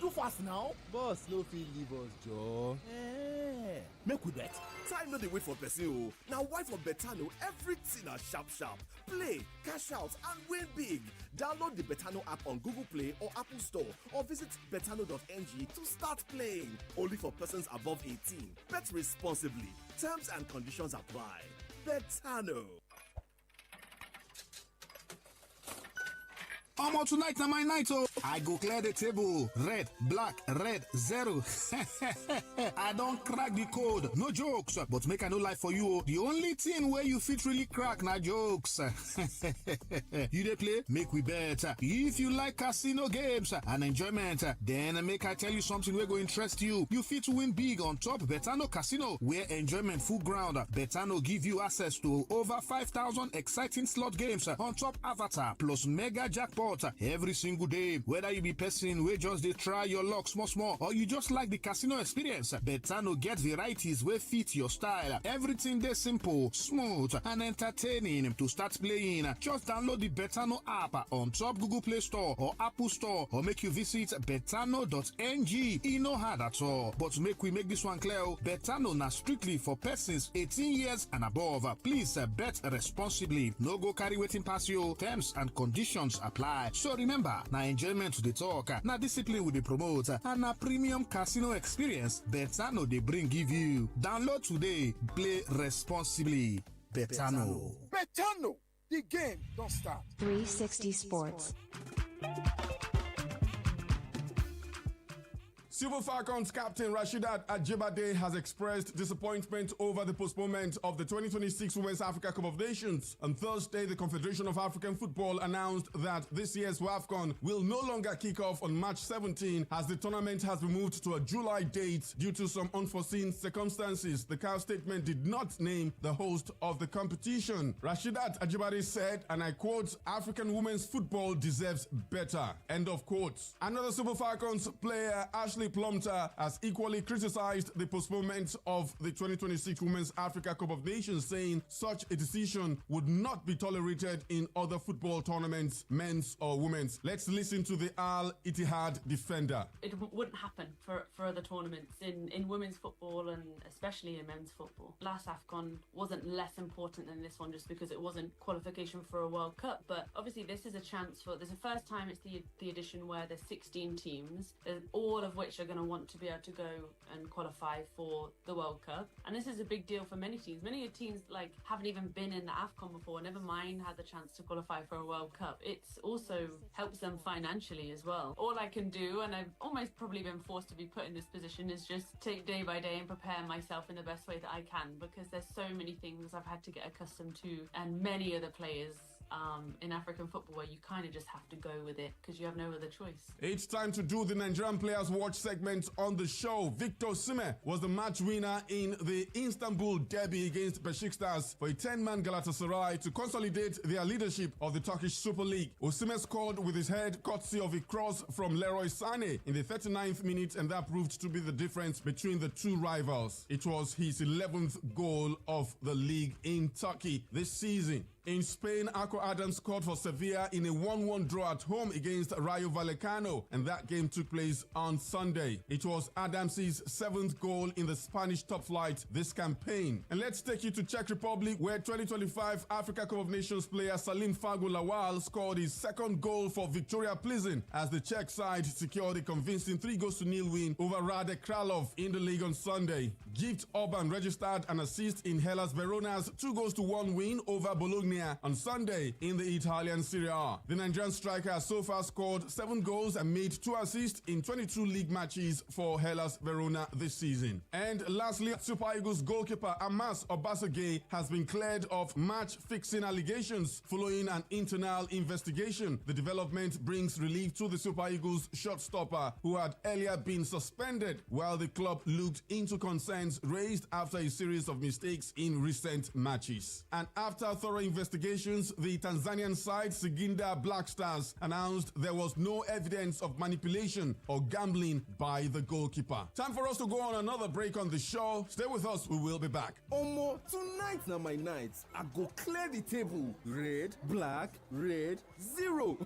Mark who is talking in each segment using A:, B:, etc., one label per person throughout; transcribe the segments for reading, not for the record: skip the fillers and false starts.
A: do fast now.
B: Boss no fit leave us joor.
A: Make we bet.
C: Time no dey wait for person o. Na why for Betano everything na sharp sharp. Play, cash out and win big. Download the Betano app on Google Play or Apple Store or visit betano.ng to start playing. Only for persons above 18. Bet responsibly. Terms and conditions apply. Betano.
D: Omo, tonight na my night, oh. I go clear the table. Red, black, red, 0. I don't crack the code. No jokes. But make I no lie for you, the only thing where you fit really crack na jokes. You dey play? Make we bet. If you like casino games and enjoyment, then make I tell you something wey go interest you. You fit win big on top Betano Casino, where enjoyment full ground. Betano give you access to over 5,000 exciting slot games on top Avatar plus mega jackpot every single day. Whether you be person wey just dey try your luck small or you just like the casino experience, Betano get varieties wey fit your style. Everything dey simple, smooth and entertaining. To start playing, just download the Betano app on top Google Play Store or Apple Store, or make you visit betano.ng. E no hard at all. But make we make this one clear, Betano na strictly for persons 18 years and above. Please bet responsibly. No go carry wetin pass you. Terms and conditions apply. So remember, na enjoyment to the talk, na discipline we dey promote, and na premium casino experience Betano dey bring give you. Download today, play responsibly. Betano.
A: Betano, the game don't start.
E: 360 Sports.
F: Silver Falcons captain Rasheedat Ajibade has expressed disappointment over the postponement of the 2026 Women's Africa Cup of Nations. On Thursday, the Confederation of African Football announced that this year's WAFCON will no longer kick off on March 17 as the tournament has been moved to a July date due to some unforeseen circumstances. The CAF statement did not name the host of the competition. Rasheedat Ajibade said, and I quote, "African women's football deserves better." End of quote. Another Super Falcons player, Ashley Plumter, has equally criticized the postponement of the 2026 Women's Africa Cup of Nations, saying such a decision would not be tolerated in other football tournaments, men's or women's. Let's listen to the Al Ittihad defender.
G: It wouldn't happen for other tournaments in women's football and especially in men's football. Last AFCON wasn't less important than this one just because it wasn't qualification for a World Cup, but obviously this is a chance for, there's the first time it's the edition where there's 16 teams, all of which are going to want to be able to go and qualify for the World Cup. And this is a big deal for many teams. Many teams haven't even been in the AFCON before, never mind had the chance to qualify for a World Cup. It also helps them financially as well. All I can do, and I've almost probably been forced to be put in this position, is just take day by day and prepare myself in the best way that I can, because there's so many things I've had to get accustomed to, and many other players in African football where you kind of just have to go with it because you have no other choice.
F: It's time to do the Nigerian Players Watch segment on the show. Victor Osimhen was the match winner in the Istanbul derby against Besiktas for a 10-man Galatasaray to consolidate their leadership of the Turkish Super League. Osimhen scored with his head courtesy of a cross from Leroy Sané in the 39th minute, and that proved to be the difference between the two rivals. It was his 11th goal of the league in Turkey this season. In Spain, Akko Adams scored for Sevilla in a 1-1 draw at home against Rayo Vallecano, and that game took place on Sunday. It was Adams' 7th goal in the Spanish top flight this campaign. And let's take you to Czech Republic, where 2025 Africa Cup of Nations player Salim Fago Lawal scored his 2nd goal for Victoria Plzeň as the Czech side secured a convincing 3-0 win over Radek Kralov in the league on Sunday. Gift Orban registered an assist in Hellas Verona's 2-1 win over Bologna on Sunday in the Italian Serie A. The Nigerian striker has so far scored 7 goals and made 2 assists in 22 league matches for Hellas Verona this season. And lastly, Super Eagles goalkeeper Amas Obasage has been cleared of match-fixing allegations following an internal investigation. The development brings relief to the Super Eagles shortstopper, who had earlier been suspended while the club looked into concerns raised after a series of mistakes in recent matches. And after a thorough investigation investigations, the Tanzanian side Siginda Black Stars announced there was no evidence of manipulation or gambling by the goalkeeper. Time for us to go on another break on the show. Stay with us, we will be back.
B: Omo, tonight na my night. I go clear the table. Red, black, red, 0.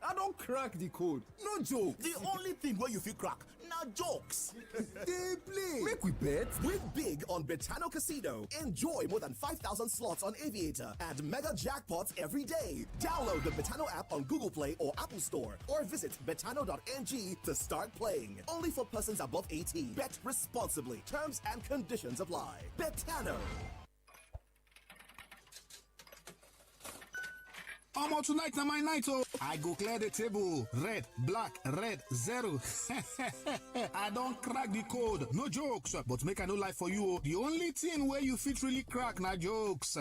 B: I don't crack the code.
C: No joke. The only thing where you feel crack, now jokes.
B: They play.
C: Make we bet. Win big on Betano Casino. Enjoy more than 5,000 slots on Aviator and mega jackpots every day. Download the Betano app on Google Play or Apple Store or visit betano.ng to start playing. Only for persons above 18. Bet responsibly. Terms and conditions apply. Betano.
D: Omo, tonight na my night, oh. I go clear the table. Red, black, red, 0. I don't crack the code. No jokes. But make I no lie for you, oh. The only thing where you fit really crack na jokes.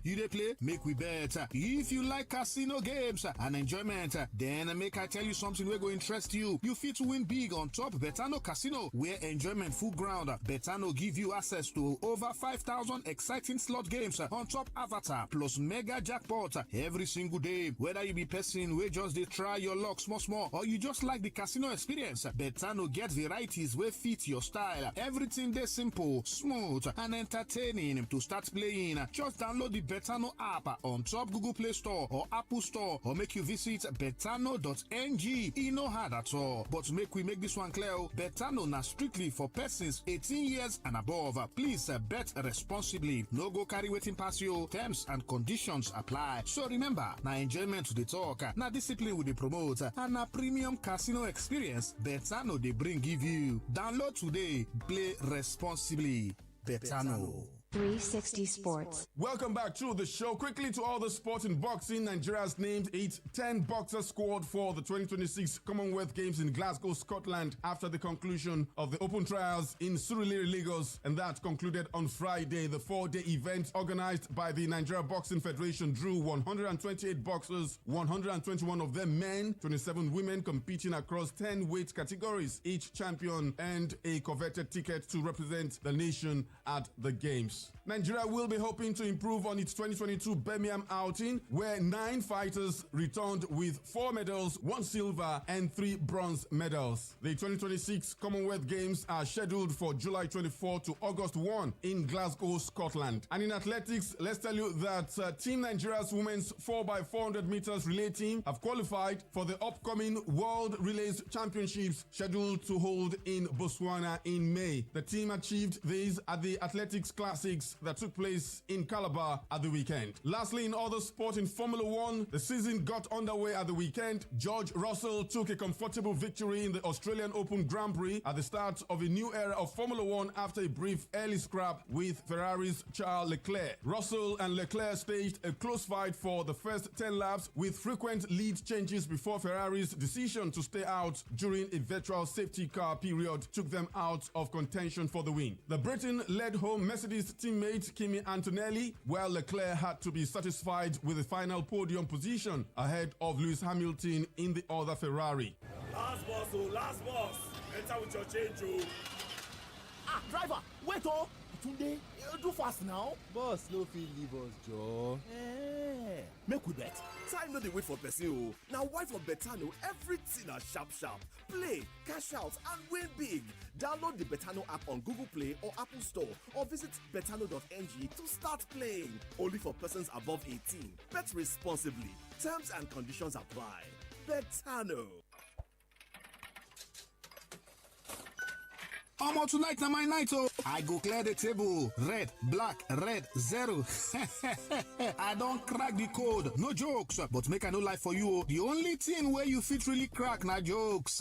D: You dey play? Make we bet. If you like casino games and enjoyment, then make I tell you something wey go interest you. You fit win big on top Betano Casino, where enjoyment full ground. Betano give you access to over 5,000 exciting slot games on top Avatar plus mega jackpot every single day. Whether you be person wey just dey try your luck small or you just like the casino experience, Betano get varieties wey fit your style. Everything dey simple, smooth and entertaining. To start playing, just download the Betano app on top Google Play Store or Apple Store, or make you visit betano.ng. E no hard at all. But make we make this one clear, Betano na strictly for persons 18 years and above. Please bet responsibly. No go carry wetin pass you. Terms and conditions apply. So remember, na enjoyment to the talk, na discipline we dey promote, and na premium casino experience Betano dey bring give you. Download today, play responsibly. Betano.
E: 360 Sports.
F: Welcome back to the show. Quickly to all the sports in boxing, Nigeria has named its 10 boxer squad for the 2026 Commonwealth Games in Glasgow, Scotland, after the conclusion of the open trials in Surulere, Lagos, and that concluded on Friday. The 4-day event organized by the Nigeria Boxing Federation drew 128 boxers, 121 of them men, 27 women, competing across 10 weight categories. Each champion earned a coveted ticket to represent the nation at the Games. Nigeria will be hoping to improve on its 2022 Birmingham outing, where 9 fighters returned with 4 medals, 1 silver and 3 bronze medals. The 2026 Commonwealth Games are scheduled for July 24 to August 1 in Glasgow, Scotland. And in athletics, let's tell you that Team Nigeria's women's 4x400 meters relay team have qualified for the upcoming World Relays Championships scheduled to hold in Botswana in May. The team achieved this at the Athletics Classics that took place in Calabar at the weekend. Lastly, in other sport, in Formula One, the season got underway at the weekend. George Russell took a comfortable victory in the Australian Open Grand Prix at the start of a new era of Formula One after a brief early scrap with Ferrari's Charles Leclerc. Russell and Leclerc staged a close fight for the first 10 laps with frequent lead changes before Ferrari's decision to stay out during a virtual safety car period took them out of contention for the win. The Britain led home Mercedes teammate Kimi Antonelli, while Leclerc had to be satisfied with the final podium position ahead of Lewis Hamilton in the other Ferrari.
H: Last boss, oh, last boss. Enter with your change, oh.
C: Ah, driver, wait, oh. Tunde, do fast now.
B: Boss, no fit leave us, Joe.
C: Make we bet. Time no dey wait for person, oh. Now why for Betano, everything na sharp. Play, cash out and win big. Download the Betano app on Google Play or Apple Store or visit betano.ng to start playing. Only for persons above 18. Bet responsibly. Terms and conditions apply. Betano.
D: Omo, tonight na my night, oh. I go clear the table. Red, black, red, 0. I don't crack the code. No jokes. But make I no lie for you, oh. The only thing where you fit really crack na jokes.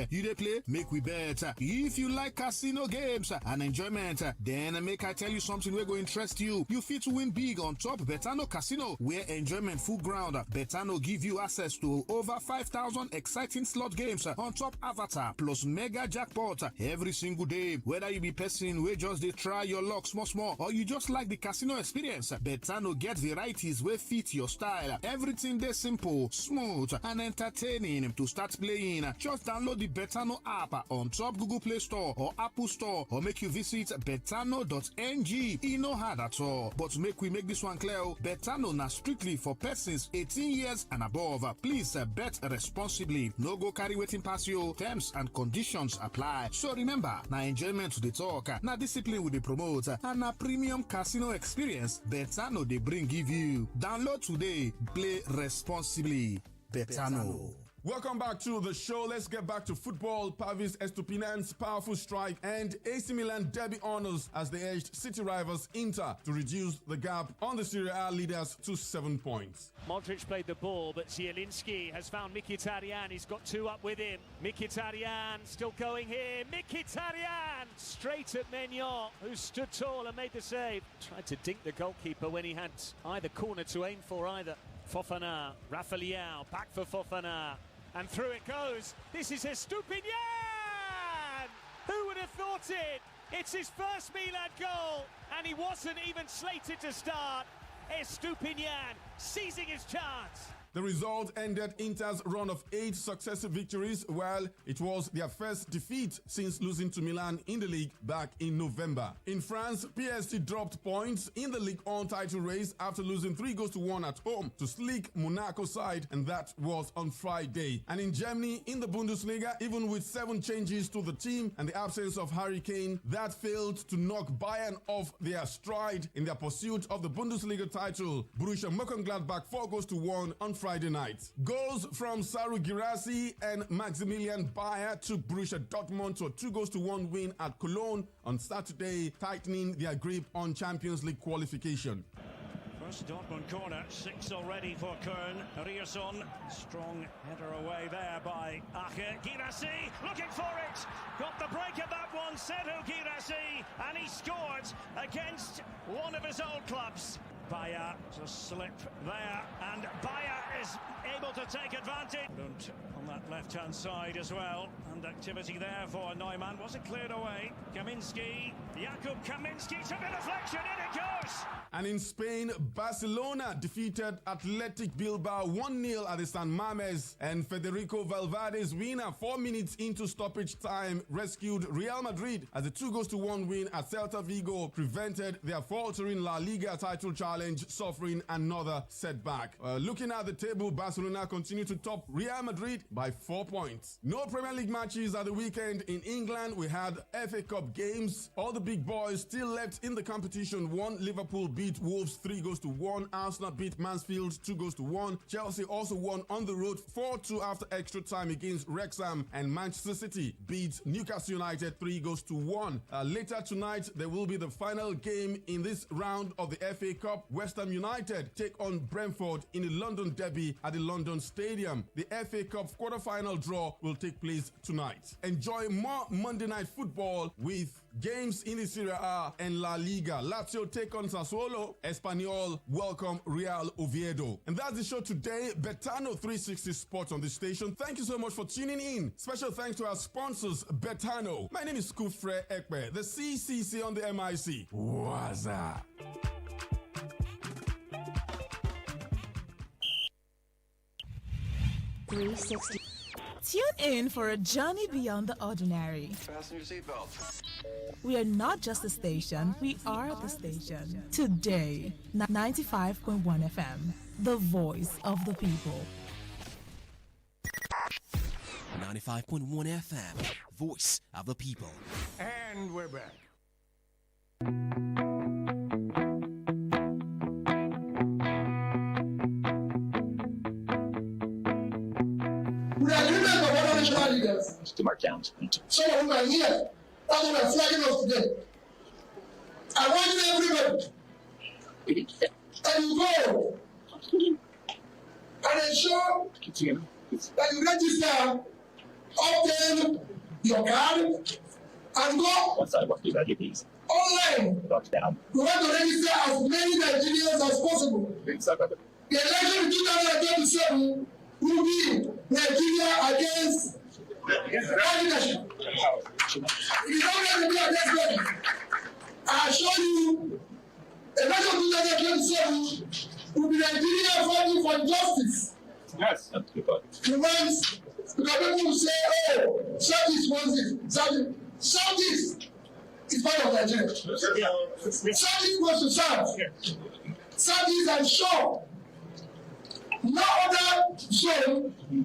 D: You dey play? Make we bet. If you like casino games and enjoyment, then make I tell you something wey go interest you. You fit win big on top Betano Casino, where enjoyment full ground. Betano give you access to over 5,000 exciting slot games on top Avatar plus mega jackpot sport every single day. Whether you be person wey just dey try your luck small or you just like the casino experience, Betano get varieties wey fit your style. Everything dey simple, smooth and entertaining. To start playing, just download the Betano app on top Google Play Store or Apple Store, or make you visit betano.ng. E no hard at all. But make we make this one clear, Betano na strictly for persons 18 years and above. Please bet responsibly. No go carry wetin pass you. Terms and conditions apply. So remember, na enjoyment to the talk, na discipline we dey promote, and na premium casino experience Betano dey bring give you. Download today. Play responsibly. Betano.
F: Welcome back to the show. Let's get back to football. Pavis Estupinan's powerful strike and AC Milan derby honors as they edged city rivals Inter to reduce the gap on the Serie A leaders to 7 points.
I: Modric played the ball, but Zielinski has found Mkhitaryan. He's got two up with him. Mkhitaryan still going here. Mkhitaryan straight at Maignan, who stood tall and made the save. Tried to dink the goalkeeper when he had either corner to aim for either. Fofana, Rafa Leao, back for Fofana. And through it goes. This is Estupinyan! Who would have thought it? It's his first Milan goal, and he wasn't even slated to start. Estupinyan seizing his chance.
F: The result ended Inter's run of 8 successive victories, while it was their first defeat since losing to Milan in the league back in November. In France, PSG dropped points in the Ligue 1 title race after losing 3-1 at home to sleek Monaco side, and that was on Friday. And in Germany, in the Bundesliga, even with 7 changes to the team and the absence of Harry Kane, that failed to knock Bayern off their stride in their pursuit of the Bundesliga title. Borussia Mönchengladbach 4-1 on Friday night. Goals from Saru Girassi and Maximilian Bayer took Borussia Dortmund to a 2-1 win at Cologne on Saturday, tightening their grip on Champions League qualification.
J: First Dortmund corner, 6 already for Köln. Rierson, strong header away there by Ache. Girassi looking for it. Got the break at that one, Serhu Girassi, and he scored against one of his old clubs. Bayer to slip there, and Bayer is able to take advantage. And on that left-hand side as well, and activity there for Neumann. Wasn't cleared away. Kaminski, Jakub Kaminski took a deflection, in it goes!
F: And in Spain, Barcelona defeated Athletic Bilbao 1-0 at the San Mamés, and Federico Valverde's winner 4 minutes into stoppage time rescued Real Madrid as a 2-1 win at Celta Vigo prevented their faltering La Liga title challenge suffering another setback. Looking at the table, Barcelona continue to top Real Madrid by 4 points. No Premier League matches at the weekend. In England, we had FA Cup games. All the big boys still left in the competition won. Liverpool beat Wolves 3-1. Arsenal beat Mansfield 2-1. Chelsea also won on the road 4-2 after extra time against Wrexham, and Manchester City beat Newcastle United 3-1. Later tonight, there will be the final game in this round of the FA Cup. West Ham United take on Brentford in a London derby at the London Stadium. The FA Cup quarter-final draw will take place tonight. Enjoy more Monday Night Football with games in the Serie A and La Liga. Lazio take on Sassuolo. Espanyol welcome Real Oviedo. And that's the show today. Betano 360 Sports on the station. Thank you so much for tuning in. Special thanks to our sponsors, Betano. My name is Kufre Ekpe, the CCC on the MIC. Waza.
K: Tune in for a journey beyond the ordinary.
L: Fasten your seatbelts.
K: We are not just a station, we are the station. Today, 95.1 FM, the voice of the people.
M: 95.1 FM, voice of the people.
A: And we're back.
N: We are agreement of other national leaders.
O: To mark down.
N: Some of them are here. That's what I'm flagging us today. I want everybody. And you go. And ensure that you register, obtain your card, and go.
O: Once I want to ready, please.
N: Online.
O: Down.
N: We want to register as many Nigerians as possible. The election in 2027 will be Nigeria against Bangladesh. If you don't let me be against God, I assure you, election 2027 will be Nigeria fighting for justice.
L: Yes.
N: Because people will say, oh, Southeast wants it. Southeast is part of Nigeria. Southeast wants to serve. Southeast, I'm sure, no other zone will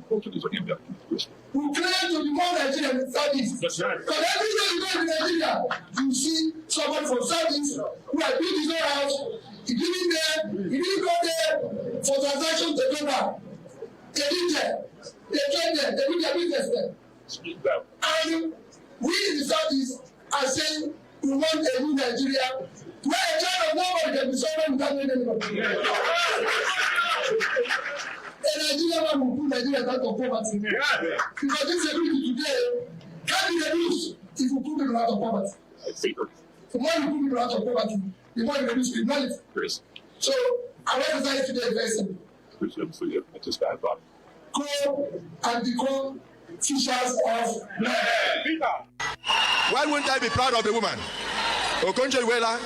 N: claim to be more Nigerian than Southeast. Because every day you go to Nigeria, you see someone from Southeast who has built his own house. He didn't go there for transaction to go back. They live there, they trade there, they do their business there. And we in the Southeast are saying we want a new Nigeria where a child of nobody can be sovereign without knowing anybody. A Nigerian man will put Nigeria out of poverty. Because this security today can't be reduced if you put people out of poverty. The more you put people out of poverty, the more you reduce criminality. So, I want to say today very simple. Go and become teachers of men.
O: Why wouldn't I be proud of the woman? Okonjo-Iweala,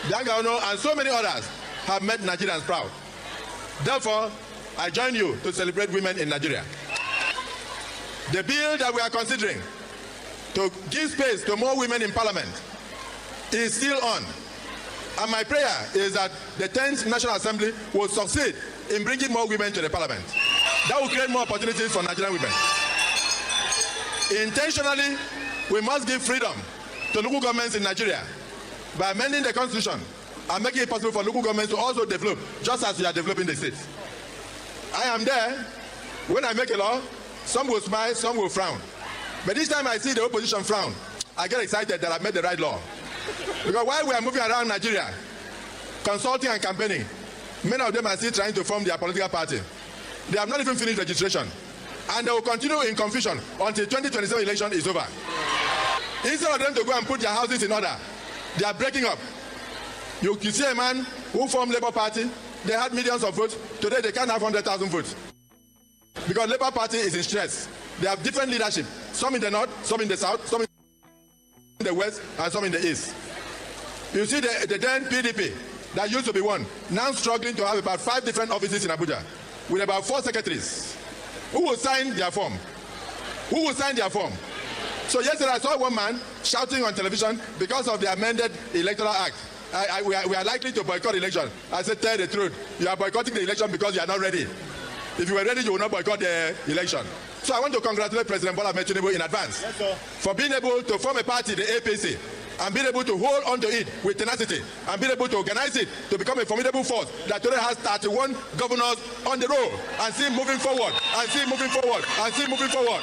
O: Bianca Ono, and so many others have made Nigerians proud. Therefore, I join you to celebrate women in Nigeria. The bill that we are considering to give space to more women in parliament is still on. And my prayer is that the 10th National Assembly will succeed in bringing more women to the parliament. That will create more opportunities for Nigerian women. Intentionally, we must give freedom to local governments in Nigeria by amending the constitution and making it possible for local governments to also develop, just as we are developing the states. I am there. When I make a law, some will smile, some will frown. But each time I see the opposition frown, I get excited that I've made the right law. Because while we are moving around Nigeria, consulting and campaigning, many of them are still trying to form their political party. They have not even finished registration. And they will continue in confusion until 2027 election is over. Instead of them to go and put their houses in order, they are breaking up. You see a man who formed Labour Party, they had millions of votes. Today they can't have 100,000 votes. Because Labour Party is in stress. They have different leadership. Some in the north, some in the south, some in the west, and some in the east. You see the then PDP that used to be one, now struggling to have about 5 different offices in Abuja with about 4 secretaries. Who will sign their form? Who will sign their form? So yesterday I saw one man shouting on television because of the amended Electoral Act. We are likely to boycott election. I said, tell the truth. You are boycotting the election because you are not ready. If you were ready, you will not boycott the election. So I want to congratulate President Bola Ahmed Tinubu in advance for being able to form a party, the APC, and being able to hold on to it with tenacity and being able to organize it to become a formidable force that today has 31 governors on the road and still moving forward and still moving forward and still moving forward.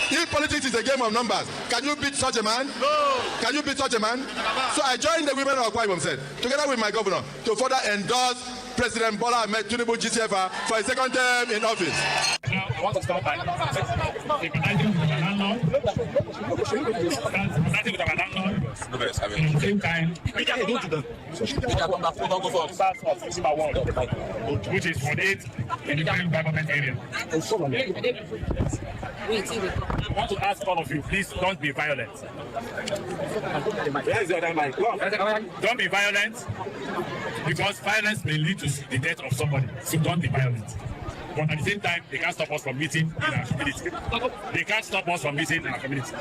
O: If politics is a game of numbers, can you beat such a man? No. Can you beat such a man? So I joined the women of Akwa Ibom State, together with my governor, to further endorse President Bola Ahmed Tinubu GCFR for a second term in office.
L: Now, I want to start by sympathizing with our landlord. Sympathizing with our landlord. At the same time, which is 48 in the current government area. I want to ask all of you, please don't be violent. Don't be violent, because violence may lead to the death of somebody. So don't be violent. But at the same time, they can't stop us from meeting in our community. They can't stop us from meeting in our community.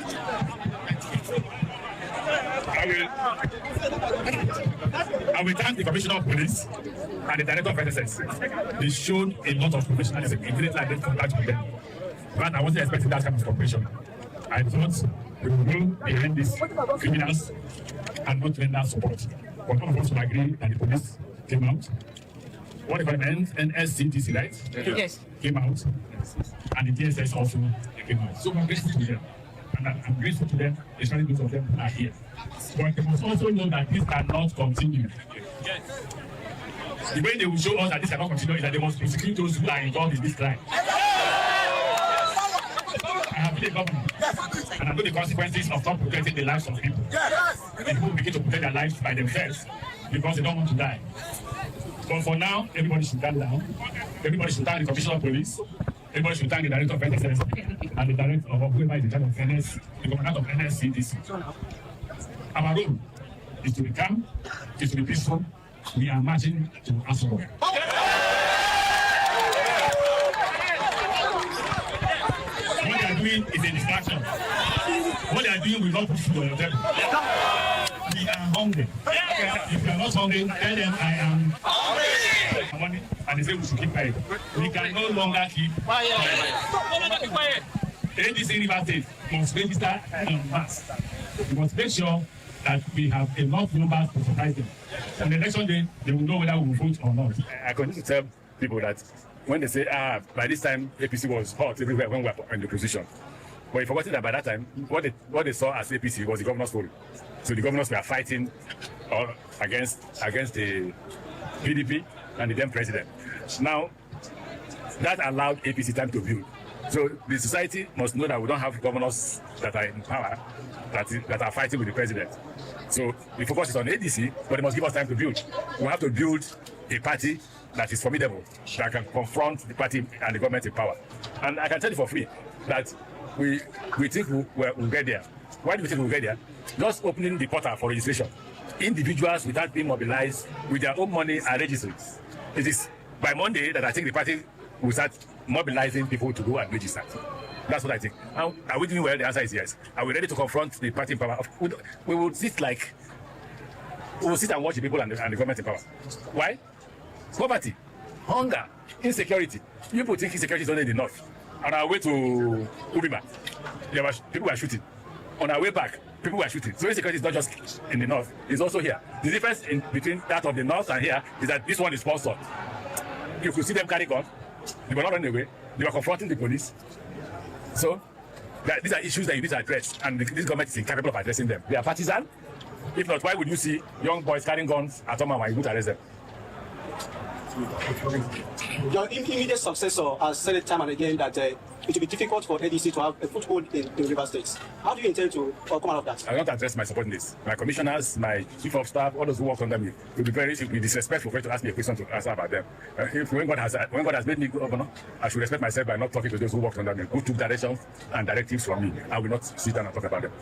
L: I will thank the Commissioner of Police and the Director of SSS. They showed a lot of professionalism in great life contact with them. But I wasn't expecting that kind of cooperation. I thought we would go behind these criminals and not render support. But all of us will agree that the police came out. What if NSCDC, right?
G: Yes.
L: Came out. And the DSS also came out. So I'm grateful to them. And I'm grateful to them, especially those of them who are here. But they must also know that this cannot continue. Yes. The way they will show us that this cannot continue is that they must prosecute those who are involved in this crime. I have been a governor, and I know the consequences of not protecting the lives of people. People begin to protect their lives by themselves because they don't want to die. But for now, everybody should calm down. Everybody should thank the Commissioner of Police. Everybody should thank the director of NSS and the director of whoever is in charge of NS, the commandant of NSCDC. Our role is to be calm, is to be peaceful. We are marching to Asoro. What they are doing is a distraction. What they are doing will not push food on your table. We are hungry. If you are not hungry, tell them I am hungry. And they say we should keep quiet. We can no longer keep quiet. ADC River State must register in mass. We must make sure that we have enough numbers to surprise them. On the election day, they will know whether we will vote or not. I continue to tell people that when they say, by this time, APC was hot everywhere when we were in the position. But you forgot that by that time, what they saw as APC was the governor's forum. So the governors were fighting against the PDP and the then president. Now, that allowed APC time to build. So the society must know that we don't have governors that are in power that are fighting with the president. So the focus is on ADC, but they must give us time to build. We have to build a party that is formidable, that can confront the party and the government in power. And I can tell you for free that we think we'll get there. Why do we think we'll get there? Just opening the portal for registration. Individuals without being mobilized with their own money are registered. It is by Monday that I think the party will start mobilizing people to go and register. That's what I think. Are we doing well? The answer is yes. Are we ready to confront the party in power? We will sit and watch the people and the government in power. Why? Poverty, hunger, insecurity. People think insecurity is only in the north. On our way to Ubima, people were shooting. On our way back, people were shooting. So insecurity is not just in the north, it's also here. The difference between that of the north and here is that this one is sponsored. You could see them carry guns. They were not running away. They were confronting the police. So these are issues that you need to address, and this government is incapable of addressing them. They are partisan. If not, why would you see young boys carrying guns at home and you would arrest them?
P: Your immediate successor has said it time and again that it will be difficult for ADC to have a foothold in the River States. How do you intend to come out of that?
L: I want to address my support in this. My commissioners, my chief of staff, all those who work under me, it will be disrespectful for you to ask me a question to answer about them. When God has made me governor, I should respect myself by not talking to those who worked under me, who took directions and directives from me. I will not sit down and talk about them.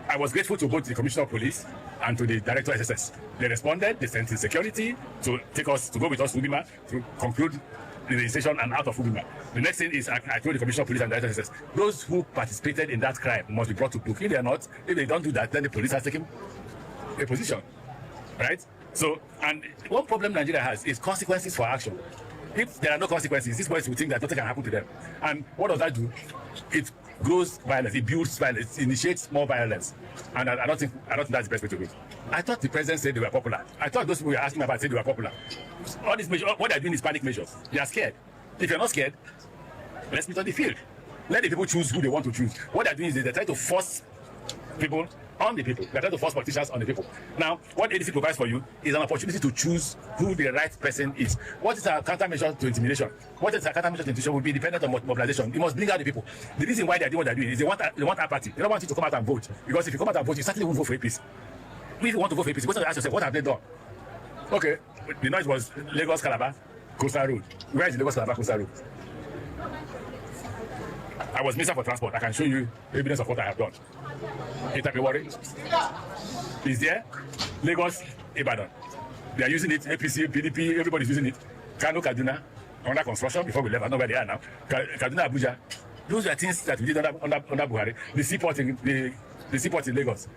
L: I was grateful to both the Commissioner of Police and to the Director of SSS. They responded, they sent in security to go with us to Ubima to conclude the registration and out of Ubima. The next thing is I told the Commissioner of Police and the Director of SSS, those who participated in that crime must be brought to book. If they are not, if they don't do that, then the police has taken a position, right? So, and one problem Nigeria has is consequences for action. If there are no consequences, these boys will think that nothing can happen to them. And what does that do? It grows violence, it builds violence, it initiates more violence. And I don't think that's the best way to go. I thought the president said they were popular. I thought those people were asking about said they were popular. All these measures, what they're doing is panic measures. They are scared. If you're not scared, let's meet on the field. Let the people choose who they want to choose. What they're doing is they're trying to force people on the people. They're trying to force politicians on the people. Now, what ADC provides for you is an opportunity to choose who the right person is. What is our countermeasure to intimidation? What is our countermeasure to intimidation will be dependent on mobilization. You must bring out the people. The reason why they're doing what they're doing is they want our party. They don't want you to come out and vote. Because if you come out and vote, you certainly won't vote for APC. If you want to vote for APC, you have to ask yourself, what have they done? Okay, the noise was Lagos Calabar Coastal Road. Where is the Lagos Calabar Coastal Road? I was Minister for Transport. I can show you evidence of what I have done. Itapiwari is there. Lagos, Ibadan. They are using it. APC, PDP, everybody's using it. Kano, Kaduna, under construction before we left. I know where they are now. Kaduna, Abuja. Those are things that we did under Buhari. The seaport in Lagos,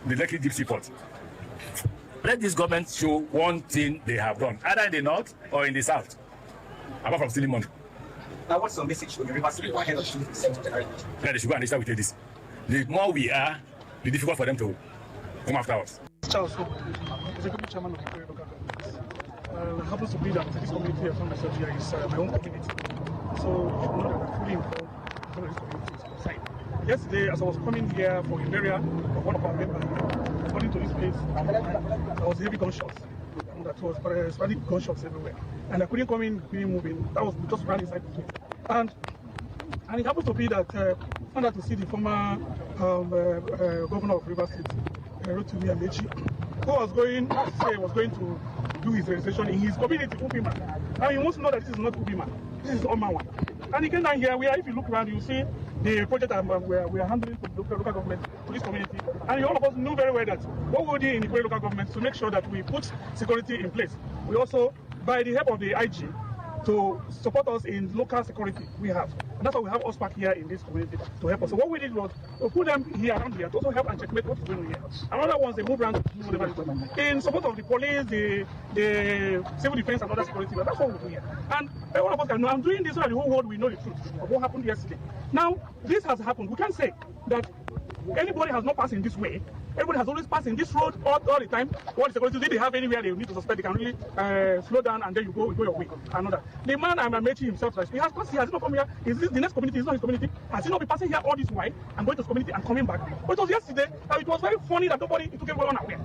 L: the Lekki Deep Seaport. Let this government show one thing they have done, either in the north or in the south, apart from stealing money.
P: Now, what's the message to the River State ahead of 20% January?
L: That they should go and register with this. The more we are, the difficult for them to come after us.
Q: Charles, Executive Chairman of the local government. Happens to be that this community I found myself here is my own community. So you know that I'm fully involved in this community side. Yesterday, as I was coming here for a burial of one of our members, according to this place, there was heavy gunshots. That was sporadic gunshots everywhere. And I couldn't come in, couldn't move in. That was just ran inside the place. And it happens to be that I found out to see the former governor of River State, Rotimi Amechi, who was going to do his registration in his community, Ubima. Now you must know that this is not Ubima. This is Omawa. And he came down here. If you look around, you see the project we are handling for local government, to this community. And all of us knew very well that what we do in the local government to make sure that we put security in place. We also, by the help of the IG, to support us in local security we have. And that's why we have us back here in this community to help us. So what we did was to put them here around here to also help and checkmate what's going on here. Another ones, they move around to do whatever in support of the police, the civil defense and other security. But that's what we do here. And all of us can know, I'm doing this so that the whole world will know the truth of what happened yesterday. Now, this has happened. We can't say that anybody has not passed in this way. Everybody has always passed in this road all the time. What security do they have anywhere they need to suspect? They can really slow down and then you go your way. Another. The man Amechi himself, he has passed here. Has he not come here? Is this the next community? Is not his community? Has he not been passing here all this while and going to his community and coming back? But it was yesterday that it was very funny that nobody took everyone unaware.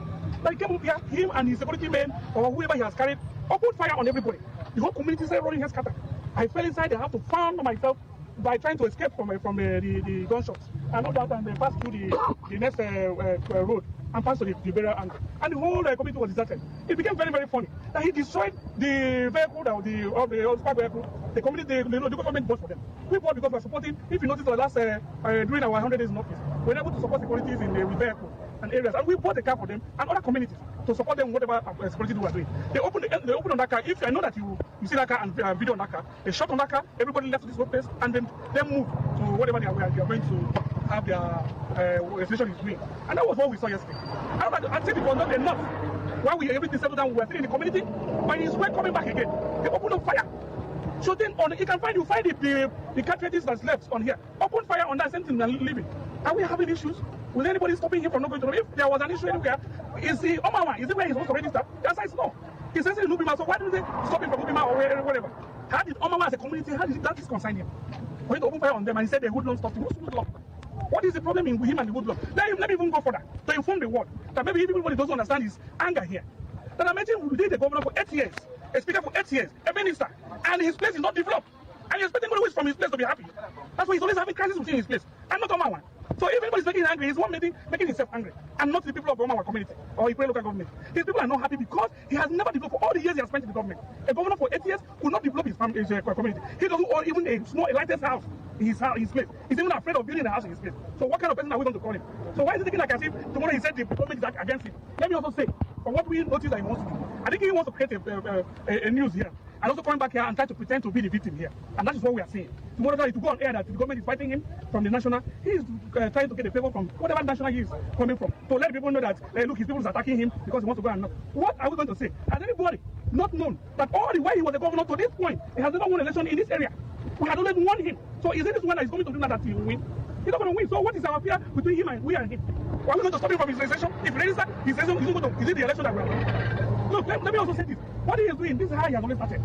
Q: Like he came up here, him and his security men or whoever he has carried, opened fire on everybody. The whole community started running head scatter. I fell inside. I have to find myself by trying to escape from the gunshots. I know that, and they passed through the next road and passed to the burial angle. And the whole community was deserted. It became very, very funny that he destroyed the vehicle, the squad vehicle. The community, the government bought for them. We bought because we're supporting. If you notice, the last during our 100 days in office, we're able to support securities in the vehicle and areas, and we bought a car for them and other communities to support them whatever security we are doing. They opened on that car. If I know that you see that car and video on that car, they shot on that car. Everybody left this workplace and then moved to whatever they are going to have their station is doing. And that was what we saw yesterday. I think it was not enough. While everything settled down, we were still in the community. When he's coming back again, they opened up fire. Shooting on, you can find the cartridges that's left on here. Open fire on that same thing and leaving. Are we having issues? Will anybody stopping him from not going to know? If there was an issue anywhere, is he where he's supposed to register? The answer is no. He says he's Ubima, so why don't they stop him from Ubima or whatever? How did Omama as a community, how did that concern him? For him to open fire on them and he said the hoodlum stopped him. Who's hoodlum? What is the problem in him and the hoodlum? Let me even go further to inform the world that maybe everybody doesn't understand his anger here. That I mentioned we did the governor for 8 years, a speaker for 8 years, a minister, and his place is not developed. And you're expecting anybody who is from his place to be happy. That's why he's always having crisis within his place. I'm not Oma one. So if anybody's making him angry, he's one making himself angry. And not the people of our community or Ipoh local government. These people are not happy because he has never developed for all the years he has spent in the government. A governor for 8 years will not develop his community. He doesn't own even a lightest house in his place. He's even afraid of building a house in his place. So what kind of person are we going to call him? So why is he thinking like as if tomorrow he said the government is against him? Let me also say, from what we noticed that he wants to do, I think he wants to create a news here. And also coming back here and try to pretend to be the victim here. And that is what we are seeing. Tomorrow to go on air that the government is fighting him from the national. He is trying to get a favor from whatever national he is coming from. To let people know that, look, his people is attacking him because he wants to go and knock. What are we going to say? Has anybody not known that all the way he was a governor to this point, he has never won an election in this area? We had always won him. So is it this one that is going to do that he will win? He's not going to win. So what is our fear between him and we and him? Are we going to stop him from his election? If he register, his election is going to, is it the election that we are doing? Look, let me also say this. What he is doing, this is how he has always started.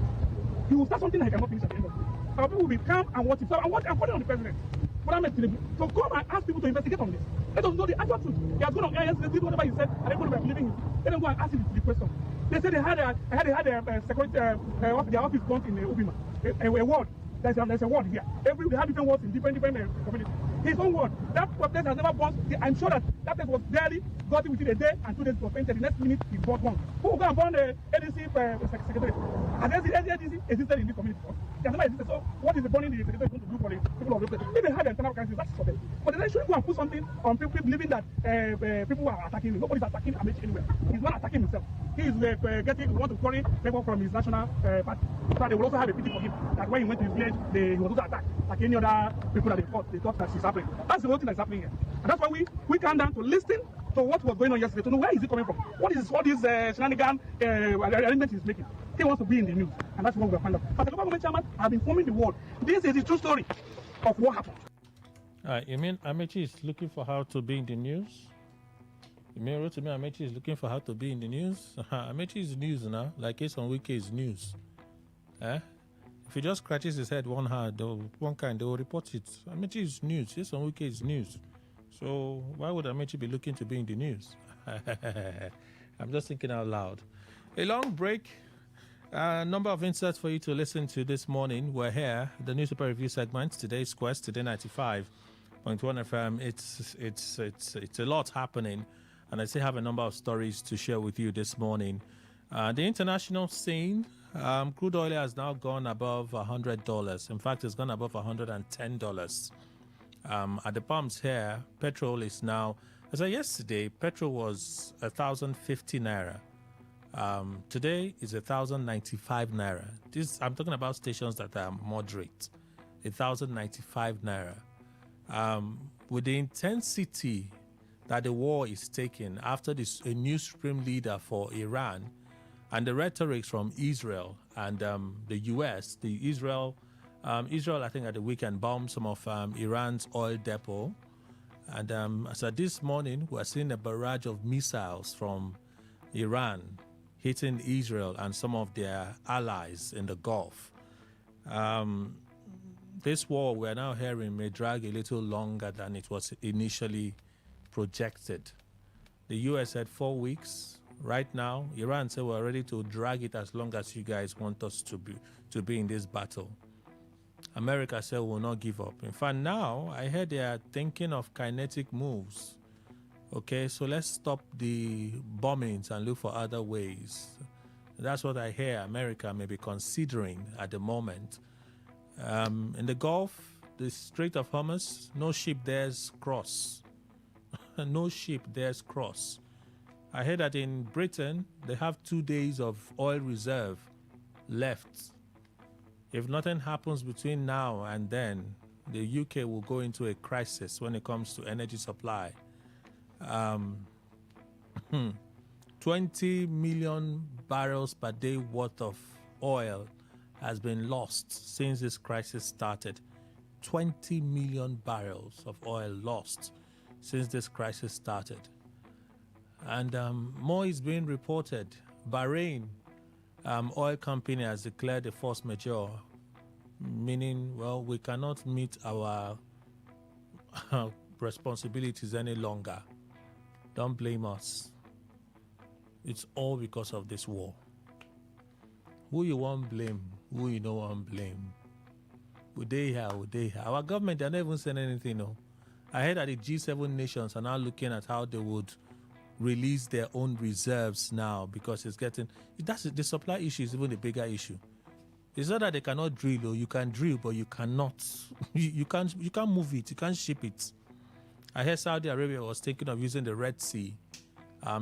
Q: He will start something that he cannot finish at the end of the day. Our people will be calm and watch himself and watch and put it on the president. So come and ask people to investigate on this. Let us know the actual truth. He has gone on air yesterday, did whatever he said, and everybody were believing him. Let them go and ask him the question. They said they had a security, their office built in Ubima. A ward. There's a ward here. They have different wards in different communities. His own word. That place has never bought. I'm sure that place was barely got it within a day and 2 days it was painted. The next minute he bought one. Who will go and burn the ADC secretary? Has the ADC existed in this community before? It has never existed. So what is the burning the secretary going to do for the people of the place? If they have internal crisis, that's for them. But they shouldn't go and put something on people believing that people are attacking him. Nobody's attacking Amechi anywhere. He's not attacking himself. He is want to curry people from his national party. So they will also have a pity for him. That when he went to his village, he was also attacked like any other people that they thought that she's happening. That's the whole thing that's happening here. And that's why we come down to listen to what was going on yesterday, to know where is he coming from. What is all this shenanigan arrangement he's making. He wants to be in the news. And that's what we're finding out. As a government chairman, I've been informing the world. This is the true story of what happened.
R: You mean Amechi is looking for how to be in the news? You mean Rotimi Amechi is looking for how to be in the news? Amechi is news now, like it's on Wiki is news. If he just scratches his head one hand or one kind, they will report it. Amechi is news. It's on Wiki is news. So why would Amechi be looking to be in the news? I'm just thinking out loud. A long break. A number of inserts for you to listen to this morning. We're here, the newspaper review segment, today's quest, Today 95.1 FM. It's a lot happening, and I still have a number of stories to share with you this morning. The international scene Crude oil has now gone above $100. In fact, it's gone above $110. At the pumps here, petrol is now, as of yesterday, petrol was 1,050 naira. Today is 1,095 naira. I'm talking about stations that are moderate. 1,095 naira. With the intensity that the war is taking after a new supreme leader for Iran, and the rhetoric from Israel and the U.S., Israel, I think at the weekend bombed some of Iran's oil depot. And so this morning, we're seeing a barrage of missiles from Iran hitting Israel and some of their allies in the Gulf. This war, we're now hearing, may drag a little longer than it was initially projected. The U.S. said 4 weeks. Right now, Iran said we're ready to drag it as long as you guys want us to be in this battle. America said we will not give up. In fact, now I heard they are thinking of kinetic moves. Okay, so let's stop the bombings and look for other ways. That's what I hear America may be considering at the moment. In the Gulf, the Strait of Hormuz, no ship dares cross. No ship dares cross. I heard that in Britain, they have 2 days of oil reserve left. If nothing happens between now and then, the UK will go into a crisis when it comes to energy supply. 20 million barrels per day worth of oil has been lost since this crisis started. 20 million barrels of oil lost since this crisis started. And more is being reported. Bahrain oil company has declared a force majeure, meaning, well, we cannot meet our responsibilities any longer. Don't blame us. It's all because of this war. Who you want blame, who you don't want blame. Would they here? Our government, they're not even saying anything, no. I heard that the G7 nations are now looking at how they would release their own reserves now, because the supply issue is even the bigger issue. It's not that they cannot drill, or you can drill, but you cannot, you can't move it, you can't ship it. I heard Saudi Arabia was thinking of using the Red Sea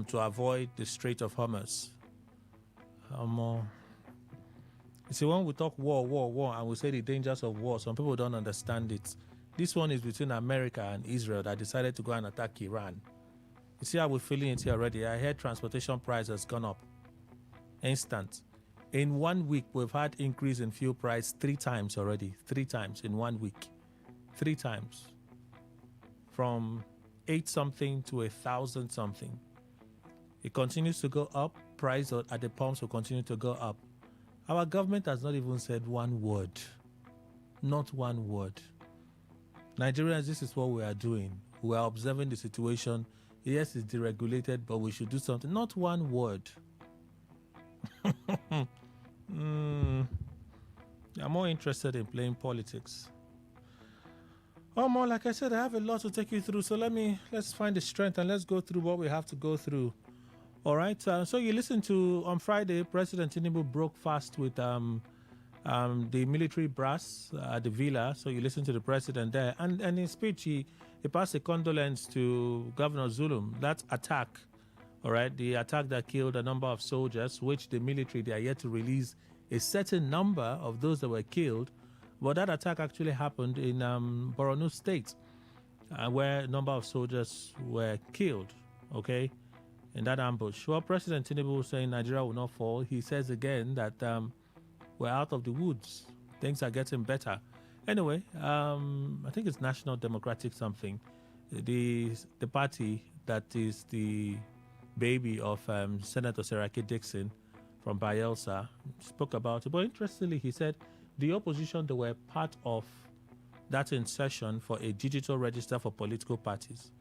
R: to avoid the Strait of Hormuz. You see, when we talk war, and we say the dangers of war, some people don't understand it. This one is between America and Israel that decided to go and attack Iran. You see how we're feeling it here already. I heard transportation price has gone up. Instant. In 1 week, we've had increase in fuel price 3 times already. 3 times in 1 week. 3 times. From 8 something to 1,000 something. It continues to go up. Price at the pumps will continue to go up. Our government has not even said one word. Not one word. Nigerians, this is what we are doing. We are observing the situation. Yes, it's deregulated, but we should do something. Not one word. I'm more interested in playing politics. More, like I said, I have a lot to take you through. So let's find the strength and let's go through what we have to go through. All right. So you listened to, on Friday, President Tinubu broke fast with the military brass at the villa. So you listened to the president there. And in his speech, he passed a condolence to Governor Zulum. That attack, all right, the attack that killed a number of soldiers, which the military, they are yet to release a certain number of those that were killed. But that attack actually happened in Borno State, where a number of soldiers were killed, okay, in that ambush. Well, President Tinubu was saying Nigeria will not fall. He says again that we're out of the woods. Things are getting better. Anyway, I think it's National Democratic something. The party that is the baby of Senator Seraki Dixon from Bayelsa spoke about it. But interestingly, he said the opposition, they were part of that insertion for a digital register for political parties.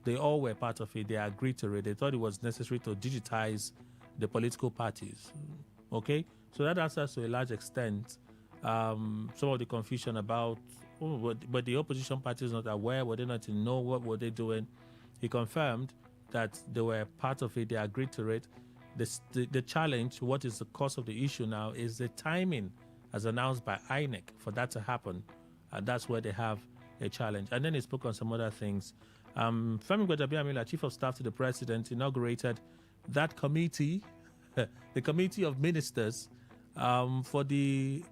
R: They all were part of it. They agreed to it. They thought it was necessary to digitize the political parties. Okay? So that answers to a large extent some of the confusion about, but the opposition party is not aware, were they not to know what were they doing. He confirmed that they were part of it, they agreed to it. The challenge, what is the cause of the issue now, is the timing as announced by INEC for that to happen. And that's where they have a challenge. And then he spoke on some other things. Femi Gbajabiamila, Chief of Staff to the President, inaugurated that committee, the Committee of Ministers for the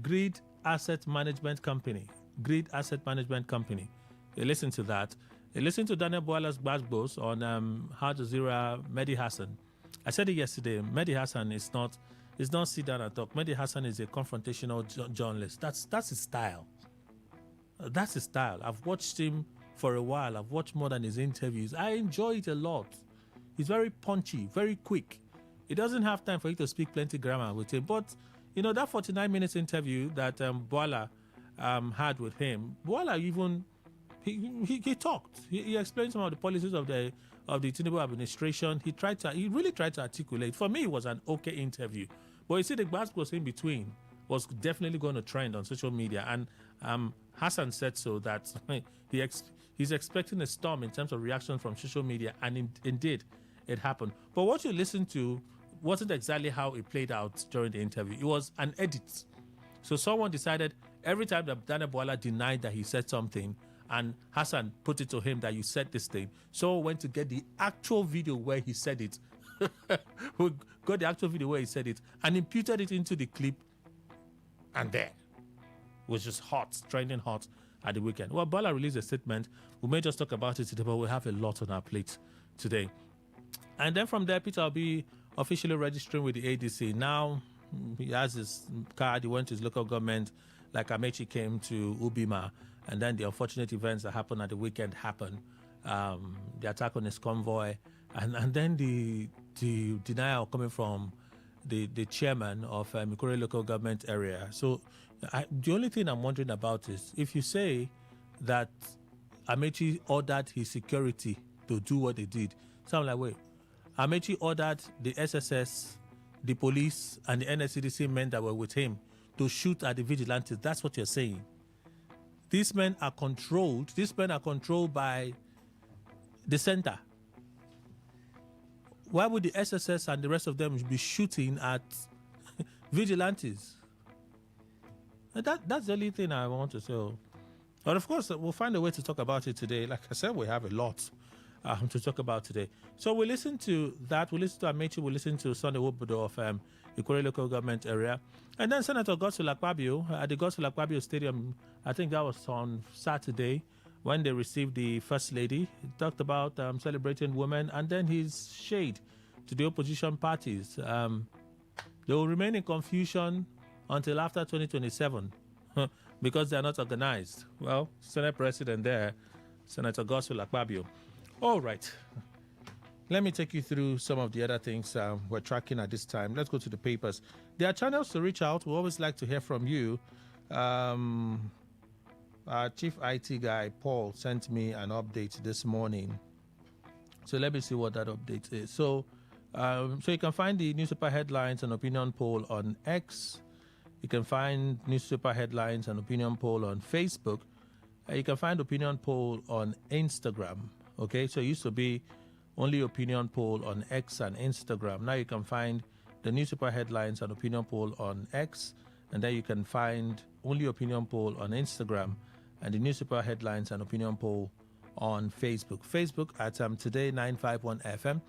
R: Grid Asset Management Company. Grid Asset Management Company. You listen to that. You listen to Daniel Boala's Gbasgbos on Al Jazeera, Mehdi Hassan. I said it yesterday. Mehdi Hassan is not sit down and talk. Mehdi Hassan is a confrontational journalist. That's his style. That's his style. I've watched him for a while. I've watched more than his interviews. I enjoy it a lot. He's very punchy, very quick. He doesn't have time for you to speak plenty grammar with him. But, that 49 minutes interview that Boala had with him, Boala even, he talked. He explained some of the policies of the Tinubu administration. He really tried to articulate. For me, it was an okay interview. But you see, the Gbasgbos in between was definitely going to trend on social media. And Hassan said so that he's expecting a storm in terms of reaction from social media. And indeed, it happened. But what you listened to wasn't exactly how it played out during the interview. It was an edit. So someone decided every time that Daniel Boala denied that he said something, and Hassan put it to him that you said this thing, someone went to get the actual video where he said it. Who got the actual video where he said it and imputed it into the clip, and there was just hot, trending hot at the weekend. Well, Boala released a statement. We may just talk about it today, but we have a lot on our plate today. And then from there, Peter will be officially registering with the ADC. Now he has his card. He went to his local government, like Amechi came to Ubima, and then the unfortunate events that happened at the weekend happened. The attack on his convoy, and then the denial coming from the chairman of Mikore local government area. So the only thing I'm wondering about is if you say that Amechi ordered his security to do what they did, so I'm like, wait, Amechi ordered the SSS, the police, and the NSCDC men that were with him to shoot at the vigilantes. That's what you're saying. These men are controlled. These men are controlled by the center. Why would the SSS and the rest of them be shooting at vigilantes? That's the only thing I want to say. But of course, we'll find a way to talk about it today. Like I said, we have a lot to talk about today. So we listen to that. We listen to Amechi. We listen to Sunday Wobodo of Ikore local government area. And then Senator Godswill Akpabio at the Godswill Akpabio Stadium, I think that was on Saturday, when they received the First Lady. He talked about celebrating women, and then his shade to the opposition parties. They will remain in confusion until after 2027 because they are not organized. Well, Senate President there, Senator Godswill Akpabio. All right. Let me take you through some of the other things we're tracking at this time. Let's go to the papers. There are channels to reach out. We always like to hear from you. Our chief IT guy, Paul, sent me an update this morning. So let me see what that update is. So you can find the newspaper headlines and opinion poll on X. You can find newspaper headlines and opinion poll on Facebook. You can find opinion poll on Instagram. Okay, so it used to be only opinion poll on X and Instagram. Now you can find the newspaper headlines and opinion poll on X, and then you can find only opinion poll on Instagram, and the newspaper headlines and opinion poll on Facebook. Facebook at Today951FM,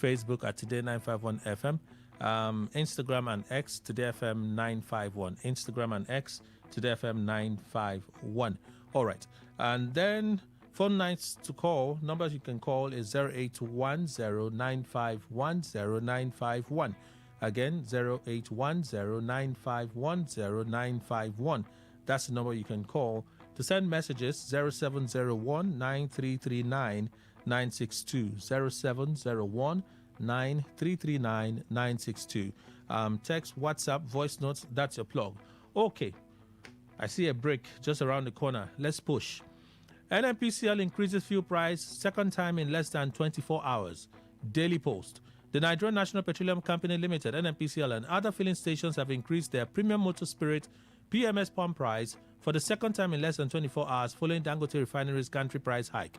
R: Facebook at Today951FM, Instagram and X, TodayFM951, Instagram and X, TodayFM951. All right, and then phone lines to call, numbers you can call is 0810-951-0951. Again, 0810-951-0951. That's the number you can call. To send messages, 0701-9339-962, 0701-9339-962. Text, WhatsApp, voice notes, that's your plug. Okay, I see a break just around the corner. Let's push. NNPCL increases fuel price second time in less than 24 hours. Daily Post. The Nigerian National Petroleum Company Limited, NNPCL, and other filling stations have increased their premium motor spirit PMS pump price for the second time in less than 24 hours following Dangote Refinery's gantry price hike.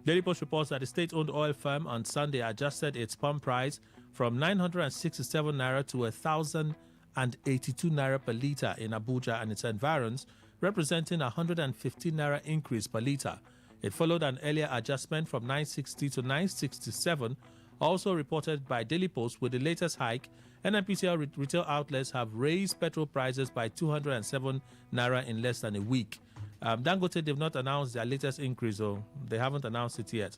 R: Daily Post reports that the state-owned oil firm on Sunday adjusted its pump price from 967 naira to 1,082 naira per litre in Abuja and its environs, representing a 115 naira increase per litre. It followed an earlier adjustment from 960 to 967, also reported by Daily Post. With the latest hike, NNPCL retail outlets have raised petrol prices by 207 naira in less than a week. Dangote, they've not announced their latest increase, though. They haven't announced it yet.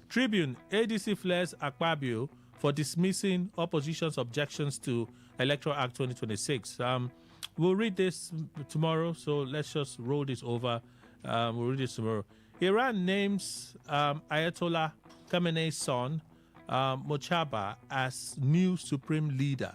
R: Tribune, ADC flares Akpabio for dismissing opposition's objections to Electoral Act 2026. We'll read this tomorrow, so let's just roll this over. We'll read this tomorrow. Iran names Ayatollah Khamenei's son, Mojtaba, as new supreme leader.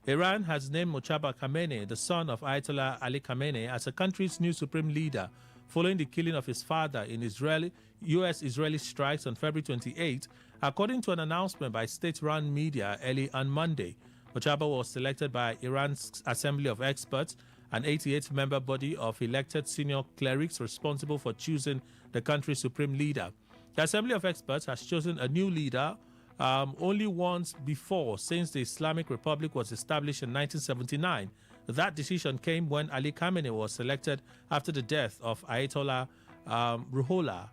R: Iran has named Mojtaba Khamenei, the son of Ayatollah Ali Khamenei, as the country's new supreme leader, following the killing of his father in U.S.-Israeli strikes on February 28, according to an announcement by state-run media early on Monday. Mojtaba was selected by Iran's Assembly of Experts, an 88-member body of elected senior clerics responsible for choosing the country's supreme leader. The Assembly of Experts has chosen a new leader only once before, since the Islamic Republic was established in 1979. That decision came when Ali Khamenei was selected after the death of Ayatollah Ruhollah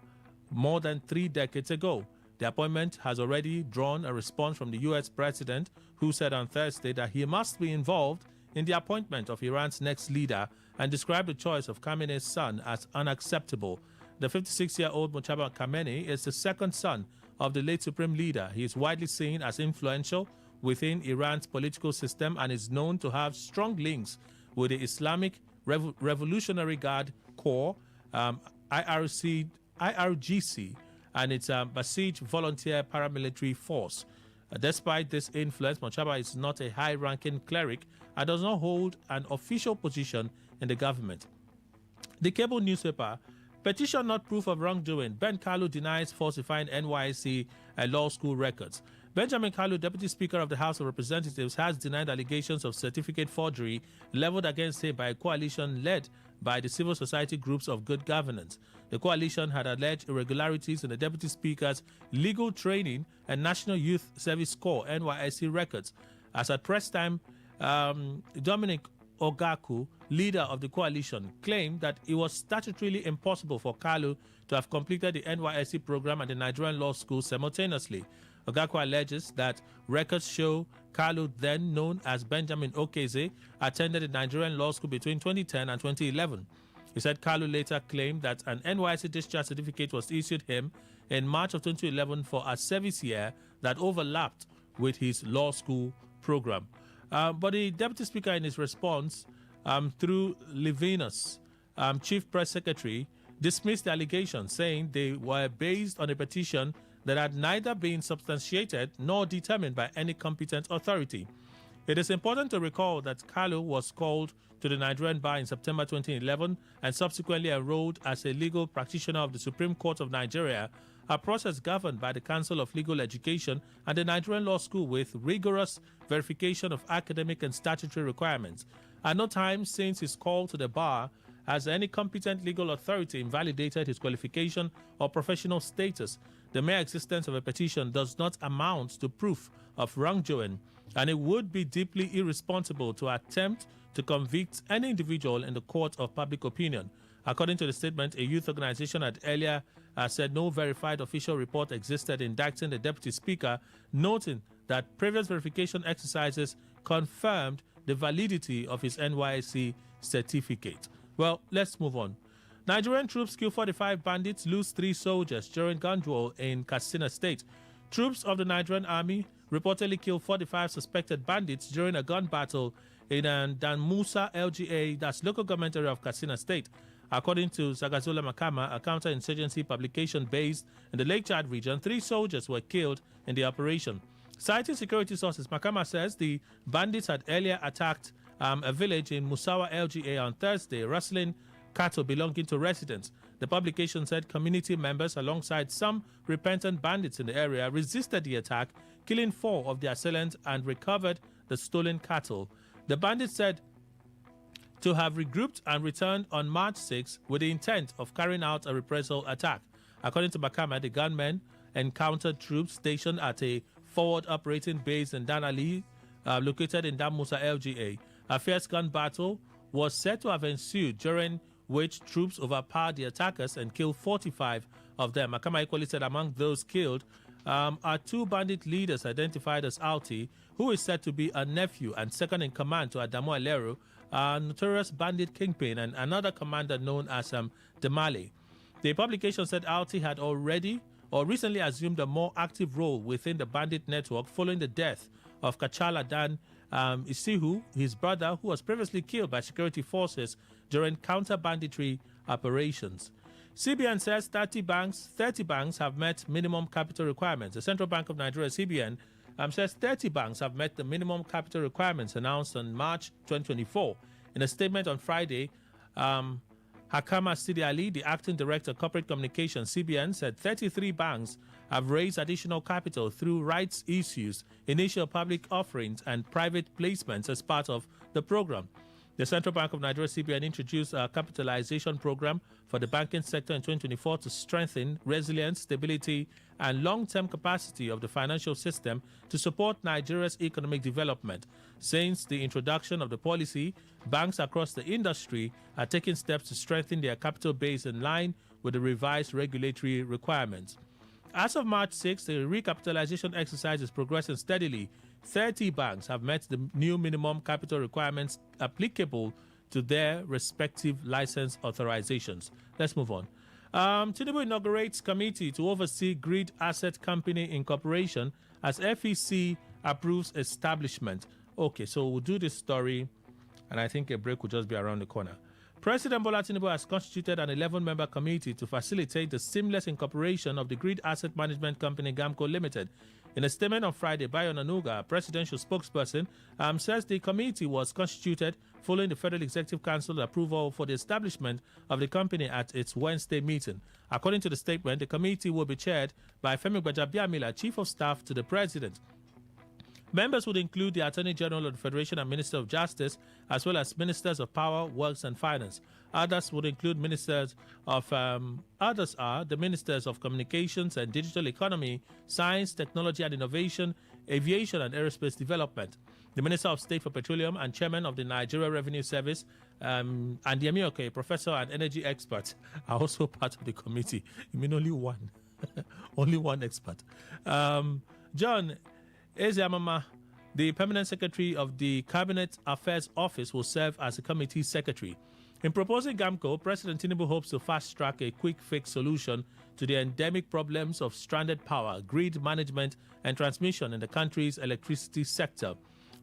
R: more than 3 decades ago. The appointment has already drawn a response from the U.S. president, who said on Thursday that he must be involved in the appointment of Iran's next leader and described the choice of Khamenei's son as unacceptable. The 56-year-old Mojtaba Khamenei is the second son of the late supreme leader. He is widely seen as influential within Iran's political system and is known to have strong links with the Islamic Revolutionary Guard Corps, IRGC, and its Basij volunteer paramilitary force. Despite this influence, Mojtaba is not a high-ranking cleric and does not hold an official position in the government. The cable newspaper, petition not proof of wrongdoing. Ben Kalu denies falsifying NYSC law school records. Benjamin Kalu, Deputy Speaker of the House of Representatives, has denied allegations of certificate forgery leveled against him by a coalition led by the civil society groups of good governance. The coalition had alleged irregularities in the Deputy Speaker's legal training and National Youth Service Corps NYSC records. As at press time, Dominic Ogaku, leader of the coalition, claimed that it was statutorily impossible for Kalu to have completed the NYSC program at the Nigerian Law School simultaneously. Ogaku alleges that records show Kalu, then known as Benjamin Okeze, attended the Nigerian Law School between 2010 and 2011. He said Kalu later claimed that an NYSC discharge certificate was issued him in March of 2011 for a service year that overlapped with his law school program. But the Deputy Speaker, in his response, through Levinus, Chief Press Secretary, dismissed the allegations, saying they were based on a petition that had neither been substantiated nor determined by any competent authority. It is important to recall that Kalu was called to the Nigerian Bar in September 2011 and subsequently enrolled as a legal practitioner of the Supreme Court of Nigeria, a process governed by the Council of Legal Education and the Nigerian Law School with rigorous verification of academic and statutory requirements. At no time since his call to the bar has any competent legal authority invalidated his qualification or professional status. The mere existence of a petition does not amount to proof of wrongdoing, and it would be deeply irresponsible to attempt to convict any individual in the court of public opinion. According to the statement, a youth organization had earlier said no verified official report existed indicting the Deputy Speaker, noting that previous verification exercises confirmed the validity of his NYSC certificate. Well, let's move on. Nigerian troops kill 45 bandits, lose 3 soldiers during gun duel in Katsina State. Troops of the Nigerian Army reportedly killed 45 suspected bandits during a gun battle in Dan Musa LGA, that's local government area of Katsina State. According to Zagazola Makama, a counterinsurgency publication based in the Lake Chad region, 3 soldiers were killed in the operation. Citing security sources, Makama says the bandits had earlier attacked a village in Musawa LGA on Thursday, rustling cattle belonging to residents. The publication said community members, alongside some repentant bandits in the area, resisted the attack, killing 4 of the assailants and recovered the stolen cattle. The bandits said to have regrouped and returned on March 6 with the intent of carrying out a reprisal attack. According to Makama, the gunmen encountered troops stationed at a forward operating base in Danali, located in Damusa LGA. A fierce gun battle was said to have ensued, during which troops overpowered the attackers and killed 45 of them. Makama equally said among those killed are 2 bandit leaders identified as Alti, who is said to be a nephew and second in command to Adamu Aleru, a notorious bandit kingpin, and another commander known as Demale. The publication said Alti had recently assumed a more active role within the bandit network following the death of Kachala Dan Isihu, his brother, who was previously killed by security forces during counter-banditry operations. CBN says 30 banks have met minimum capital requirements. The Central Bank of Nigeria, CBN, says 30 banks have met the minimum capital requirements announced on March 2024. In a statement on Friday, Hakama Sidi Ali, the acting director of corporate communications, CBN, said 33 banks have raised additional capital through rights issues, initial public offerings, and private placements as part of the program. The Central Bank of Nigeria, CBN, introduced a capitalization program for the banking sector in 2024 to strengthen resilience, stability, and long-term capacity of the financial system to support Nigeria's economic development. Since the introduction of the policy, banks across the industry are taking steps to strengthen their capital base in line with the revised regulatory requirements. As of March 6, the recapitalization exercise is progressing steadily. 30 banks have met the new minimum capital requirements applicable to their respective license authorizations. Let's move on. Tinubu inaugurates committee to oversee Grid Asset Company Incorporation as FEC approves establishment. Okay, so we'll do this story, and I think a break will just be around the corner. President Bola Tinubu has constituted an 11-member committee to facilitate the seamless incorporation of the Grid Asset Management Company GAMCO Limited. In a statement on Friday, Bayo Nanuga, presidential spokesperson, says the committee was constituted following the Federal Executive Council approval for the establishment of the company at its Wednesday meeting. According to the statement, the committee will be chaired by Femi Gbajabiamila, Chief of Staff to the President. Members would include the Attorney General of the Federation and Minister of Justice, as well as Ministers of Power, Works and Finance. Others would include Ministers of the Ministers of Communications and Digital Economy, Science, Technology and Innovation, Aviation and Aerospace Development. The Minister of State for Petroleum and Chairman of the Nigeria Revenue Service, and Yemi professor and energy expert, are also part of the committee. You mean only one? Only one expert. John Ezeamama, the Permanent Secretary of the Cabinet Affairs Office, will serve as the committee secretary. In proposing GAMCO, President Tinubu hopes to fast-track a quick-fix solution to the endemic problems of stranded power, grid management, and transmission in the country's electricity sector.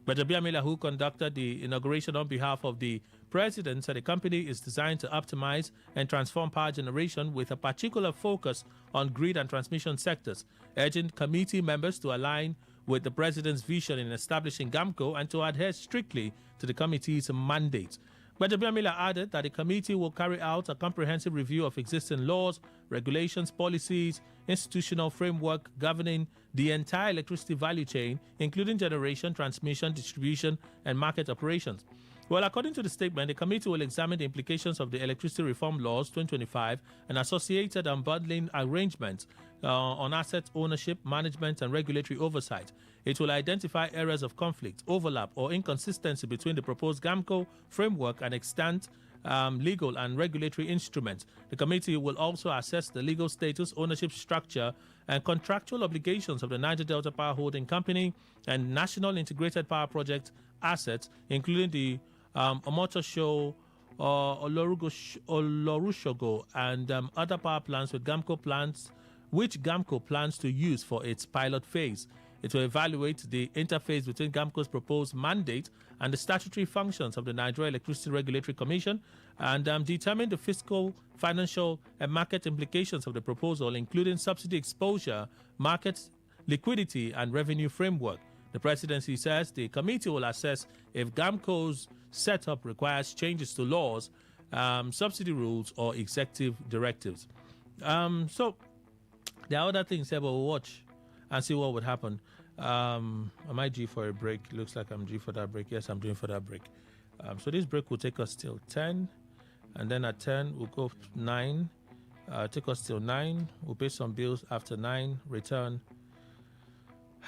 R: Gbajabiamila, who conducted the inauguration on behalf of the President, said the company is designed to optimize and transform power generation with a particular focus on grid and transmission sectors, urging committee members to align with the President's vision in establishing GAMCO and to adhere strictly to the committee's mandate. Gbajabiamila added that the committee will carry out a comprehensive review of existing laws, regulations, policies, institutional framework governing the entire electricity value chain, including generation, transmission, distribution, and market operations. Well, according to the statement, the committee will examine the implications of the Electricity Reform Laws 2025 and associated unbundling arrangements on asset ownership, management, and regulatory oversight. It will identify areas of conflict, overlap, or inconsistency between the proposed GAMCO framework and extant legal and regulatory instruments. The committee will also assess the legal status, ownership structure, and contractual obligations of the Niger Delta Power Holding Company and National Integrated Power Project assets, including the Omotosho, Olorushogo, and other power plants which GAMCO plans to use for its pilot phase. It will evaluate the interface between GAMCO's proposed mandate and the statutory functions of the Nigeria Electricity Regulatory Commission and determine the fiscal, financial, and market implications of the proposal, including subsidy exposure, market liquidity, and revenue framework. The presidency says the committee will assess if GAMCO's setup requires changes to laws, subsidy rules, or executive directives. So there are other things here, but we'll watch and see what would happen. Am I due for a break? Looks like I'm due for that break. Yes, I'm due for that break. So this break will take us till 10, and then at 10 we'll go 9, Take us till 9. We'll pay some bills after 9. Return.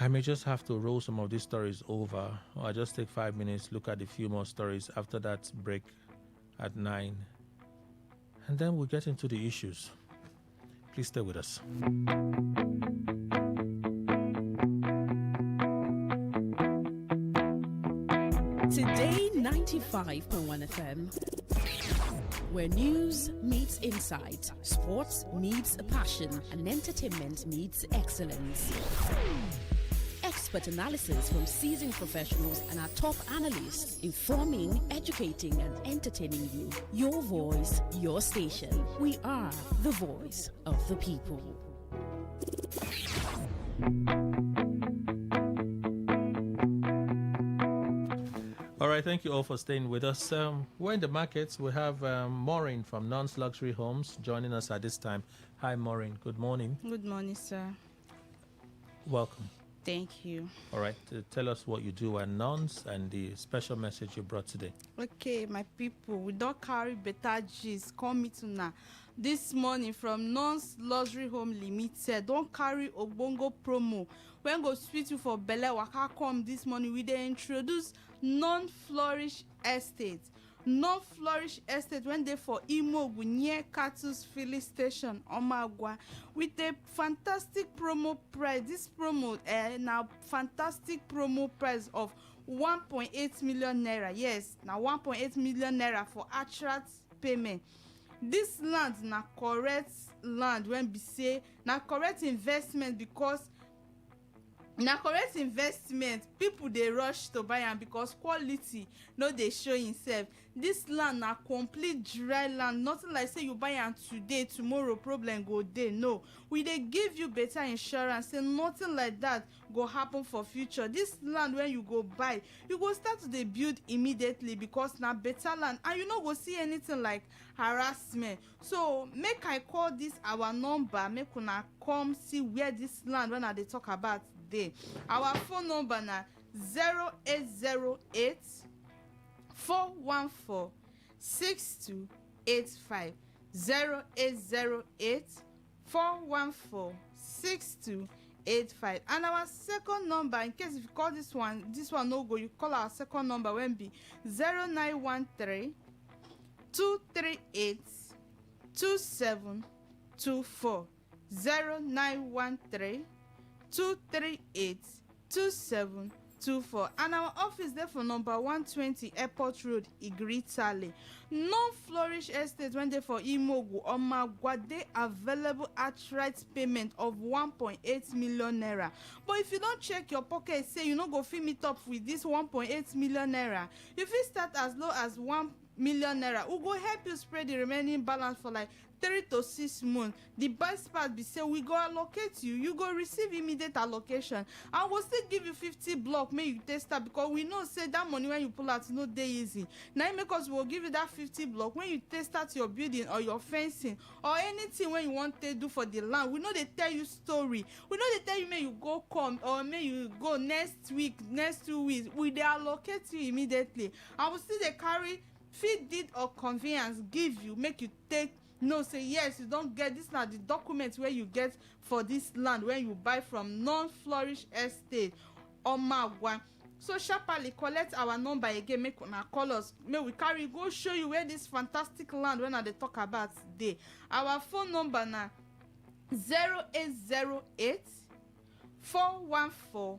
R: I may just have to roll some of these stories over, or I just take 5 minutes, look at a few more stories after that break at 9. And then we'll get into the issues. Please stay with us.
S: Today 95.1 FM, where news meets insight, sports meets passion, and entertainment meets excellence. Expert analysis from seasoned professionals and our top analysts, informing, educating, and entertaining you. Your voice, your station. We are the voice of the people.
R: All right, thank you all for staying with us. We're in the markets. We have Maureen from Non's Luxury Homes joining us at this time. Hi, Maureen. Good morning.
T: Good morning, sir.
R: Welcome.
T: Thank you.
R: All right, tell us what you do at Non's and the special message you brought today.
T: Okay, my people, we don't carry better gist. Come meet now. This morning from Non's Luxury Home Limited, don't carry Obongo promo. When go sweet you for Bele Waka come this morning, we dey introduce Non-Flourish Estate. Non-Flourish Estate when they for Imogu near Cattle's Filling Station, Omagwa, with a fantastic promo price. This promo now fantastic promo price of 1.8 million naira. Yes, now 1.8 million naira for attract payment. This land na correct land when be say na correct investment because na correct investment. People dey rush to buy am because quality no dey show himself. This land na complete dry land, nothing like say you buy am today, tomorrow problem go dey. No, we dey give you better insurance, say nothing like that go happen for future. This land when you go buy, you go start to dey build immediately because na better land and you no go see anything like harassment. So make I call this our number, make una come see where this land when I dey talk about dey. Our phone number na 0808 414 6285 0808 414 6285. And our second number, in case if you call this one no go, you call our second number when be 0913 238 2724 0913 238 2724. And our office there for number 120 Airport Road, Igritale. Non-Flourish Estate when they for Imogu Omagwa, they available outright payment of 1.8 million naira. But if you don't check your pocket, say you no go fit meet up with this 1.8 million naira, you fit start as low as 1 million naira. We go help you spread the remaining balance for like 3 to 6 months. The best part be say we go allocate you go receive immediate allocation and we'll still give you 50 block make you test that because we know say that money when you pull out no dey easy. Now because we'll give you that 50 block when you test out your building or your fencing or anything when you want to do for the land. We know they tell you story, we know they tell you may you go come or may you go next week, next 2 weeks. We dey allocate you immediately and we still they carry fit deed or conveyance give you make you take no say yes you don't get this. Now the documents where you get for this land when you buy from Non-Flourish Estate Omagwa. So sharply collect our number again, make una call us, may we carry go show you where this fantastic land when they talk about today. Our phone number na 0808 414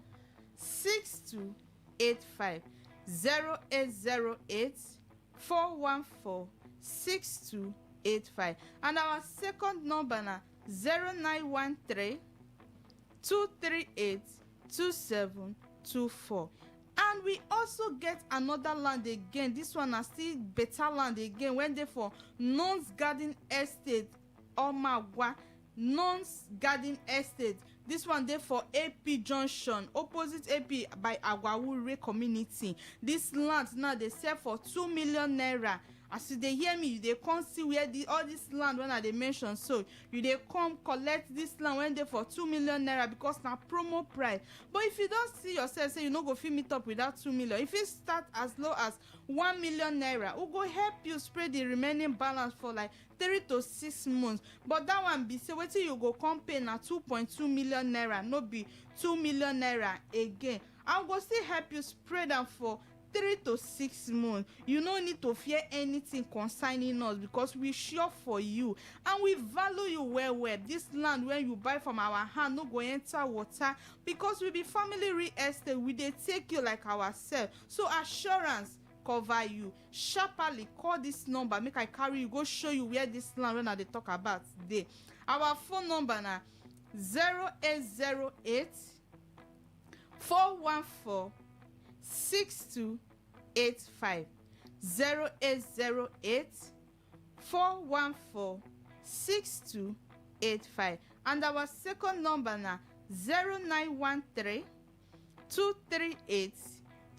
T: 6285 0808 414 6285. And our second number na 0913 238 2724. And we also get another land again. This one is still better land again when they for Non's Garden Estate Omagwa. Non's Garden Estate. This one there for AP Junction, opposite AP by Agwawure community. This land now they sell for 2 million naira. as you dey hear me, you dey come see where all this land when I dey mention, so you dey come collect this land when dey for 2 million naira because na promo price. But if you don see yourself say you no go fit meet up without 2 million, if you start as low as 1 million naira, we go help you spread the remaining balance for like 3 to 6 months. But that one be say wetin you go come pay na 2.2 million naira, no be 2 million naira again. I go still help you spread am for 3 to 6 months. You no need to fear anything concerning us because we sure for you and we value you well well. This land when you buy from our hand no go enter water because we be family real estate. We dey take you like ourselves, so assurance cover you. Sharply call this number make I carry you go show you where this land when I dey talk about dey. Our phone number na 0808 414 6285 0808 414 6285, and our second number na 0913 238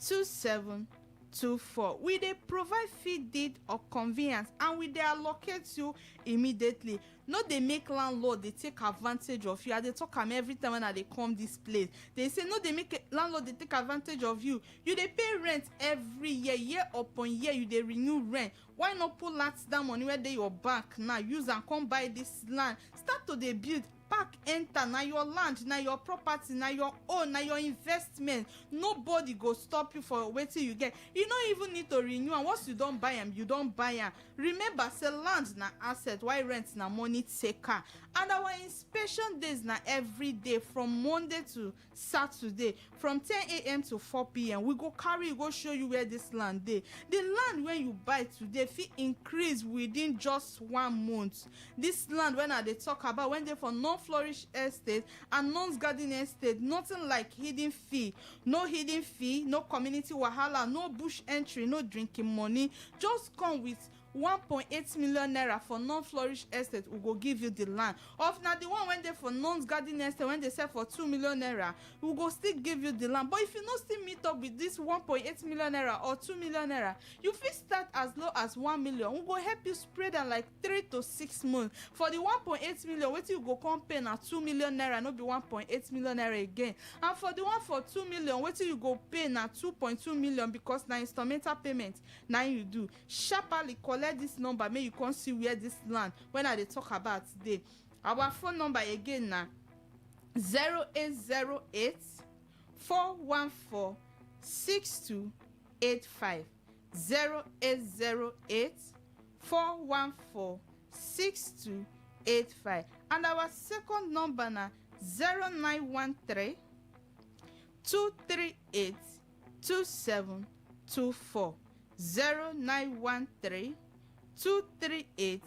T: 2724. We dey provide feed deed or conveyance and we dey allocate you immediately. No dey make landlord dey take advantage of you. I dey talk am every time when I dey come this place. They say no dey make landlord dey take advantage of you. You dey pay rent every year upon year. You dey renew rent. Why not pull that money where dey your bank now, use and come buy this land, start to dey build, park, enter, na your land, na your property, na your own, na your investment. Nobody go stop you for wetin you get. You no even need to renew, and once you don buy am, you don buy am. Remember say land na asset while rent na money taker. And our inspection days na every day from Monday to Saturday from 10 a.m. to 4 p.m. We go carry you go show you where this land dey. The land when you buy today fit increase within just 1 month. This land when I dey talk about when dey for non-flourish estate and non-garden estate, nothing like hidden fee. No hidden fee, no community wahala, no bush entry, no drinking money. Just come with 1.8 million naira for non-flourish estate. We go give you the land. Of now the one when they for non-garden estate when they sell for 2 million naira, we go still give you the land. But if you no still meet up with this 1.8 million naira or 2 million naira, you fit start as low as 1 million. We go help you spread am like 3 to 6 months. For the 1.8 million, wetin you go come pay na 2 million naira, no be 1.8 million naira again. And for the one for 2 million, wetin you go pay na 2.2 million because na instrumental payment na you do. Sharply collect this number, may you come see where this land when I dey talk about today. Our phone number again na 0808 414 6285 0808 414 6285, and our second number na 0913 238 2724 0913 238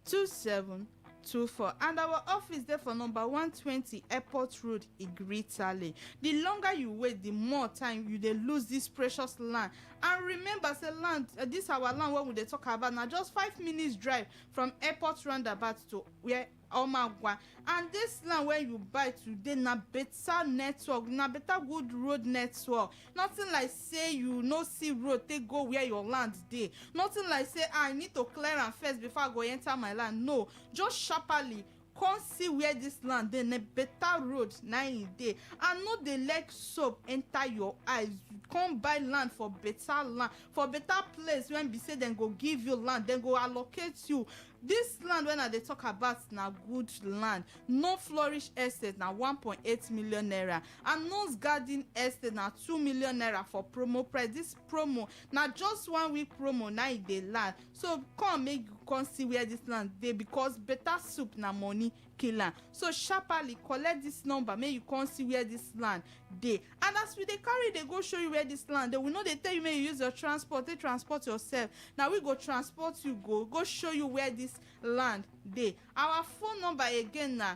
T: 2724, and our office there for number 120 Airport Road, Igritale. The longer you wait, the more time you dey lose this precious land. And remember say land, this our land where we dey talk about now, just 5 minutes drive from airport roundabout to where Omagwa. And this land where you buy today na better network, na better good road network. Nothing like say you no see road take go where your land dey. Nothing like say I need to clear am first before I go enter my land. No, just sharply come see where this land dey, na better road na e dey. And no dey let soap enter your eyes. Come buy land for better land, for better place when be say dem go give you land, dem go allocate you. This land when I dey talk about na good land. No flourish estate na 1.8 million naira, and no garden estate na 2 million naira for promo price. This promo na just 1 week promo na e dey land. So come make you come see where this land dey, because better soup na money killer. So sharply collect this number, make you come see where this land dey. And as we dey carry dey go show you where this land dey, we no dey tell you make you use your transport, take transport yourself. Now we go transport you go show you where this land dey. Our phone number again na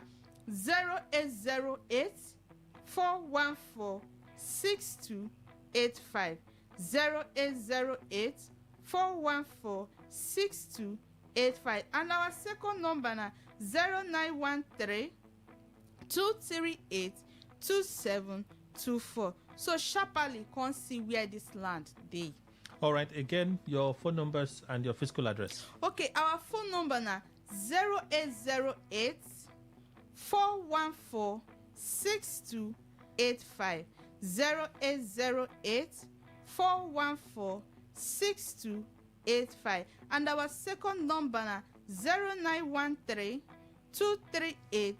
T: 0808 414 6285 0808 414 6285, and our second number na 0913 238 2724. So sharply come see where this land dey.
R: All right, again, your phone numbers and your physical address.
T: Okay, our phone number na 0808 414 6285. 0808 414 6285. And our second number na 0913 238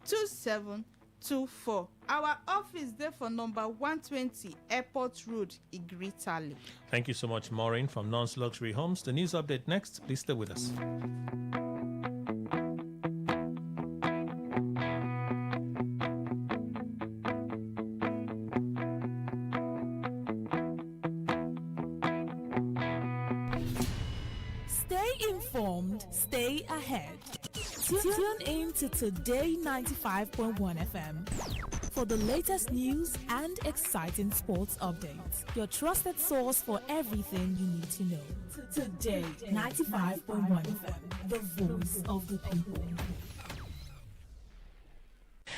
T: 2724. Our office there for number 120 Airport Road, Igritali.
R: Thank you so much, Maureen from Nonce Luxury Homes. The news update next. Please stay with us.
K: Stay informed, stay ahead. Tune in to Today 95.1 FM for the latest news and exciting sports updates. Your trusted source for everything you need to know. Today 95.1 FM, the voice of the people.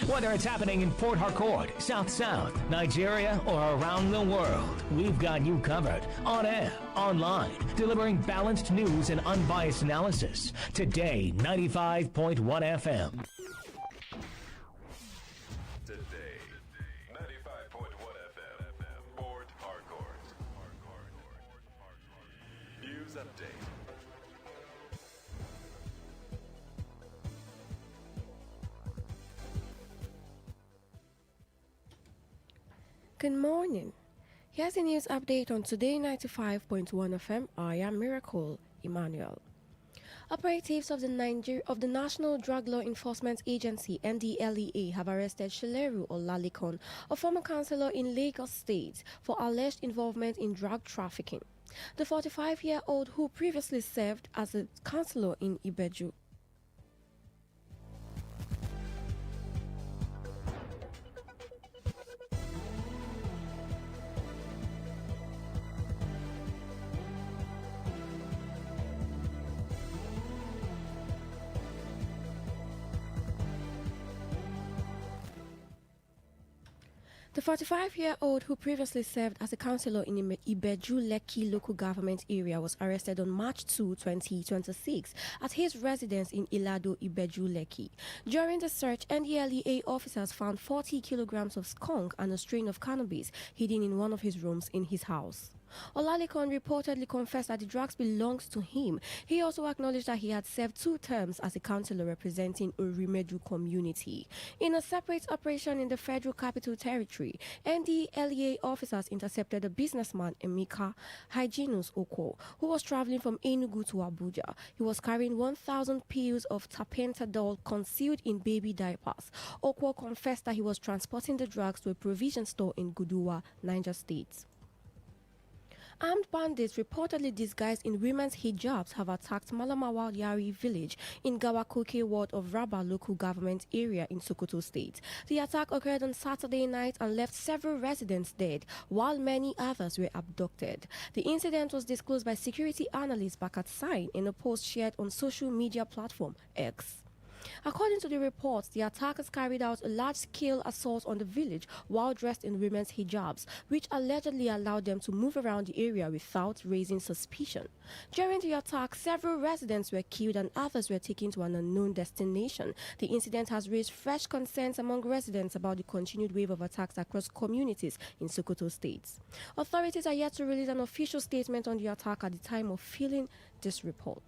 U: Whether it's happening in Port Harcourt, South South, Nigeria, or around the world, we've got you covered. On air, online, delivering balanced news and unbiased analysis. Today, 95.1 FM.
V: Today, 95.1 FM, Port Harcourt. News update.
W: Good morning. Here's a news update on Today 95.1 FM. I am Miracle Emmanuel. Operatives of the National Drug Law Enforcement Agency (NDLEA) have arrested Sheleru Olalikon, a former councillor in Lagos State, for alleged involvement in drug trafficking. The 45-year-old, who previously served as a councillor in Ibeju, The 45-year-old, who previously served as a councillor in Ibeju-Lekki local government area, was arrested on March 2, 2026 at his residence in Ilado, Ibeju-Lekki. During the search, NDLEA officers found 40 kilograms of skunk and a strain of cannabis hidden in one of his rooms in his house. Olalikon reportedly confessed that the drugs belonged to him. He also acknowledged that he had served 2 terms as a councillor representing Orimedu community. In a separate operation in the Federal Capital Territory, NDLEA officers intercepted a businessman, Emeka Hyginus Oko, who was traveling from Enugu to Abuja. He was carrying 1,000 pills of tapentadol concealed in baby diapers. Oko confessed that he was transporting the drugs to a provision store in Guduwa, Niger State. Armed bandits reportedly disguised in women's hijabs have attacked Malamawa Yari village in Gawakoke ward of Raba local government area in Sokoto State. The attack occurred on Saturday night and left several residents dead, while many others were abducted. The incident was disclosed by security analyst Bakat Sain in a post shared on social media platform X. According to the reports, the attackers carried out a large-scale assault on the village while dressed in women's hijabs, which allegedly allowed them to move around the area without raising suspicion. During the attack, several residents were killed and others were taken to an unknown destination. The incident has raised fresh concerns among residents about the continued wave of attacks across communities in Sokoto State. Authorities are yet to release an official statement on the attack at the time of filing this report.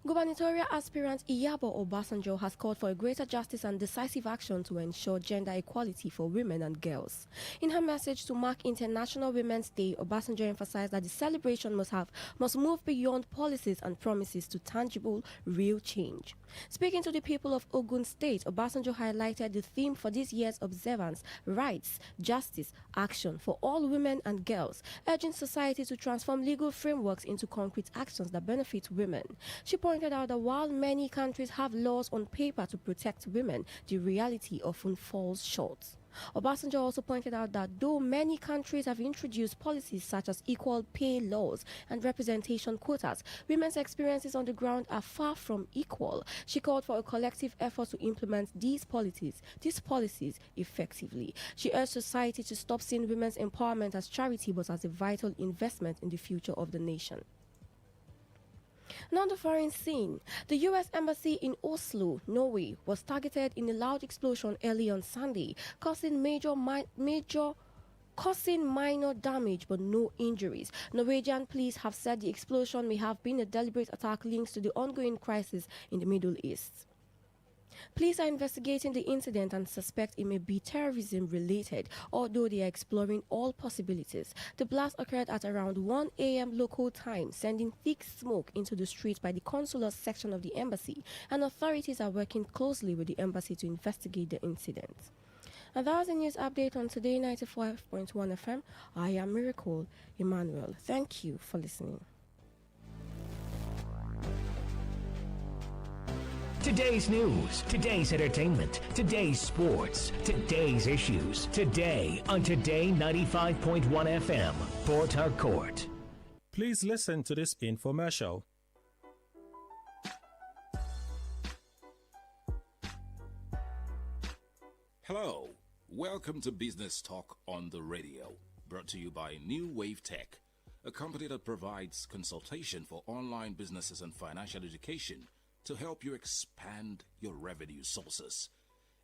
W: Gubernatorial aspirant Iyabo Obasanjo has called for a greater justice and decisive action to ensure gender equality for women and girls. In her message to mark International Women's Day, Obasanjo emphasized that the celebration must move beyond policies and promises to tangible, real change. Speaking to the people of Ogun State, Obasanjo highlighted the theme for this year's observance: rights, justice, action for all women and girls, urging society to transform legal frameworks into concrete actions that benefit women. She pointed out that while many countries have laws on paper to protect women, the reality often falls short. Obasanjo also pointed out that though many countries have introduced policies such as equal pay laws and representation quotas, women's experiences on the ground are far from equal. She called for a collective effort to implement these policies effectively. She urged society to stop seeing women's empowerment as charity but as a vital investment in the future of the nation. Now on the foreign scene, the U.S. Embassy in Oslo, Norway, was targeted in a loud explosion early on Sunday, causing minor damage but no injuries. Norwegian police have said the explosion may have been a deliberate attack linked to the ongoing crisis in the Middle East. Police are investigating the incident and suspect it may be terrorism related, although they are exploring all possibilities. The blast occurred at around 1 a.m. local time, sending thick smoke into the streets by the consular section of the embassy, and authorities are working closely with the embassy to investigate the incident. And that was a news update on Today 95.1 FM. I am Miracle Emmanuel. Thank you for listening.
U: Today's news, today's entertainment, today's sports, today's issues. Today on Today 95.1 FM, Port Harcourt.
B: Please listen to this infomercial.
E: Hello, welcome to Business Talk on the Radio, brought to you by New Wave Tech, a company that provides consultation for online businesses and financial education to help you expand your revenue sources.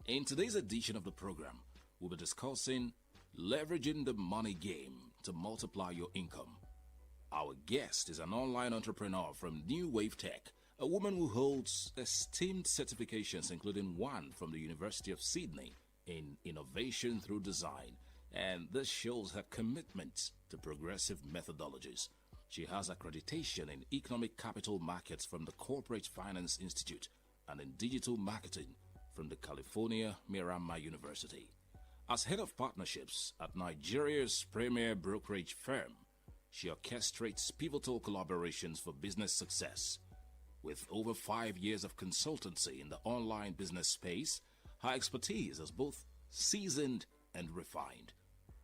E: In today's edition of the program, we'll be discussing leveraging the money game to multiply your income. Our guest is an online entrepreneur from New Wave Tech, a woman who holds esteemed certifications, including one from the University of Sydney in innovation through design, and this shows her commitment to progressive methodologies. She has accreditation in economic capital markets from the Corporate Finance Institute and in digital marketing from the California Miramar University. As head of partnerships at Nigeria's premier brokerage firm, she orchestrates pivotal collaborations for business success. With over 5 years of consultancy in the online business space, her expertise is both seasoned and refined.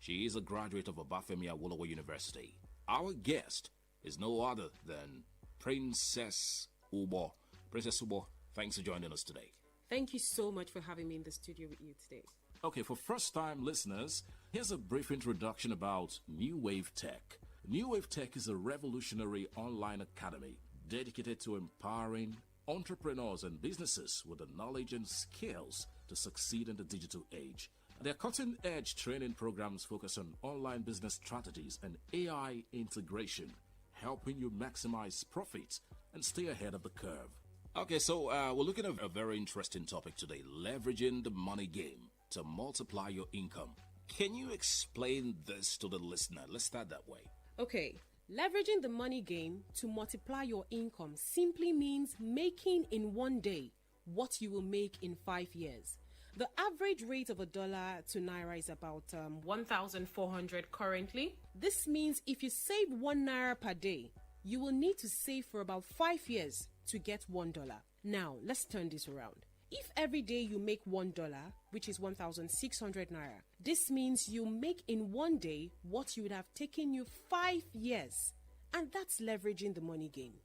E: She is a graduate of Obafemi Awolowo University. Our guest is no other than Princess Ubo. Princess Ubo, thanks for joining us today.
H: Thank you so much for having me in the studio with you today.
E: Okay, for first-time listeners, here's a brief introduction about New Wave Tech. New Wave Tech is a revolutionary online academy dedicated to empowering entrepreneurs and businesses with the knowledge and skills to succeed in the digital age. Their cutting-edge training programs focus on online business strategies and AI integration, helping you maximize profits and stay ahead of the curve. Okay, so we're looking at a very interesting topic today, leveraging the money game to multiply your income. Can you explain this to the listener? Let's start that way.
H: Okay, leveraging the money game to multiply your income simply means making in one day what you will make in 5 years. The average rate of $1 to Naira is about 1,400 currently. This means if you save 1 Naira per day, you will need to save for about 5 years to get $1. Now, let's turn this around. If every day you make $1, which is 1,600 Naira, this means you make in one day what you would have taken you 5 years. And that's leveraging the money game.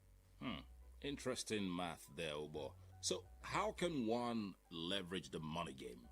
E: Interesting math there, Ubo. So how can one leverage the money game?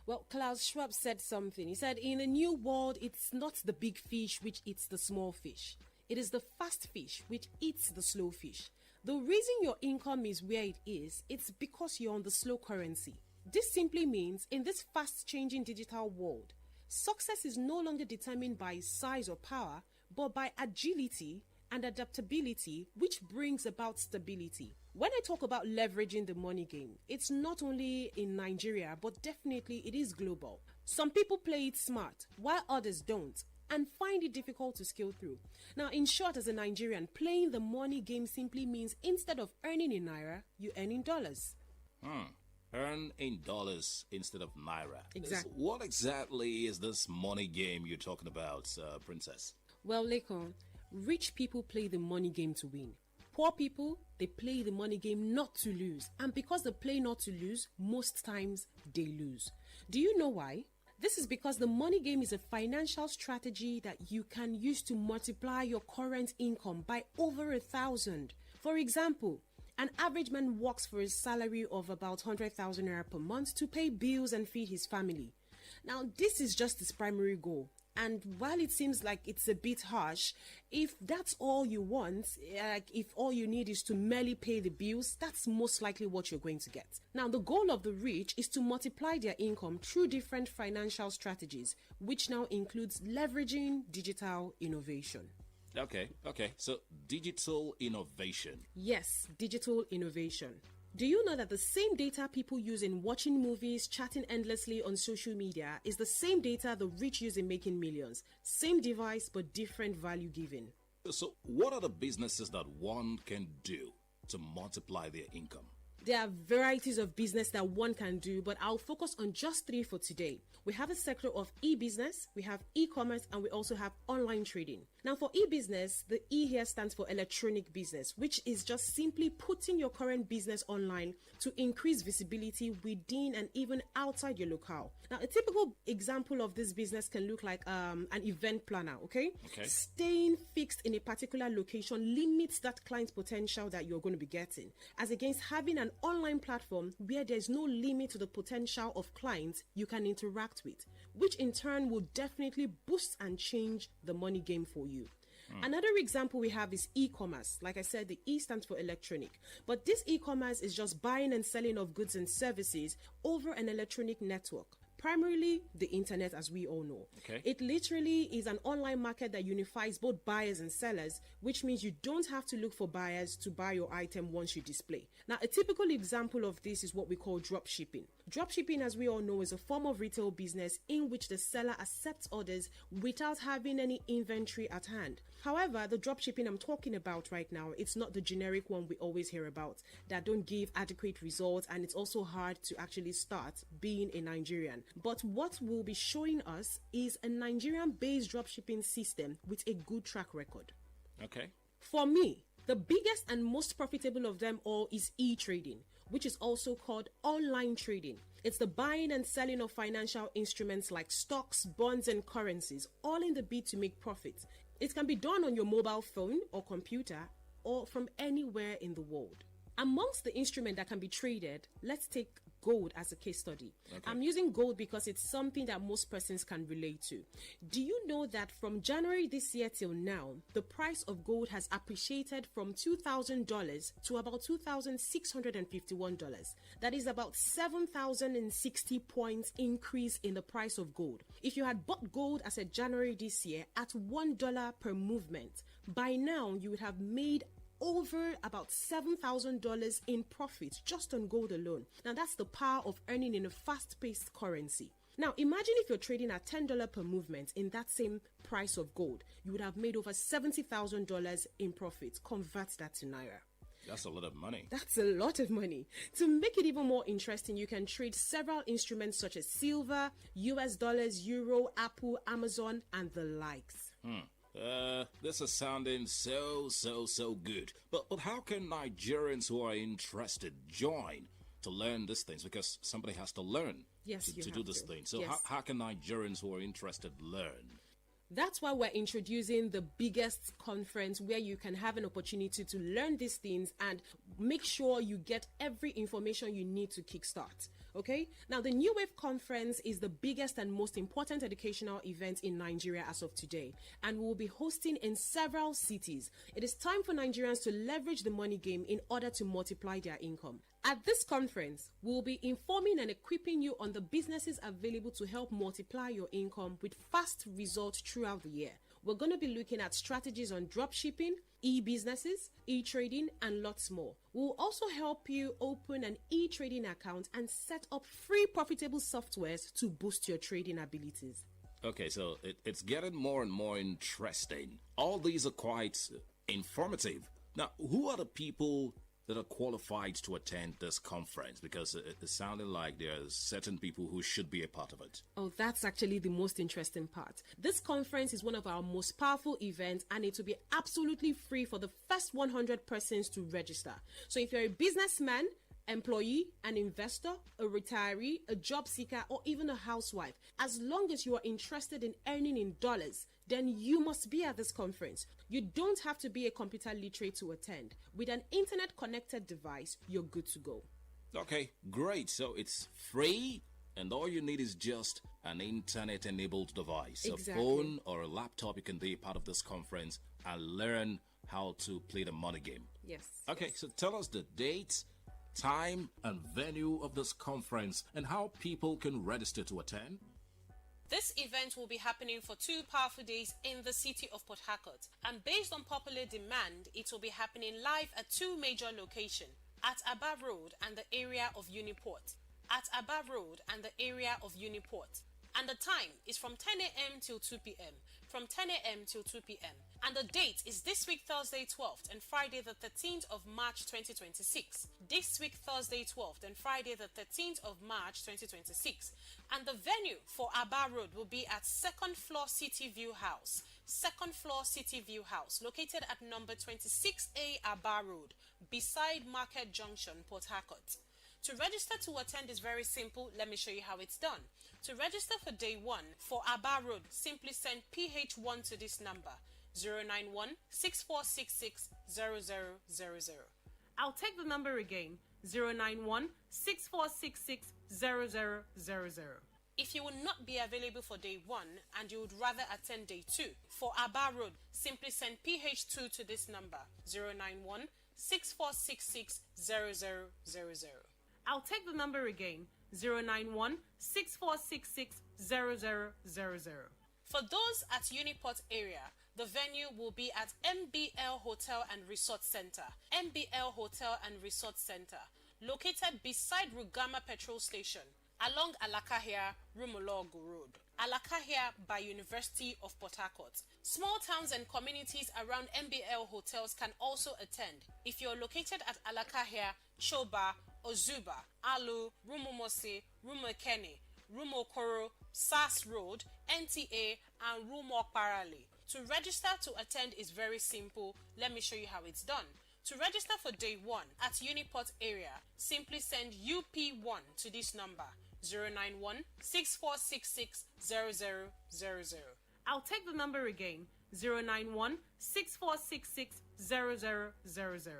H: Well, Klaus Schwab said something. He said, in a new world, it's not the big fish which eats the small fish. It is the fast fish which eats the slow fish. The reason your income is where it is, it's because you're on the slow currency. This simply means in this fast-changing digital world, success is no longer determined by size or power, but by agility and adaptability, which brings about stability. When I talk about leveraging the money game, it's not only in Nigeria, but definitely it is global. Some people play it smart, while others don't, and find it difficult to scale through. Now, in short, as a Nigerian, playing the money game simply means instead of earning in Naira, you earn in dollars.
E: Earn in dollars instead of Naira.
H: Exactly.
E: What exactly is this money game you're talking about, Princess?
H: Well, Lekon, rich people play the money game to win. Poor people, they play the money game not to lose. And because they play not to lose, most times they lose. Do you know why? This is because the money game is a financial strategy that you can use to multiply your current income by over 1,000. For example, an average man works for a salary of about 100,000 naira per month to pay bills and feed his family. Now, this is just his primary goal. And while it seems like it's a bit harsh, if that's all you want, if all you need is to merely pay the bills, that's most likely what you're going to get. Now, the goal of the rich is to multiply their income through different financial strategies, which now includes leveraging digital innovation.
E: Okay. So, digital innovation.
H: Yes, digital innovation. Do you know that the same data people use in watching movies, chatting endlessly on social media is the same data the rich use in making millions? Same device, but different value given.
E: So, what are the businesses that one can do to multiply their income?
H: There are varieties of business that one can do, but I'll focus on just 3 for today. We have a sector of e-business, we have e-commerce, and we also have online trading. Now, for e-business, the E here stands for electronic business, which is just simply putting your current business online to increase visibility within and even outside your locale. Now, a typical example of this business can look like an event planner, okay? Staying fixed in a particular location limits that client potential that you're going to be getting, as against having an online platform where there's no limit to the potential of clients you can interact with, which in turn will definitely boost and change the money game for you. Another example we have is e-commerce. Like I said, the E stands for electronic, but this e-commerce is just buying and selling of goods and services over an electronic network. Primarily the internet, as we all know. It literally is an online market that unifies both buyers and sellers, which means you don't have to look for buyers to buy your item once you display. Now, a typical example of this is what we call drop shipping. Drop shipping, as we all know, is a form of retail business in which the seller accepts orders without having any inventory at hand. However, the drop shipping I'm talking about right now, it's not the generic one we always hear about that don't give adequate results, and it's also hard to actually start being a Nigerian. But what we'll be showing us is a Nigerian-based dropshipping system with a good track record. For me, the biggest and most profitable of them all is e-trading, which is also called online trading. It's the buying and selling of financial instruments like stocks, bonds, and currencies, all in the bid to make profit. It can be done on your mobile phone or computer or from anywhere in the world. Amongst the instruments that can be traded, let's take gold as a case study. I'm using gold because it's something that most persons can relate to. Do you know that from January this year till now, the price of gold has appreciated from $2,000 to about $2,651? That is about 7,060 points increase in the price of gold. If you had bought gold as of January this year at $1 per movement, by now you would have made over about $7,000 in profit just on gold alone. Now, that's the power of earning in a fast-paced currency. Now, imagine if you're trading at $10 per movement in that same price of gold. You would have made over $70,000 in profit. Convert that to Naira.
E: That's a lot of money.
H: That's a lot of money. To make it even more interesting, you can trade several instruments such as silver, US dollars, euro, Apple, Amazon, and the likes.
E: This is sounding so good. But how can Nigerians who are interested join to learn these things? Because somebody has to learn to do this thing. So how can Nigerians who are interested learn?
H: That's why we're introducing the biggest conference where you can have an opportunity to learn these things and make sure you get every information you need to kickstart. Okay, now the New Wave Conference is the biggest and most important educational event in Nigeria as of today, and we will be hosting in several cities. It is time for Nigerians to leverage the money game in order to multiply their income. At this conference, we will be informing and equipping you on the businesses available to help multiply your income with fast results throughout the year. We're going to be looking at strategies on dropshipping, e-businesses, e-trading, and lots more. We'll also help you open an e-trading account and set up free profitable softwares to boost your trading abilities.
E: Okay, so it's getting more and more interesting. All these are quite informative. Now, who are the people that are qualified to attend this conference? Because it sounded like there are certain people who should be a part of it.
H: Oh, that's actually the most interesting part. This conference is one of our most powerful events, and it will be absolutely free for the first 100 persons to register. So if you're a businessman, employee, an investor, a retiree, a job seeker, or even a housewife. As long as you are interested in earning in dollars, then you must be at this conference. You don't have to be a computer literate to attend. With an internet-connected device, you're good to go.
E: Okay, great. So it's free, and all you need is just an internet-enabled device.
H: Exactly.
E: A phone or a laptop. You can be a part of this conference and learn how to play the money game.
H: Yes.
E: Okay, so tell us the date, time, and venue of this conference and how people can register to attend.
H: This event will be happening for 2 powerful days in the city of Port Harcourt, and based on popular demand, it will be happening live at 2 major locations, at Aba Road and the area of Uniport. At Aba Road and the area of Uniport. And the time is from 10 a.m. till 2 p.m. From 10 a.m. till 2 p.m. And the date is this week Thursday 12th and Friday the 13th of March 2026. This week Thursday 12th and Friday the 13th of March 2026. And the venue for Aba Road will be at 2nd floor City View House. 2nd floor City View House, located at number 26A Aba Road, beside Market Junction, Port Harcourt. To register to attend is very simple. Let me show you how it's done. To register for day 1 for Aba Road, simply send PH1 to this number, 091 6466 0000. I'll take the number again, 091 6466 0000. If you will not be available for day 1 and you would rather attend day 2, for Aba Road, simply send PH2 to this number, 091 6466 0000. I'll take the number again, 091 6466 0000. For those at Uniport area, the venue will be at MBL Hotel and Resort Center. MBL Hotel and Resort Center, located beside Rugama Petrol Station, along Alakahia, Rumologo Road. Alakahia by University of Port Harcourt. Small towns and communities around MBL hotels can also attend. If you're located at Alakahia, Choba, Ozuba, Alu, Rumomose, Rumokene, Rumokoro, SAS Road, NTA, and Rumokparali. To register to attend is very simple. Let me show you how it's done. To register for day 1 at Uniport area, simply send UP1 to this number, 091 6466 0000. I'll take the number again, 091 6466 0000.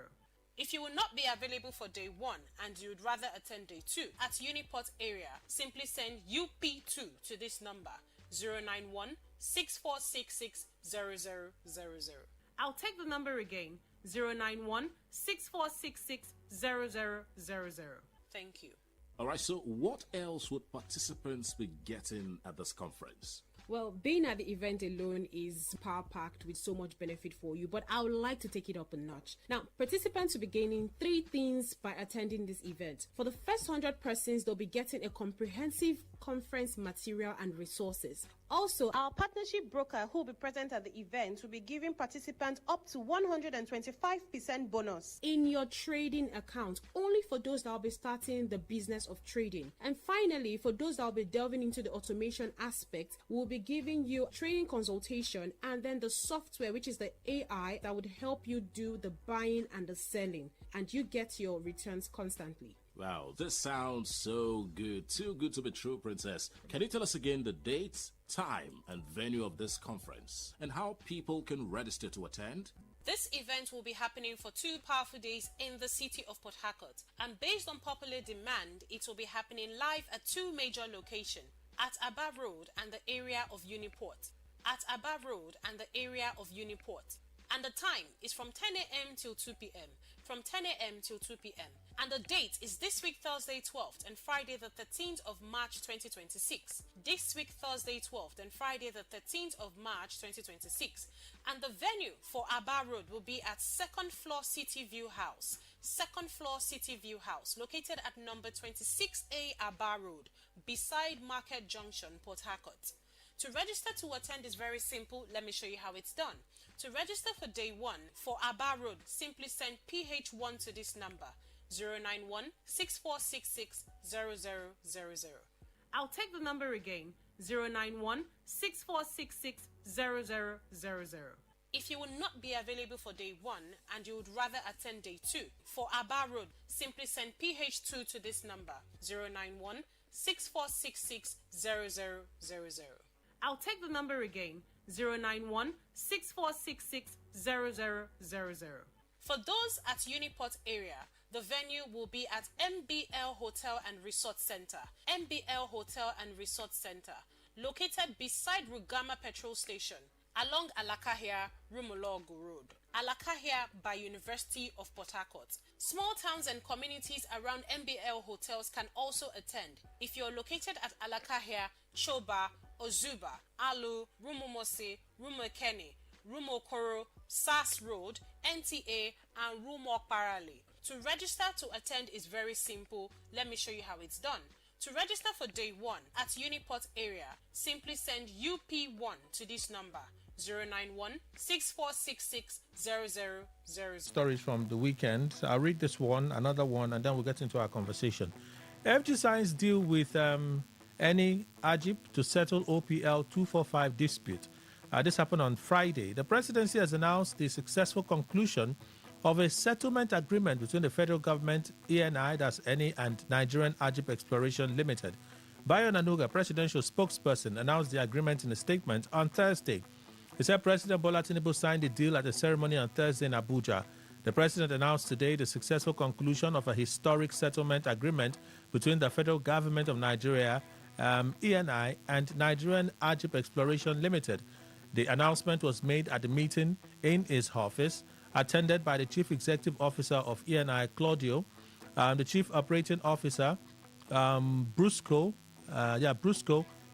H: If you will not be available for day 1 and you would rather attend day 2 at Uniport area, simply send UP2 to this number, 091 6466 0000. I'll take the number again, 091 6466 0000. Thank you.
E: All right, so what else would participants be getting at this conference?
H: Well, being at the event alone is power-packed with so much benefit for you, but I would like to take it up a notch. Now, participants will be gaining 3 things by attending this event. For the first 100 persons, they'll be getting a comprehensive conference material and resources. Also, our partnership broker who will be present at the event will be giving participants up to 125% bonus in your trading account, only for those that will be starting the business of trading. And finally, for those that will be delving into the automation aspect, we'll be giving you training consultation and then the software, which is the AI that would help you do the buying and the selling, and you get your returns constantly.
E: Wow, this sounds so good. Too good to be true, Princess. Can you tell us again the dates, time, and venue of this conference, and how people can register to attend?
H: This event will be happening for 2 powerful days in the city of Port Harcourt, and based on popular demand, it will be happening live at 2 major locations, at Aba Road and the area of Uniport. At Aba Road and the area of Uniport. And the time is from 10 a.m. till 2 p.m. From 10 a.m. till 2 p.m. And the date is this week Thursday 12th and Friday the 13th of March 2026. This week Thursday 12th and Friday the 13th of March 2026. And the venue for Aba Road will be at 2nd floor City View House. 2nd floor City View House, located at number 26A Aba Road, beside Market Junction, Port Harcourt. To register to attend is very simple. Let me show you how it's done. To register for day 1 for Aba Road, simply send PH1 to this number, 091 6466 0000. I'll take the number again, 091 6466 0000. If you will not be available for day 1 and you would rather attend day 2, for Aba Road, simply send PH2 to this number 091 6466 0000. I'll take the number again 091 6466 0000. For those at Uniport area, the venue will be at MBL Hotel and Resort Center. MBL Hotel and Resort Center, located beside Rugama Petrol Station, along Alakahia, Rumologo Road. Alakahia by University of Port Harcourt. Small towns and communities around MBL hotels can also attend. If you're located at Alakahia, Choba, Ozuba, Alu, Rumomose, Rumokene, Rumokoro, SAS Road, NTA, and Rumokparali. To register to attend is very simple. Let me show you how it's done. To register for day 1 at Uniport area, simply send UP1 to this number 091 6466 0000.
R: Stories from the weekend. I'll read this one, another one, and then we'll get into our conversation. FG Science deal with any Ajib to settle OPL 245 dispute. This happened on Friday. The presidency has announced the successful conclusion of a settlement agreement between the federal government, ENI, that's ENI, and Nigerian Ajib Exploration Limited. Bayo Nanuga, presidential spokesperson, announced the agreement in a statement on Thursday. He said President Bola Tinubu signed the deal at a ceremony on Thursday in Abuja. The president announced today the successful conclusion of a historic settlement agreement between the federal government of Nigeria, ENI, and Nigerian Ajib Exploration Limited. The announcement was made at the meeting in his office, attended by the Chief Executive Officer of ENI, Claudio, the Chief Operating Officer, Brusco,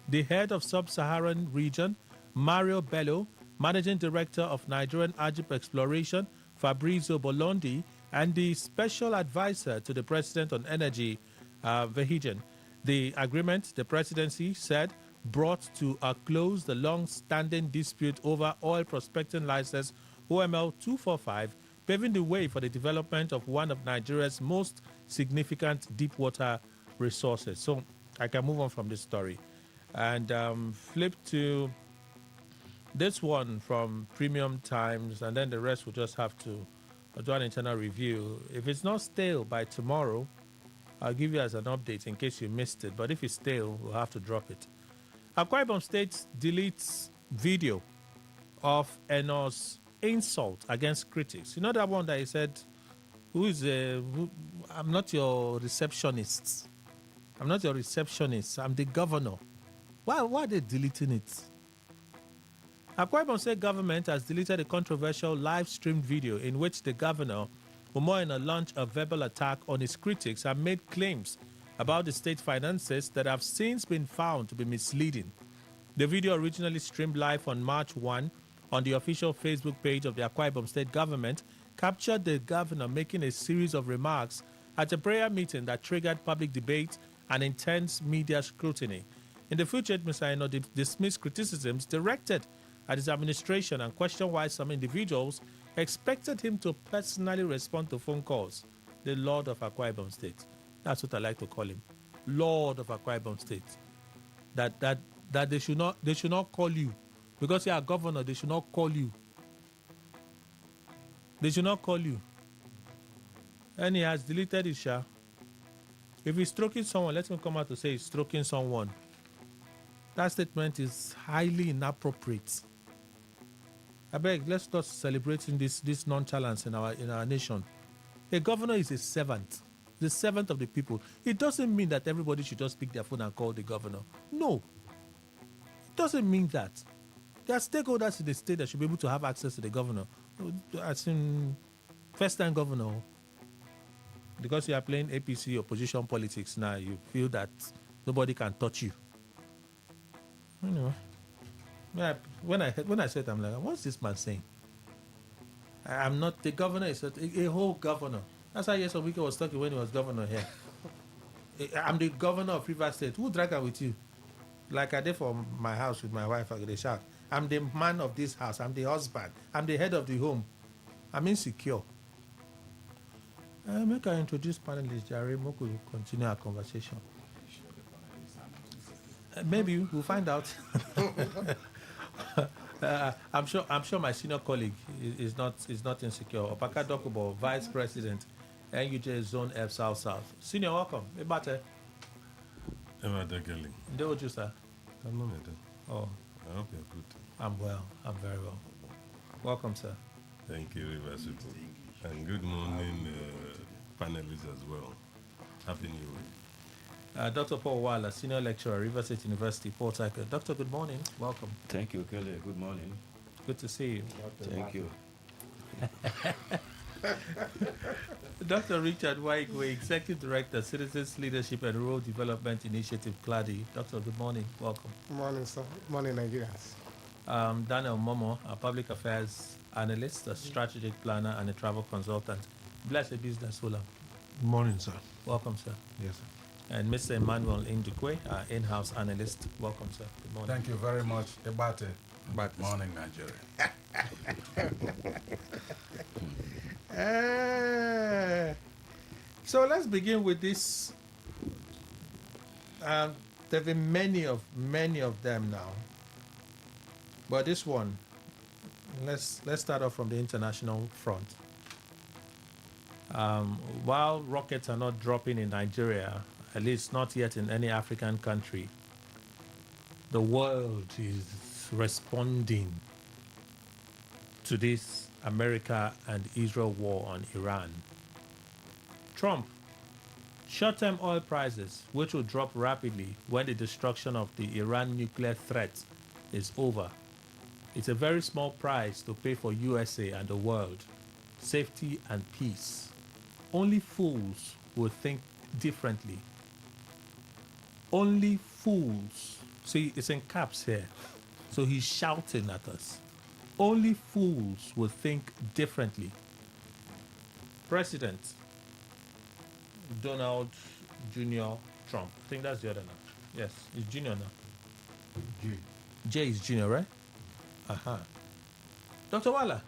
R: the Head of Sub-Saharan Region, Mario Bello, Managing Director of Nigerian Ajib Exploration, Fabrizio Bolondi, and the Special Advisor to the President on Energy, Vehijan. The agreement, the presidency said, brought to a close the long-standing dispute over oil prospecting license OML 245, paving the way for the development of one of Nigeria's most significant deep-water resources. So I can move on from this story and flip to this one from Premium Times, and then the rest will just have to do an internal review. If it's not stale by tomorrow, I'll give you as an update in case you missed it, but if it's stale, we'll have to drop it. Akwa Ibom State deletes video of Enos insult against critics. You know that one that he said, I'm not your receptionist. I'm not your receptionist. I'm the governor. Why are they deleting it? Akwa Ibom State government has deleted a controversial live-streamed video in which the governor, Umoina, launched a verbal attack on his critics and made claims about the state finances that have since been found to be misleading. The video, originally streamed live on March 1 on the official Facebook page of the Akwa Ibom State government, captured the governor making a series of remarks at a prayer meeting that triggered public debate and intense media scrutiny. In the footage, Mr. Eno dismissed criticisms directed at his administration and questioned why some individuals expected him to personally respond to phone calls. The Lord of Akwa Ibom State. That's what I like to call him. Lord of Akwa Ibom State. That they should not call you. Because you are governor, they should not call you. They should not call you. And he has deleted his share. If he's stroking someone, let him come out to say he's stroking someone. That statement is highly inappropriate. I beg, let's start celebrating this nonchalance in our nation. A governor is a servant, the servant of the people. It doesn't mean that everybody should just pick their phone and call the governor. No, it doesn't mean that. There are stakeholders in the state that should be able to have access to the governor. As in, first-time governor. Because you are playing APC opposition politics now, you feel that nobody can touch you. Anyway, when I said, I'm like, what's this man saying? I'm not the governor. It's a whole governor. That's how Yesom Wike was talking when he was governor here. I'm the governor of Rivers State. Who drag her with you? Like I did for my house with my wife, I get a shout. I'm the man of this house. I'm the husband. I'm the head of the home. I'm insecure. Make I introduce panelists, Jerry. We'll continue our conversation. Maybe we'll find out. I'm sure my senior colleague is not insecure. Opaka Dokubo, Vice President, NUJ Zone F South South. Senior, welcome. Ebate.
C: Ebate Kelly.
R: How you, sir?
C: I'm not better.
R: Oh.
C: I hope you're good.
R: I'm well. I'm very well. Welcome, sir.
C: Thank you, Riverside. And good morning, panelists as well. Happy New Year.
R: Dr. Paul Waller, Senior Lecturer, River State University, Port Harcourt. Doctor, good morning. Welcome.
D: Thank you, Kelly. Good morning.
R: Good to see you.
D: Thank you.
R: Dr. Richard Waigwe, Executive Director, Citizens Leadership and Rural Development Initiative, CLADI. Doctor, good morning. Welcome.
I: Good morning, sir. Good morning, Nigerians.
R: Daniel Momo, a Public Affairs Analyst, a Strategic Planner, and a Travel Consultant. Blessed Business Hula.
X: Good morning, sir.
R: Welcome, sir.
X: Yes, sir.
R: And Mr. Emmanuel Indukwe, our in-house analyst. Welcome, sir. Good morning.
X: Thank you very much. Ebate. Good morning, Nigeria.
R: So let's begin with this. There have been many of them now, but this one, let's start off from the international front. While rockets are not dropping in Nigeria, at least not yet in any African country, the world is responding to this America and Israel war on Iran. Trump, short-term oil prices, which will drop rapidly when the destruction of the Iran nuclear threat is over. It's a very small price to pay for USA and the world, safety and peace. Only fools will think differently. Only fools. See, it's in caps here. So he's shouting at us. Only fools will think differently. President Donald Jr. Trump. I think that's the other now. Yes, he's Junior now. J is Junior, right? Uh-huh. Dr. Wala,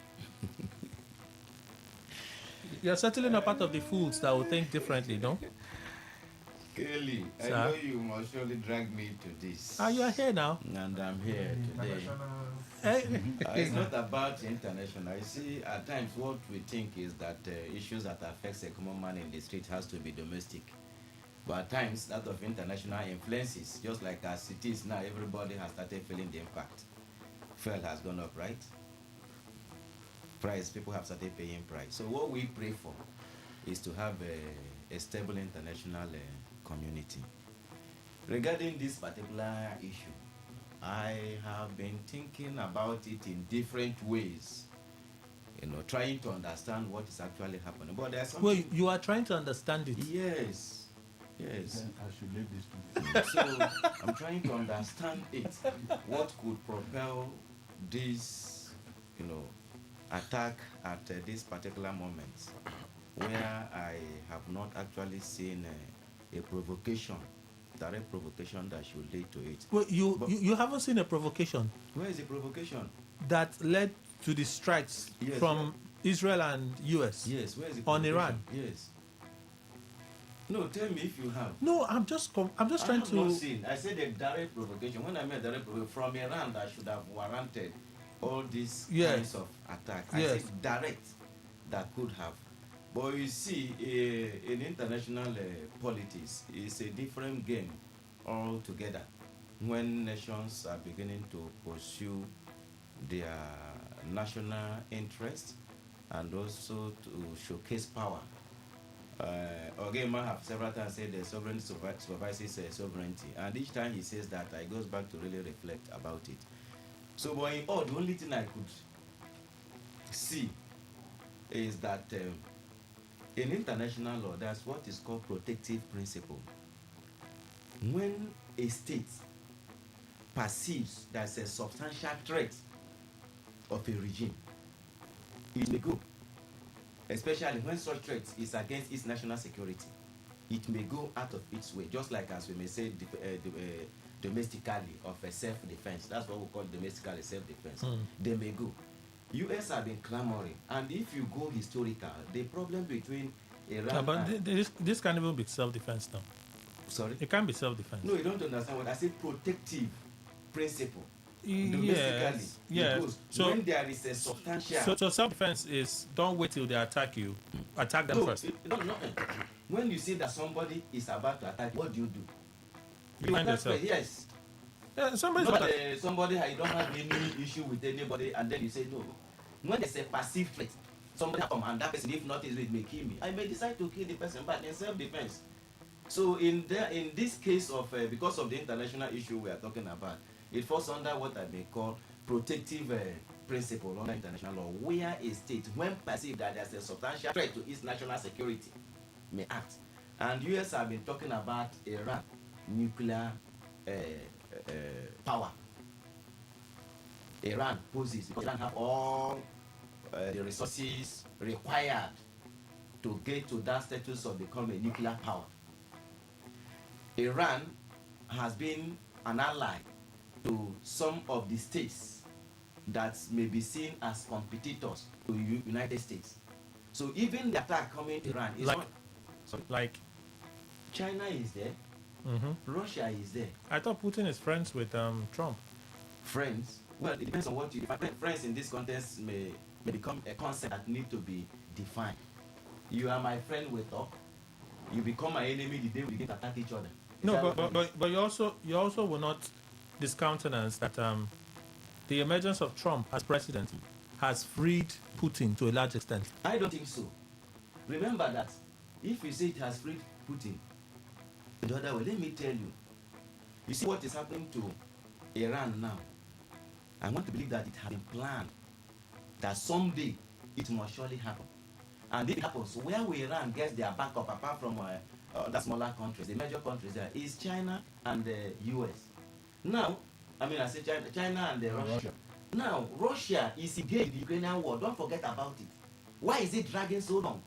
R: you're certainly not part of the fools that will think differently, no?
Y: Kelly, I know you must surely drag me to this.
R: You are here now.
Y: And I'm here today. It's not about international. I see at times what we think is that issues that affect a common man in the street has to be domestic. But at times, that of international influences, just like as it is now, everybody has started feeling the impact. Fuel has gone up, right? Price, people have started paying price. So what we pray for is to have a stable international community. Regarding this particular issue, I have been thinking about it in different ways, trying to understand what is actually happening. But there's something.
R: Well, you are trying to understand it.
Y: Yes. I should leave this to you. So I'm trying to understand it. What could propel this, attack at this particular moment, where I have not actually seen a provocation, direct provocation that should lead to it.
R: Well, you haven't seen a provocation.
Y: Where is the provocation?
R: That led to the strikes from Israel and US.
Y: Yes, where is the
R: on Iran?
Y: Yes. No, tell me if you have.
R: No, I'm just trying to.
Y: Not seen. I said a direct provocation. When I mean direct provocation from Iran, that should have warranted all these kinds of attacks. I said direct that could have. But you see, in international politics, it's a different game altogether. When nations are beginning to pursue their national interests and also to showcase power. Ogema have several times said the sovereignty supervises sovereignty, and each time he says that, I goes back to really reflect about it. So, but in all, the only thing I could see is that in international law, that's what is called protective principle. When a state perceives there's a substantial threat of a regime, it may go. Especially when such threat is against its national security, it may go out of its way, just like as we may say domestically of a self-defense. That's what we call domestically self-defense. They may go. US have been clamoring, and if you go historical, the problem between Iran
R: but this can't even be self-defense now.
Y: Sorry?
R: It can't be self-defense.
Y: No, you don't understand what I say. Protective principle. domestically.
R: Yes. So
Y: when there is a substantial...
R: So self-defense is don't wait till they attack you. Attack them first.
Y: No. When you see that somebody is about to attack, what do? You
R: defend yourself.
Y: Yes.
R: Yeah, somebody
Y: you don't have any issue with anybody, and then you say no. When there's a passive threat, somebody come and that person, if not is with me, kill me. I may decide to kill the person, but in self-defense. So in this case of because of the international issue we are talking about, it falls under what I may call protective principle under international law, where a state, when perceived that there's a substantial threat to its national security, may act. And US have been talking about Iran nuclear power. Iran poses because Iran have all the resources required to get to that status of becoming a nuclear power. Iran has been an ally to some of the states that may be seen as competitors to United States. So even the attack coming to Iran is
R: like
Y: China is there. Russia is there.
R: I thought Putin is friends with Trump.
Y: Friends? Well, it depends on what you define. Friends in this context may become a concept that need to be defined. You are my friend, we talk. You become my enemy the day we begin to attack each other.
R: No, but you also will not discountenance that the emergence of Trump as president has freed Putin to a large extent.
Y: I don't think so. Remember that if you say it has freed Putin, the other way, let me tell you. You see what is happening to Iran now. I want to believe that it has been planned. That someday it must surely happen. And if it happens, where will Iran get their backup apart from the smaller countries? The major countries there is China and the US. Now, I say China and Russia. Now, Russia is engaged in the Ukrainian war. Don't forget about it. Why is it dragging so long?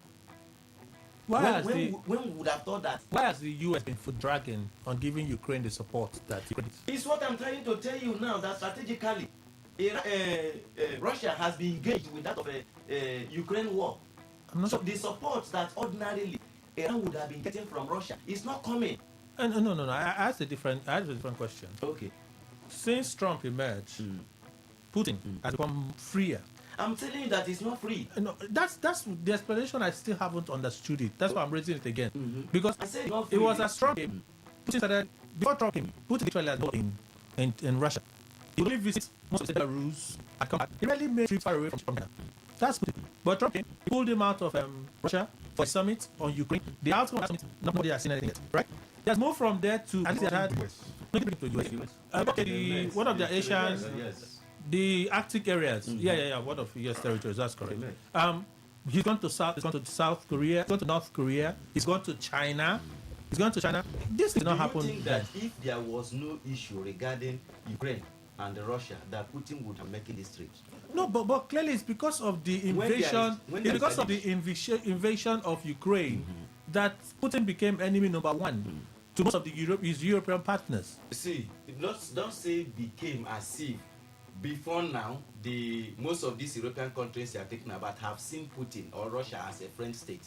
Y: When we would have thought that?
R: Why has the US been foot dragging on giving Ukraine the support that Ukraine needs?
Y: It's what I'm trying to tell you now, that strategically, Russia has been engaged with that of a Ukraine war. So the support that ordinarily Iran would have been getting from Russia is not coming.
R: No. I asked a different question.
Y: Okay.
R: Since Trump emerged, Putin has become freer.
Y: I'm telling you that it's not free.
R: No, that's the explanation. I still haven't understood it. That's why I'm raising it again. Because it was as Trump came, Putin started before Trump came. Putin literally has been in Russia. He only visits most of the Belarus. He really made trips far away from China. That's Putin. But Trump came, he pulled him out of Russia for a summit on Ukraine. The outcome of that summit, nobody has seen anything yet, right? He has moved from there to at least they had one of the Asians. The Arctic areas, one of US territories, that's correct. He's gone to South Korea, he's gone to North Korea, he's gone to China. This did not happen.
Y: Do you think that if there was no issue regarding Ukraine and Russia, that Putin would have made this trip?
R: No, but clearly it's because of the invasion. Invasion of Ukraine that Putin became enemy number one to most of his European partners.
Y: See, don't say became as if. Before now, most of these European countries you are talking about have seen Putin or Russia as a friend state.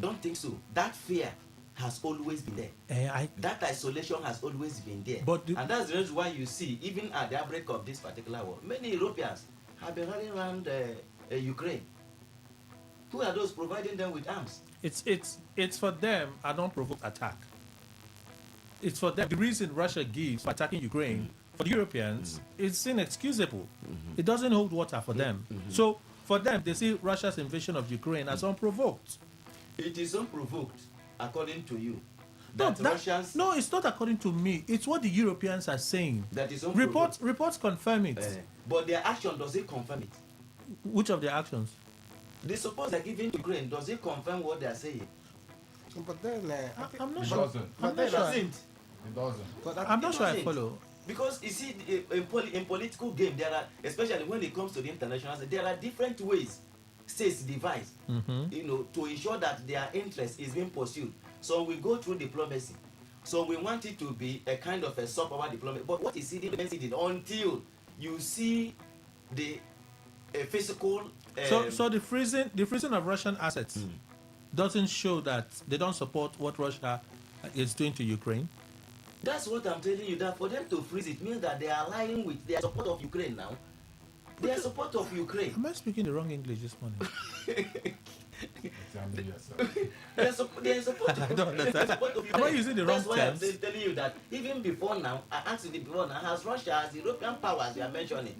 Y: Don't think so. That fear has always been there. That isolation has always been there. And that's the reason why you see, even at the outbreak of this particular war, many Europeans have been running around Ukraine. Who are those providing them with arms?
R: It's for them, I don't provoke attack. It's for them. The reason Russia gives for attacking Ukraine, for the Europeans, it's inexcusable. It doesn't hold water for them. So for them, they see Russia's invasion of Ukraine as unprovoked.
Y: It is unprovoked, according to you.
R: No, it's not according to me. It's what the Europeans are saying.
Y: That is
R: reports confirm it.
Y: But their action, does it confirm it?
R: Which of their actions?
Y: The support they're giving to Ukraine, does it confirm what they're saying?
I: But then
R: I'm not sure.
Y: It doesn't.
R: I'm not sure I follow.
Y: Because you see, in political game, there are, especially when it comes to the international, there are different ways states devise, to ensure that their interest is being pursued. So we go through diplomacy. So we want it to be a kind of a soft power diplomacy. But what is it until you see the physical?
R: So the freezing of Russian assets doesn't show that they don't support what Russia is doing to Ukraine.
Y: That's what I'm telling you. That for them to freeze it means that they are aligning with their support of Ukraine now. Their support of Ukraine.
R: Am I speaking the wrong English this morning?
Y: They're supporting.
R: I don't understand. Am I using the wrong
Y: terms?
R: terms?
Y: That's why I'm telling you that even before now, I asked you before now, has Russia, as European powers you are mentioning,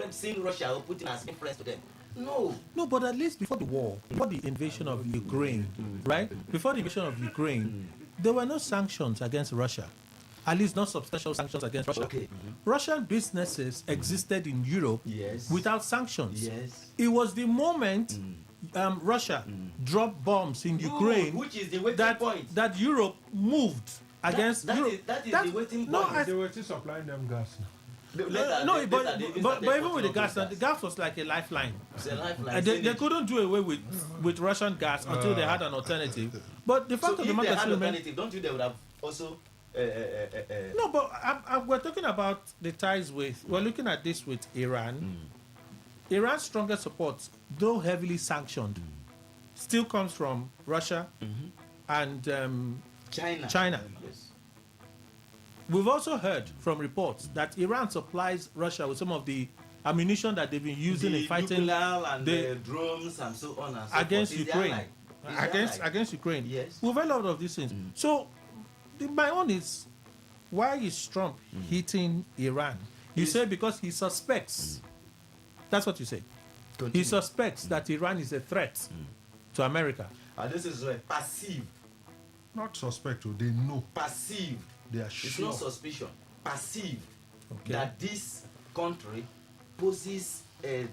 Y: seeing Russia or Putin as friends to them? No.
R: No, but at least before the war, before the invasion of Ukraine, right? Before the invasion of Ukraine, there were no sanctions against Russia. At least not substantial sanctions against Russia.
Y: Okay.
R: Russian businesses existed in Europe without sanctions.
Y: Yes.
R: It was the moment Russia dropped bombs in Ukraine
Y: which is the waiting point.
R: that Europe moved against Europe.
Y: That is the waiting point.
A: They were still supplying them gas now.
R: But even with the gas was like a lifeline.
Y: It's a lifeline.
R: They couldn't do away with Russian gas until they had an alternative. But the fact of the matter is,
Y: alternative, don't you? They would have also.
R: No, but we're talking about the ties with. We're looking at this with Iran. Iran's strongest support, though heavily sanctioned, still comes from Russia and China.
Y: Yes.
R: We've also heard from reports that Iran supplies Russia with some of the ammunition that they've been using in fighting
Y: the drones and so on and so
R: against
Y: forth.
R: Ukraine. Against Ukraine.
Y: Yes.
R: We've heard a lot of these things. So my own is, why is Trump hitting Iran? You say because he suspects. That's what you say.
Y: Continue.
R: He suspects that Iran is a threat to America.
Y: And this is perceived.
A: Not suspect, they know.
Y: Perceived.
A: They are
Y: It's
A: sure.
Y: not suspicion. Perceived that this country poses a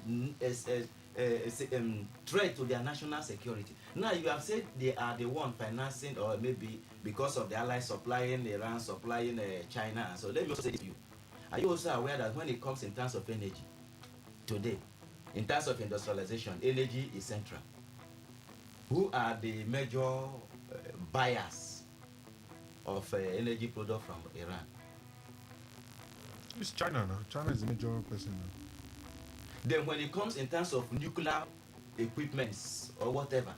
Y: threat to their national security. Now you have said they are the one financing, or maybe because of the allies supplying Iran, supplying China. So let me also say to you: are you also aware that when it comes in terms of energy, today, in terms of industrialization, energy is central. Who are the major buyers of energy product from Iran?
A: It's China now. China is the major person now.
Y: Then when it comes in terms of nuclear equipments or whatever,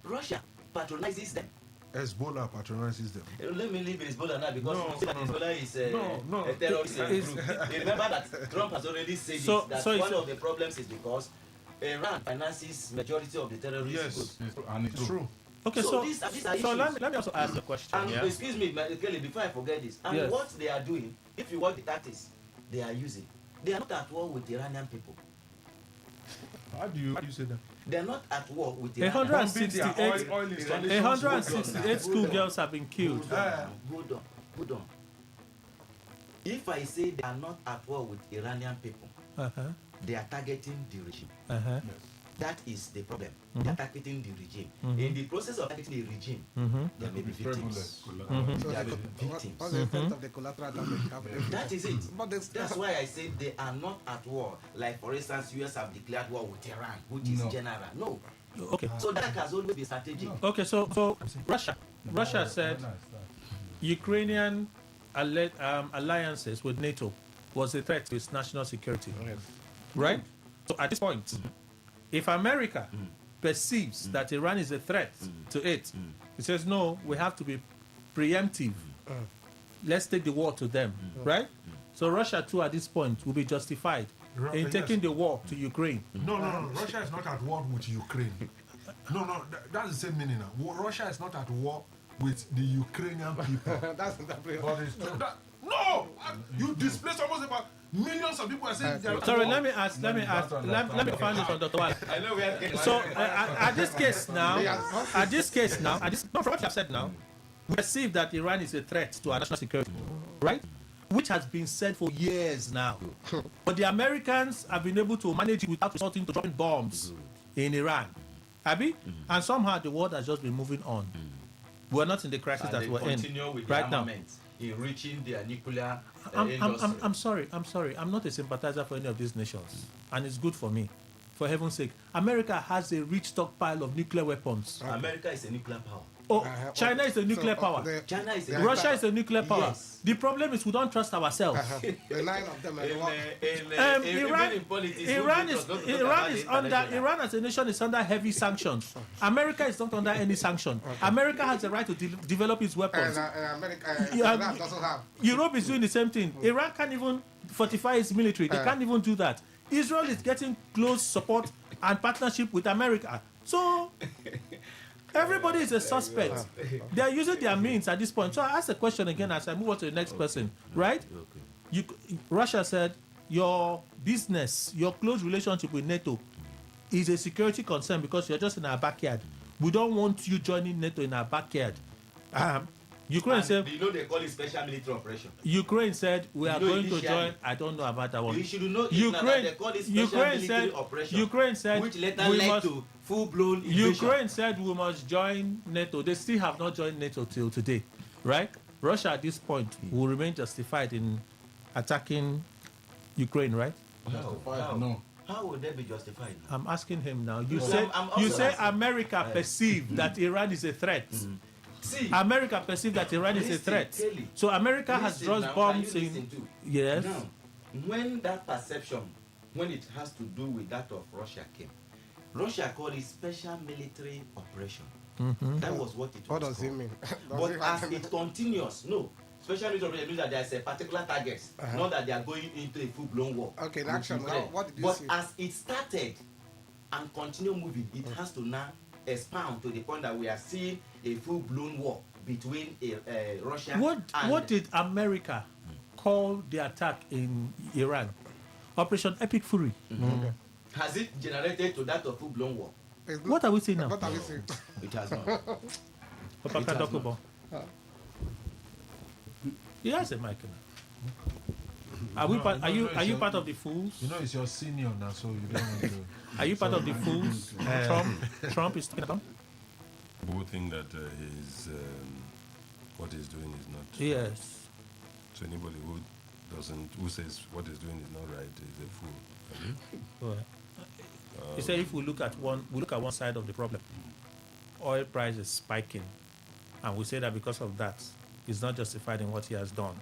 Y: Russia patronizes them.
A: Hezbollah patronizes them.
Y: Let me leave Hezbollah now because Hezbollah is
A: a
Y: terrorist group. Remember that Trump has already said that one of the problems is because Iran finances majority of the terrorist groups.
A: Yes, and it's true.
R: Okay,
Y: so these are
R: let me also ask a question.
Y: And excuse me, Kelly, before I forget this. And what they are doing, if you watch the tactics they are using, they are not at war with the Iranian people.
A: How do you say that?
Y: They are not at war with the
R: 168 schoolgirls have been killed.
Y: Hold on. If I say they are not at war with Iranian people, they are targeting the regime.
R: Yes.
Y: That is the problem. They are targeting the regime. In the process of targeting the regime, there may be victims. There may be victims.
I: What's the effect of the collateral damage?
Y: That is it. That's why I say they are not at war. Like, for instance, US have declared war with Iran, which is general. No.
R: Okay.
Y: So that has always been strategic.
R: Okay, so Russia said Ukrainian alliances with NATO was a threat to its national security. Right? So at this point, if America perceives that Iran is a threat to it, it says, no, we have to be preemptive. Let's take the war to them, right? So Russia, too, at this point, will be justified in taking the war to Ukraine.
A: No. Russia is not at war with Ukraine. No, that's the same meaning now. Russia is not at war with the Ukrainian people.
I: That's the
A: But it's true. No! You displaced almost about millions of people are saying they're
R: Sorry, let me find this on Dr. Wale.
Y: I know we are getting
R: So at this case now, not from what I've said now, we perceive that Iran is a threat to our national security, right? Which has been said for years now. But the Americans have been able to manage it without resorting to dropping bombs in Iran. Abi? And somehow the world has just been moving on. We're not in the crisis that we're in right now.
Y: In reaching their nuclear
R: I'm sorry. I'm not a sympathizer for any of these nations. And it's good for me. For heaven's sake. America has a rich stockpile of nuclear weapons.
Y: America is a nuclear power.
R: Oh, China is a nuclear power.
Y: China is
R: Russia is a nuclear power.
Y: Yes.
R: The problem is we don't trust ourselves.
I: The 9 of them.
R: Iran as a nation is under heavy sanctions. America is not under any sanction. America has the right to develop its weapons.
I: Iran doesn't have.
R: Europe is doing the same thing. Iran can't even fortify its military. They can't even do that. Israel is getting close support and partnership with America. So everybody is a suspect. They are using their means at this point. So I ask the question again as I move on to the next person, right? Russia said your business, your close relationship with NATO is a security concern because you're just in our backyard. We don't want you joining NATO in our backyard. Ukraine said,
Y: you know they call it special military operation.
R: Ukraine said we are going to join. I don't know about that one.
Y: You should know
R: Ukraine,
Y: they call it special military operation.
R: Ukraine said
Y: which later led to full-blown invasion.
R: Ukraine said we must join NATO. They still have not joined NATO till today, right? Russia at this point will remain justified in attacking Ukraine, right?
Y: No. How would they be justified?
R: I'm asking him now. You say America perceived that Iran is a threat.
Y: See,
R: America perceived that Iran is a threat. So America has dropped bombs in. Yes.
Y: Now, when that perception, when it has to do with that of Russia came, Russia called it special military operation.
R: Mm-hmm.
Y: That was what it was.
I: What does it mean?
Y: But as it continues, no. Special military operation means that there is a particular target, not that they are going into a full-blown war.
I: Okay, in action. Now, what did you see?
Y: But as it started and continue moving, it has to now expand to the point that we are seeing a full-blown war between Russia and...
R: What did America call the attack in Iran? Operation Epic Fury.
Y: Okay. Has it generated to that of full-blown war?
R: What are we saying now?
I: What are we saying?
Y: It has not.
R: He has a mic now. Are you part of the fools?
A: You know it's your senior now, so you don't want to.
R: Are you part of the fools? Trump is talking about.
C: People think that what he's doing is not.
R: Yes.
C: So anybody who says what he's doing is not right is a fool.
R: Well, he said if we look at one side of the problem, oil price is spiking, and we say that because of that, he's not justified in what he has done.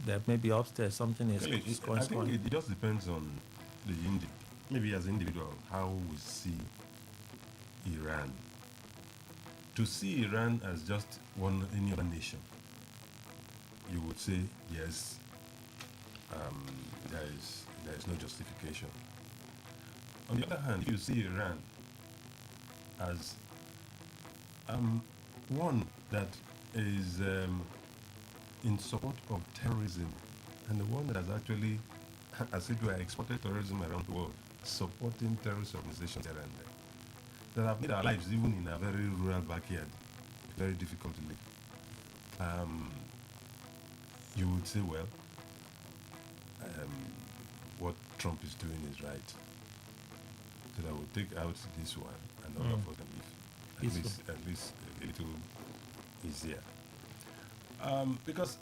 R: There may be upstairs something is going on.
C: I think it just depends on the maybe as an individual how we see Iran. To see Iran as just any other nation, you would say yes. There is no justification. On the other hand, if you see Iran as one that is in support of terrorism and the one that has actually, as it were, exported terrorism around the world, supporting terrorist organizations here and there, that have made our lives, even in a very rural backyard, very difficult to live. You would say, well, what Trump is doing is right. So that will take out this one and all of us can live at least a little easier. Because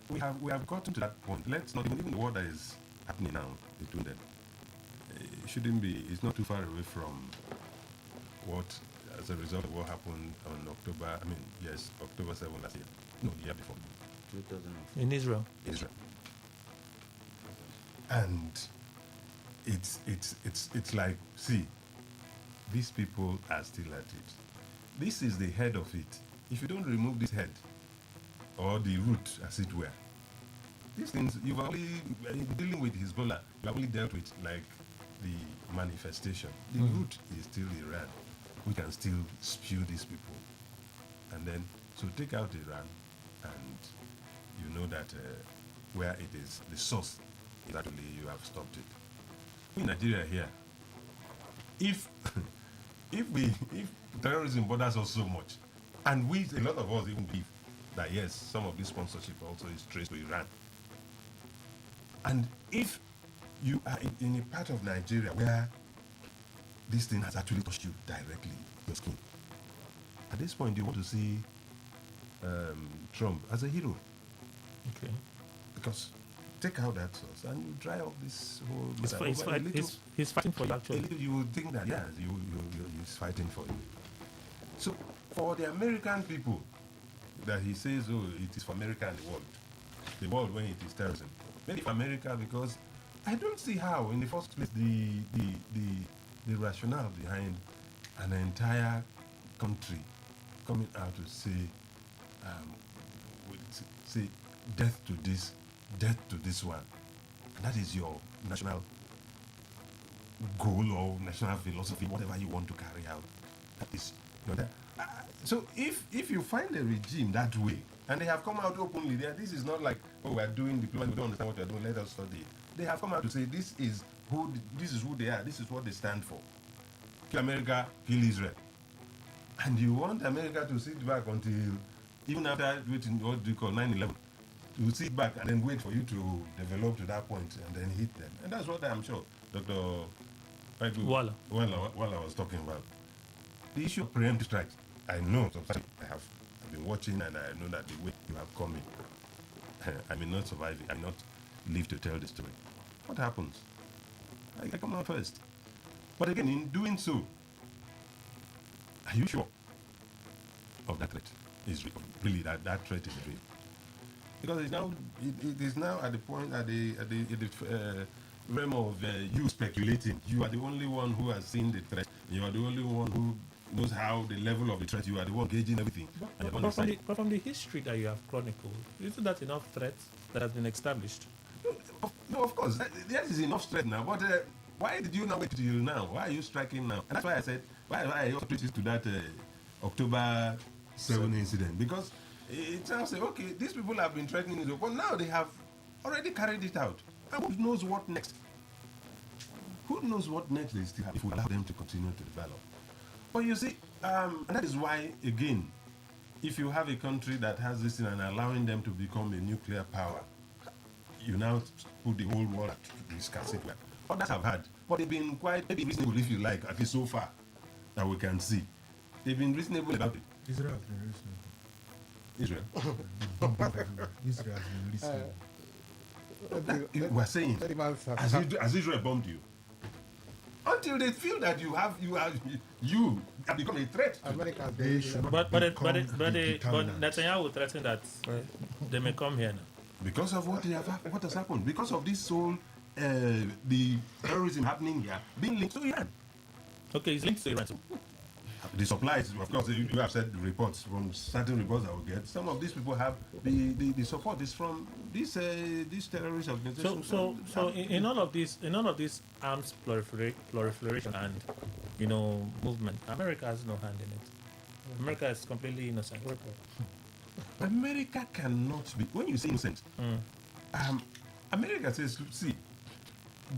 C: we have gotten to that point. Let's not even the war that is happening now between them. It shouldn't be. It's not too far away from what, as a result of what happened on October 7 last year. No, the year before.
Y: 2004.
R: In Israel.
C: And it's like, see, these people are still at it. This is the head of it. If you don't remove this head, or the root, as it were, these things, you've only, dealing with Hezbollah, you've only dealt with, like, the manifestation. The root is still Iran. We can still spew these people. And then, so take out Iran, and you know that where it is, the source, is actually you have stopped it. In Nigeria here, if terrorism bothers us so much, and a lot of us even believe that yes, some of this sponsorship also is traced to Iran. And if you are in a part of Nigeria where this thing has actually touched you directly, your skin, at this point you want to see Trump as a hero.
R: Okay.
C: Because take out that source and you dry up this whole...
R: He's fighting for you, actually.
C: You would think that, yeah, he's fighting for you. So for the American people that he says, oh, it is for America and the world when it is terrorism. Maybe for America, because I don't see how, in the first place, the rationale behind an entire country coming out to say, say death to this one. And that is your national goal or national philosophy, whatever you want to carry out. That is, so if you find a regime that way, and they have come out openly, this is not like, oh, we're doing diplomacy, we don't understand what we're doing, let us study it. They have come out to say this is who they are, this is what they stand for. Kill America, kill Israel. And you want America to sit back until, even after waiting, what do you call 9/11, to sit back and then wait for you to develop to that point and then hit them. And that's what I'm sure Dr. Wala was talking about. The issue of preemptive strikes. I know sometimes I've been watching, and I know that the way you have come in, I may not survive it, I may not live to tell the story. What happens? I come out first. But again, in doing so, are you sure of that threat is real? Really, that threat is real? Because it is now at the point, at the realm of you speculating. You are the only one who has seen the threat. You are the only one who knows how the level of the threat. You are the one gauging everything.
R: But from the history that you have chronicled, isn't that enough threat that has been established?
C: No, of course. There is enough threat now. But why did you not wait till now? Why are you striking now? And that's why I said, why I also treated to that October 7 incident. Because it sounds like, okay, these people have been threatening it, but now they have already carried it out. And who knows what next? Who knows what next they still have if we allow them to continue to develop? But you see, and that is why, again, if you have a country that has this thing and allowing them to become a nuclear power, you now put the whole world at risk. Others have had, but they've been quite maybe reasonable, if you like, at least so far that we can see. They've been reasonable about it.
A: Israel has been reasonable.
C: Israel
A: has been reasonable.
C: We're saying, as Israel bombed you, until they feel that you have become a threat.
R: But Netanyahu threatened that they may come here now.
C: Because of what has happened, because of this whole the terrorism happening here being linked to Iran.
R: Okay, it's linked to Iran.
C: The supplies, of course, you have said reports from certain reports that we get. Some of these people have the support is from these terrorist organizations.
R: So in all of this arms proliferation and movement, America has no hand in it. America is completely innocent.
C: America cannot be. When you say innocent, America says, see,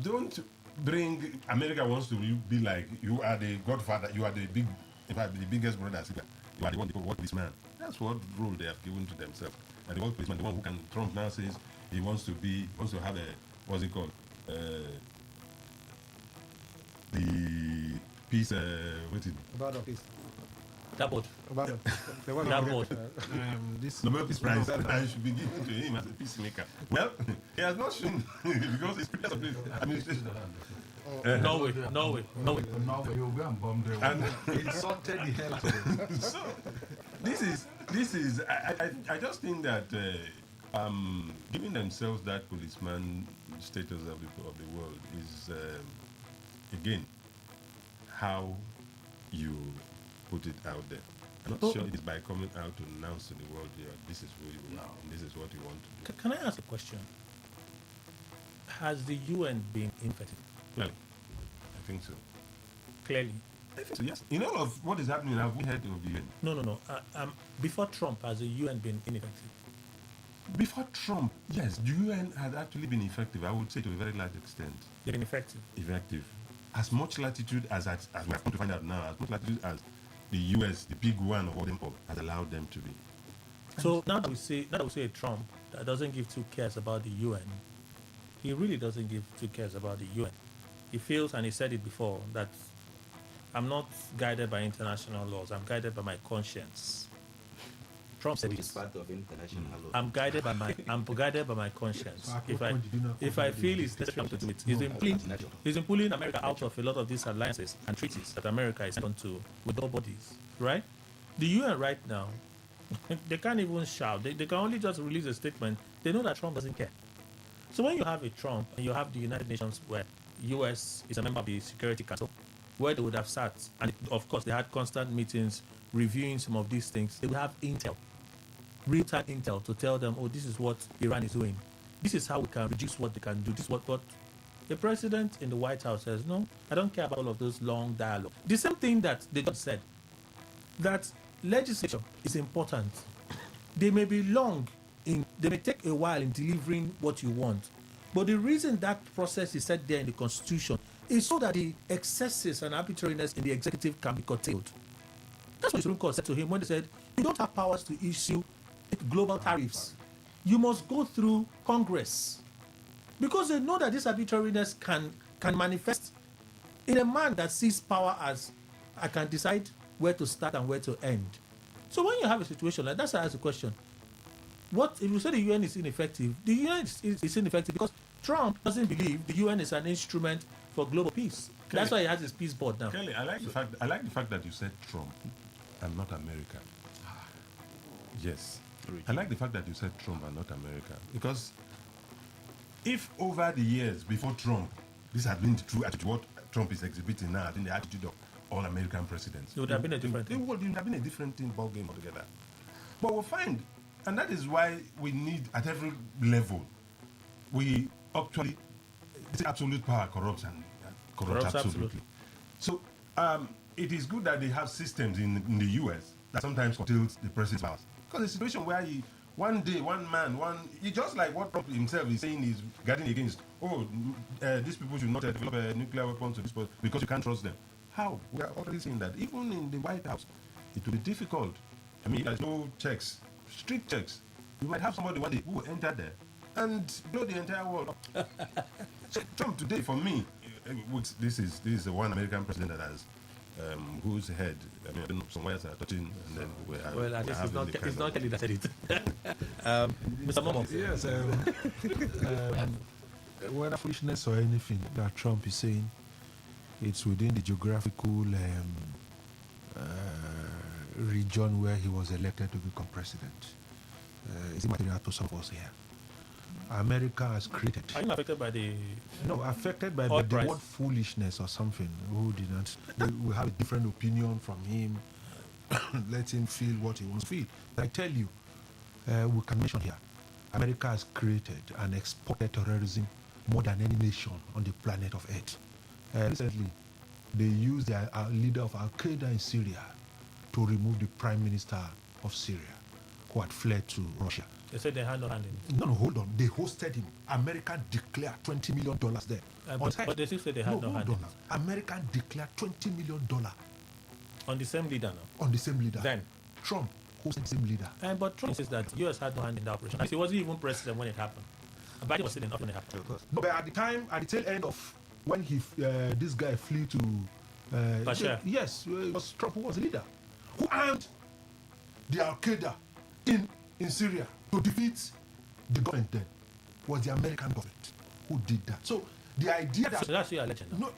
C: don't bring. America wants to be like you are the godfather. You are the biggest brother. You are the one to work this man. That's what role they have given to themselves. And the work policeman, the one who can. Trump now says he wants to have a what's it called? The peace. What's it?
I: About a peace.
R: That board.
I: That
R: board.
C: This Nobel Peace Prize I should be given to him as a peacemaker. Well, he has not shown because he's previous of the administration.
R: No way.
A: Norway, you'll go and bomb them. And insulted the hell out of them.
C: So, this is. I just think that giving themselves that policeman status of the world is again how you put it out there. I'm not sure it is by coming out to announce to the world, this is who you are, and this is what you want to do.
R: Can I ask a question? Has the UN been ineffective?
C: Well, I think so.
R: Clearly.
C: I think so, yes. In all of what is happening, have we heard of the UN?
R: No. Before Trump, has the UN been ineffective?
C: Before Trump, yes, the UN had actually been effective, I would say to a very large extent.
R: They've been effective?
C: Effective. As much latitude as we have come to find out now, as much latitude as the US, the big one of all them all, has allowed them to be.
R: So now that we say a Trump that doesn't give two cares about the UN, he really doesn't give two cares about the UN. He feels, and he said it before, that I'm not guided by international laws, I'm guided by my conscience. Trump said
Y: it's part of international law.
R: I'm guided by my conscience. If I feel it's necessary to do it, he's been pulling America out of a lot of these alliances and treaties that America is on to with all bodies, right? The UN right now, they can't even shout. They can only just release a statement. They know that Trump doesn't care. So when you have a Trump and you have the United Nations where US is a member of the Security Council, where they would have sat, and of course they had constant meetings reviewing some of these things, they would have intel, real-time intel to tell them, oh, this is what Iran is doing. This is how we can reduce what they can do. This is what the president in the White House says, no, I don't care about all of those long dialogue. The same thing that they just said, that legislation is important. They may be long, they may take a while in delivering what you want. But the reason that process is set there in the Constitution is so that the excesses and arbitrariness in the executive can be curtailed. That's what the Supreme Court said to him when they said, you don't have powers to issue global tariffs. You must go through Congress. Because they know that this arbitrariness can manifest in a man that sees power as, I can decide where to start and where to end. So when you have a situation like that, I ask the question, what if you say the UN is ineffective? The UN is ineffective because Trump doesn't believe the UN is an instrument for global peace. Kelly, that's why he has his peace board now.
C: Kelly, I like the fact that you said Trump and not America. Yes. I like the fact that you said Trump and not America. Because if over the years before Trump, this had been the true attitude, what Trump is exhibiting now, I think the attitude of all American presidents,
R: it would have been a different thing.
C: It would have been a different thing, ball game altogether. But we'll find, and that is why we need, at every level, we actually, it's absolute power corrupts and corrupts absolutely. So it is good that they have systems in the US that sometimes curtails the president's powers. Because the situation where one day, one man, just like what Trump himself is saying is guarding against, these people should not develop nuclear weapons because you can't trust them. How? We are already seeing that. Even in the White House, it will be difficult. I mean, there's no checks, strict checks. You might have somebody one day who will enter there and blow the entire world up. So Trump today, for me, this is the one American president that has whose head, I mean, I don't know, some wires are touching, and then
R: well, at least it's not Kelly that said it. Mr. Momo.
A: Yes, whether foolishness or anything that Trump is saying, it's within the geographical region where he was elected to become president. It's immaterial to some of us here. America has created.
R: Are you affected by the?
A: No, affected by the word foolishness or something. Who did not? We have a different opinion from him. Let him feel what he wants to feel. I tell you, we can mention here, America has created and exported terrorism more than any nation on the planet of Earth. Recently, they used the leader of Al Qaeda in Syria to remove the prime minister of Syria, who had fled to Russia.
R: They said they had no hand in it.
A: No, hold on. They hosted him. America declared $20 million there.
R: But they still say they had no hand in it.
A: America declared $20 million.
R: On the same leader now?
A: On the same leader.
R: Then?
A: Trump hosted the same leader.
R: But Trump says that U.S. had no hand in the operation. He wasn't even president when it happened. Biden was sitting up when it happened.
A: No, but at the tail end of when this guy flew to
R: Bashar.
A: Yes, it was Trump who was the leader, who armed the Al Qaeda in Syria to defeat the government. Then was the American government who did that. So the idea that
R: so that's your legend.
A: No,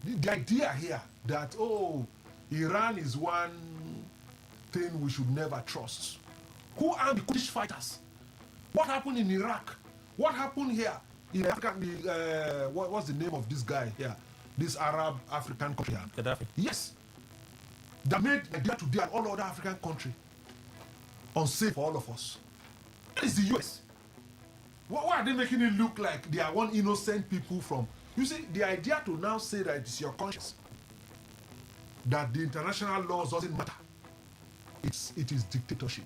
A: the idea here that Iran is one thing we should never trust. Who armed the Kurdish fighters? What happened in Iraq? What happened here in Africa? What's the name of this guy here? This Arab African country.
R: Gaddafi.
A: Yes. That made Nigeria today and all other African countries unsafe for all of us. That is the US. Why are they making it look like they are one innocent people from? You see, the idea to now say that it's your conscience, that the international laws doesn't matter. It is dictatorship.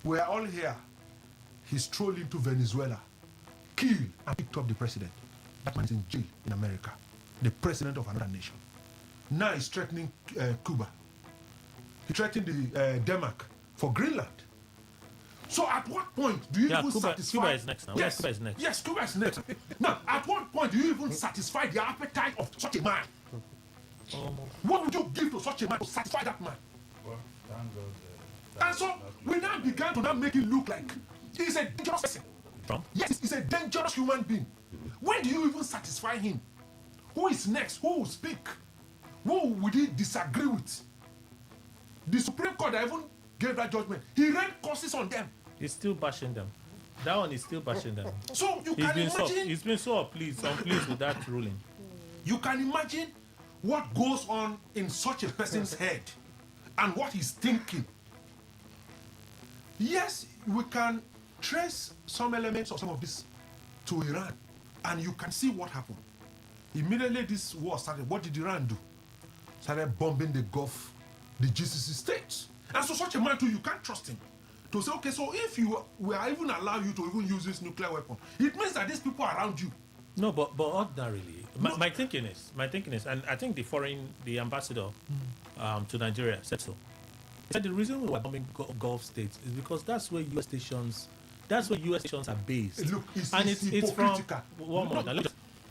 A: We are all here. He strolled into Venezuela, killed and picked up the president. That man is in jail in America, the president of another nation. Now he's threatening Cuba. He threatened the Denmark for Greenland. So at what point do you even satisfy?
R: Cuba is next now.
A: Yes,
R: Cuba is next.
A: Yes, Cuba is next. Now, at what point do you even satisfy the appetite of such a man? What would you give to such a man to satisfy that man?
X: Well, thank God.
A: And so we now began to make it look like he's a dangerous person.
R: Trump?
A: Yes, he's a dangerous human being. When do you even satisfy him? Who is next? Who will speak? Who would he disagree with? The Supreme Court that even gave that judgment, he rained curses on them.
R: He's still bashing them. That one is still bashing them.
A: So you can imagine.
R: He's been so unpleased with that ruling.
A: You can imagine what goes on in such a person's head and what he's thinking. Yes, we can trace some elements of some of this to Iran, and you can see what happened. Immediately this war started, what did Iran do? Started bombing the Gulf, the GCC states. And so such a man too, you can't trust him. To say, okay, so if you were even allow you to even use this nuclear weapon, it means that these people are around you.
R: No, but ordinarily, my thinking is, and I think the ambassador to Nigeria said so. He said the reason we were bombing Gulf states is because that's where U.S. stations are based.
A: Look, it's
R: from one more.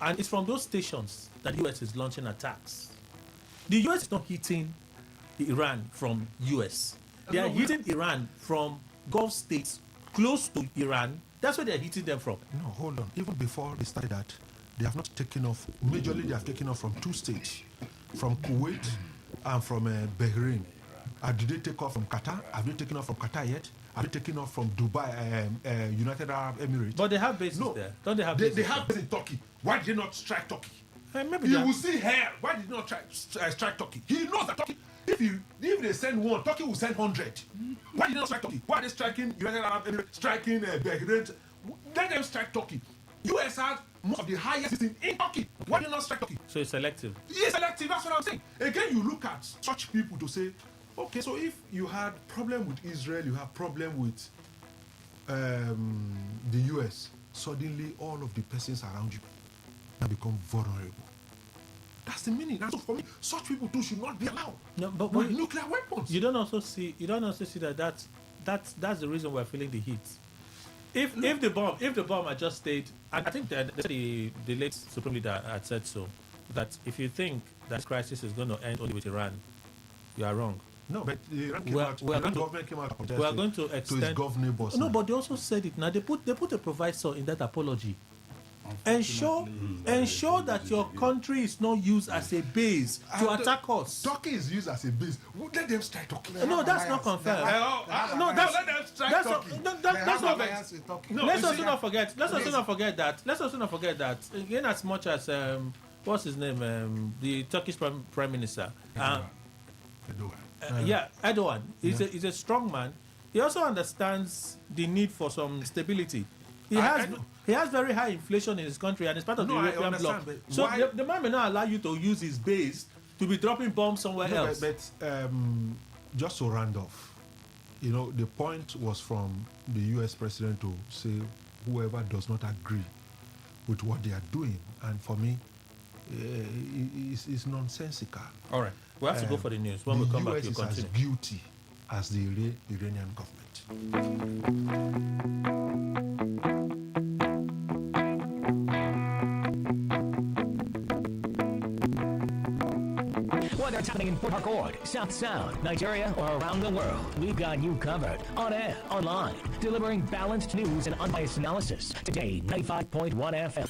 R: And it's from those stations that the U.S. is launching attacks. The U.S. is not hitting Iran from U.S. They are hitting Iran from Gulf states close to Iran. That's where they are hitting them from.
A: No, hold on. Even before they started that, they have not taken off. Majorly, they have taken off from two states, from Kuwait and from Bahrain. Did they take off from Qatar? Have they taken off from Qatar yet? Have they taken off from Dubai, United Arab Emirates?
R: But they have bases there. Don't they have bases?
A: They have bases in Turkey. Why did they not strike Turkey?
R: Maybe
A: you will see here. Why did they not strike Turkey? He knows that Turkey. If they send one, Turkey will send 100. Why did they not strike Turkey? Why are they striking United Arab Emirates, striking Bahrain? Let them strike Turkey. US has most of the highest system in Turkey. Why did they not strike Turkey?
R: So it's selective.
A: It's selective, that's what I'm saying. Again, you look at such people to say, okay, so if you had problem with Israel, you have problem with the US, suddenly all of the persons around you now become vulnerable. That's the meaning. And so for me, such people too should not be allowed.
R: No, but
A: with nuclear weapons.
R: You don't also see that that's the reason we're feeling the heat. If the bomb had just stayed, and I think that the late Supreme Leader had said so, that if you think that this crisis is going to end only with Iran, you are wrong.
A: No, but the Iran government came out.
R: We are going to extend
A: to its governors.
R: No, but they also said it now. They put a proviso in that apology. Ensure that your country is not used as a base to attack us.
A: Turkey is used as a base. Let them strike Turkey.
R: No, that's not confirmed.
A: No, let them strike Turkey.
R: Let's also not forget that. Again, as much as what's his name, the Turkish Prime Minister, Erdogan is a strong man. He also understands the need for some stability. He has very high inflation in his country and it's part of the European bloc. So the man may not allow you to use his base to be dropping bombs somewhere else.
A: But just to round off, the point was from the US president to say whoever does not agree with what they are doing. And for me, it's nonsensical.
R: All right. We have to go for the news. When we come back,
A: you continue. The US is as guilty as the Iranian government.
U: Whether it's happening in Port Harcourt, South Sound, Nigeria, or around the world, we've got you covered. On air, online, delivering balanced news and unbiased analysis. Today, 95.1 FM.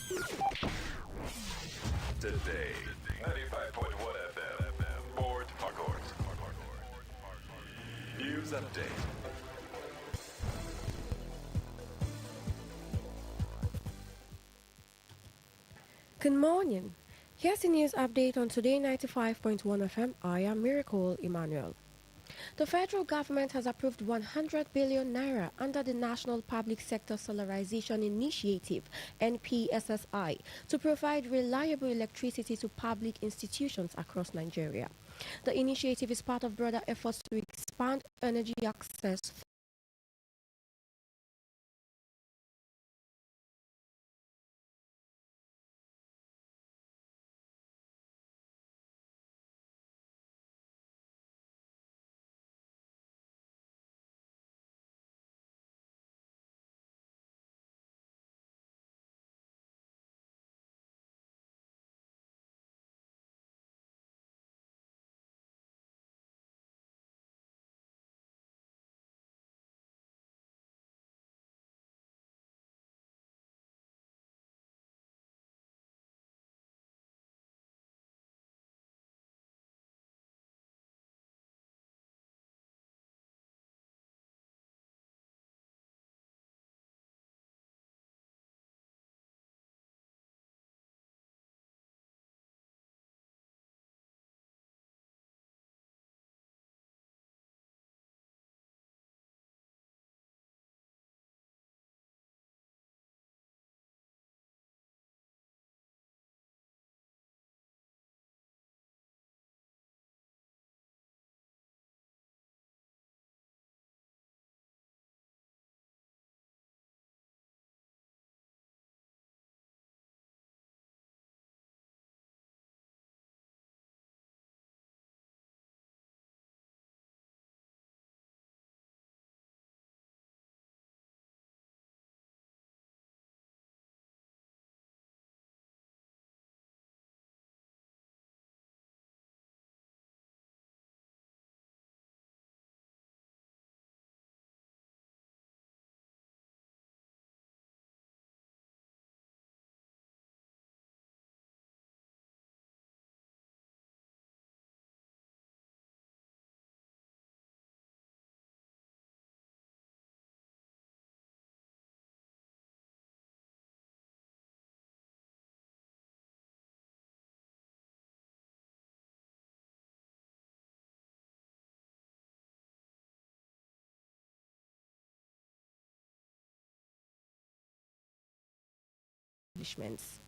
V: Today, 95.1 FM. Port Harcourt. News update.
W: Good morning. Here's the news update on Today 95.1 FM. I am Miracle Emmanuel. The federal government has approved 100 billion naira under the National Public Sector Solarization Initiative (NPSSI) to provide reliable electricity to public institutions across Nigeria. The initiative is part of broader efforts to expand energy access establishments.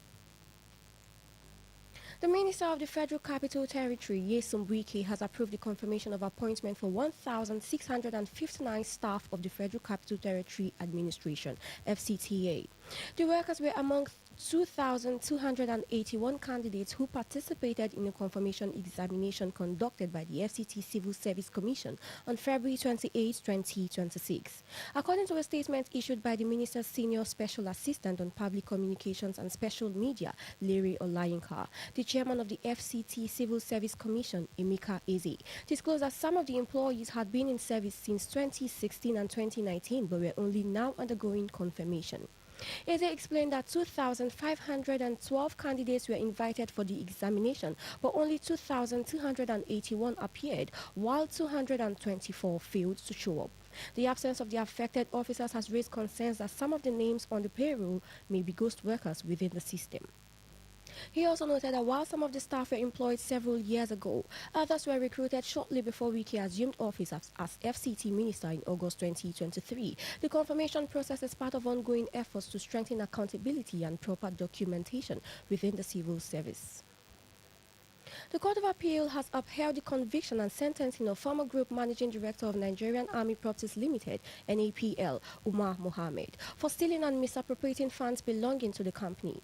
W: The Minister of the Federal Capital Territory, Nyesom Wike, has approved the confirmation of appointment for 1,659 staff of the Federal Capital Territory Administration, FCTA. The workers were among 2,281 candidates who participated in a confirmation examination conducted by the FCT Civil Service Commission on February 28, 2026. According to a statement issued by the Minister's Senior Special Assistant on Public Communications and Special Media, Larry Olayinka, the chairman of the FCT Civil Service Commission, Emeka Eze, disclosed that some of the employees had been in service since 2016 and 2019 but were only now undergoing confirmation. Eze explained that 2,512 candidates were invited for the examination, but only 2,281 appeared, while 224 failed to show up. The absence of the affected officers has raised concerns that some of the names on the payroll may be ghost workers within the system. He also noted that while some of the staff were employed several years ago, others were recruited shortly before Wike assumed office as FCT Minister in August 2023. The confirmation process is part of ongoing efforts to strengthen accountability and proper documentation within the civil service. The Court of Appeal has upheld the conviction and sentencing of former Group Managing Director of Nigerian Army Properties Limited, NAPL, Umar Mohammed, for stealing and misappropriating funds belonging to the company.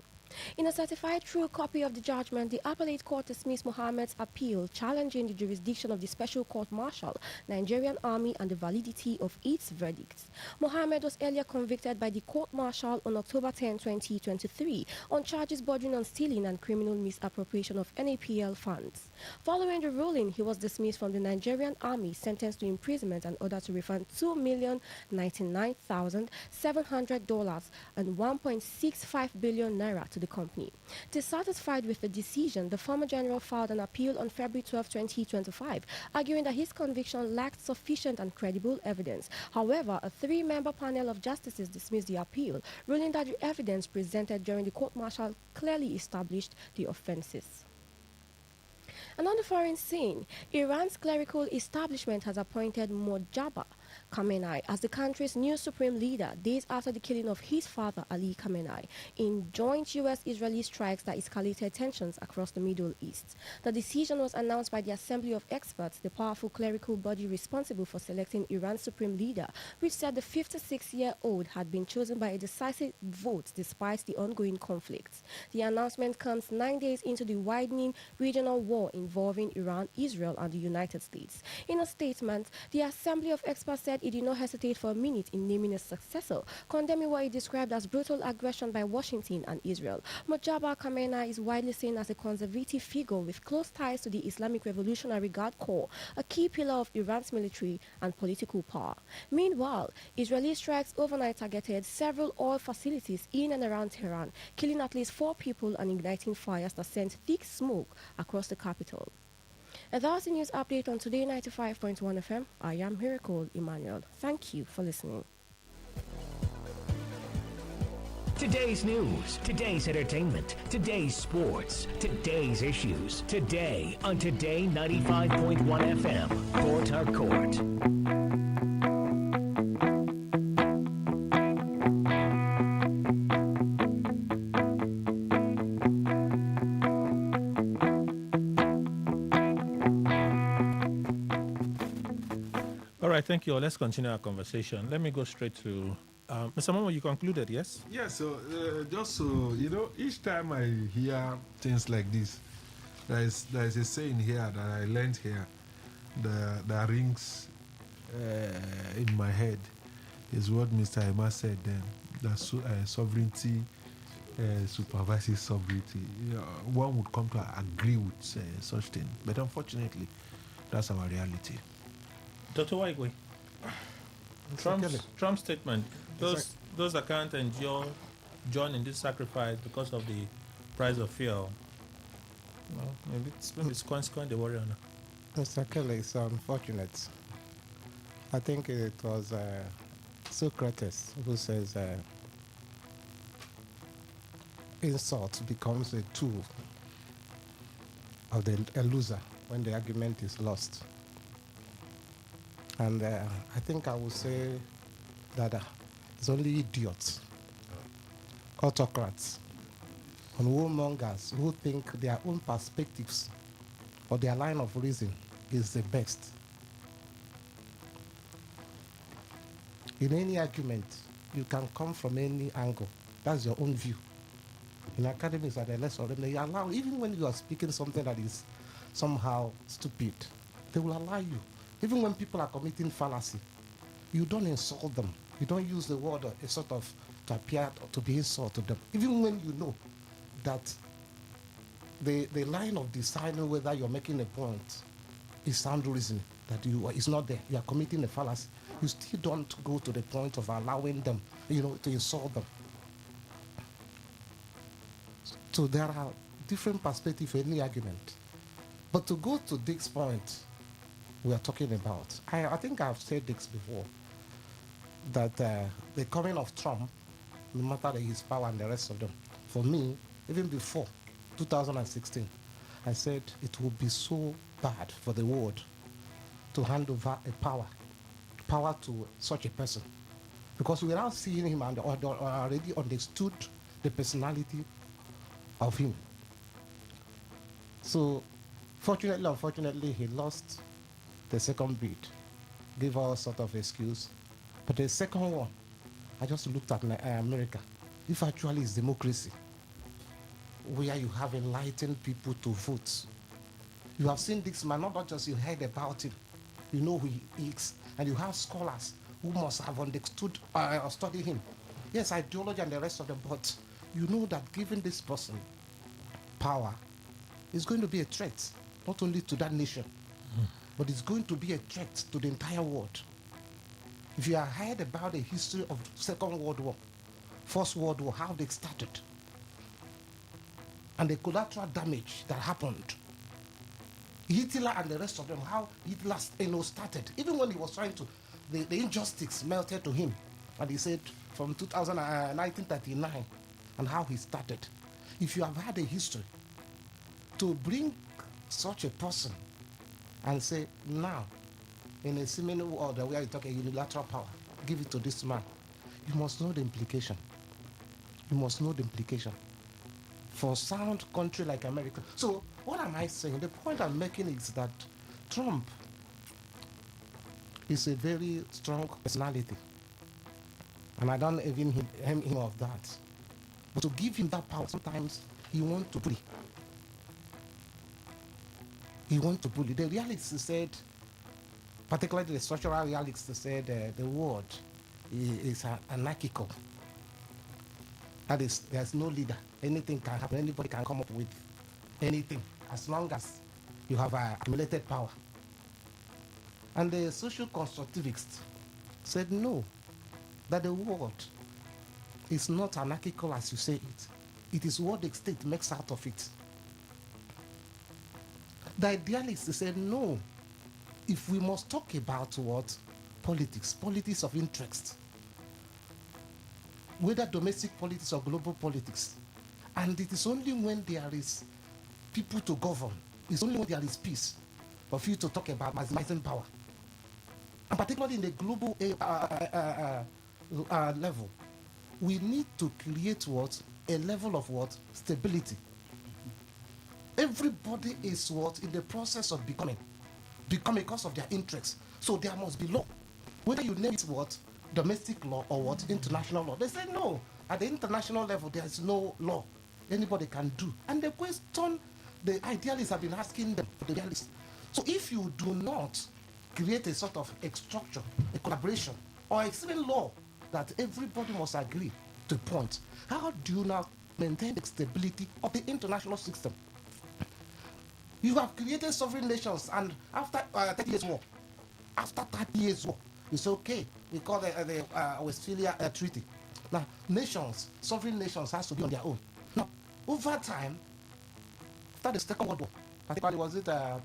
W: In a certified true copy of the judgment, the appellate court dismissed Mohammed's appeal challenging the jurisdiction of the Special Court Martial, Nigerian Army, and the validity of its verdicts. Mohammed was earlier convicted by the Court Martial on October 10, 2023, on charges bordering on stealing and criminal misappropriation of NAPL funds. Following the ruling, he was dismissed from the Nigerian Army, sentenced to imprisonment and ordered to refund $2,099,700 and 1.65 billion naira to the company. Dissatisfied with the decision, the former general filed an appeal on February 12, 2025, arguing that his conviction lacked sufficient and credible evidence. However, a three-member panel of justices dismissed the appeal, ruling that the evidence presented during the court-martial clearly established the offences. And on the foreign scene, Iran's clerical establishment has appointed Mojtaba Khamenei as the country's new supreme leader days after the killing of his father Ali Khamenei in joint US-Israeli strikes that escalated tensions across the Middle East. The decision was announced by the Assembly of Experts, the powerful clerical body responsible for selecting Iran's supreme leader, which said the 56-year-old had been chosen by a decisive vote despite the ongoing conflicts. The announcement comes 9 days into the widening regional war involving Iran, Israel, and the United States. In a statement, the Assembly of Experts said it did not hesitate for a minute in naming a successor, condemning what it described as brutal aggression by Washington and Israel. Mojtaba Khamenei is widely seen as a conservative figure with close ties to the Islamic Revolutionary Guard Corps, a key pillar of Iran's military and political power. Meanwhile, Israeli strikes overnight targeted several oil facilities in and around Tehran, killing at least 4 people and igniting fires that sent thick smoke across the capital. And that's the news update on Today 95.1 FM. I am Miracle Emmanuel. Thank you for listening.
U: Today's news, today's entertainment, today's sports, today's issues. Today on Today 95.1 FM, Port Harcourt.
R: All right, thank you. Let's continue our conversation. Let me go straight to Mr. Momo. You concluded, yes?
A: Yeah, so just so you know, each time I hear things like this, there is a saying here that I learned here that rings in my head, is what Mr. Emma said then, that sovereignty supervises sovereignty. You know, one would come to agree with such thing, but unfortunately, that's our reality.
R: Dr. Waigwe, Trump's statement, those that can't endure join in this sacrifice because of the price of fuel, well, maybe it's coin the warrior now.
I: Mr. Kelly, it's unfortunate. I think it was Socrates who says insult becomes a tool of a loser when the argument is lost. And I think I would say that it's only idiots, autocrats, on warmongers who think their own perspectives or their line of reason is the best. In any argument, you can come from any angle. That's your own view. In academics, at the lesson, they allow, even when you are speaking something that is somehow stupid, they will allow you. Even when people are committing fallacy, you don't insult them. You don't use the word a sort of to appear to be insult to them. Even when you know that the line of deciding whether you're making a point is sound reasoning, that is not there. You are committing a fallacy. You still don't go to the point of allowing them, to insult them. So there are different perspectives for any argument. But to go to Dick's point we are talking about, I think I've said this before, that the coming of Trump, no matter his power and the rest of them, for me, even before 2016, I said it would be so bad for the world to hand over a power to such a person. Because without seeing him and already understood the personality of him. So, fortunately, unfortunately, he lost the second bid, gave all sort of excuse. But the second one, I just looked at America. If actually it's democracy, where you have enlightened people to vote. You have seen this man, not just you heard about him, you know who he is, and you have scholars who must have understood or studied him. Yes, ideology and the rest of them, but you know that giving this person power is going to be a threat, not only to that nation, but it's going to be a threat to the entire world. If you have heard about the history of Second World War, First World War, how they started, and the collateral damage that happened, Hitler and the rest of them, how Hitler started, even when he was trying to, the injustice melted to him, and he said from 1939, and how he started. If you have had a history, to bring such a person and say, now, in a similar world where you talk a unilateral power, give it to this man, you must know the implication. You must know the implication. For a sound country like America. So, what am I saying? The point I'm making is that Trump is a very strong personality. And I don't even him of that. But to give him that power, sometimes he wants to bully. He wants to bully. The realists said, particularly the structural realists said, the world is anarchical. That is, there's no leader. Anything can happen. Anybody can come up with anything as long as you have accumulated power. And the social constructivists said no, that the world is not anarchical as you say it. It is what the state makes out of it. The idealists said no, if we must talk about what? Politics of interest, whether domestic politics or global politics. And it is only when there is people to govern, it's only when there is peace for you to talk about maximizing power. And particularly in the global level, we need to create what? A level of what? Stability. Everybody is what? In the process of becoming because of their interests. So there must be law. Whether you name it what? Domestic law or what? International law. They say no. At the international level, there is no law anybody can do. And the question the idealists have been asking them, the realists. So if you do not create a sort of a structure, a collaboration, or a civil law that everybody must agree to a point, how do you now maintain the stability of the international system? You have created sovereign nations, and after 30 years war, you say, okay, we call the Westphalia Treaty. Now, sovereign nations has to be on their own. Now, over time, after the Second World War, particularly was it the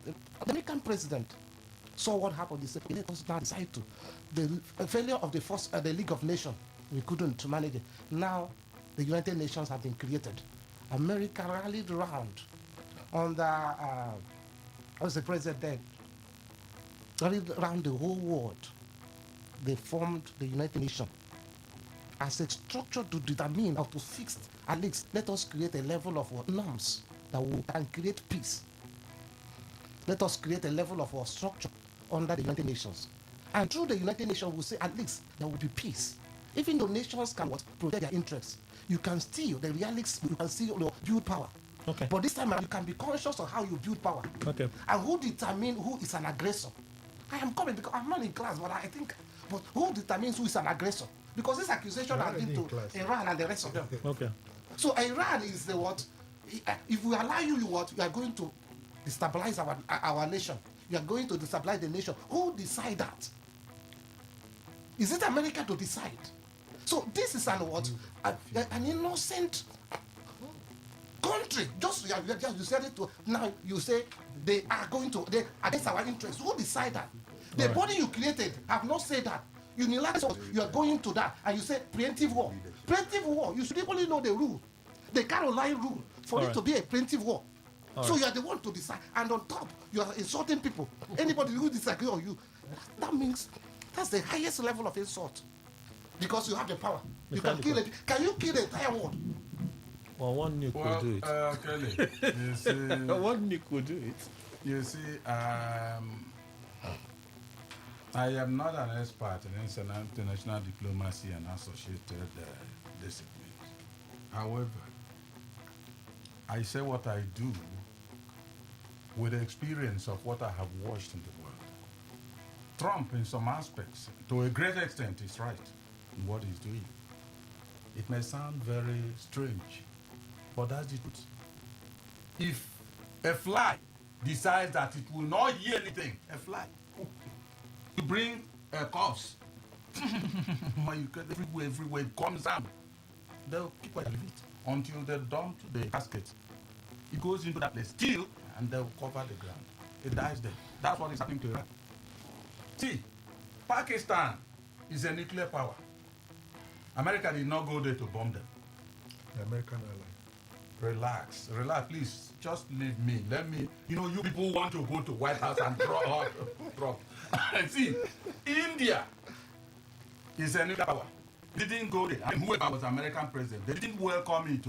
I: American president saw what happened. He said, let us now decide to. The failure of the League of Nations, we couldn't manage it. Now, the United Nations have been created. America rallied around under, was the president, rallied around the whole world. They formed the United Nations. as a structure to determine or to fix, at least let us create a level of norms that will can create peace. Let us create a level of structure under the United Nations. And through the United Nations, we'll say at least there will be peace. Even though nations can protect their interests, you can still, the realities, you can still build power.
R: Okay.
I: But this time you can be conscious of how you build power.
R: Okay.
I: And who determines who is an aggressor. I am coming because I'm not in class, but I think, but who determines who is an aggressor? Because this accusation has been to Iran and the rest of them.
R: Okay.
I: So Iran is the what? If we allow you, you are going to destabilize our nation. You are going to destabilize the nation. Who decide that? Is it America to decide? So this is an innocent country. Just you said it to now. You say they are against our interests. Who decide that? The body you created have not said that. Unilaterally, you are going to that, and you say preemptive war. Preemptive war. You should only know the rule, the Caroline rule, for it to be a preemptive war. So you are the one to decide, and on top you are insulting people. Anybody who disagree on you, that means that's the highest level of insult, because you have the power. You can kill it. Can you kill the entire world?
R: Well, one nuke will do it.
X: Kelly, you see,
R: one nuke will do it.
X: You see, I am not an expert in international diplomacy and associated disciplines. However, I say what I do with the experience of what I have watched in the world. Trump, in some aspects, to a great extent, is right in what he's doing. It may sound very strange, but that's the truth. If a fly decides that it will not hear anything, a fly, you bring a corpse, everywhere it comes down, they'll keep quiet until they dump the casket. It goes into that place, still, and they'll cover the ground. It dies there. That's what is happening to Iran. See, Pakistan is a nuclear power. America did not go there to bomb them.
A: The American ally.
X: Relax, please. Just leave me. Let me. You people want to go to White House and draw. See, India is a nuclear power. They didn't go there. And whoever was American president, they didn't welcome it.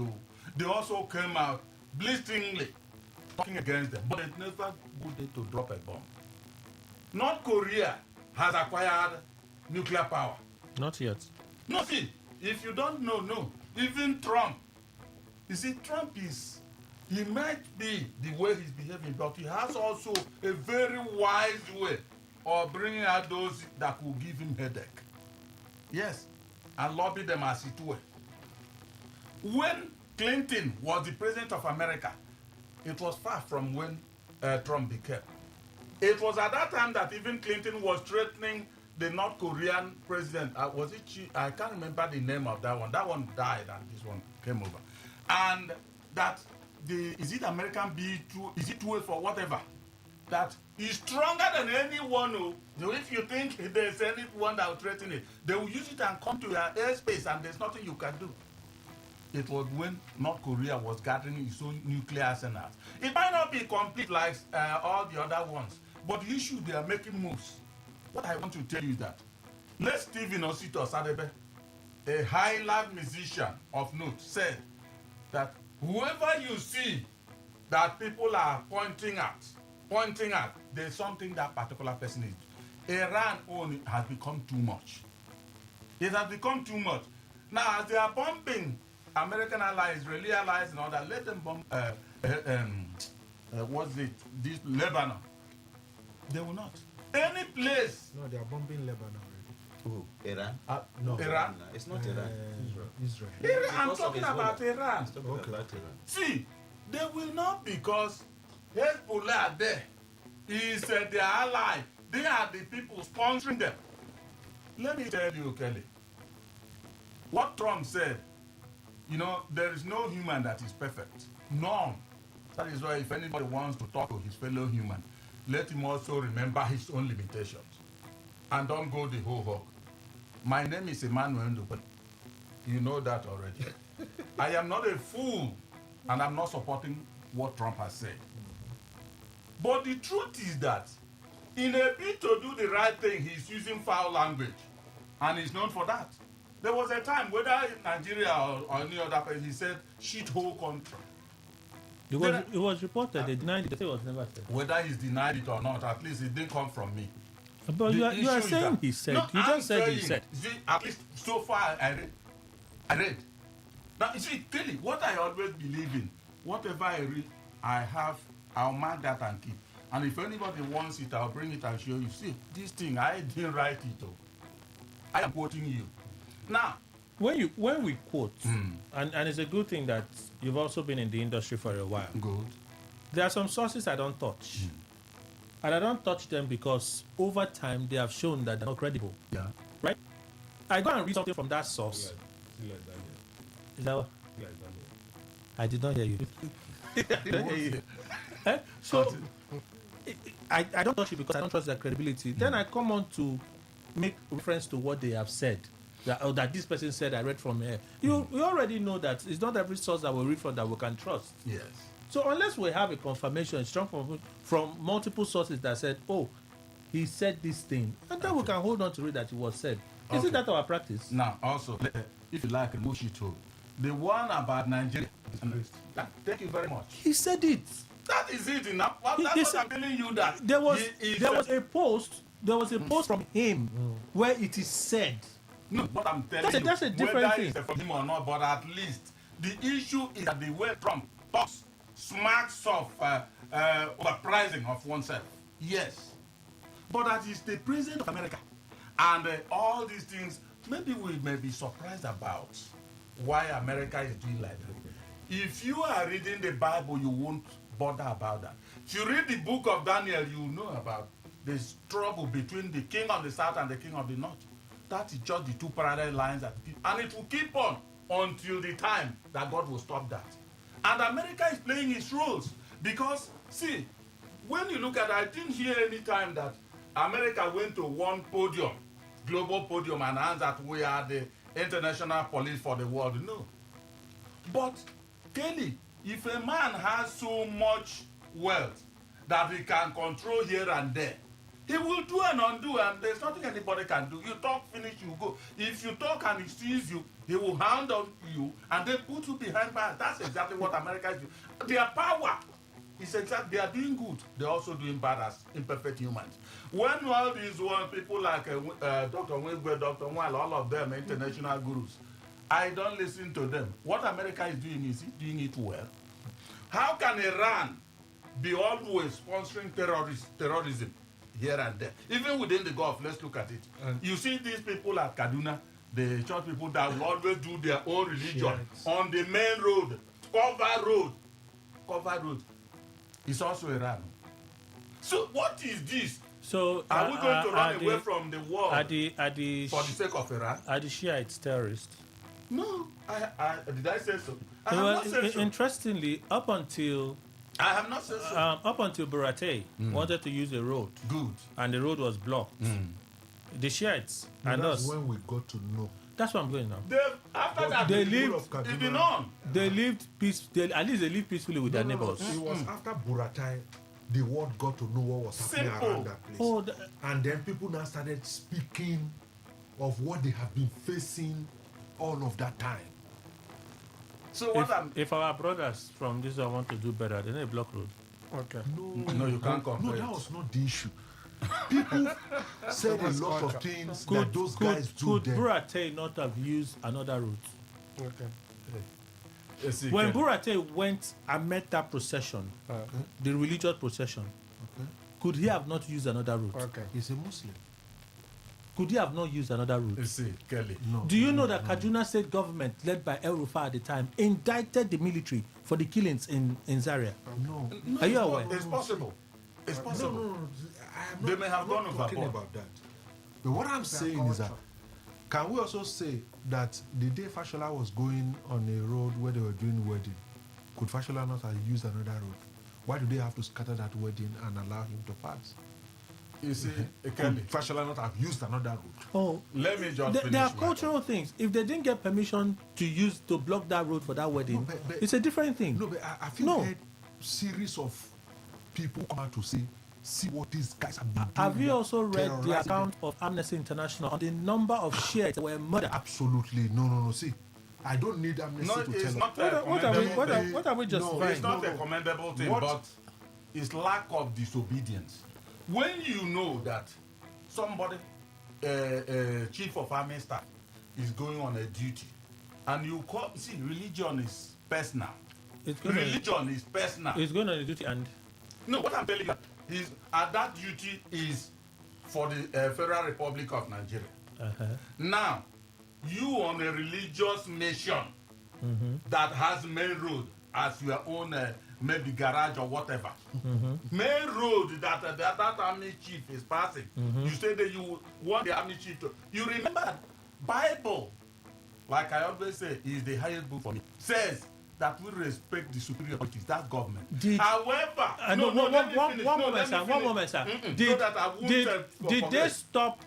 X: They also came out blisteringly talking against them, but they never go there to drop a bomb. North Korea has acquired nuclear power.
R: Not yet.
X: No, see, if you don't know, no. Even Trump. You see, Trump he might be the way he's behaving, but he has also a very wise way of bringing out those that will give him headache. Yes, and lobby them as it were. When Clinton was the president of America, it was far from when Trump became. It was at that time that even Clinton was threatening the North Korean president. Was it? I can't remember the name of that one. That one died, and this one came over. And that is it American B2? Is it 12 or whatever? That is stronger than anyone. So if you think there's anyone that will threaten it, they will use it and come to your airspace, and there's nothing you can do. It was when North Korea was gathering its own nuclear arsenals. It might not be complete like all the other ones, but the issue they are making moves. What I want to tell you is that let Stephen Osito Sadebe, a high-level musician of note, said that whoever you see that people are pointing at, there's something that particular person is. Iran only has become too much. It has become too much. Now, as they are bombing American allies, Israeli allies, and all that, let them bomb, this Lebanon. They will not. Any place.
A: No, they are bombing Lebanon.
Y: Who? Iran?
X: No. Iran?
Y: No, it's not Iran.
A: Israel.
X: I'm talking about Iran.
Y: About Iran.
X: See, they will not, because Hezbollah are there. Is their ally. They are the people sponsoring them. Let me tell you, Kelly. What Trump said, there is no human that is perfect. None. That is why if anybody wants to talk to his fellow human, let him also remember his own limitations. And don't go the whole hog. My name is Emmanuel Ndubel. You know that already. I am not a fool, and I'm not supporting what Trump has said. But the truth is that in a bid to do the right thing, he's using foul language. And he's known for that. There was a time, whether in Nigeria or any other place, he said, shithole country.
R: It was reported, they denied it, they said it was never said.
X: Whether he's denied it or not, at least it didn't come from me.
R: But you are saying he said.
X: No,
R: You just said he said.
X: See, at least so far I read. Now, you see, Kelly, what I always believe in, whatever I read, I'll mark that and keep. And if anybody wants it, I'll bring it and show you. See, this thing, I didn't write it. I am quoting you. Now,
R: when we quote, and it's a good thing that you've also been in the industry for a while.
X: Good.
R: There are some sources I don't touch. And I don't touch them because over time they have shown that they're not credible.
X: Yeah.
R: Right? I go and read something from that source. Is that what? I did not hear you. I did not hear you. So I don't touch it because I don't trust their credibility. Then I come on to make reference to what they have said. That this person said, I read from here. You already know that it's not every source that we read from that we can trust.
X: Yes.
R: So unless we have a confirmation, strong from multiple sources that said, oh, he said this thing, and then we can hold on to it that it was said. Isn't that our practice?
X: Now, also, if you like, Mushito, the one about Nigeria. Thank you very much.
R: He said it.
X: That is it enough. That's what I'm telling you that.
R: There was a post from him where it is said.
X: No, what I'm telling you,
R: that's a different
X: whether
R: thing.
X: It's from him or not, but at least the issue is that the way Trump talks smacks of overpricing of oneself. Yes. But that is the president of America. And all these things, maybe we may be surprised about why America is doing like that. If you are reading the Bible, you won't bother about that. If you read the book of Daniel, you know about the struggle between the king of the south and the king of the north. That is just the two parallel lines, and it will keep on until the time that God will stop that. And America is playing its roles because, see, when you look at it, I didn't hear any time that America went to one podium, global podium, and announced that we are the international police for the world. No. But, Kelly, if a man has so much wealth that he can control here and there, he will do and undo, and there's nothing anybody can do. You talk, finish, you go. If you talk and he sees you, he will hand on you and then put you behind bars. That's exactly what America is doing. Their power is exactly, they are doing good. They're also doing bad as imperfect humans. When all these people like Dr. Wingwe, Dr. Wile, all of them, international gurus, I don't listen to them. What America is doing, is it doing it well? How can Iran be always sponsoring terrorism here and there? Even within the Gulf, let's look at it. You see these people at Kaduna, the church people that will always do their own religion on the main road, cover road. It's also Iran. So what is this?
R: So
X: are we going to run away from the war
R: for the
X: sake of Iran?
R: Are the Shiites terrorists?
X: No, did I say so? I have not said so.
R: Interestingly, up until
X: I have not said so.
R: Up until Buratai wanted to use a road.
X: Good.
R: And the road was blocked. The Shiites and
A: that's
R: us.
A: when we got to know.
R: That's what I'm going now.
X: After that,
R: they lived.
X: It's been on.
R: They lived peacefully. At least they lived peacefully with their neighbors.
A: It was after Buratai, the world got to know what was happening around that place. And then people now started speaking of what they have been facing all of that time.
X: So
R: if our brothers from this one want to do better, they need a block road.
A: Okay. No, you can't compare. No, that was not the issue. People said a lot of things that those guys do.
R: Could Buratai not have used another route?
A: Okay.
R: When Buratai went and met that procession, the religious procession, could he have not used another route?
A: Okay. He's a Muslim.
R: Could he have not used another route?
X: You see, Kelly.
R: No. Do you know that Kaduna State government, led by El Rufai at the time, indicted the military for the killings in Zaria?
A: No.
R: Are you aware?
X: It's possible. It's possible.
A: No.
X: They may have gone
A: talking
X: overboard
A: about that. But what I'm saying is that, can we also say that the day Fashola was going on a road where they were doing wedding, could Fashola not have used another road? Why do they have to scatter that wedding and allow him to pass?
X: You see,
A: could Fashola not have used another road?
R: Oh,
X: let me just finish.
R: There are cultural things. If they didn't get permission to block that road for that wedding,
A: but
R: it's a different thing.
A: No, but I feel like series of people come out to say See what these guys have been doing.
R: Have you also read the
A: terrorizing
R: account of Amnesty International on the number of shares that were murdered?
A: Absolutely. No. See, I don't need Amnesty
X: No,
A: to
X: it's
A: tell
X: not
A: us.
R: What are we justifying?
X: No, it's not a commendable thing, but it's lack of disobedience. When you know that somebody, chief of army staff, is going on a duty, and you call, see, religion is personal. Religion is personal.
R: It's going on a duty and...
X: No, what I'm telling you is that duty is for the Federal Republic of Nigeria. Now, you on a religious mission that has main road as your own maybe garage or whatever. Main road that army chief is passing. You say that you want the army chief to... You remember, Bible, like I always say, is the highest book for me. Says that we respect the superior authorities, that government. However, one moment, sir.
R: Did they stop?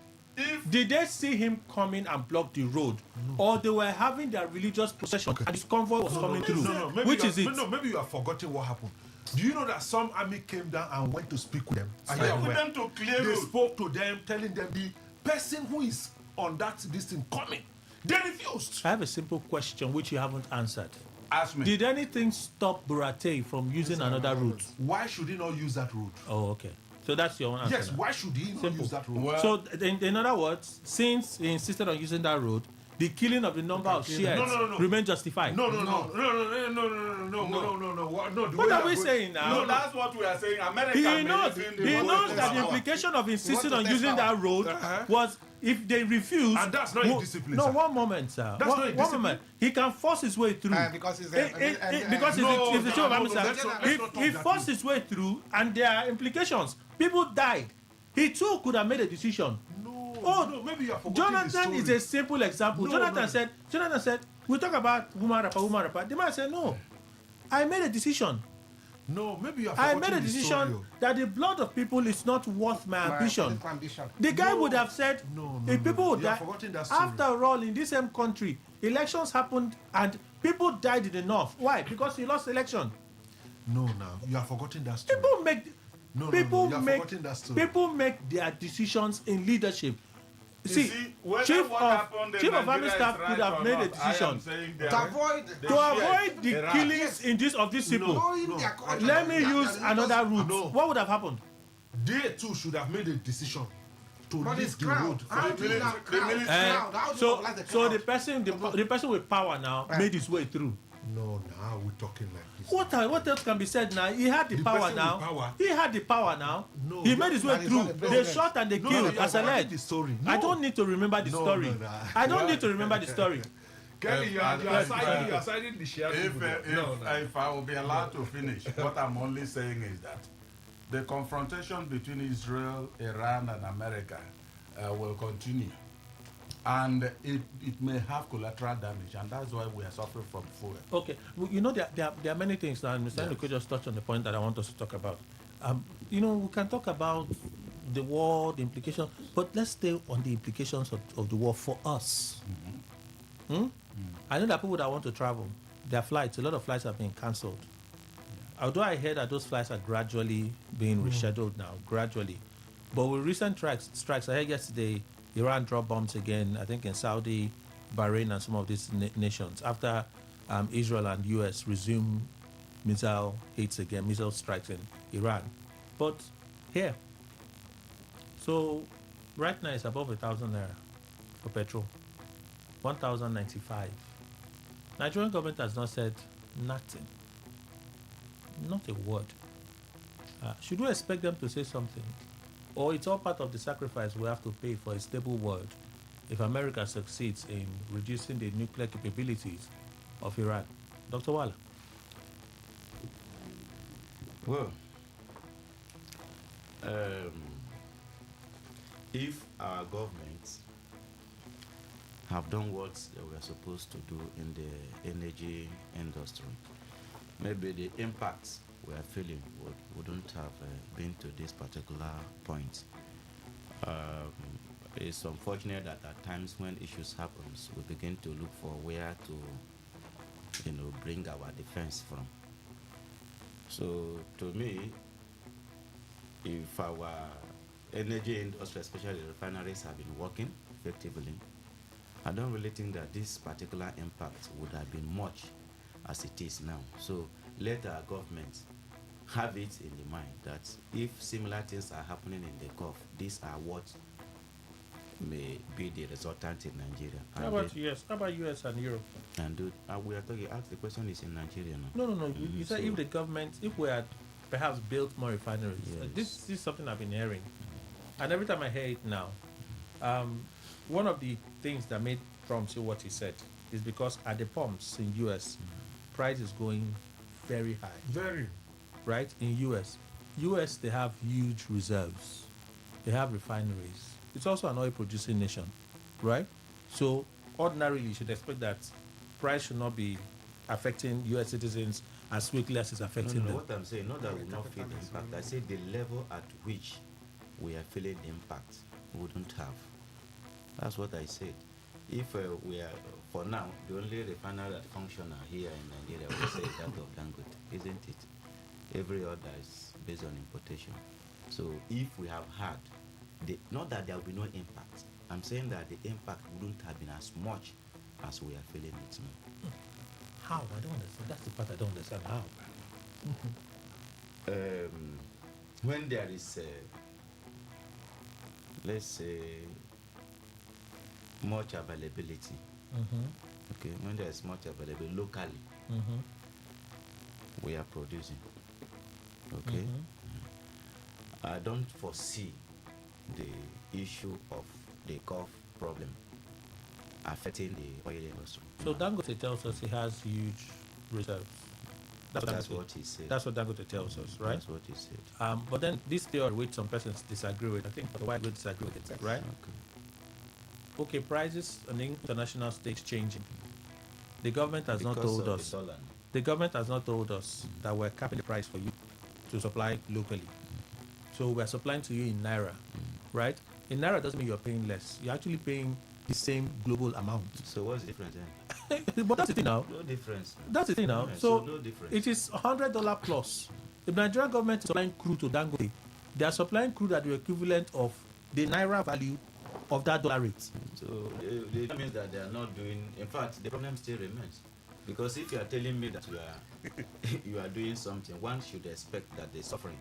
R: Did they see him coming and block the road, or they were having their religious procession and his convoy was coming through? Which is it?
A: No, maybe you have forgotten what happened. Do you know that some army came down and went to speak with them? They spoke to them, telling them the person who is on this thing coming. They refused.
R: I have a simple question which you haven't answered.
X: Ask me.
R: Did anything stop Burate from using another route?
A: Why should he not use that route?
R: Oh, okay. So that's your own answer.
A: Yes, why should he not use that route?
X: Well,
R: so, in other words, since he insisted on using that road, the killing of the number of shares remains justified.
X: No.
R: What are we saying now?
X: No, that's what we are saying. America
R: He knows that the implication of insisting on using that road was if they refuse.
A: And that's not indiscipline.
R: No, one moment, sir. One moment. He can force his way through.
I: Because he's
R: the show of army, he forced his way through, and there are implications. People died. He too could have made a decision.
A: No, maybe you are forgetting
R: Jonathan
A: the
R: is a simple example. Jonathan said, we talk about woman rapper. The man said, no, I made a decision.
A: No, maybe you are
R: I
A: forgetting
R: made a decision that the blood of people is not worth my ambition. The guy would have said, if people would die. After all, in this same country, elections happened and people died in the north. Why? Because he lost election.
A: No, you are forgetting that story.
R: People make their decisions in leadership. See, chief of army staff could have made a decision to avoid the killings in of these people. Let me use another route. What would have happened?
A: They too should have made a decision to leave the road.
R: So the person with power now made his way through.
A: No, now we're talking like this.
R: What else can be said now? He had the power now. He had the power now.
A: No,
R: he made his way through. They shot and they killed as alleged.
A: The story.
R: I don't need to remember the story. I don't need to remember the story.
A: Kelly, you are citing the share.
X: If I will be allowed to finish, what I'm only saying is that the confrontation between Israel, Iran, and America will continue. And it may have collateral damage, and that's why we are suffering from fuel.
R: Okay, well, you know there are many things now, and Mr. Could just touch on the point that I want us to talk about. We can talk about the war, the implications, but let's stay on the implications of the war for us. I know that people that want to travel, their flights, a lot of flights have been cancelled. Although I hear that those flights are gradually being rescheduled now, gradually. But with recent strikes, I heard yesterday, Iran dropped bombs again, I think in Saudi, Bahrain, and some of these nations after Israel and US resumed missile strikes in Iran. But here, so right now it's above 1,000 naira for petrol, 1,095. Nigerian government has not said nothing, not a word. Should we expect them to say something? Or it's all part of the sacrifice we have to pay for a stable world if America succeeds in reducing the nuclear capabilities of Iran? Dr. Wala.
Y: Well, if our governments have done what they were supposed to do in the energy industry, maybe the impacts we are feeling wouldn't have been to this particular point. It's unfortunate that at times when issues happen, we begin to look for where to, bring our defense from. So to me, if our energy industry, especially refineries, have been working effectively, I don't really think that this particular impact would have been much as it is now. So let our government have it in the mind that if similar things are happening in the Gulf, these are what may be the resultant in Nigeria.
R: How about US? How about US and Europe?
Y: And we are talking. Ask the question is in Nigeria now.
R: No. You said if the government, if we had perhaps built more refineries, this is something I've been hearing, and every time I hear it now, one of the things that made Trump say what he said is because at the pumps in US, price is going very high.
A: Very.
R: Right? In US they have huge reserves. They have refineries. It's also an oil producing nation, right? So ordinarily you should expect that price should not be affecting US citizens as quickly as it's affecting them.
Y: What I'm saying, not that we will not feel the impact. I say the level at which we are feeling the impact wouldn't have. That's what I said. If we are, for now, the only refinery that functions here in Nigeria, we say that of Dangote, isn't it? Every other is based on importation. So if we have had, not that there will be no impact, I'm saying that the impact wouldn't have been as much as we are feeling it now.
R: How? I don't understand. That's the part I don't understand. How?
Y: When there is, let's say, much availability, okay, when there is much availability locally, we are producing, okay? I don't foresee the issue of the Gulf problem affecting the oil industry.
R: So Dangote tells us he has huge reserves.
Y: That's what he said.
R: That's what Dangote tells us, right?
Y: That's what he said.
R: But then this theory, which some persons disagree with, I think for the white will disagree with it, right? Okay, prices on the international stage changing. The government has not told us. The government has not told us that we're capping the price for you to supply locally. So we're supplying to you in naira, right? In naira doesn't mean you're paying less. You're actually paying the same global amount.
Y: So what's the difference then?
R: But that's the thing now.
Y: No difference.
R: That's the thing now.
Y: Yeah,
R: so
Y: no difference.
R: it is $100 plus. The Nigerian government is supplying crude to Dangote. They are supplying crude at the equivalent of the naira value of that dollar rate.
Y: So that means that they are not doing. In fact, the problem still remains. Because if you are telling me that you are doing something, one should expect that the suffering,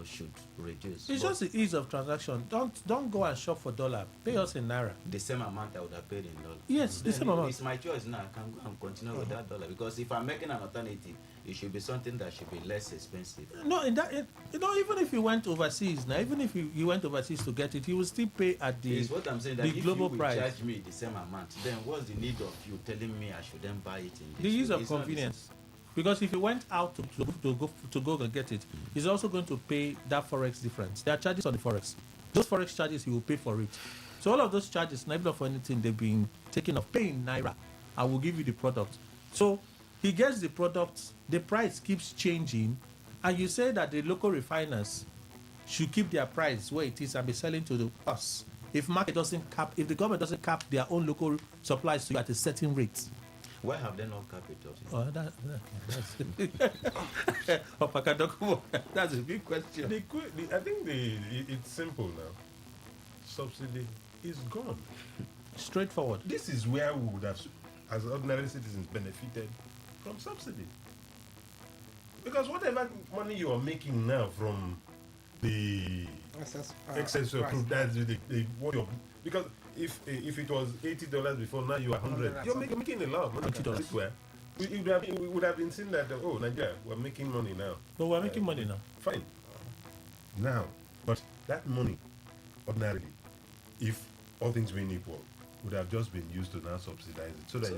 Y: should reduce.
R: It's just the ease of transaction. Don't go and shop for dollar. Pay us in naira.
Y: The same amount I would have paid in dollar.
R: Yes, the same amount.
Y: It's my choice now. I can go and continue with that dollar, because if I'm making an alternative, it should be something that should be less expensive.
R: No, even if you went overseas now, even if you went overseas to get it, you will still pay at the
Y: It's what I'm saying, that
R: the
Y: if
R: global
Y: you will
R: price.
Y: charge me the same amount, then what's the need of you telling me I should then buy it in this
R: The ease
Y: way?
R: of
Y: It's not
R: convenience. Because if you went out to go and get it, he's also going to pay that forex difference. There are charges on the forex. Those forex charges he will pay for it. So all of those charges, not for anything, they've been taken off. Paying naira, I will give you the product. So he gets the product, the price keeps changing, and you say that the local refiners should keep their price where it is and be selling to us. If the government doesn't cap their own local supplies to you at a certain rate.
Y: Why have they not capped it?
R: That's a big question.
C: I think it's simple now. Subsidy is gone.
R: Straightforward.
C: This is where we would have, as ordinary citizens, benefited from subsidy. Because whatever money you are making now from the excess of crude, that's because if it was $80 before, now you are $100. You're making a lot of money. We would have been seen that Nigeria, we're making money now.
R: But we're making money now.
C: Fine. Now, but that money, ordinarily, if all things being equal, would have just been used to now subsidize it so that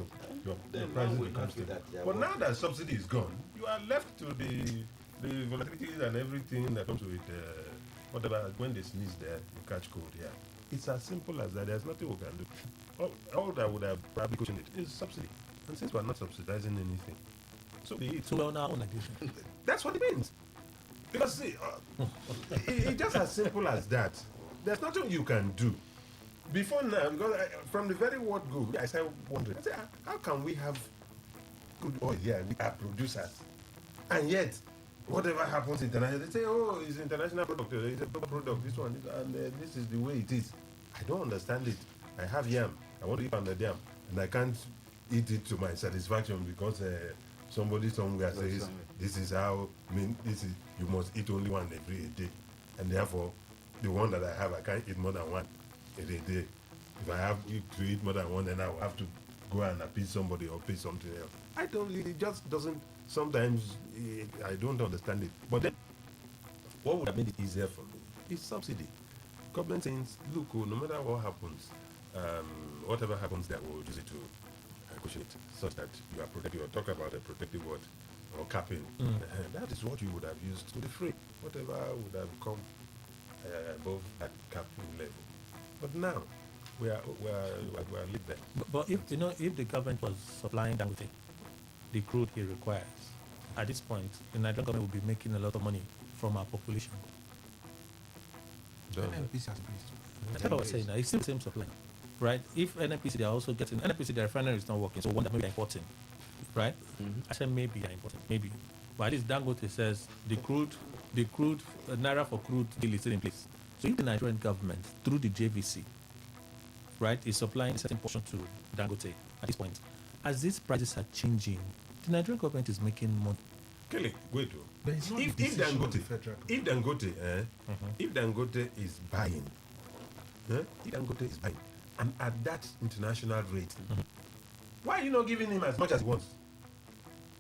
C: your prices become stable. But now that subsidy is gone, you are left to the volatilities and everything that comes with whatever. When they sneeze there, you catch cold. Yeah. It's as simple as that. There's nothing we can do. All that would have probably questioned it is subsidy. And since we're not subsidizing anything, so be it.
R: So we're on our own like this.
C: That's what it means. Because see, it's just as simple as that. There's nothing you can do. Before now, because from the very word go, I started wondering, how can we have good oil here? We are producers. And yet, whatever happens internationally, they say, oh, it's international product, it's a product, this one, and this is the way it is. I don't understand it. I have yam. I want to eat pounded yam, and I can't eat it to my satisfaction because somebody somewhere says this is how. This is you must eat only one every day, and therefore, the one that I have, I can't eat more than one every day. If I have to eat more than one, then I will have to go and appease somebody or pay something else. I don't. It just doesn't. Sometimes I don't understand it. But then, what would have made it easier for me is subsidy. Government says, look, no matter what happens, whatever happens, they will use it to cushion it, such that you are protected. Or talk about a protective word or capping. That is what you would have used to defray whatever would have come above that capping level. But now we are lived there.
R: But if the government was supplying Dangote the crude he requires, at this point, the Nigerian government will be making a lot of money from our population.
A: NNPC has raised.
R: That's what I was saying. It's still the same supply, right? If NNPC, they are also getting NNPC, the refinery is not working, so one that maybe they're importing, right? I said maybe they're importing, maybe. But at least Dangote says the crude naira for crude deal is still in place. So if the Nigerian government through the JVC, right, is supplying a certain portion to Dangote at this point, as these prices are changing, the Nigerian government is making money.
C: Kelly, wait. If Dangote is buying, and at that international rate, why are you not giving him as much as he wants?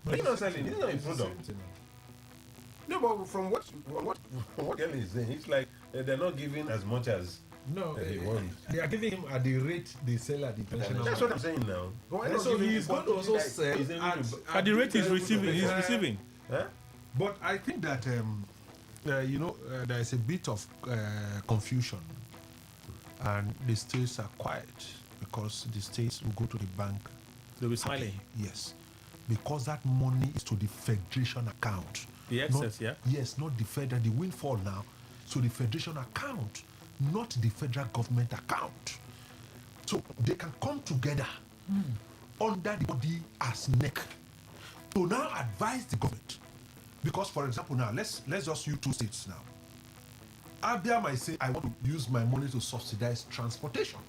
C: Are you not selling? It's not a product. No, but from what Kelly is saying, it's like they're not giving as much as.
A: No, they are giving him at the rate they sell at the international.
C: That's what I'm saying now.
A: So he's going to also sell
R: at the rate he's receiving. He's receiving.
A: But I think that there is a bit of confusion, and the states are quiet because the states will go to the bank.
R: They'll be smiling.
A: Yes, because that money is to the federation account.
R: The excess,
A: Yes, not the federal. The windfall now, so the federation account, not the federal government account. So they can come together under the body as neck to now advise the government. Because, for example, now let's just use two states now. Abia might say, I want to use my money to subsidize transportation.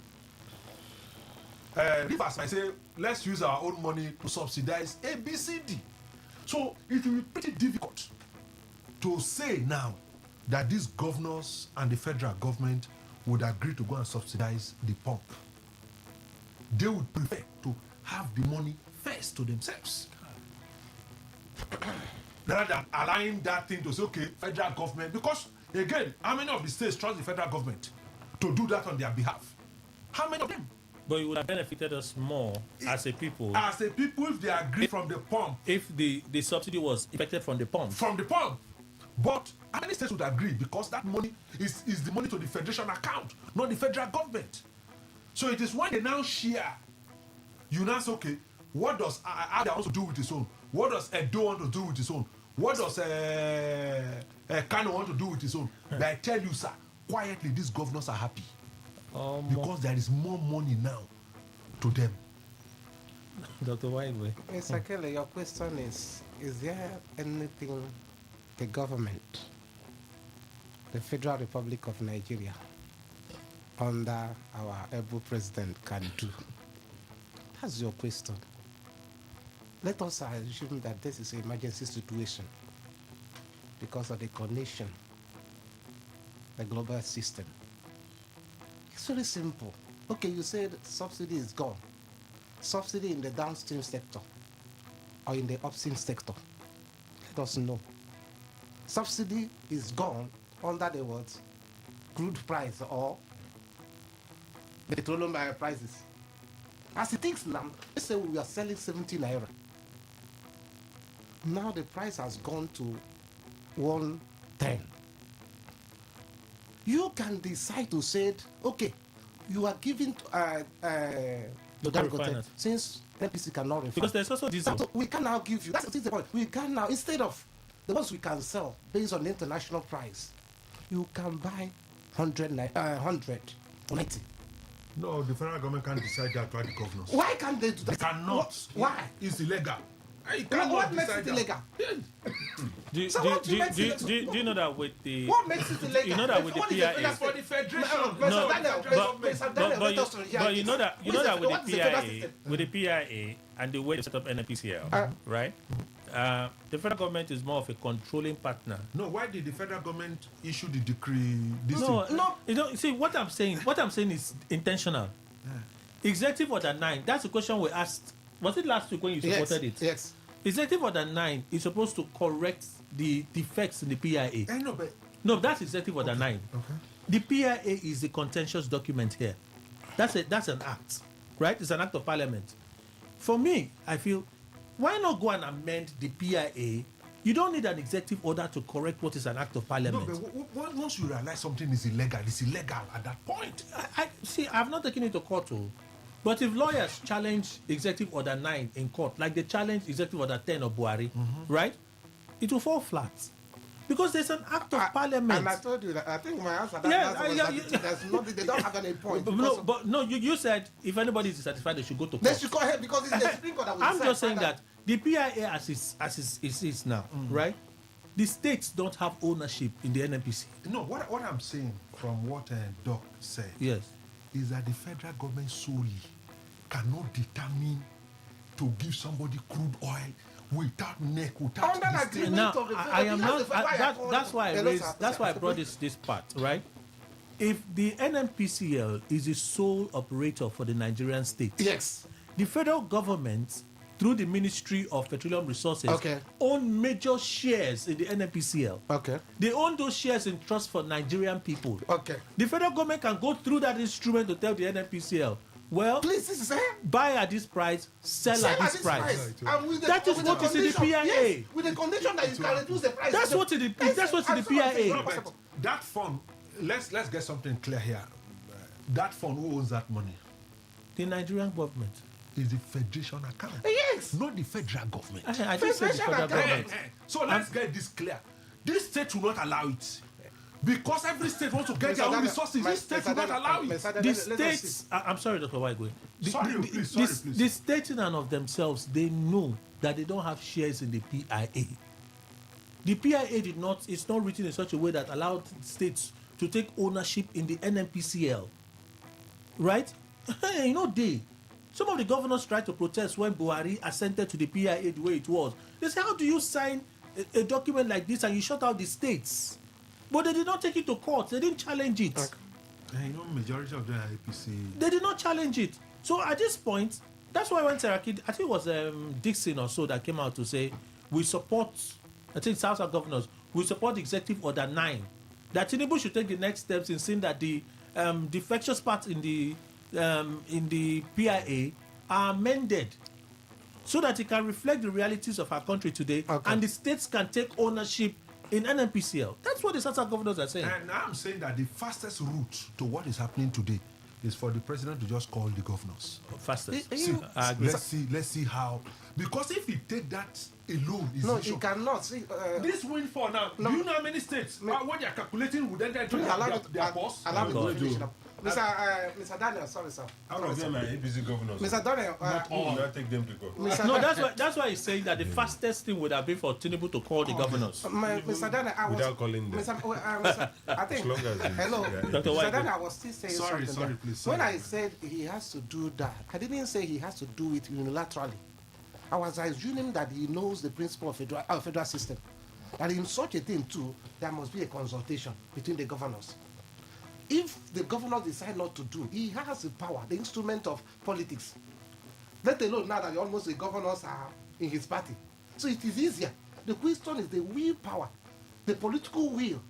A: Rivers might say, let's use our own money to subsidize ABCD. So it will be pretty difficult to say now that these governors and the federal government would agree to go and subsidize the pump. They would prefer to have the money first to themselves. Rather than allowing that thing to say, okay, federal government, because again, how many of the states trust the federal government to do that on their behalf? How many of them?
R: But it would have benefited us more as a people.
A: As a people, if they agree from the pump.
R: If the subsidy was effected from the pump.
A: From the pump. But how many states would agree? Because that money is the money to the federation account, not the federal government. So it is when they now share, you now say, okay, what does Ada want to do with his own? What does Edo want to do with his own? What does Kano want to do with his own? But I tell you, sir, quietly, these governors are happy. Because there is more money now to them.
R: Dr. Wideway.
I: Mr. Kelly, your question is there anything the government, the Federal Republic of Nigeria, under our able president can do? That's your question. Let us assume that this is an emergency situation because of the condition, the global system. It's very simple. Okay, you said subsidy is gone. Subsidy in the downstream sector or in the upstream sector. Let us know. Subsidy is gone under the words crude price or petroleum prices. As it is now, let's say we are selling 70 naira. Now the price has gone to 110. You can decide to say, okay, you are giving the Dangote since NPC cannot refund.
R: Because there's also diesel.
I: So we can now give you. That's the point. We can now, instead of the ones we can sell based on the international price, you can buy 190.
A: No, the federal government can't decide that by the governors.
I: Why can't they do that?
A: They cannot.
I: Why?
A: It's illegal.
I: What makes it illegal?
R: The Do you know that with the
I: what makes it illegal?
R: You know that with the PIA.
A: That's for the federation.
R: No, but you know that with the PIA and the way they set up NPCL, right? The federal government is more of a controlling partner.
A: No, why did the federal government issue the decree?
R: No. You don't see what I'm saying. What I'm saying is intentional. Executive Order 9. That's the question we asked. Was it last week when you supported it?
I: Yes.
R: Executive Order 9 is supposed to correct the defects in the PIA. No, that's Executive Order 9.
A: Okay.
R: The PIA is a contentious document here. That's an act, right? It's an act of parliament. For me, I feel, why not go and amend the PIA? You don't need an executive order to correct what is an act of parliament.
A: No, but once you realize something is illegal, it's illegal at that point.
R: I've not taken it to court, but if lawyers challenge Executive Order 9 in court, like they challenge Executive Order 10 of Buhari, right? It will fall flat. Because there's an act of parliament.
I: And I told you that I think my answer they don't have any point.
R: You said if anybody is dissatisfied, they should go to court.
I: They should go ahead because it's the Supreme Court that will
R: I'm just saying that the PIA as it is now, right? The states don't have ownership in the NNPC.
A: No, what I'm saying from what Doc said is that the federal government solely cannot determine to give somebody crude oil without without
R: now, I am not. That's why I raised. That's why I brought this part, right? If the NNPCL is the sole operator for the Nigerian state, the federal government, through the Ministry of Petroleum Resources, own major shares in the NNPCL. They own those shares in trust for Nigerian people. The federal government can go through that instrument to tell the NNPCL, well,
I: please,
R: buy at this price, sell at this price. That is what is in the PIA.
I: Yes, with the condition that you can reduce the price.
R: That's what's in the PIA.
A: No, but that fund, let's get something clear here. That fund, who owns that money?
R: The Nigerian government.
A: Is the federation account.
I: Yes.
A: Not the federal government.
R: I didn't say the federal government.
A: So let's get this clear. This state will not allow it. Because every state wants to get their own resources. This state will not allow it.
R: The states, I'm sorry, Dr. Waigwe.
A: Please.
R: The states in and of themselves, they know that they don't have shares in the PIA. The PIA it's not written in such a way that allowed states to take ownership in the NNPCL. Right? Some of the governors tried to protest when Buhari assented to the PIA the way it was. They said, how do you sign a document like this and you shut out the states? But they did not take it to court. They didn't challenge it.
A: Majority of the APC.
R: They did not challenge it. So at this point, that's why when Saraki, I think it was Dixon or so that came out to say, we support, I think South governors, we support Executive Order 9. That Tinubu should take the next steps in seeing that the defectious parts in the PIA are amended so that it can reflect the realities of our country today and the states can take ownership in NNPCL. That's what the Southern governors are saying.
A: And I'm saying that the fastest route to what is happening today is for the president to just call the governors.
R: Fastest.
A: Let's see how. Because if he take that alone,
I: he cannot. See,
A: this windfall now. Do you know how many states? What they are calculating would enter into their boss?
I: Allow me to finish up. Mr. Daniel, sorry, sir.
C: Out of them are APC governors.
I: Mr. Daniel,
C: not take them to court.
R: No, that's why he's saying that the fastest thing would have been for Tinubu to call the governors.
I: Mr. Daniel,
C: without calling them.
I: I think.
C: As long as
I: hello,
R: Dr.
I: Mr. Daniel, I was still saying something.
A: Sorry, please.
I: When I said he has to do that, I didn't say he has to do it unilaterally. I was assuming that he knows the principle of federal system. And in such a thing too, there must be a consultation between the governors. If the governor decide not to do, he has the power, the instrument of politics. Let alone now that almost the governors are in his party. So it is easier. The question is the willpower, the political will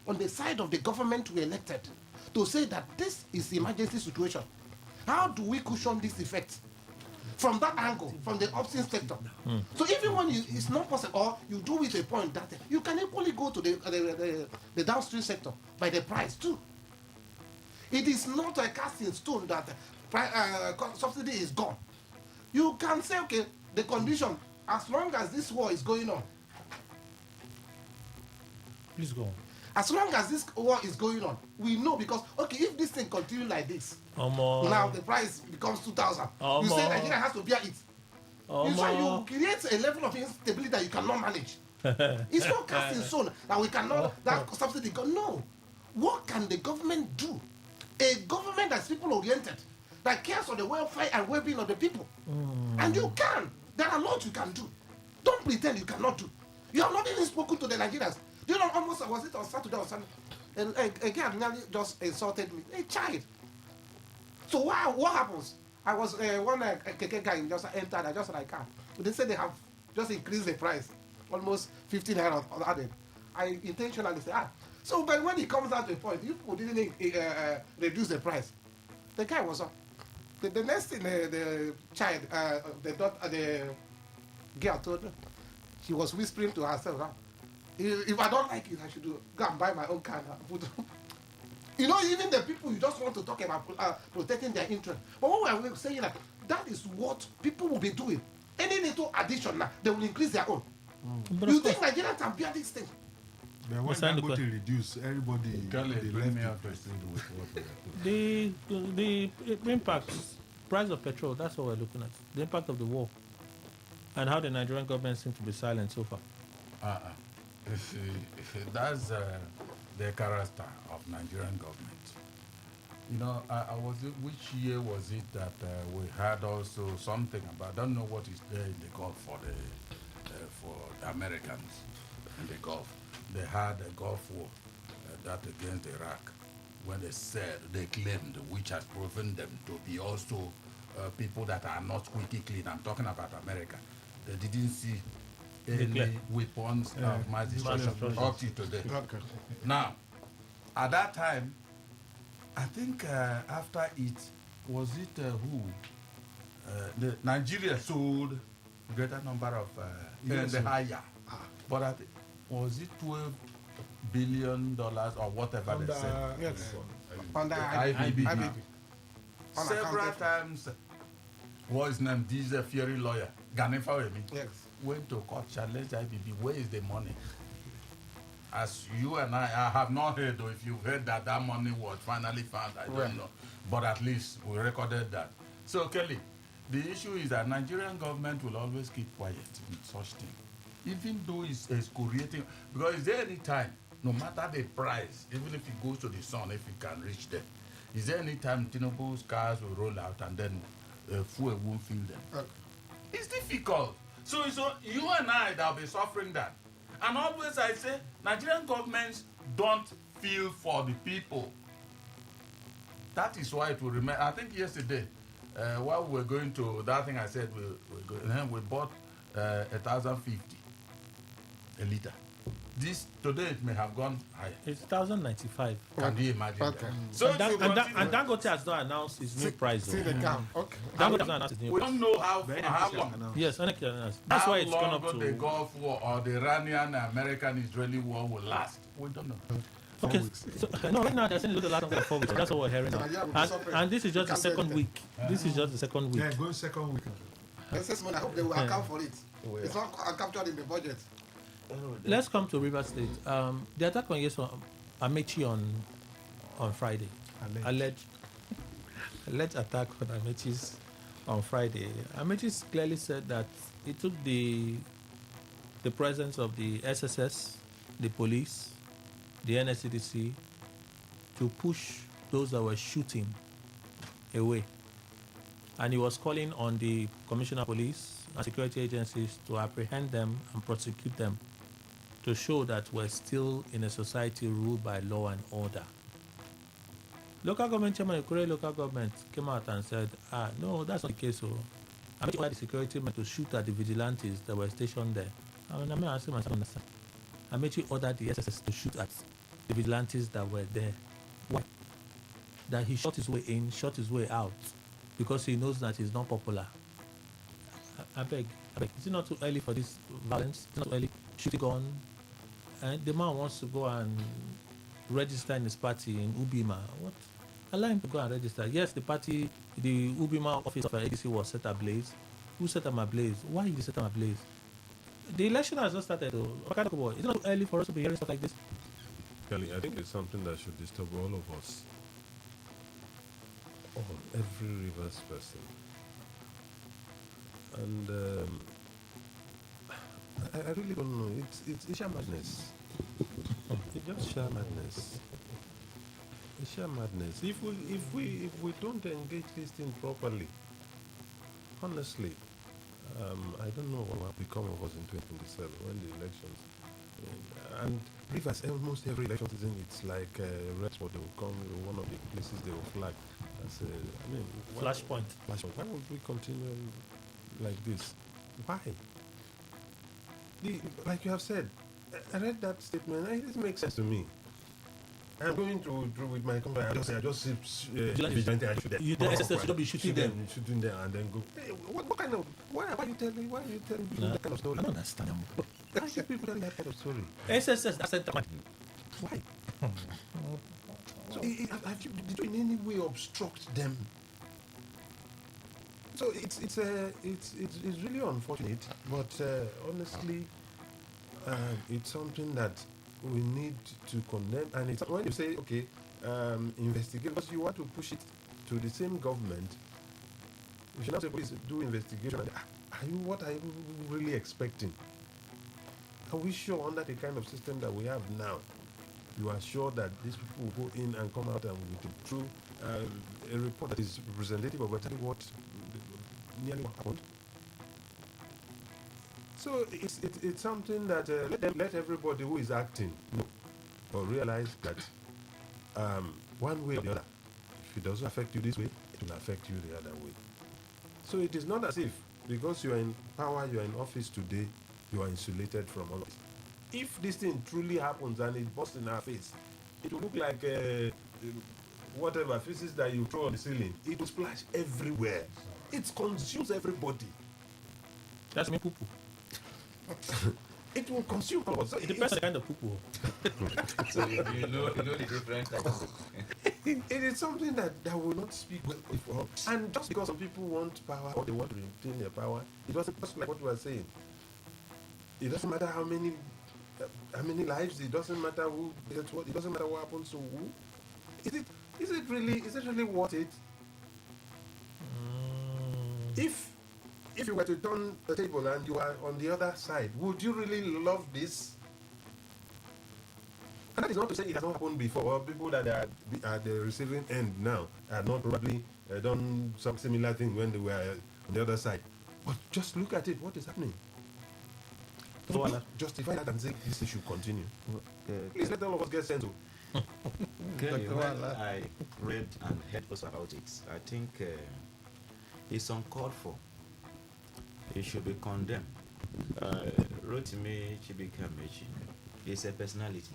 I: on the side of the government we elected to say that this is the emergency situation. How do we cushion this effect? From that angle, from the upstream sector. So even when it's not possible, or you do it to a point that you can equally go to the downstream sector by the price too. It is not a cast in stone that subsidy is gone. You can say, okay, the condition, as long as this war is going on.
R: Please go on.
I: As long as this war is going on, we know because, okay, if this thing continues like this, now the price becomes 2,000. You say Nigeria has to bear it. In fact, you create a level of instability that you cannot manage. It's not cast in stone that we cannot, that subsidy go. No. What can the government do? A government that's people-oriented, that cares for the welfare and well-being of the people. And you can. There are lots you can do. Don't pretend you cannot do. You have not even spoken to the Nigerians. Do you know, almost, was it on Saturday or Sunday? A girl nearly just insulted me. A child. So what happens? I was one KK guy just entered. I just like they said they have just increased the price, almost 15 naira added. I intentionally say So, but when it comes out to a point, you didn't reduce the price. The guy was up. The next thing the child, the girl told me, she was whispering to herself, if I don't like it, I should go and buy my own car. You know, even the people you just want to talk about protecting their interest. But what we're saying, that is what people will be doing. Any little addition now, they will increase their own. You think Nigerians can bear this thing?
A: But when Dangote reduce, everybody
R: the impact, price of petrol, that's what we're looking at. The impact of the war. And how the Nigerian government seems to be silent so far.
X: That's the character of Nigerian government. You know, I was which year was it that we had also something about, I don't know what is there in the Gulf for the Americans in the Gulf. They had a Gulf War that against Iraq, when they said, they claimed, which has proven them to be also people that are not squeaky clean. I'm talking about America. They didn't see any weapons of mass destruction up to today. Okay. Now, at that time, I think after it, was it Nigeria sold greater number of the higher. But I think, was it $12 billion or whatever they said?
I: Yes.
X: Under IBB. Several times, what is named this fiery lawyer, Ganifa
I: yes,
X: went to court, challenge IBB. Where is the money? As you and I have not heard, or if you've heard that money was finally found, I don't know. But at least we recorded that. So, Kelly, the issue is that Nigerian government will always keep quiet in such things. Even though it's creating, because is there any time, no matter the price, even if it goes to the sun, if it can reach them, is there any time Tinubu's cars will roll out and then fuel won't fill them? Okay. It's difficult. So you and I that will be suffering that. And always I say, Nigerian governments don't feel for the people. That is why it will remain. I think yesterday, while we were going to that thing I said, we bought 1,050 a liter. This today it may have gone higher.
R: It's 1,095.
X: Can you imagine?
I: Okay.
X: That? So
R: and Dangote has not announced his new price.
I: See the count. Okay.
R: Dangote has not announced his new
X: we
R: price.
X: don't know how long.
R: Yes, that's why it's gone up to
X: the Gulf War or the Iranian American-Israeli war will last. We don't know.
R: Okay, so, no, right now they're saying the last 4 weeks. That's what we're hearing now. And this is just the second week. This is just the second week.
A: Yeah, going second week.
I: I hope they will account for it. It's not captured in the budget.
R: Let's come to River State. The attack on Amechi on Friday. Alleged attack on Amechi's on Friday. Amechi clearly said that it took the presence of the SSS, the police, the NSCDC to push those that were shooting away. And he was calling on the Commissioner of Police and security agencies to apprehend them and prosecute them, to show that we're still in a society ruled by law and order. Local government chairman, Korea local government came out and said, no, that's not the case. So Amechi ordered the security men to shoot at the vigilantes that were stationed there. I'm asking myself, understand. Amechi ordered the SSS to shoot at the vigilantes that were there. Why? That he shot his way in, shot his way out, because he knows that he's not popular. I beg. Is it not too early for this violence? It's not too early. Shooting gun. And the man wants to go and register in his party in Ubima. What? Allow him to go and register. Yes, the party, the Ubima office of ADC was set ablaze. Who set them ablaze? Why did he set them ablaze? The election has just started. Is it not too early for us to be hearing stuff like this?
C: Kelly, I think it's something that should disturb all of us. Every Rivers person. And I really don't know. It's sheer madness. It's just sheer madness. It's sheer madness. If we don't engage this thing properly, honestly, I don't know what will become of us in 2027 when the elections. And Rivers, almost every election season, it's like red spot. They will come to one of the places they will flag. As
R: Flashpoint.
C: Flashpoint. Why would we continue like this? Why? Like you have said, I read that statement. It makes sense to me. I'm going to with my company. I just vigilante. I shoot them.
R: You don't be shooting them.
C: Shooting them and then go. Hey, what kind of? Why are you telling? Why are you telling people that kind of story?
R: I don't understand.
C: Why are people telling that kind of story?
R: SSS. That's it.
C: Why? So did you in any way obstruct them? So it's really unfortunate, but honestly, it's something that we need to condemn. And it's when you say okay, investigate, because you want to push it to the same government. You should not say please do investigation. What are you really expecting? Are we sure under the kind of system that we have now, you are sure that these people will go in and come out and with a true a report that is representative of exactly what nearly what happened? So it's something that let everybody who is acting know or realize that one way or the other, if it doesn't affect you this way, it will affect you the other way. So it is not as if because you are in power, you are in office today, you are insulated from all of this. If this thing truly happens and it busts in our face, it will look like whatever feces that you throw on the ceiling. It will splash everywhere. It consumes everybody.
R: That's me poo-poo.
C: It will consume all of us. So
R: it depends on the kind of poo-poo.
Y: So you know the difference.
C: It is something that will not speak well for us. And just because some people want power or they want to retain their power, it doesn't just like what we are saying. It doesn't matter how many lives. It doesn't matter who. It doesn't matter what happens to who. Is it really worth it? If you were to turn the table and you are on the other side, would you really love this? And that is not to say it has not happened before. People that are at the receiving end now have not probably done some similar thing when they were on the other side. But just look at it. What is happening? Justify that and say this should continue. Please let all of us get sense.
Y: Clearly, when I read and heard also about it, I think it's uncalled for. It should be condemned. Rotimi Chibikamechi is a personality,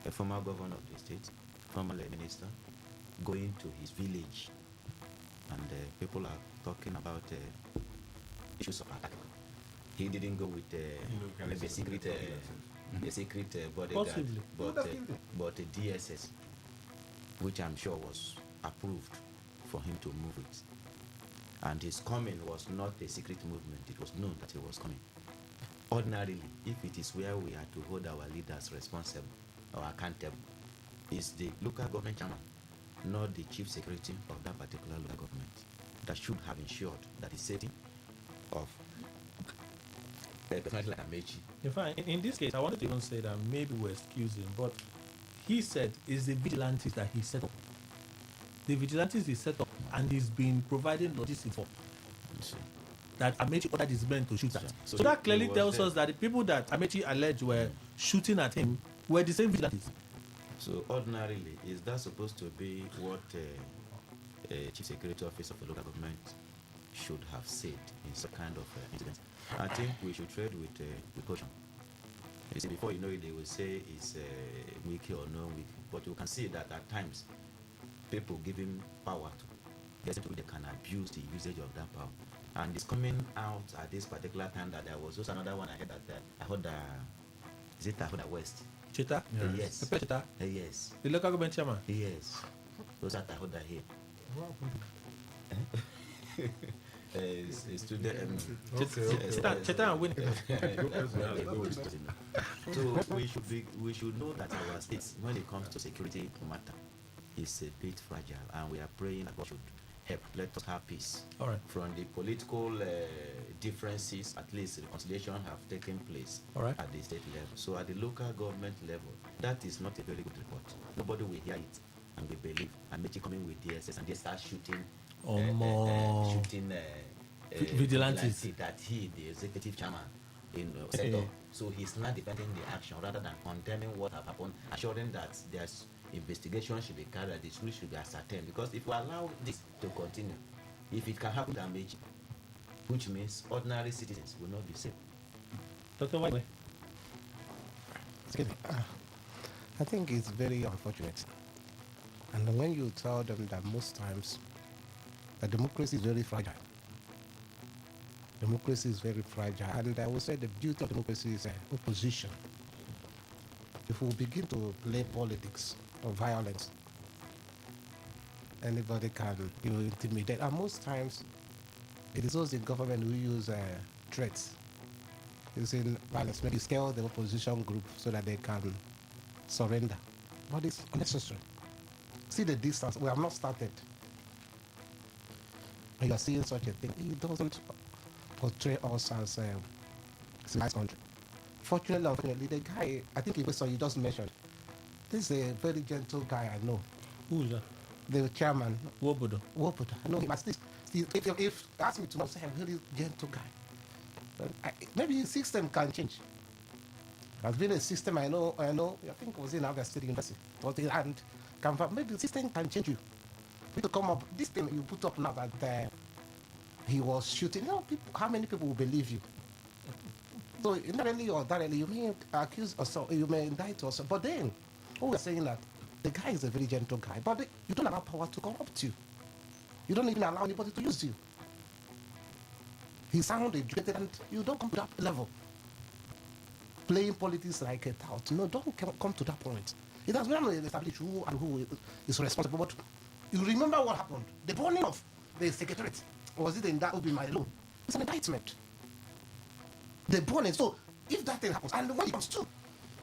Y: a former governor of the state, former minister, going to his village, and people are talking about issues of attack. He didn't go with the secret bodyguard, but a DSS, which I'm sure was approved for him to move it. And his coming was not a secret movement. It was known that he was coming. Ordinarily, if it is where we are to hold our leaders responsible or accountable, is the local government chairman, not the chief secretary of that particular local government, that should have ensured that the safety of a person like Amechi.
R: In fact, in this case, I wanted to even say that maybe we'll excuse him, but he said it's the vigilantes that he set up. The vigilantes he set up, and he's been providing logistics for. That Amechi ordered his men to shoot at. So that clearly tells us that the people that Amechi alleged were shooting at him were the same vigilantes.
Y: So ordinarily, is that supposed to be what a chief security officer of the local government should have said in some kind of incident? I think we should tread with caution. You see, before you know it, they will say it's weak or no weak, but you can see that at times people give him power to get to, they can abuse the usage of that power. And it's coming out at this particular time that there was also another one I heard that I heard is it Ahoda West?
R: Cheta?
Y: Yes.
R: Cheta?
Y: Yes.
R: The local government chairman?
Y: Yes. Those are Ahoda here. Student.
R: Cheta and Win.
Y: So we should know that our states, when it comes to security matter, is a bit fragile, and we are praying that God should help. Let us have peace.
R: All right.
Y: From the political differences, at least reconciliation have taken place at the state level. So at the local government level, that is not a very good report. Nobody will hear it and will believe. And Mechi coming with DSS and they start shooting
R: vigilantes
Y: that he, the executive chairman, set up. So he's not defending the action rather than condemning what have happened, assuring that there's investigation should be carried, the truth should be ascertained. Because if we allow this to continue, if it can happen damage, which means ordinary citizens will not be safe.
R: Dr. White?
I: I think it's very unfortunate. And when you tell them that most times that democracy is very fragile, democracy is very fragile, and I would say the beauty of democracy is opposition. If we begin to play politics of violence, anybody can intimidate. And most times, it is also the government who use threats, using violence, maybe scale the opposition group so that they can surrender. But it's unnecessary. See the distance. We have not started. You are seeing such a thing. It doesn't portray us as a civilized country. Fortunately, unfortunately, the guy, I think you just mentioned, this is a very gentle guy I know.
R: Who is that?
I: The chairman.
R: Wobodo.
I: I know him as this. If ask me tomorrow, say a very gentle guy. Maybe his system can change. There's been a system I know, I think it was in August State University. And maybe the system can change you. For you to come up, this thing you put up now that he was shooting, how many people will believe you? So indirectly or directly, you may accuse us, you may indict us, but then, we're saying that the guy is a very gentle guy, but you don't allow power to corrupt you. You don't even allow anybody to use you. He sounded educated and you don't come to that level. Playing politics like a tout. No, don't come to that point. It has been established who and who is responsible. But you remember what happened? The burning of the secretariat. Or was it in that Obi alone? It's an indictment. The burning. So if that thing happens, and when it comes to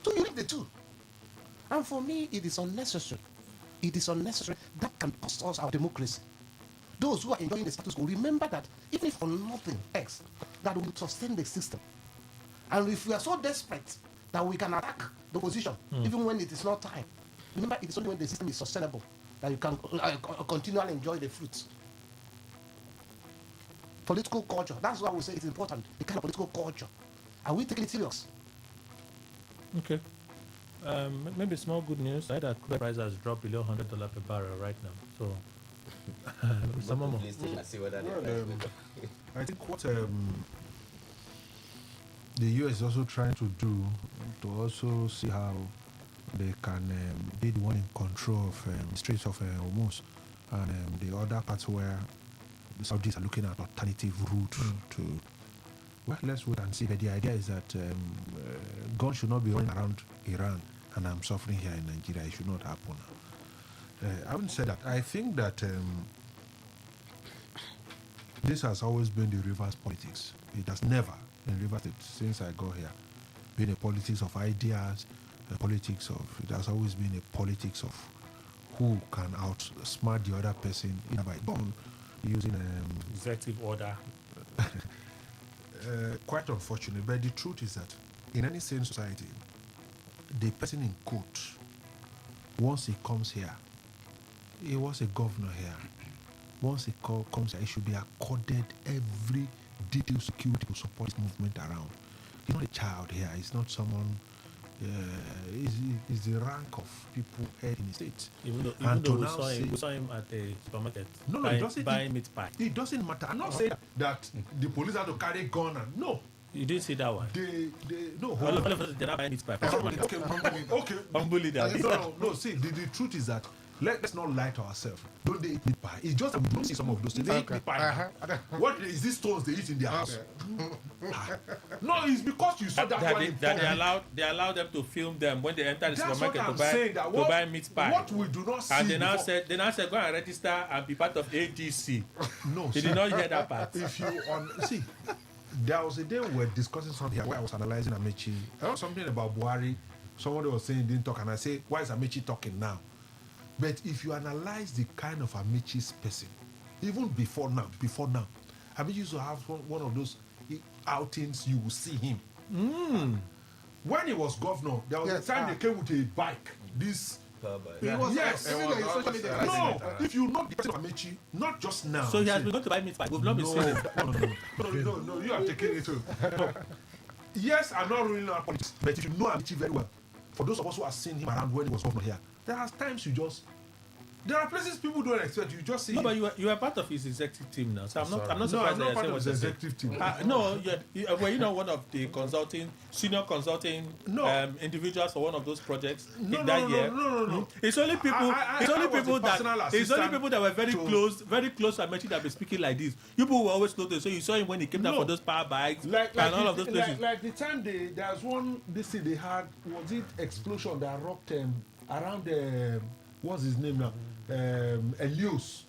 I: you leave the two. And for me, it is unnecessary. It is unnecessary. That can cost us our democracy. Those who are enjoying the status quo, remember that even if for nothing else, that will sustain the system. And if we are so desperate that we can attack the opposition, even when it is not time, remember it is only when the system is sustainable that you can continually enjoy the fruits. Political culture, that's why we say it's important, the kind of political culture. Are we taking it serious?
R: Okay. Maybe small good news. I that crude price has dropped below $100 per barrel right now. So, some more.
A: I think what the US is also trying to do to also see how they can be the one in control of the Straits of Hormuz and the other parts where the Saudis are looking at alternative route to. Well, let's wait and see. But the idea is that guns should not be running around Iran, and I'm suffering here in Nigeria. It should not happen. I wouldn't say that. I think that this has always been the reverse politics. It has never, in Rivers State, since I got here, been a politics of ideas, it has always been a politics of who can outsmart the other person, either by gun, using
R: executive order.
A: Quite unfortunate, but the truth is that in any sane society, the person in court, once he comes here, he was a governor here. Once he comes here, he should be accorded every detailed security to support his movement around. He's not a child here. He's not someone. He's the rank of people head in the state.
R: Even though we saw him at the supermarket. Buying meat pie.
A: It doesn't matter. I'm not saying that the police have to carry a gun and no.
R: You didn't see that one.
A: No.
R: All of us did not buy meat pie.
A: Okay. No. See, the truth is that let's not lie to ourselves. Don't they eat meat pie? It's just that we don't see some of those things. They eat meat pie. What is these stones they eat in their house? No, it's because you saw that one.
R: They allow them to film them when they enter the supermarket to buy meat pie.
A: What we do not see.
R: And they now said go and register and be part of ADC.
A: No,
R: they did not hear that part.
A: If you see, there was a day we were discussing something where I was analyzing Amechi. I heard something about Buhari. Somebody was saying he didn't talk, and I say, why is Amechi talking now? But if you analyze the kind of Amechi's person, even before now, Amechi used to have one of those. outings, you will see him. When he was governor, there was a time they came with a bike. This. Yes. No, if you know the person of Amechi, not just now.
R: So he has been going to buy meat pie. We've not been seeing it.
A: No, you are taking it too. No. Yes, I'm not ruling out politics, but if you know Amechi very well, for those of us who have seen him around when he was governor here, there are times there are places people don't expect. You just see.
R: No, but you are part of his executive team now, so I'm not surprised.
A: I'm not part of the executive team.
R: No, were you not one of the senior consulting individuals for one of those projects that year?
A: No.
R: It's only people. It's only people that were very close to Amechi that were speaking like this. You people were always noticed. So you saw him when he came down for those power bikes and all of those places.
A: Like the time there's one thing they had, was it explosion that rocked around what's his name now? Elios.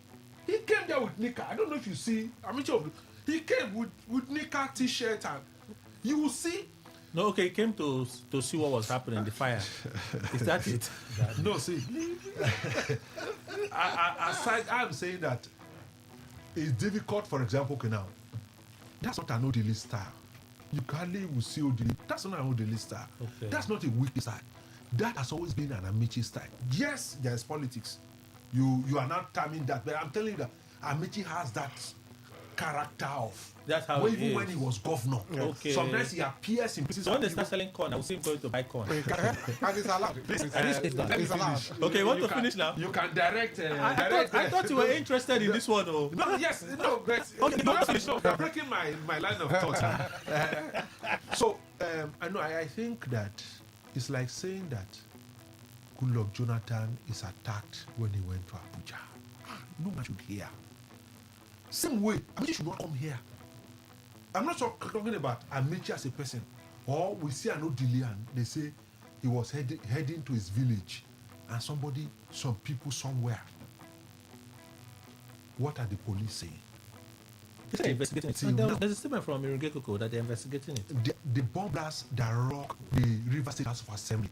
A: He came there with Nika. I don't know if you see. He came with Nika t-shirt, and you will see.
R: No, okay, he came to see what was happening, the fire. Is that it?
A: No, see. I'm saying that it's difficult, for example, okay, now. That's not an Odili style. You hardly will see Odili. That's not an Odili style. Okay. That's not a wicked style. That has always been an Amechi style. Yes, there is politics. You are not terming that, but I'm telling you that Amechi has that character of.
R: That's how
A: even when he was governor. Okay. Sometimes he appears in places.
R: So when they start selling corn, I will see him going to buy corn.
I: And it's allowed. It's allowed.
R: Okay, you want to finish now?
A: You can direct.
R: I thought you were interested in this one. Oh.
A: No, yes, no, but you're breaking my line of thought. So I think that it's like saying that Goodluck Jonathan is attacked when he went to Abuja. No one should hear. Same way, Amechi should not come here. I'm not talking about Amechi as a person. Or we see an Odili and they say he was heading to his village and some people somewhere. What are the police saying?
R: They're investigating it. There's a statement from Irunge Koko that they're investigating it.
A: The bomb blast that rocked the River State House of Assembly.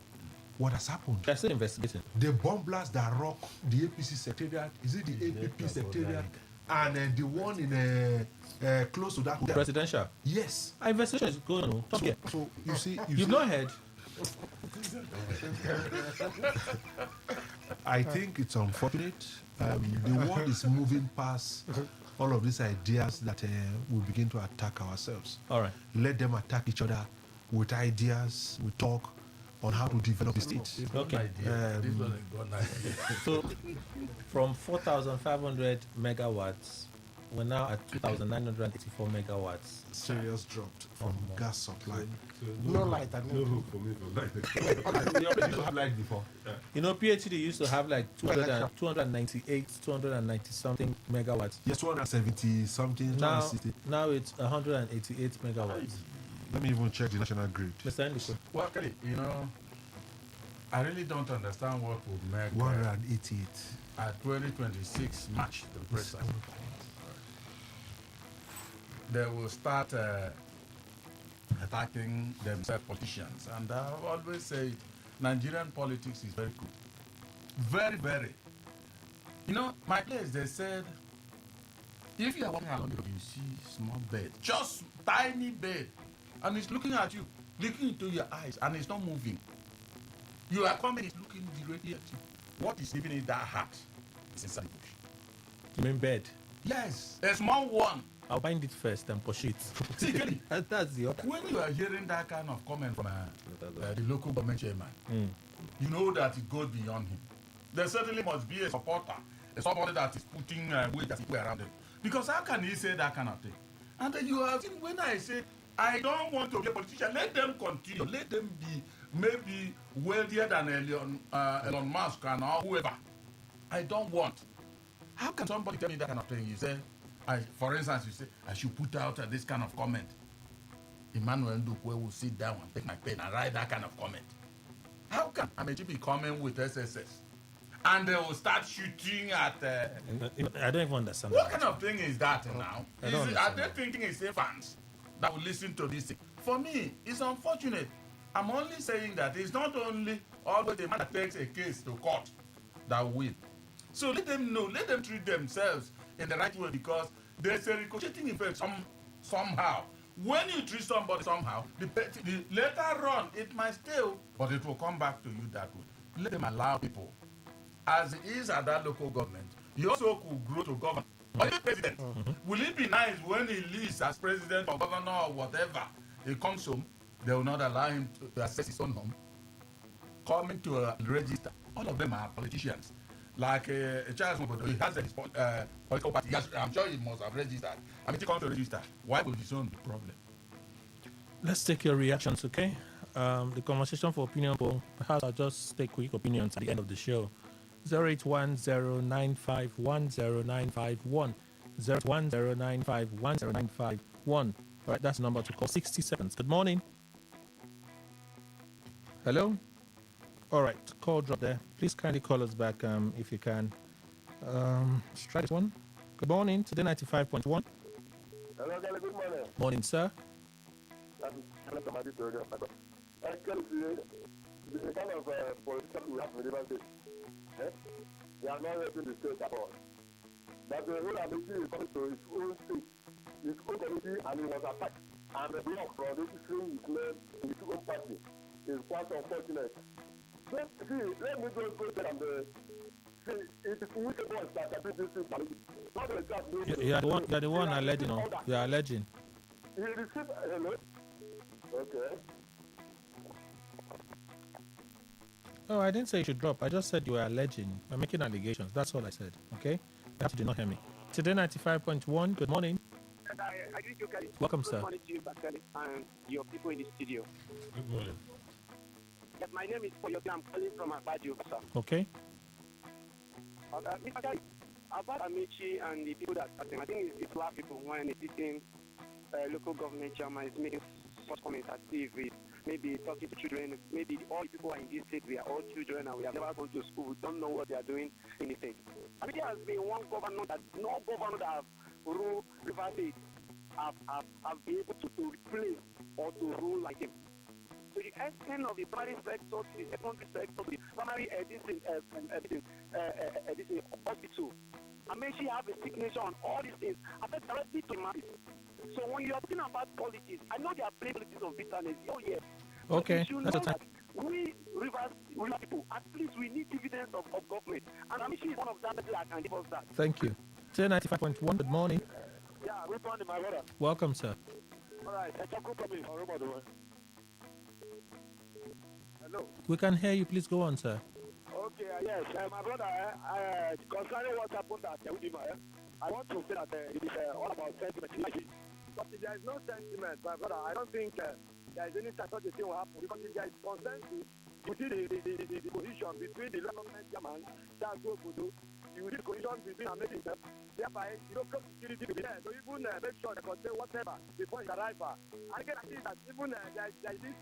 A: What has happened?
R: They're still investigating.
A: The bomb blast that rocked the APC secretariat. Is it the APP secretariat? And the one in close to that hotel.
R: Presidential.
A: Yes.
R: Investigation is going on.
A: So you see,
R: you've not heard.
A: I think it's unfortunate. The world is moving past all of these ideas that we begin to attack ourselves.
R: All right.
A: Let them attack each other with ideas. We talk on how to develop the state.
R: Okay. So, from 4,500 megawatts, we're now at 2,984 megawatts.
A: Serious dropped from gas supply.
I: No light.
C: No room for me for light.
A: You already used to have light before.
R: You know, PhD used to have like 298, 290 something megawatts.
A: Yes, 270 something.
R: Now it's 188 megawatts.
A: Let me even check the national grid.
R: Mr. Anderson.
X: Well, Kelly, I really don't understand what would make
A: 188
X: at 2026 March the president. They will start attacking themselves, politicians, and I always say Nigerian politics is very good, very, very. My place, they said, if you are walking along the road, you see small bed, just tiny bed, and it's looking at you, looking into your eyes, and it's not moving. You are coming, it's looking directly at you. What is living in that heart? It's inside the bush.
R: You mean bed?
X: Yes, a small one.
R: I'll bind it first and push it.
X: See, Kelly,
R: that's the other.
X: when you are hearing that kind of comment from the local government chairman, you know that it goes beyond him. There certainly must be a supporter, somebody that is putting weight that people around him. Because how can he say that kind of thing? And then you have seen when I say, I don't want to be a politician, let them continue. Let them be maybe wealthier than Elon Musk and whoever. I don't want. How can somebody tell me that kind of thing? You say, for instance, you say, I should put out this kind of comment. Emmanuel Ndukwe will sit down and take my pen and write that kind of comment. How can Amechi be coming with SSS? And they will start shooting at...
R: I don't even understand
X: what kind of thing is that now? Are they thinking it's a fans that will listen to this thing? For me, it's unfortunate. I'm only saying that it's not only always the man that takes a case to court that will win. So let them know, let them treat themselves in the right way, because there's a ricocheting effect somehow When you treat somebody somehow, the later on it might still, but it will come back to you that way. Let them allow people. As it is at that local government, he also could grow to governor. Or even president. Will it be nice when he leaves as president or governor or whatever? He comes home, they will not allow him to access his own home. Coming to register. All of them are politicians. Like Charles Mobodo, he has a political party. Yes, I'm sure he must have registered. I mean, he comes to register. Why would his own be a problem?
R: Let's take your reactions, okay? The conversation for opinion poll. Perhaps I'll just take quick opinions at the end of the show. 08109510951. 08109510951. All right, that's the number to call. 60 seconds. Good morning. Hello? All right, call drop there. Please kindly call us back if you can. Let's try this one. Good morning. Today 95.1.
F: Hello, good morning.
R: Morning, sir.
F: The kind of politicians we have in River State, they are not helping the state at all. But the whole ability is coming to his own state, his own community, and he was attacked. And the block from registering his name in his own party is quite unfortunate. So, see, let me just go there and see, it is wicked ones that are doing this thing. Not the exact
R: you're the one alleging. You are alleging.
F: He received, hello? Okay.
R: Oh, I didn't say you should drop. I just said you were alleging. I'm making allegations. That's all I said. Okay? Perhaps you did not hear me. Today 95.1. Good morning.
J: I greet you guys.
R: Welcome, sir.
J: Good morning to you, Bakali, and your people in the studio.
R: Good morning.
J: Yes, my name is Poyote. I'm calling from Abadio, sir.
R: Okay.
J: Mr. Guy, about Amici and the people that I think it's black people when it's sitting local government chairman is making such comments as if maybe talking to children, maybe all the people are in this state, we are all children and we have never gone to school, we don't know what they are doing in the state. I mean, there has been one governor that no governor that have ruled River State have been able to replace or to rule like him. So the extent of the primary sector to the secondary sector, the primary hospital, I mean, she have a signature on all these things, affect directly to masses. So when you are talking about politics, I know they are playing politics of bitterness. Oh yes.
R: Okay, that's a time.
J: We River people, at least we need dividends of government, and I mean she is one of them that can give us that.
R: Thank you. Today 95.1. Good morning.
F: Yeah, we're finding my brother.
R: Welcome, sir.
F: All right, hello.
R: We can hear you. Please go on, sir.
F: Okay, yes, my brother, concerning what happened at Udima, I want to say that it is all about sentiment. But if there is no sentiment, my brother, I don't think there is any such a thing will happen. Because if there is consensus, you see the position between the government chairman, that's what we do. You see the coalition between and making them. Thereby, local security will be there. So even make sure they contain whatever before his arrival. And again, I see that even there is this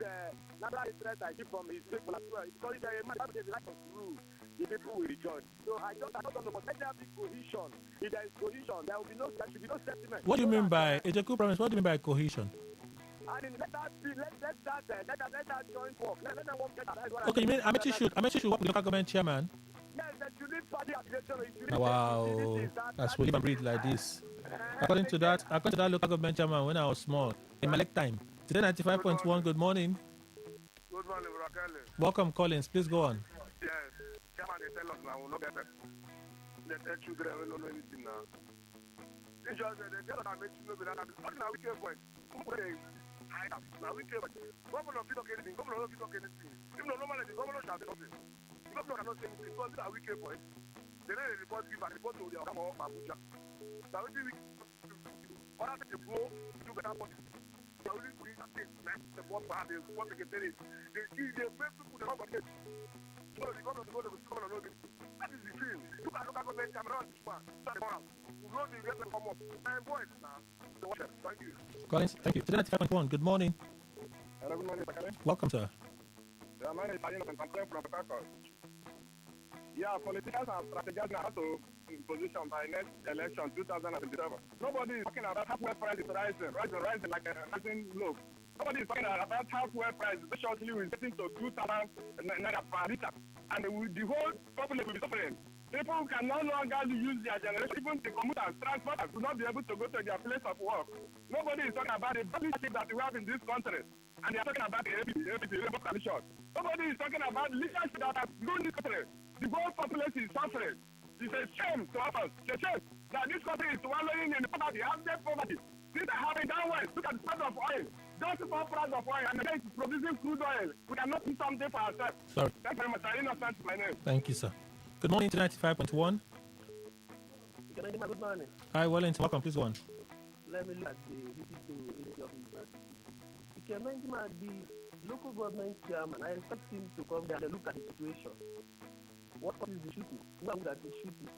F: national interest I give from his people as well. Because if there is a man that has the right of rule, the people will rejoice. So I don't know, but let there be cohesion. If there is cohesion, there should be no sentiment.
R: What do you mean by Ejeku promise? What do you mean by cohesion?
F: I mean, let that joint work. Let them work together.
R: Okay, you mean Amechi should work with the local government chairman?
F: Yes, that you need party affiliation.
R: Wow, that's we live and breathe like this. According to that local government chairman when I was small, in my lifetime. Today 95.1. Good morning.
F: Good morning, Rakali.
R: Welcome, Collins. Please go on.
F: Yes, chairman, they tell us now, we'll not get it. They tell children we don't know anything now. They just they tell us that makes you know that now we care for it. Now we care for it. Governor don't talk anything. Governor don't talk anything. Even though normally the governor shall say something. The governor cannot say anything because that we care for it. They don't report give a report to the Okama of Abuja. Now we do other people go do better politics. They only bring that thing the one part they want to get it. They make people the government. So the governor go to the governor know this. That is the thing. You can look at government camera on this one. That's the moral. You know the rest of come up. I'm going now. So watch it. Thank you.
R: Collins, thank you. Today 95.1. Good morning.
F: Hello, good morning, Bakale.
R: Welcome, sir.
F: Yeah, my name is Ayano and I'm calling from Pakistan. Yeah, politicians are strategizing how to position by next election 2027. Nobody is talking about how fuel price is rising like a rising loaf. Nobody is talking about how fuel price shortly will get into 2,000 naira per liter. And the whole population will be suffering. People can no longer use their generation. Even the commuters, transporters will not be able to go to their place of work. Nobody is talking about the leadership that we have in this country. And they are talking about the APC, Labour Coalition. Nobody is talking about leadership that has ruined this country. The whole population is suffering. It's a shame to us. It's a shame that this country is swallowing in poverty, abject poverty. Things are happening downwards. Look at the price of oil. Just 4 price of oil, and then it's producing crude oil. We cannot do something for ourselves.
R: Sorry.
F: Thank you very much. I didn't understand my name.
R: Thank you, sir. Good morning to 95.1.
G: Good morning.
R: Hi, Wellington. Welcome. Please go on.
G: Let me look at the visit to Ministry of Business. The local government chairman, I expect him to come there and look at the situation. What is the shooting? Who that is shooting?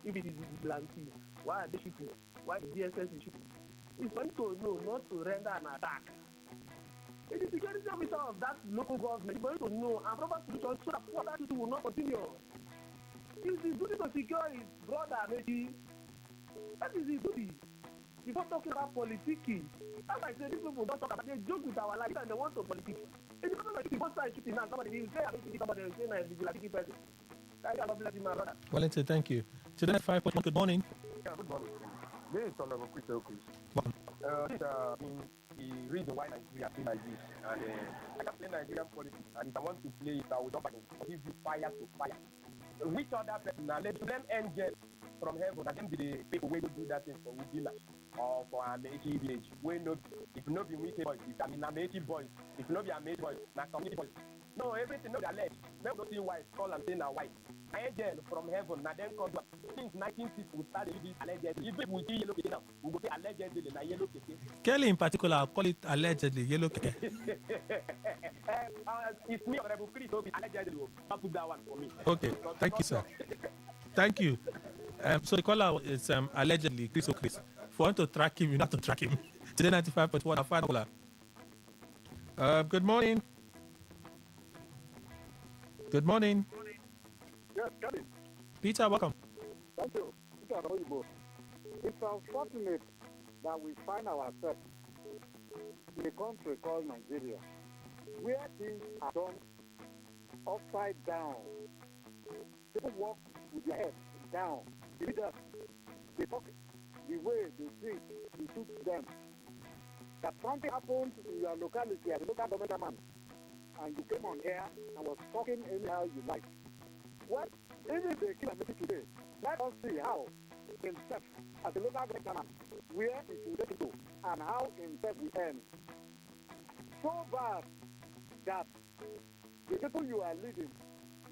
G: If it is the vigilante, why are they shooting? Why the DSS is shooting? It's going to know, not to render an attack. It is the security officer of that local government. It's going to know and proper solution so that other people will not continue. It's his duty to secure his brother, maybe. That is his duty. Before talking about politicking, as I said, these people don't talk about, they joke with our life and they want to politic. If you don't like the both sides shooting now, somebody will say, I'm going to somebody will say, I'm a vigilante person. God bless you, my brother.
R: Wellington, thank you. Today, 5.1. Good morning.
M: Yeah, good morning. This is Honorable Chris Okus.
R: Welcome.
M: The reason why Nigeria play like this, and I can play Nigerian politics, and if I want to play it, I will jump and give you fire to fire. Which other person now? Let them angel from heaven, and then the people will do that thing for Ubila or for Amechi village. We know if not be Wiki boys, if I mean Amechi boys, if not be Amechi boys, now community boys. No, everything no alleged. Never see white, call and say now white. Angel from heaven, now then come back. Since 1960, we started this allegedly. If we see yellow keke now, we go say allegedly na yellow keke.
R: Kelly in particular, I'll call it allegedly yellow keke.
M: It's me, Honorable Chris, allegedly. Not put that one for me.
R: Okay, thank you, sir. Thank you. So the caller is allegedly Chris O'Chris. If you want to track him, you have to track him. Today 95.1, our final caller. Good morning. Good morning.
N: Yes, Kelly.
R: Peter, welcome.
N: Thank you. Peter, how are you both? It's unfortunate that we find ourselves in a country called Nigeria, where things are done upside down. People walk with their heads down. The leaders, they talk the way they think it suits them. That something happened in your locality as a local government man, and you came on air and was talking anyhow you like. Well, even if they kill a meeting today, let us see how himself, as a local government man, where it will let go, and how himself will end. So bad that the people you are leading,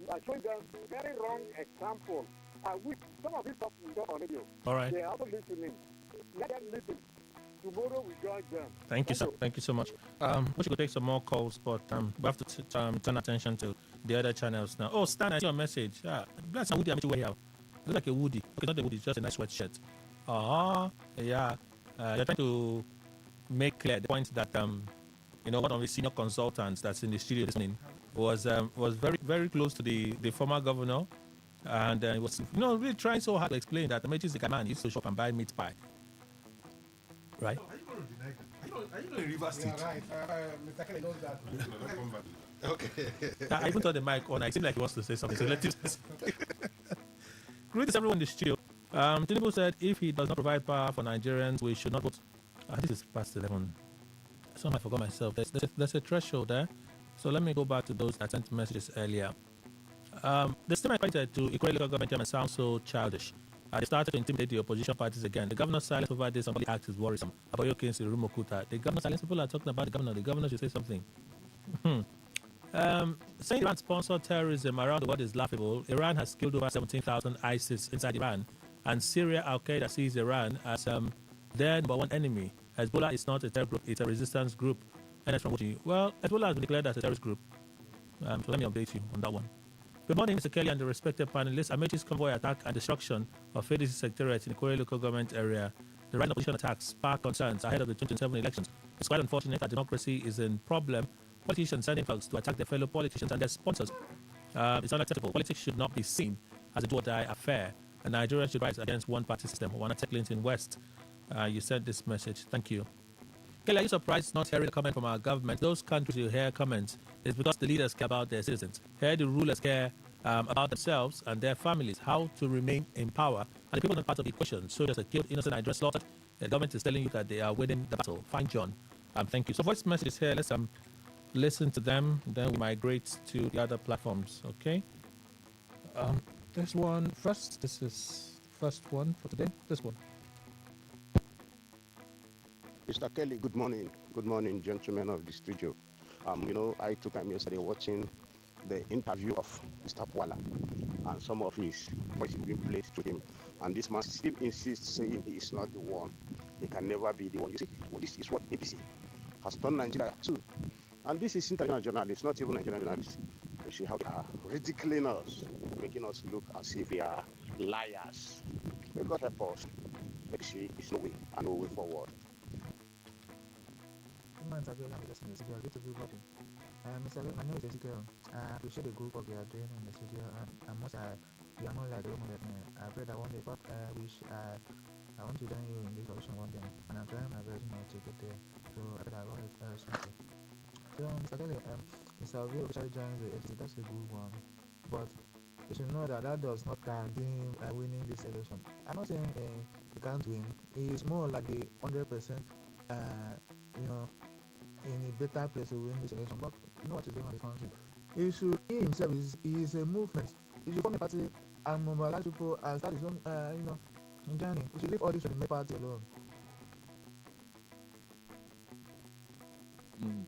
N: you are showing them very wrong example. And with some of these stuff we talk on radio,
R: all right.
N: They are also listening. Let them listen. Tomorrow we join them.
R: Thank you, sir. Thank you so much. We should take some more calls, but we have to turn attention to the other channels now. Oh, Stan, I see your message. Bless and Woody, I'm here. Looks like a Woody. Okay, not a Woody, just a nice sweatshirt. Yeah. You're trying to make clear the point that one of the senior consultants that's in the studio this morning was very, very close to the former governor, and was really trying so hard to explain that the Amechi is the man used to shop and buy meat pie. Right?
A: Are you going to deny that? Are you in Rivers State?
I: Yeah, right. Mr. Kelly knows that.
A: Okay.
R: I even told the mic on. I seem like he wants to say something. So let him say something. Greetings everyone in the studio. Tinubu said if he does not provide power for Nigerians, we should not vote. This is past 11. Somehow I forgot myself. There's a threshold there. So let me go back to those that sent messages earlier. The statement pointed to Ikore local government chairman sounds so childish. They started to intimidate the opposition parties again. The governor's silence over this unholy act is worrisome. Abayo Kinsi, Rumokuta. The governor's silence, people are talking about the governor. The governor should say something. Saying Iran sponsored terrorism around the world is laughable. Iran has killed over 17,000 ISIS inside Iran. And Syria, Al-Qaeda sees Iran as their number one enemy. Hezbollah is not a terror group, it's a resistance group. And that's from well, Hezbollah has been declared as a terrorist group. So let me update you on that one. Good morning, Mr. Kelly and the respected panelists. Amechi's convoy attack and destruction of FADC secretariat in the Ikore local government area. The right opposition attacks spark concerns ahead of the 2027 elections. It's quite unfortunate that democracy is in problem. Politicians sending folks to attack their fellow politicians and their sponsors. It's unacceptable. Politics should not be seen as a do-or-die affair. And Nigeria should rise against one-party system. Wanna Clinton West, you sent this message. Thank you. Kelly, are you surprised not hearing a comment from our government? Those countries you hear comments is because the leaders care about their citizens. Here, the rulers care about themselves and their families, how to remain in power. And the people are not part of the equation. Soldiers are killed, innocent Nigerians slaughtered. The government is telling you that they are winning the battle. Fine, John. Thank you. So voice messages here. Let's listen to them. Then we migrate to the other platforms. Okay. This one first. This is the first one for today. This one.
L: Mr. Kelly, good morning. Good morning, gentlemen of the studio. I took time yesterday watching the interview of Mr. Bwala and some of his voices being played to him. And this man still insists saying he is not the one. He can never be the one. You see, this is what ABC has done Nigeria too. And this is international journalists, not even Nigerian journalists. You see how they are ridiculing us, making us look as if we are liars. May God help us. ABC is no way and no way forward.
O: Mr. everybody. Mr. My name is Ezekiel. I appreciate the good work you are doing in the studio, and I must you are not like the woman that I pray that one day, but I wish I want to join you in this audition one day, and I'm trying my best to get there. So I pray that God will help me. So Mr. Kelly, Mr. Obi officially joined the APC. That's a good one, but you should know that does not guarantee him winning this election. I'm not saying he can't win. He is more like the 100%. In a better place to win this election, but you know what is going on in the country. He himself is a movement. He should form a party and mobilize people and start his own, journey. He should leave all this to the main party alone.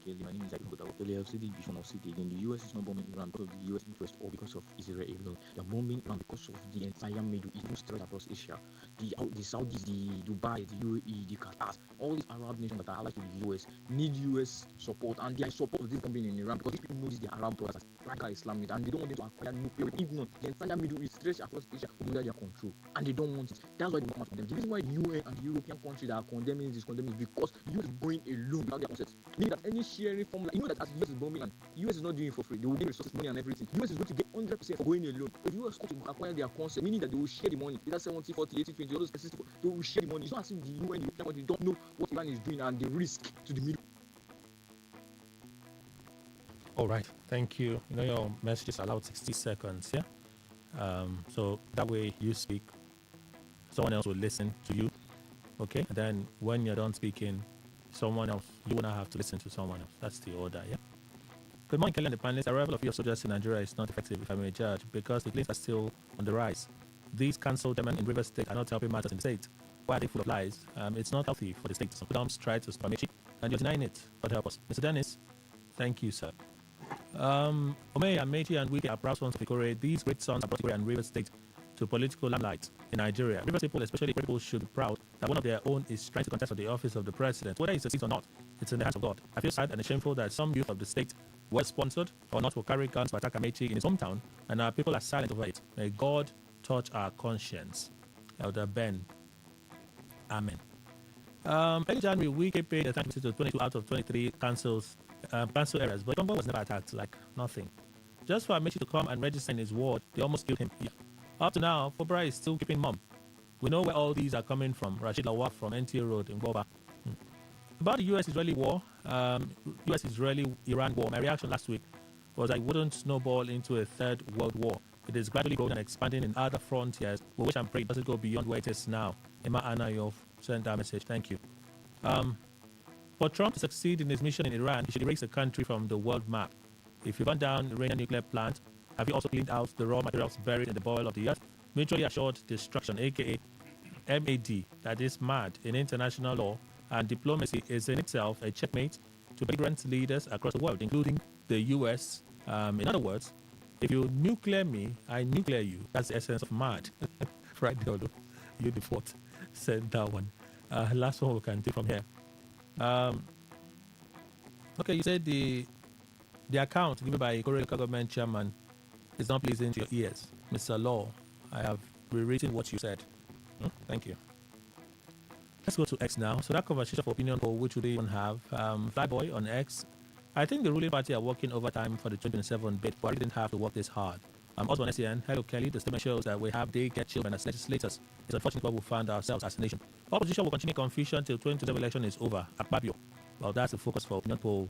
P: Kelly, my name is Kelly. I've said it before, I'll say it again. The US is not bombing Iran because of the US interest or because of Israel alone. They are bombing Iran because of the entire Middle East, spread across Asia. The Saudis, the Dubai, the UAE, the Qatar, all these Arab nations that are allied to the US need US support, and they are support of this bombing in Iran because these people know the Arab brothers as radical Islamic, and they don't want them to acquire nuclear. If not, the entire Middle East, stretched across Asia, will be under their control, and they don't want it. That's why they want from them. The reason why the UN and the European countries that are condemning this because the US is going alone without their consent. Meaning that any sharing formula, you know that as the US is bombing and the US is not doing it for free, they will give resources, money and everything. The US is going to get 100% for going alone. But the US going to acquire their consent, meaning that they will share the money. Either 70, 40, 80, 20, all those 60, they will share the money. It's not as if the UN and the European countries don't know what Iran is doing and the risk to the Middle.
R: All right, thank you. You know your message is allowed 60 seconds, yeah? So that way you speak, someone else will listen to you, okay? And then when you're done speaking, someone else, you will not have to listen to someone else. That's the order, yeah? Good morning, Kelly and the panelists. The arrival of your soldiers in Nigeria is not effective, if I may judge, because the claims are still on the rise. These cancelled them in River State are not helping matters in the state. Why are they full of lies? It's not healthy for the state. Some Kudams try to stop Mechi, and you're denying it. God help us. Mr. Dennis, thank you, sir. Omei and Mechi and Wike are proud sons of Ikore. These great sons have brought Ikore and River State to political limelight in Nigeria. River people, especially people, should be proud that one of their own is trying to contest for the office of the president. Whether he succeeds or not, it's in the hands of God. I feel sad and shameful that some youth of the state were sponsored or not will carry guns to attack Amechi in his hometown, and our people are silent over it. May God touch our conscience. Elder Ben. Amen. Early January, Wike paid attention to 22 out of 23 cancel areas, but Congo was never attacked, like nothing. Just for Amechi to come and register in his ward, they almost killed him. Yeah. Up to now, Fobra is still keeping mum. We know where all these are coming from. Rashid Lawak from NTA Road in Goba. About the US-Israeli war, US-Israeli-Iran war, my reaction last week was I wouldn't snowball into a third world war. It is gradually growing and expanding in other frontiers. We wish and pray it doesn't go beyond where it is now. Emma Anna, you've sent that message. Thank you. For Trump to succeed in his mission in Iran, he should erase the country from the world map. If you burn down the Iranian nuclear plant, have you also cleaned out the raw materials buried in the boil of the earth? Mutually assured destruction, aka MAD, that is MAD in international law, and diplomacy is in itself a checkmate to belligerent leaders across the world, including the US. In other words, if you nuclear me, I nuclear you. That's the essence of MAD. Right, Dodo. You the fourth. Send that one. Last one we can take from here. Okay, you said the account given by Korea local government chairman is not pleasing to your ears. Mr. Law, I have rewritten what you said. Thank you. Let's go to X now. So that conversation for opinion poll, which we don't even have. Flyboy on X. I think the ruling party are working overtime for the 2027 bid, but we didn't have to work this hard. Also on SCN, hello Kelly, the statement shows that we have daycare children as legislators. It's unfortunate what we found ourselves as a nation. Opposition will continue confusion till 2027 election is over. Akpabio. Well, that's the focus for opinion poll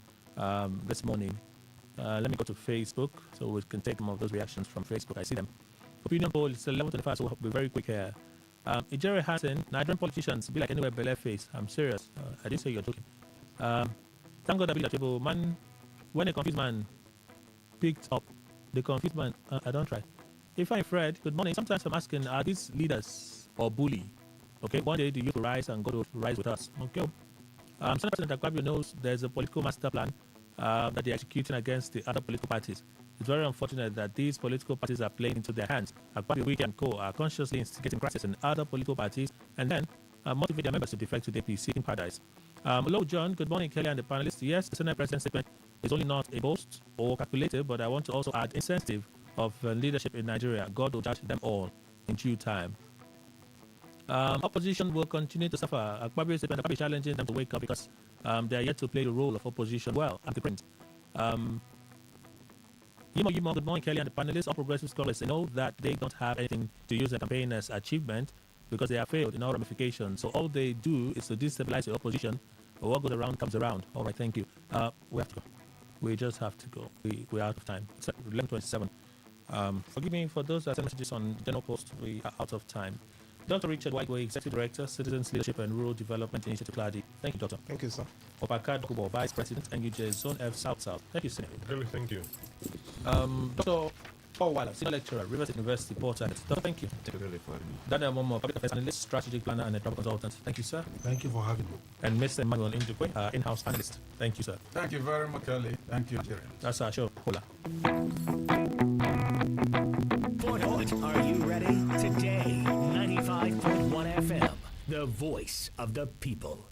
R: this morning. Let me go to Facebook so we can take some of those reactions from Facebook. I see them. Opinion poll is 11:25, so we'll be very quick here. Ijere Hassan, Nigerian politicians be like anywhere below face. I'm serious. I didn't say you're joking. Thank God I be that table. Man, when a confused man picked up the confused man, I don't try. If I'm Fred, good morning. Sometimes I'm asking, are these leaders or bully? Okay, one day the youth will rise and God will rise with us. Okay. Senate President Akpabio knows there's a political master plan that they're executing against the other political parties. It's very unfortunate that these political parties are playing into their hands. Akpabio, Wiki, and Co. are consciously instigating crisis in other political parties and then motivate their members to defect to the APC in paradise. Hello, John. Good morning, Kelly and the panelists. Yes, the Senate President's statement is only not a boast or calculated, but I want to also add insensitive of leadership in Nigeria. God will judge them all in due time. Opposition will continue to suffer. Akpabio's statement is challenging them to wake up because they are yet to play the role of opposition well at the print. Yimo, good morning, Kelly and the panelists. All progressive scholars know that they don't have anything to use their campaign as achievement because they have failed in all ramifications. So all they do is to destabilize the opposition. What goes around comes around. All right, thank you. We have to go. We just have to go. We're out of time. It's 11:27. Forgive me for those that send messages on general post. We are out of time. Dr. Richard Whiteway, Executive Director, Citizens Leadership and Rural Development Initiative, Cladi. Thank you, Doctor.
I: Thank you, sir.
R: Opaka Dokubo, Vice President, NUJ Zone F South South. Thank you, Senator.
C: Really, thank you.
R: Dr. Paul Waller, Senior Lecturer, Rivers University, Port Harcourt. Doctor, thank you.
C: Really for me.
R: Daniel Momo, Public Affairs Analyst, Strategic Planner, and Network Consultant. Thank you, sir.
A: Thank you for having me.
R: And Mr. Emmanuel Indukwe, in-house panelist. Thank you, sir.
X: Thank you very much, Kelly. Thank you, Nigerians.
R: That's our show. Hola.
U: Are you ready? Today, 95.1 FM, the voice of the people.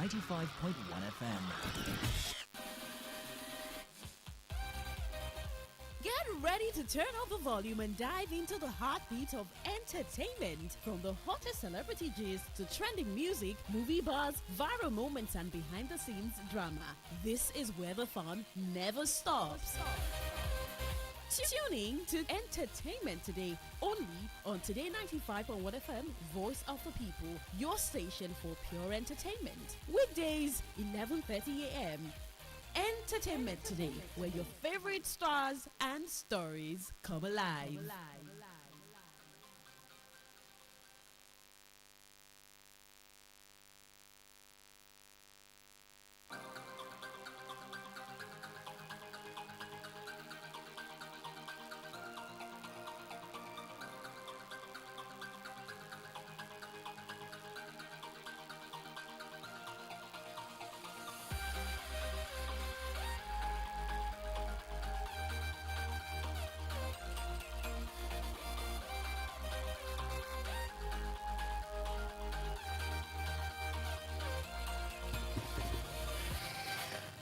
V: 95.1 FM.
B: Get ready to turn up the volume and dive into the heartbeat of entertainment. From the hottest celebrity gist to trending music, movie buzz, viral moments, and behind-the-scenes drama. This is where the fun never stops. Tuning to Entertainment Today, only on Today 95.1 FM, Voice of the People, your station for pure entertainment. Weekdays, 11:30 a.m. Entertainment Today, where your favorite stars and stories come alive.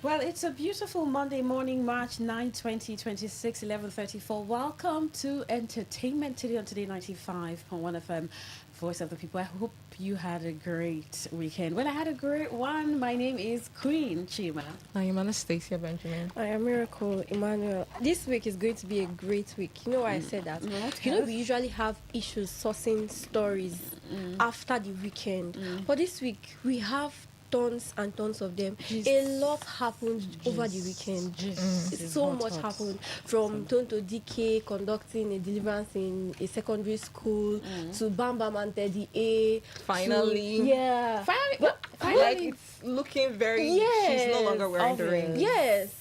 B: Well, it's a beautiful Monday morning, March 9, 2026, 11:34. Welcome to Entertainment Today on Today 95.1 FM, Voice of the People. I hope you had a great weekend. Well, I had a great one. My name is Queen Chima.
K: I am Anastasia Benjamin.
W: I am Miracle Emmanuel. This week is going to be a great week. You know why I said that? You know, we usually have issues sourcing stories after the weekend. But this week, we have tons and tons of them. A lot happened over the weekend. So much happened. From Tonto DK conducting a deliverance in a secondary school to Bam Bam and Teddy A.
K: Finally.
W: Finally.
K: Like, it's looking very... She's no longer wearing the ring.
W: Yes.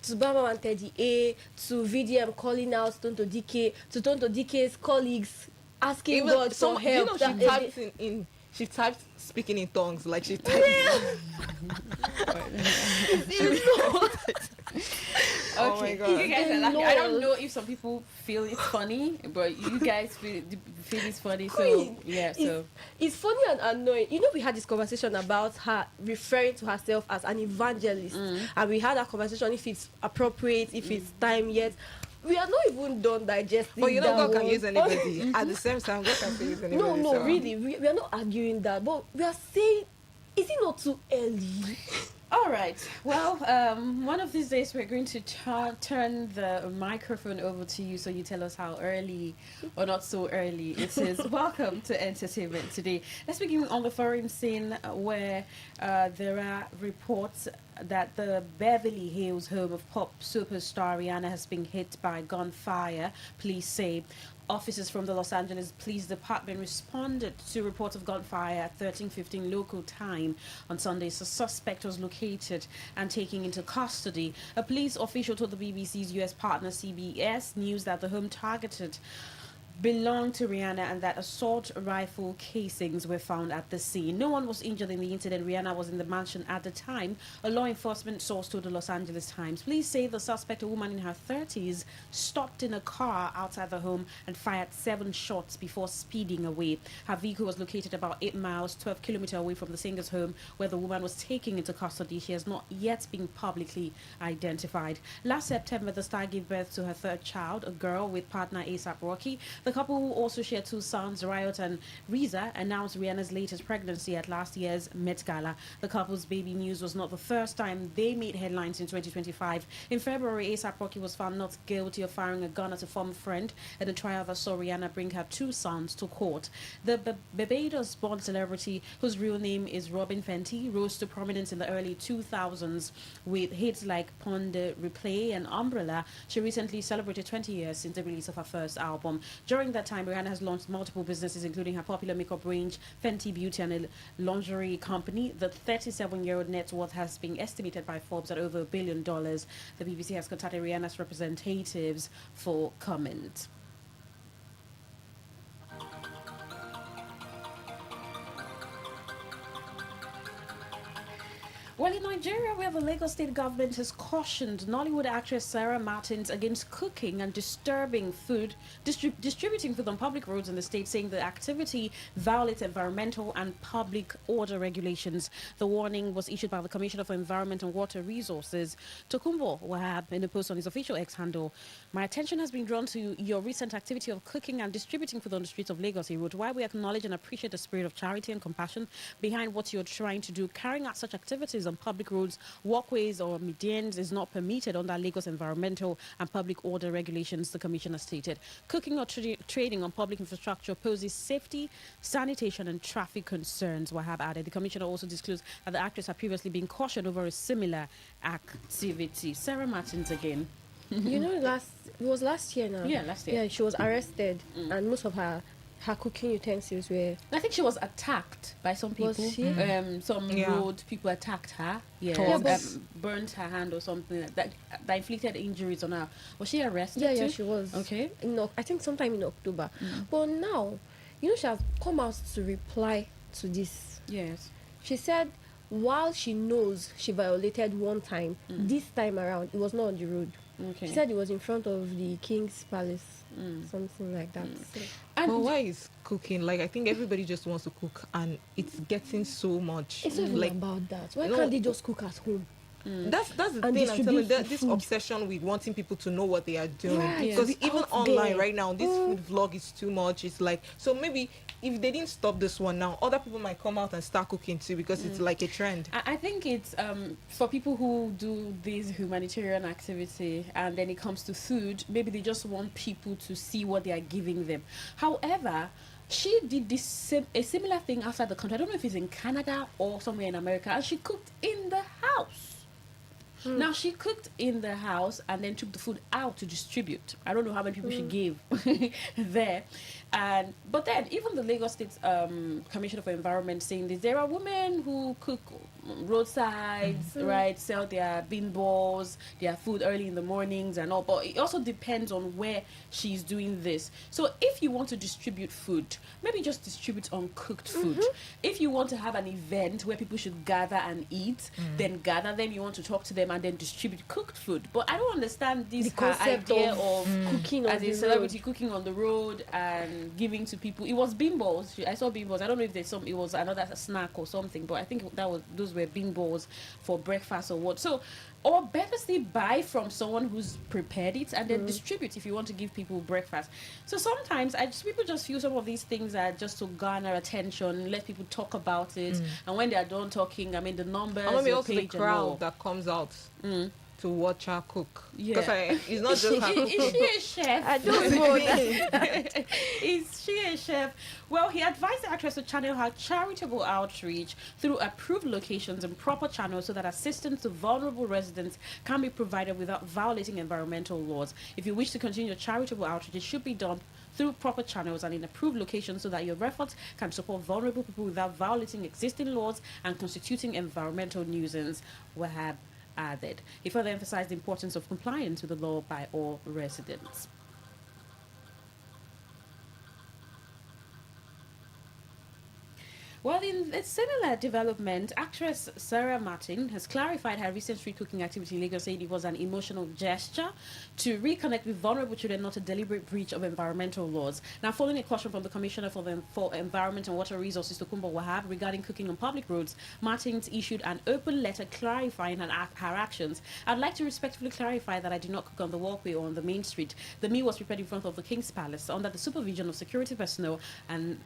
W: To Bam Bam and Teddy A. To VDM calling out Tonto DK. To Tonto DK's colleagues asking God for help.
K: You know, she typed in she typed speaking in tongues, like she typed.
W: Oh my God.
H: You guys are laughing. I don't know if some people feel it's funny, but you guys feel it's funny. So yeah,
W: it's funny and annoying. You know, we had this conversation about her referring to herself as an evangelist, and we had that conversation if it's appropriate, if it's time yet. We are not even done digesting.
K: But you know, God can use anybody. At the same time, God can use anybody.
W: No, really, we are not arguing that, but we are saying, is it not too early?
H: All right. Well, one of these days we're going to turn the microphone over to you so you tell us how early or not so early it is. Welcome to Entertainment Today. Let's begin on the foreign scene where there are reports that the Beverly Hills home of pop superstar Rihanna has been hit by gunfire, police say. Officers from the Los Angeles Police Department responded to reports of gunfire at 13:15 local time on Sunday. So suspect was located and taken into custody. A police official told the BBC's U.S. partner CBS News that the home targeted belonged to Rihanna and that assault rifle casings were found at the scene. No one was injured in the incident. Rihanna was in the mansion at the time, a law enforcement source told the Los Angeles Times. Police say the suspect, a woman in her 30s, stopped in a car outside the home and fired 7 shots before speeding away. Her vehicle was located about 8 miles, 12 kilometers away from the singer's home, where the woman was taken into custody. She has not yet been publicly identified. Last September, the star gave birth to her 3rd child, a girl, with partner A$AP Rocky. The couple, who also share 2 sons, Riot and Reza, announced Rihanna's latest pregnancy at last year's Met Gala. The couple's baby news was not the first time they made headlines in 2025. In February, A$AP Rocky was found not guilty of firing a gun at a former friend at a trial that saw Rihanna bring her 2 sons to court. The Barbados-born celebrity, whose real name is Robin Fenty, rose to prominence in the early 2000s with hits like Pon de Replay and Umbrella. She recently celebrated 20 years since the release of her first album. During that time, Rihanna has launched multiple businesses, including her popular makeup range, Fenty Beauty, and a lingerie company. The 37-year-old net worth has been estimated by Forbes at over $1 billion. The BBC has contacted Rihanna's representatives for comment.
B: Well, in Nigeria, where the Lagos state government has cautioned Nollywood actress Sarah Martins against cooking and disturbing food, distributing food on public roads in the state, saying the activity violates environmental and public order regulations. The warning was issued by the Commissioner for Environment and Water Resources, Tokumbo Wahab, in a post on his official X handle. My attention has been drawn to your recent activity of cooking and distributing food on the streets of Lagos. He wrote, while we acknowledge and appreciate the spirit of charity and compassion behind what you're trying to do, carrying out such activities on public roads, walkways, or medians is not permitted under Lagos environmental and public order regulations, the commissioner stated. Cooking or trading on public infrastructure poses safety, sanitation, and traffic concerns, Wahab added. The commissioner also disclosed that the actress had previously been cautioned over a similar activity. Sarah Martins again.
W: You know, it was last year now.
B: Yeah, last year.
W: Yeah, she was arrested, and most of her cooking utensils were.
B: I think she was attacked by some people.
W: Was she?
B: Some road people attacked her. Burnt her hand or something that inflicted injuries on her. Was she arrested?
W: Yeah,
B: too?
W: she was.
B: Okay.
W: I think sometime in October. But now, you know, she has come out to reply to this.
B: Yes.
W: She said, while she knows she violated one time, this time around it was not on the road.
B: Okay.
W: She said it was in front of the King's Palace, something like that. So.
K: But why is cooking? Like, I think everybody just wants to cook, and it's getting so much.
W: It's not even
K: like
W: about that. Why can't they just cook at home?
K: That's the
W: And
K: thing I'm telling you.
W: distribute
K: This
W: food.
K: obsession with wanting people to know what they are doing.
W: Right,
K: Because
W: be
K: even
W: out
K: online
W: there.
K: right now, this food vlog is too much. It's like, so maybe if they didn't stop this one now, other people might come out and start cooking too, because it's like a trend.
B: I think it's for people who do this humanitarian activity, and then it comes to food, maybe they just want people to see what they are giving them. However, she did a similar thing outside the country. I don't know if it's in Canada or somewhere in America, and she cooked in the house. Now, she cooked in the house and then took the food out to distribute. I don't know how many people she gave there. But then, even the Lagos State Commissioner for Environment saying this, there are women who cook roadsides, right, sell their bean balls, their food early in the mornings and all. But it also depends on where she's doing this. So if you want to distribute food, maybe just distribute uncooked food. If you want to have an event where people should gather and eat, then gather them. You want to talk to them and then distribute cooked food. But I don't understand this
W: The concept
B: idea
W: of cooking on
B: as
W: the
B: a celebrity
W: road.
B: cooking on the road and giving to people. It was bean balls. I saw bean balls. I don't know if there's it was another snack or something, but I think those were bean balls for breakfast or what. So, or better still, buy from someone who's prepared it and then distribute if you want to give people breakfast. So sometimes people just feel some of these things are just to garner attention, let people talk about it, and when they are done talking, I mean the numbers,
K: And maybe
B: your
K: also the
B: page and all.
K: crowd that comes out to watch her cook.
B: Yeah.
K: Because it's not just her
B: Is she a chef?
W: I don't know that.
B: Is she a chef? Well, he advised the actress to channel her charitable outreach through approved locations and proper channels so that assistance to vulnerable residents can be provided without violating environmental laws. If you wish to continue your charitable outreach, it should be done through proper channels and in approved locations so that your efforts can support vulnerable people without violating existing laws and constituting environmental nuisance. Wahab added. He further emphasized the importance of compliance with the law by all residents. Well, in a similar development, actress Sarah Martin has clarified her recent street cooking activity in Lagos, saying it was an emotional gesture to reconnect with vulnerable children, not a deliberate breach of environmental laws. Now, following a caution from the Commissioner for Environment and Water Resources, Tokumbo Wahab, regarding cooking on public roads, Martins issued an open letter clarifying her actions. I'd like to respectfully clarify that I did not cook on the walkway or on the main street. The meal was prepared in front of the King's Palace under the supervision of security personnel, and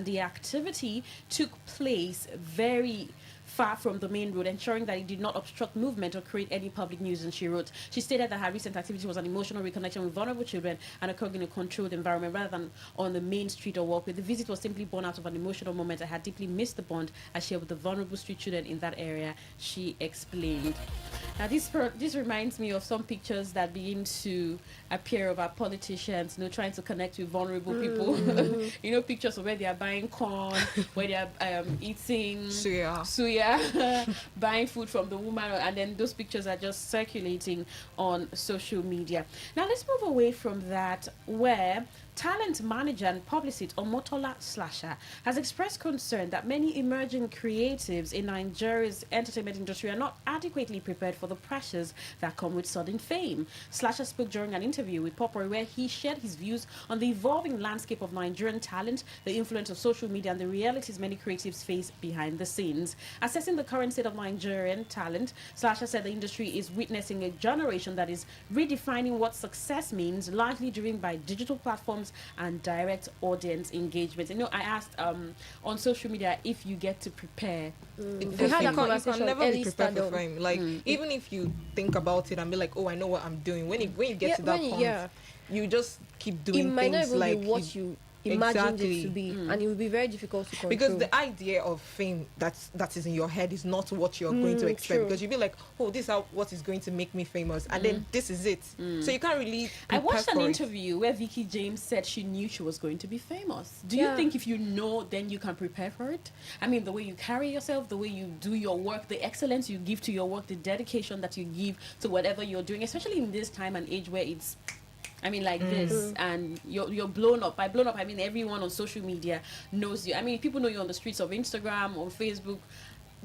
B: the activity took place very far from the main road, ensuring that it did not obstruct movement or create any public nuisance, she wrote. She stated that her recent activity was an emotional reconnection with vulnerable children and occurred in a controlled environment rather than on the main street or walkway. The visit was simply born out of an emotional moment. I had deeply missed the bond I shared with the vulnerable street children in that area, she explained. Now, this reminds me of some pictures that begin to appear of our politicians, trying to connect with vulnerable people. Pictures of where they are buying corn, where they are eating suya yeah, buying food from the woman, and then those pictures are just circulating on social media. Now let's move away from that, where talent manager and publicist Omotola Slasher has expressed concern that many emerging creatives in Nigeria's entertainment industry are not adequately prepared for the pressures that come with sudden fame. Slasher spoke during an interview with Popori, where he shared his views on the evolving landscape of Nigerian talent, the influence of social media, and the realities many creatives face behind the scenes. Assessing the current state of Nigerian talent, Slasher said the industry is witnessing a generation that is redefining what success means, largely driven by digital platforms and direct audience engagement. You know, I asked on social media if you get to prepare.
K: We had that conversation. You can never be prepared for fame. Like even if you think about it and be like, oh, I know what I'm doing. When you get to that point, you just keep doing
W: it might
K: things
W: not even
K: like
W: be what you imagined it to be, and it will be very difficult to control.
K: Because the idea of fame that is in your head is not what you're going to expect.
W: True.
K: Because you'll be like, oh, this is what is going to make me famous, and then this is it. So you can't really.
B: I watched an interview where Vicky James said she knew she was going to be famous. Do you think if you know, then you can prepare for it? I mean, the way you carry yourself, the way you do your work, the excellence you give to your work, the dedication that you give to whatever you're doing, especially in this time and age where it's this, and you're blown up. By blown up, I mean everyone on social media knows you. I mean, people know you on the streets of Instagram or Facebook.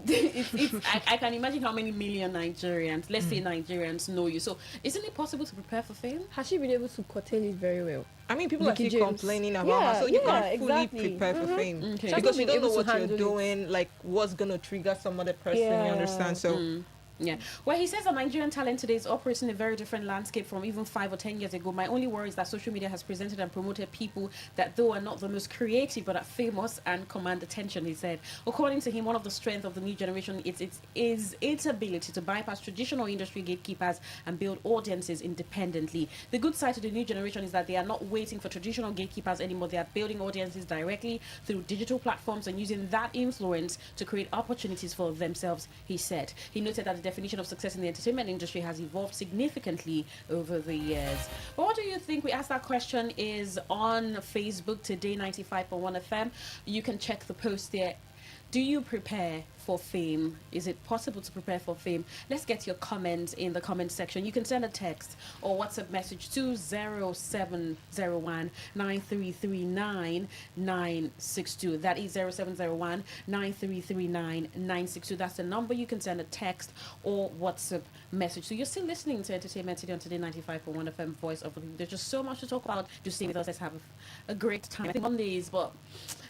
B: I can imagine how many million Nigerians, let's say Nigerians, know you. So isn't it possible to prepare for fame?
W: Has she been able to curtail it very well?
K: I mean, people are still complaining about her, so you can't fully prepare for fame because you don't know what you're doing, like what's gonna trigger some other person. You understand? So.
B: Yeah. Well, he says that Nigerian talent today is operating in a very different landscape from even 5 or 10 years ago. My only worry is that social media has presented and promoted people that, though are not the most creative, but are famous and command attention, he said. According to him, one of the strengths of the new generation is its ability to bypass traditional industry gatekeepers and build audiences independently. The good side to the new generation is that they are not waiting for traditional gatekeepers anymore. They are building audiences directly through digital platforms and using that influence to create opportunities for themselves, he said. He noted that the definition of success in the entertainment industry has evolved significantly over the years. But what do you think? We asked that question is on Facebook, Today95.1 FM. You can check the post there. Do you prepare for fame? Is it possible to prepare for fame? Let's get your comments in the comment section. You can send a text or WhatsApp message to 0701 9339 962. That is 0701 9339 962. That's the number. You can send a text or WhatsApp message. So you're still listening to Entertainment Today on Today 95.1 FM, Voice of the People. There's just so much to talk about. Just stay with us. Let's have a great time. I think Mondays, but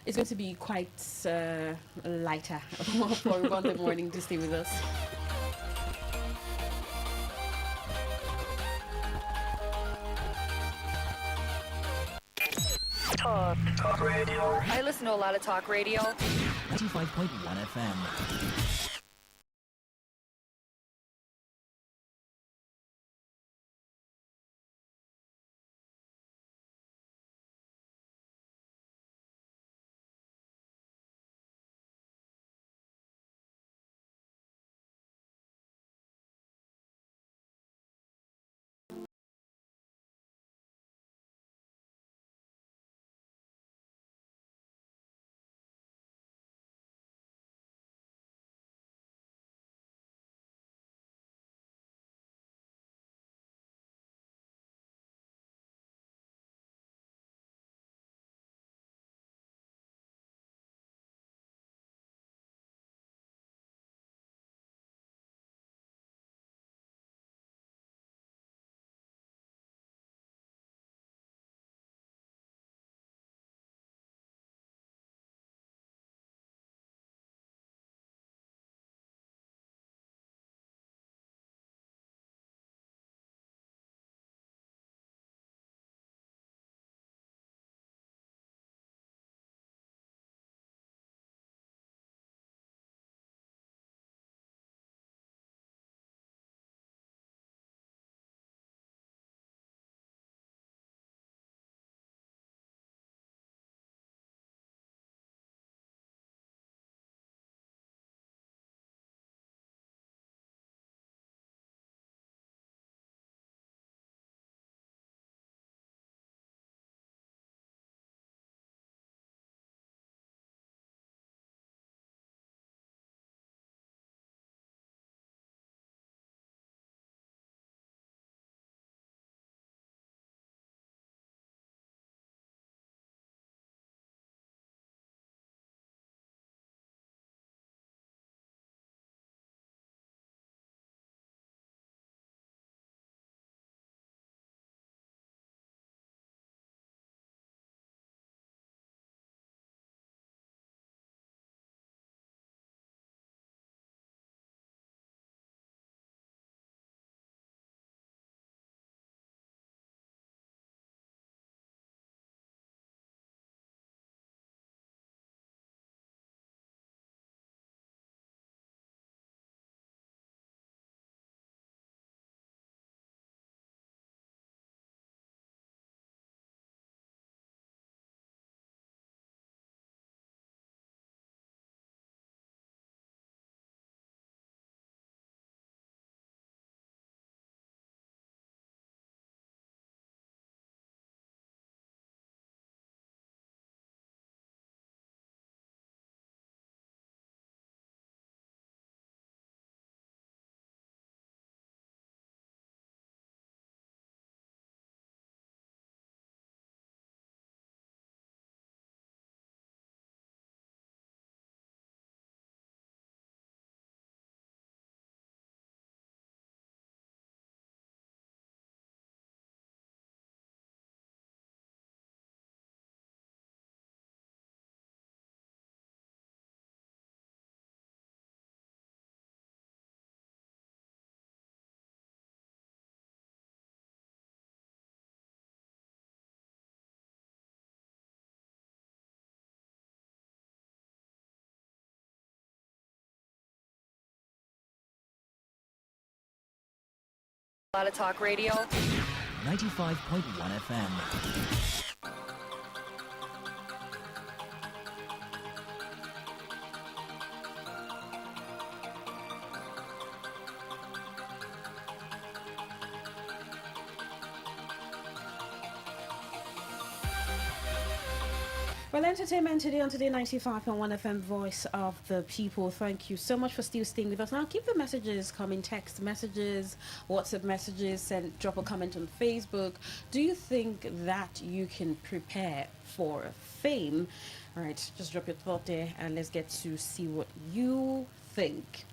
B: it's going to be quite lighter for Monday morning. To stay with us.
D: Talk radio. I listen to a lot of talk radio.
V: 95.1 FM.
D: A lot of talk radio.
V: 95.1 FM.
B: Well, entertainment today on Today 95.1 FM, Voice of the People. Thank you so much for still staying with us. Now, keep the messages coming, text messages, WhatsApp messages, and drop a comment on Facebook. Do you think that you can prepare for fame? All right, just drop your thought there and let's get to see what you think.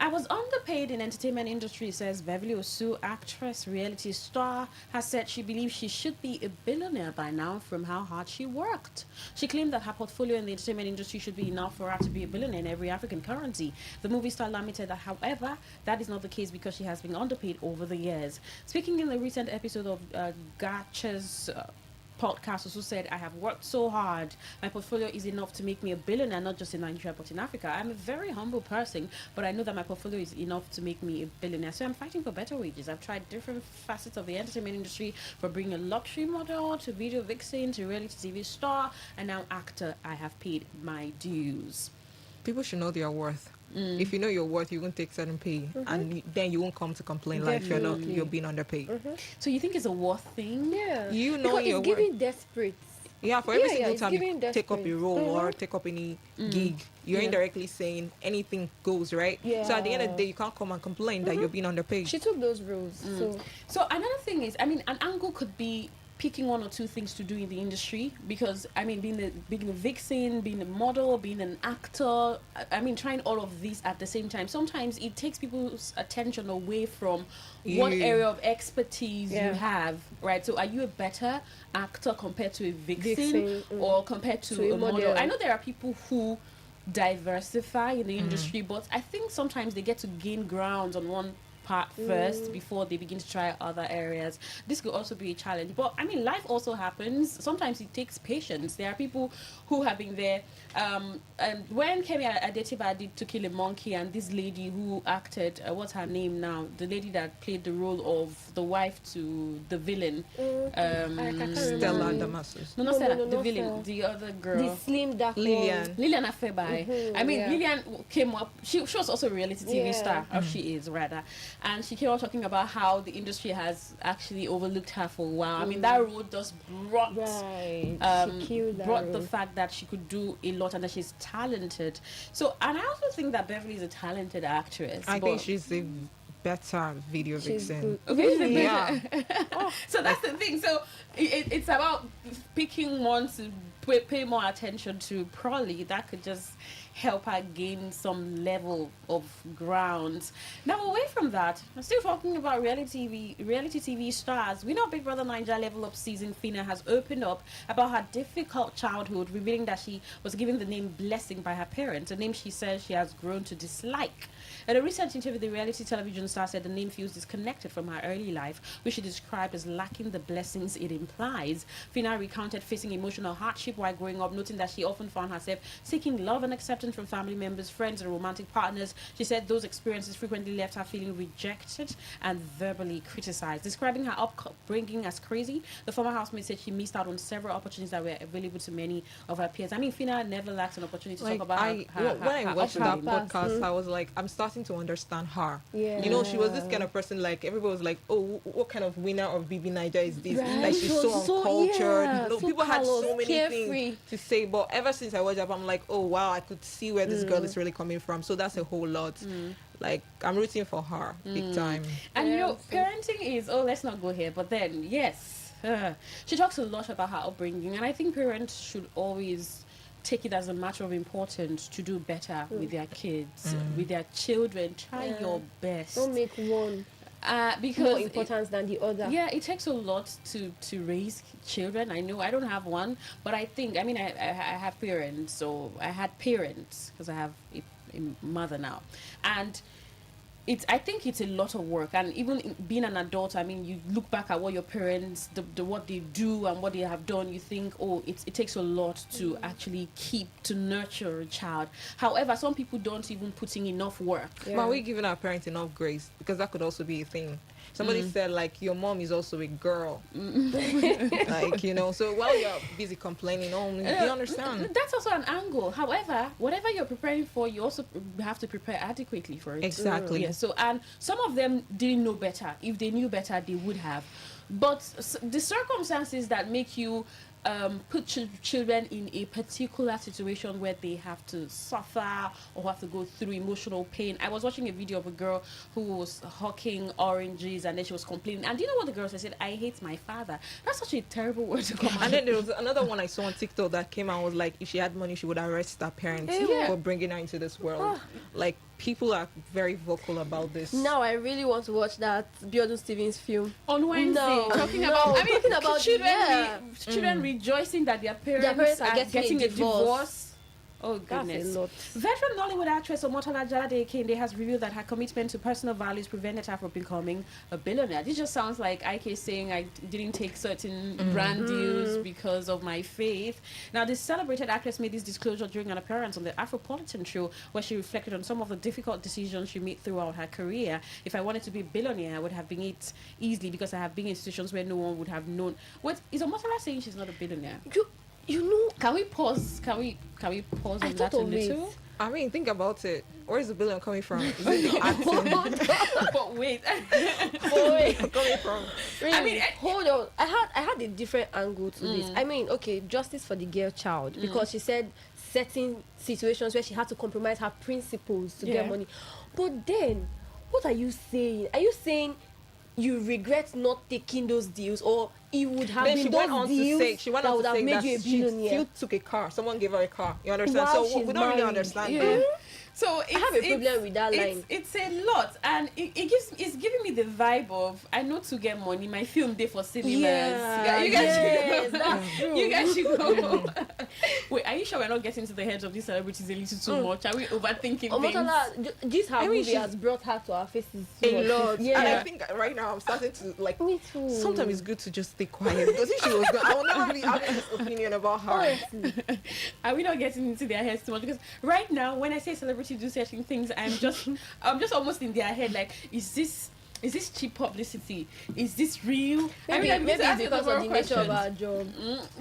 B: I was underpaid in entertainment industry, says Beverly Osu, actress, reality star, has said she believes she should be a billionaire by now from how hard she worked. She claimed that her portfolio in the entertainment industry should be enough for her to be a billionaire in every African currency. The movie star lamented that, however, that is not the case because she has been underpaid over the years. Speaking in the recent episode of Gacha's podcast, also said, I have worked so hard. My portfolio is enough to make me a billionaire, not just in Nigeria, but in Africa. I'm a very humble person, but I know that my portfolio is enough to make me a billionaire. So I'm fighting for better wages. I've tried different facets of the entertainment industry, from being a luxury model to video vixen to reality TV star, and now actor. I have paid my dues.
K: People should know their worth. If you know your worth, you won't take certain pay, and then you won't come to complain like you're being underpaid.
B: So you think it's a worth thing?
W: Yeah.
K: You know
W: because
K: your
W: it's giving desperate.
K: Yeah, for every single
W: it's
K: time you
W: giving
K: take up a
W: desperate.
K: role or take up any gig, you're indirectly saying anything goes, right?
W: Yeah.
K: So at the end of the day, you can't come and complain that you're being underpaid.
W: She took those roles.
B: So another thing is, I mean, an angle could be picking one or two things to do in the industry, because I mean, being a vixen, being a model, being an actor, I mean, trying all of these at the same time, sometimes it takes people's attention away from what area of expertise you have, right? So are you a better actor compared to a vixen or compared to a model? I know there are people who diversify in the industry, but I think sometimes they get to gain ground on one part first before they begin to try other areas. This could also be a challenge, but I mean, life also happens. Sometimes it takes patience. There are people who have been there, and when Kemi Adetiba did To Kill a Monkey, and this lady who acted, what's her name now, the lady that played the role of the wife to the villain,
K: Stella Damasus.
B: No, not Stella, the
W: not
B: villain,
W: Stella.
B: the other girl,
W: The slim dark
B: Lilian Afebai. I mean,
W: yeah.
B: Lilian came up, she was also a reality TV star, or she is rather, and she came out talking about how the industry has actually overlooked her for a while. I mean, that role just brought
W: she killed that
B: brought
W: role.
B: the fact that she could do a lot and that she's talented. So, and I also think that Beverly is a talented actress.
K: I think she's a better video vixen.
B: Okay,
K: Yeah.
B: So that's the thing. So it's about picking one to pay more attention to. Probably that could just help her gain some level of ground. Now, away from that, I'm still talking about reality TV stars. We know Big Brother Nigeria Level Up season Fina has opened up about her difficult childhood, revealing that she was given the name Blessing by her parents, a name she says she has grown to dislike. In a recent interview, the reality television star said the name feels disconnected from her early life, which she described as lacking the blessings it implies. Fina recounted facing emotional hardship while growing up, noting that she often found herself seeking love and acceptance from family members, friends, and romantic partners. She said those experiences frequently left her feeling rejected and verbally criticized. Describing her upbringing as crazy, the former housemate said she missed out on several opportunities that were available to many of her peers. I mean, Fina never lacked an opportunity to talk about
K: when I watched that podcast, I was like, I'm starting to understand her. You know, she was this kind of person, like everybody was like, oh, what kind of winner of BB Niger is this? Like, she's so uncultured. You know, people had so many things to say, but ever since I watched up, I'm like, oh wow, I could see where this girl is really coming from. So that's a whole lot. Like, I'm rooting for her big time.
B: And you know, parenting is, let's not go here, but then yes, she talks a lot about her upbringing, and I think parents should always take it as a matter of importance to do better with their kids, with their children. Try your best.
W: Don't make one
B: because
W: more important than the other.
B: Yeah, it takes a lot to raise children. I know I don't have one, but I think, I mean, I have parents, so I had parents because I have a mother now, and I think it's a lot of work. And even being an adult, I mean, you look back at what your parents, what they do and what they have done, you think, it takes a lot to actually to nurture a child. However, some people don't even put in enough work.
K: But we're giving our parents enough grace, because that could also be a thing. Somebody said, like, your mom is also a girl. Like, you know, so while you're busy complaining, you understand.
B: That's also an angle. However, whatever you're preparing for, you also have to prepare adequately for it.
K: Exactly.
B: Yeah. So, and some of them didn't know better. If they knew better, they would have. But the circumstances that make you put children in a particular situation where they have to suffer or have to go through emotional pain. I was watching a video of a girl who was hawking oranges, and then she was complaining. And do you know what the girl said? She said, "I hate my father." That's such a terrible word to come out.
K: And then there was another one I saw on TikTok that came out, was like, if she had money, she would arrest her parents for bringing her into this world. Like, people are very vocal about this.
W: Now I really want to watch that Biodun Stevens film
B: on Wednesday. Talking about children rejoicing that their parents are getting a divorce. Oh, goodness. Veteran Nollywood actress Omotola Jade has revealed that her commitment to personal values prevented her from becoming a billionaire. This just sounds like Ike saying, I didn't take certain brand deals because of my faith. Now, this celebrated actress made this disclosure during an appearance on the Afropolitan show, where she reflected on some of the difficult decisions she made throughout her career. If I wanted to be a billionaire, I would have been it easily, because I have been in situations where no one would have known. What is Omotola saying? She's not a billionaire.
W: You know,
B: can we pause? Can we pause on that a little?
K: I mean, think about it. Where is the billion coming from? Is it the acting?
B: But wait.
K: Coming from?
W: Really? I mean, hold on. I had a different angle to this. I mean, okay, justice for the girl child, because she said certain situations where she had to compromise her principles to get money. But then, what are you saying? Are you saying you regret not taking those deals, or it would have been those deals that would have made you a billionaire?
K: She took a car. Someone gave her a car. You understand? So we don't really understand.
B: So
W: I have a problem with that line.
B: It's a lot, and it's giving me the vibe of, I know to get money, my film day for cinemas. You guys should go.
W: That's true.
B: You guys should go. Wait, are you sure we're not getting to the heads of these celebrities a little too much? Are we overthinking things?
W: This movie has brought her to our faces
K: a lot.
W: Yeah.
K: And I think right now I'm starting to like.
W: Me too.
K: Sometimes it's good to just stay quiet, because if she was gone, I will never be having this opinion about her.
W: Honestly.
B: Are we not getting into their heads too much? Because right now, when I say celebrity do certain things, I'm just almost in their head, like, is this cheap publicity? Is this real?
W: Maybe it's because of the nature of our job.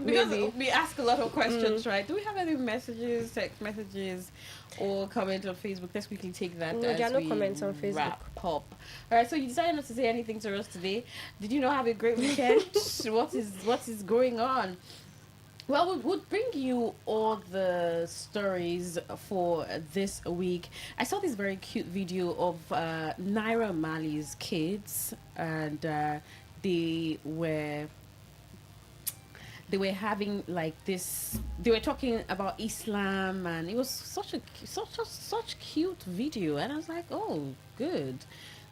B: Because we ask a lot of questions, right? Do we have any messages, text messages, or comment on Facebook? Let's quickly take that.
W: There are no comments on Facebook.
B: Wrap up. All right, so you decided not to say anything to us today. Did you not have a great weekend? What is going on? Well, we'll bring you all the stories for this week. I saw this very cute video of Naira Marley's kids, and they were having like this. They were talking about Islam, and it was such cute video. And I was like, oh, good.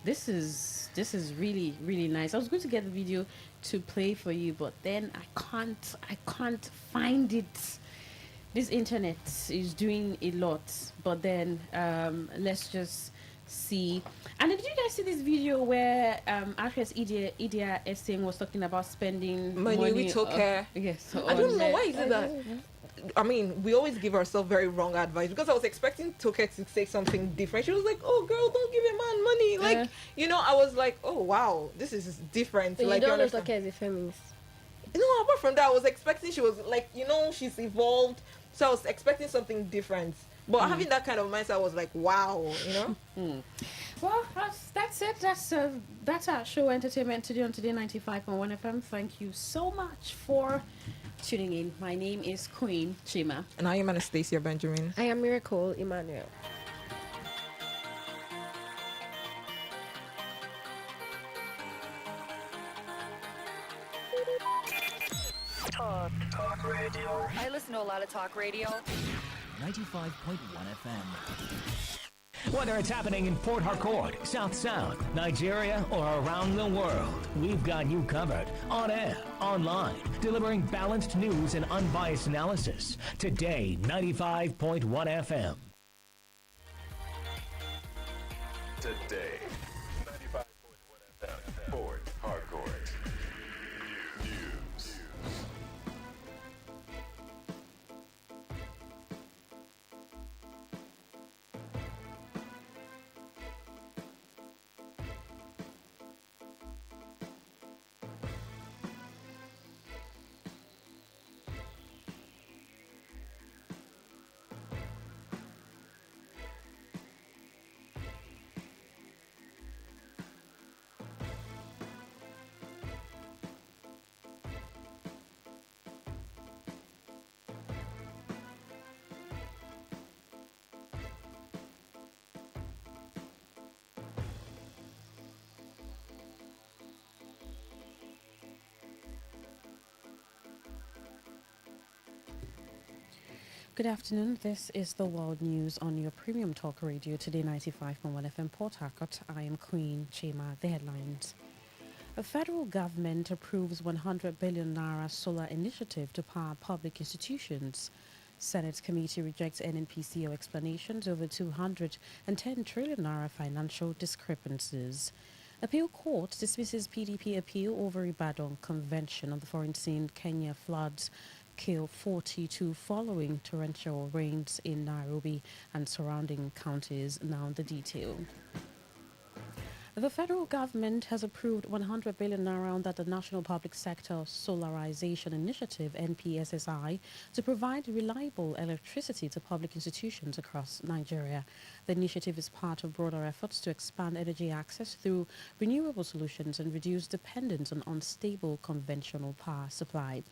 B: This is really, really nice. I was going to get the video to play for you, but then I can't find it. This internet is doing a lot. But then let's just see. And did you guys see this video where actress Idia Essing was talking about spending money?
K: We took her.
B: Yes.
K: I don't know why is it that. I mean, we always give ourselves very wrong advice, because I was expecting Toke to say something different. She was like, "Oh, girl, don't give a man money." Like, you know, I was like, "Oh, wow, this is different."
W: So
K: like,
W: you don't know Toke as a feminist?
K: No, apart from that, I was expecting she was like, you know, she's evolved. So I was expecting something different. But having that kind of mindset, I was like, "Wow," you know.
B: Well, that's it. That's our show, Entertainment Today on Today95.1 FM. Thank you so much for tuning in. My name is Queen Chima.
K: And I am Anastasia Benjamin.
W: I am Miracle Emmanuel.
D: Talk radio. I listen to a lot of talk radio.
V: 95.1 FM.
U: Whether it's happening in Port Harcourt, South South, Nigeria, or around the world, we've got you covered. On air, online, delivering balanced news and unbiased analysis. Today, 95.1 FM.
E: Today, 95.1 FM, Port Harcourt. News.
B: Good afternoon. This is the World News on your premium talk radio, Today 95.1 FM Port Harcourt. I am Queen Chima. The headlines. The federal government approves 100 billion naira solar initiative to power public institutions. Senate committee rejects NNPCO explanations over 210 trillion naira financial discrepancies. Appeal court dismisses PDP appeal over Ibadan Convention on the foreign scene. Kenya floods kill 42 following torrential rains in Nairobi and surrounding counties. Now the detail. The federal government has approved 100 billion naira under the National Public Sector Solarization Initiative (NPSSI) to provide reliable electricity to public institutions across Nigeria. The initiative is part of broader efforts to expand energy access through renewable solutions and reduce dependence on unstable conventional power supply.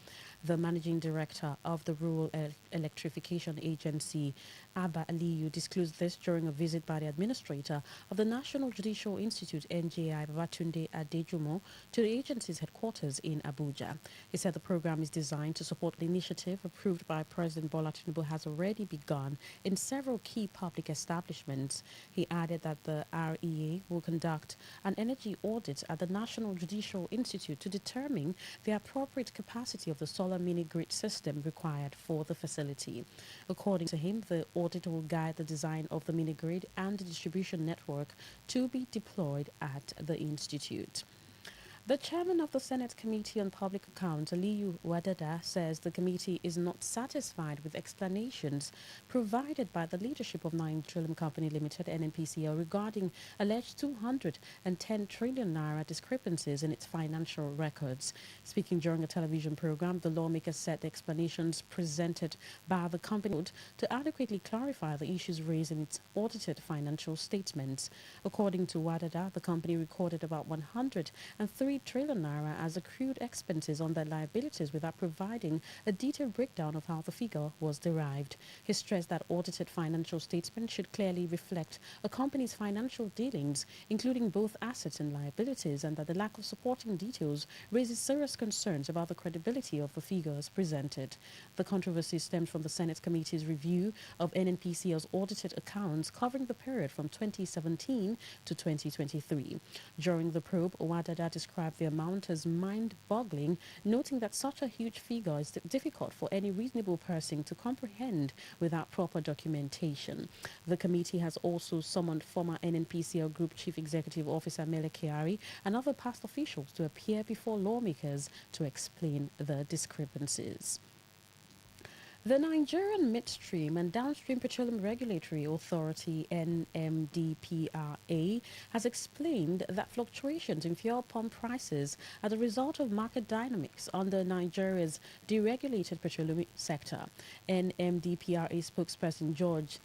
B: The managing director of the Rural Electrification Agency, Abba Aliyu, disclosed this during a visit by the administrator of the National Judicial Institute (NJI), Babatunde Adejumo, to the agency's headquarters in Abuja. He said the program is designed to support the initiative approved by President Bola Tinubu has already begun in several key public establishments. He added that the REA will conduct an energy audit at the National Judicial Institute to determine the appropriate capacity of the solar mini-grid system required for the facility. According to him, the audit will guide the design of the mini-grid and the distribution network to be deployed at the institute. The chairman of the Senate Committee on Public Accounts, Aliyu Wadada, says the committee is not satisfied with explanations provided by the leadership of Nine Trillium Company Limited (NNPCL) regarding alleged 210 trillion naira discrepancies in its financial records. Speaking during a television program, the lawmaker said the explanations presented by the company to adequately clarify the issues raised in its audited financial statements. According to Wadada, the company recorded about 103 trillion naira as accrued expenses on their liabilities without providing a detailed breakdown of how the figure was derived. He stressed that audited financial statements should clearly reflect a company's financial dealings, including both assets and liabilities, and that the lack of supporting details raises serious concerns about the credibility of the figures presented. The controversy stemmed from the Senate Committee's review of NNPCL's audited accounts covering the period from 2017 to 2023. During the probe, Wadada described the amount as mind-boggling, noting that such a huge figure is difficult for any reasonable person to comprehend without proper documentation. The committee has also summoned former NNPCL Group Chief Executive Officer Mele Kyari and other past officials to appear before lawmakers to explain the discrepancies. The Nigerian Midstream and Downstream Petroleum Regulatory Authority (NMDPRA) has explained that fluctuations in fuel pump prices are the result of market dynamics under Nigeria's deregulated petroleum sector. NMDPRA spokesperson George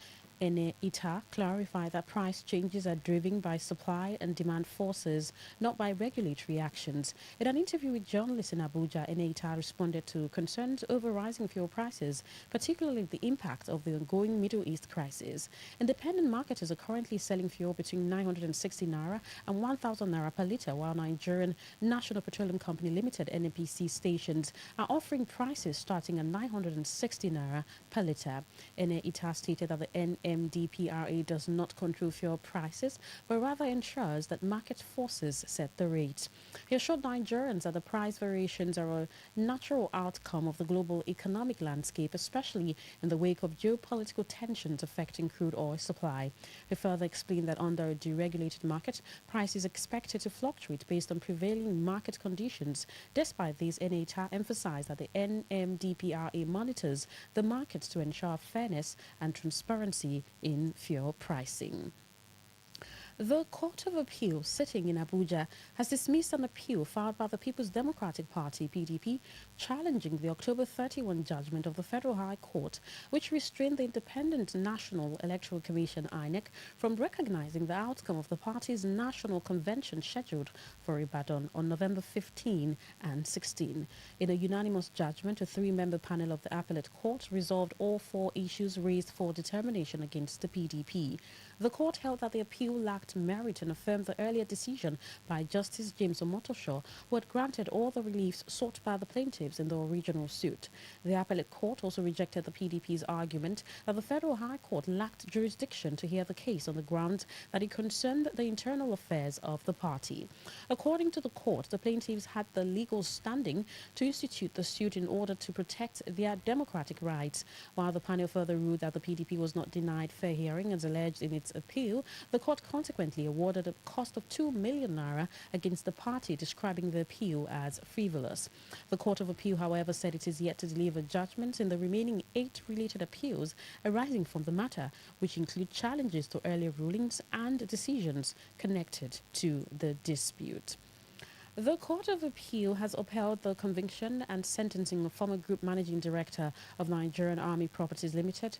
B: Ita clarified that price changes are driven by supply and demand forces, not by regulatory actions. In an interview with journalists in Abuja, Ita responded to concerns over rising fuel prices, particularly the impact of the ongoing Middle East crisis. Independent marketers are currently selling fuel between 960 naira and 1,000 naira per litre, while Nigerian National Petroleum Company Limited (NNPC) stations are offering prices starting at 960 naira per litre. Ita stated that the NMDPRA does not control fuel prices, but rather ensures that market forces set the rate. He assured Nigerians that the price variations are a natural outcome of the global economic landscape, especially in the wake of geopolitical tensions affecting crude oil supply. He further explained that under a deregulated market, price is expected to fluctuate based on prevailing market conditions. Despite this, NATA emphasized that the NMDPRA monitors the markets to ensure fairness and transparency in fuel pricing. The Court of Appeal sitting in Abuja has dismissed an appeal filed by the People's Democratic Party (PDP) challenging the October 31 judgment of the Federal High Court, which restrained the Independent National Electoral Commission (INEC) from recognizing the outcome of the party's national convention scheduled for Ibadan on November 15 and 16. In a unanimous judgment, a three-member panel of the Appellate Court resolved all four issues raised for determination against the PDP. The court held that the appeal lacked lacked merit and affirmed the earlier decision by Justice James Omotosho, who had granted all the reliefs sought by the plaintiffs in the original suit. The appellate court also rejected the PDP's argument that the Federal High Court lacked jurisdiction to hear the case on the grounds that it concerned the internal affairs of the party. According to the court, the plaintiffs had the legal standing to institute the suit in order to protect their democratic rights. While the panel further ruled that the PDP was not denied fair hearing as alleged in its appeal, the court consequently awarded a cost of 2 million naira against the party, describing the appeal as frivolous. The Court of Appeal, however, said it is yet to deliver judgments in the remaining 8 related appeals arising from the matter, which include challenges to earlier rulings and decisions connected to the dispute. The Court of Appeal has upheld the conviction and sentencing of former Group Managing Director of Nigerian Army Properties Limited,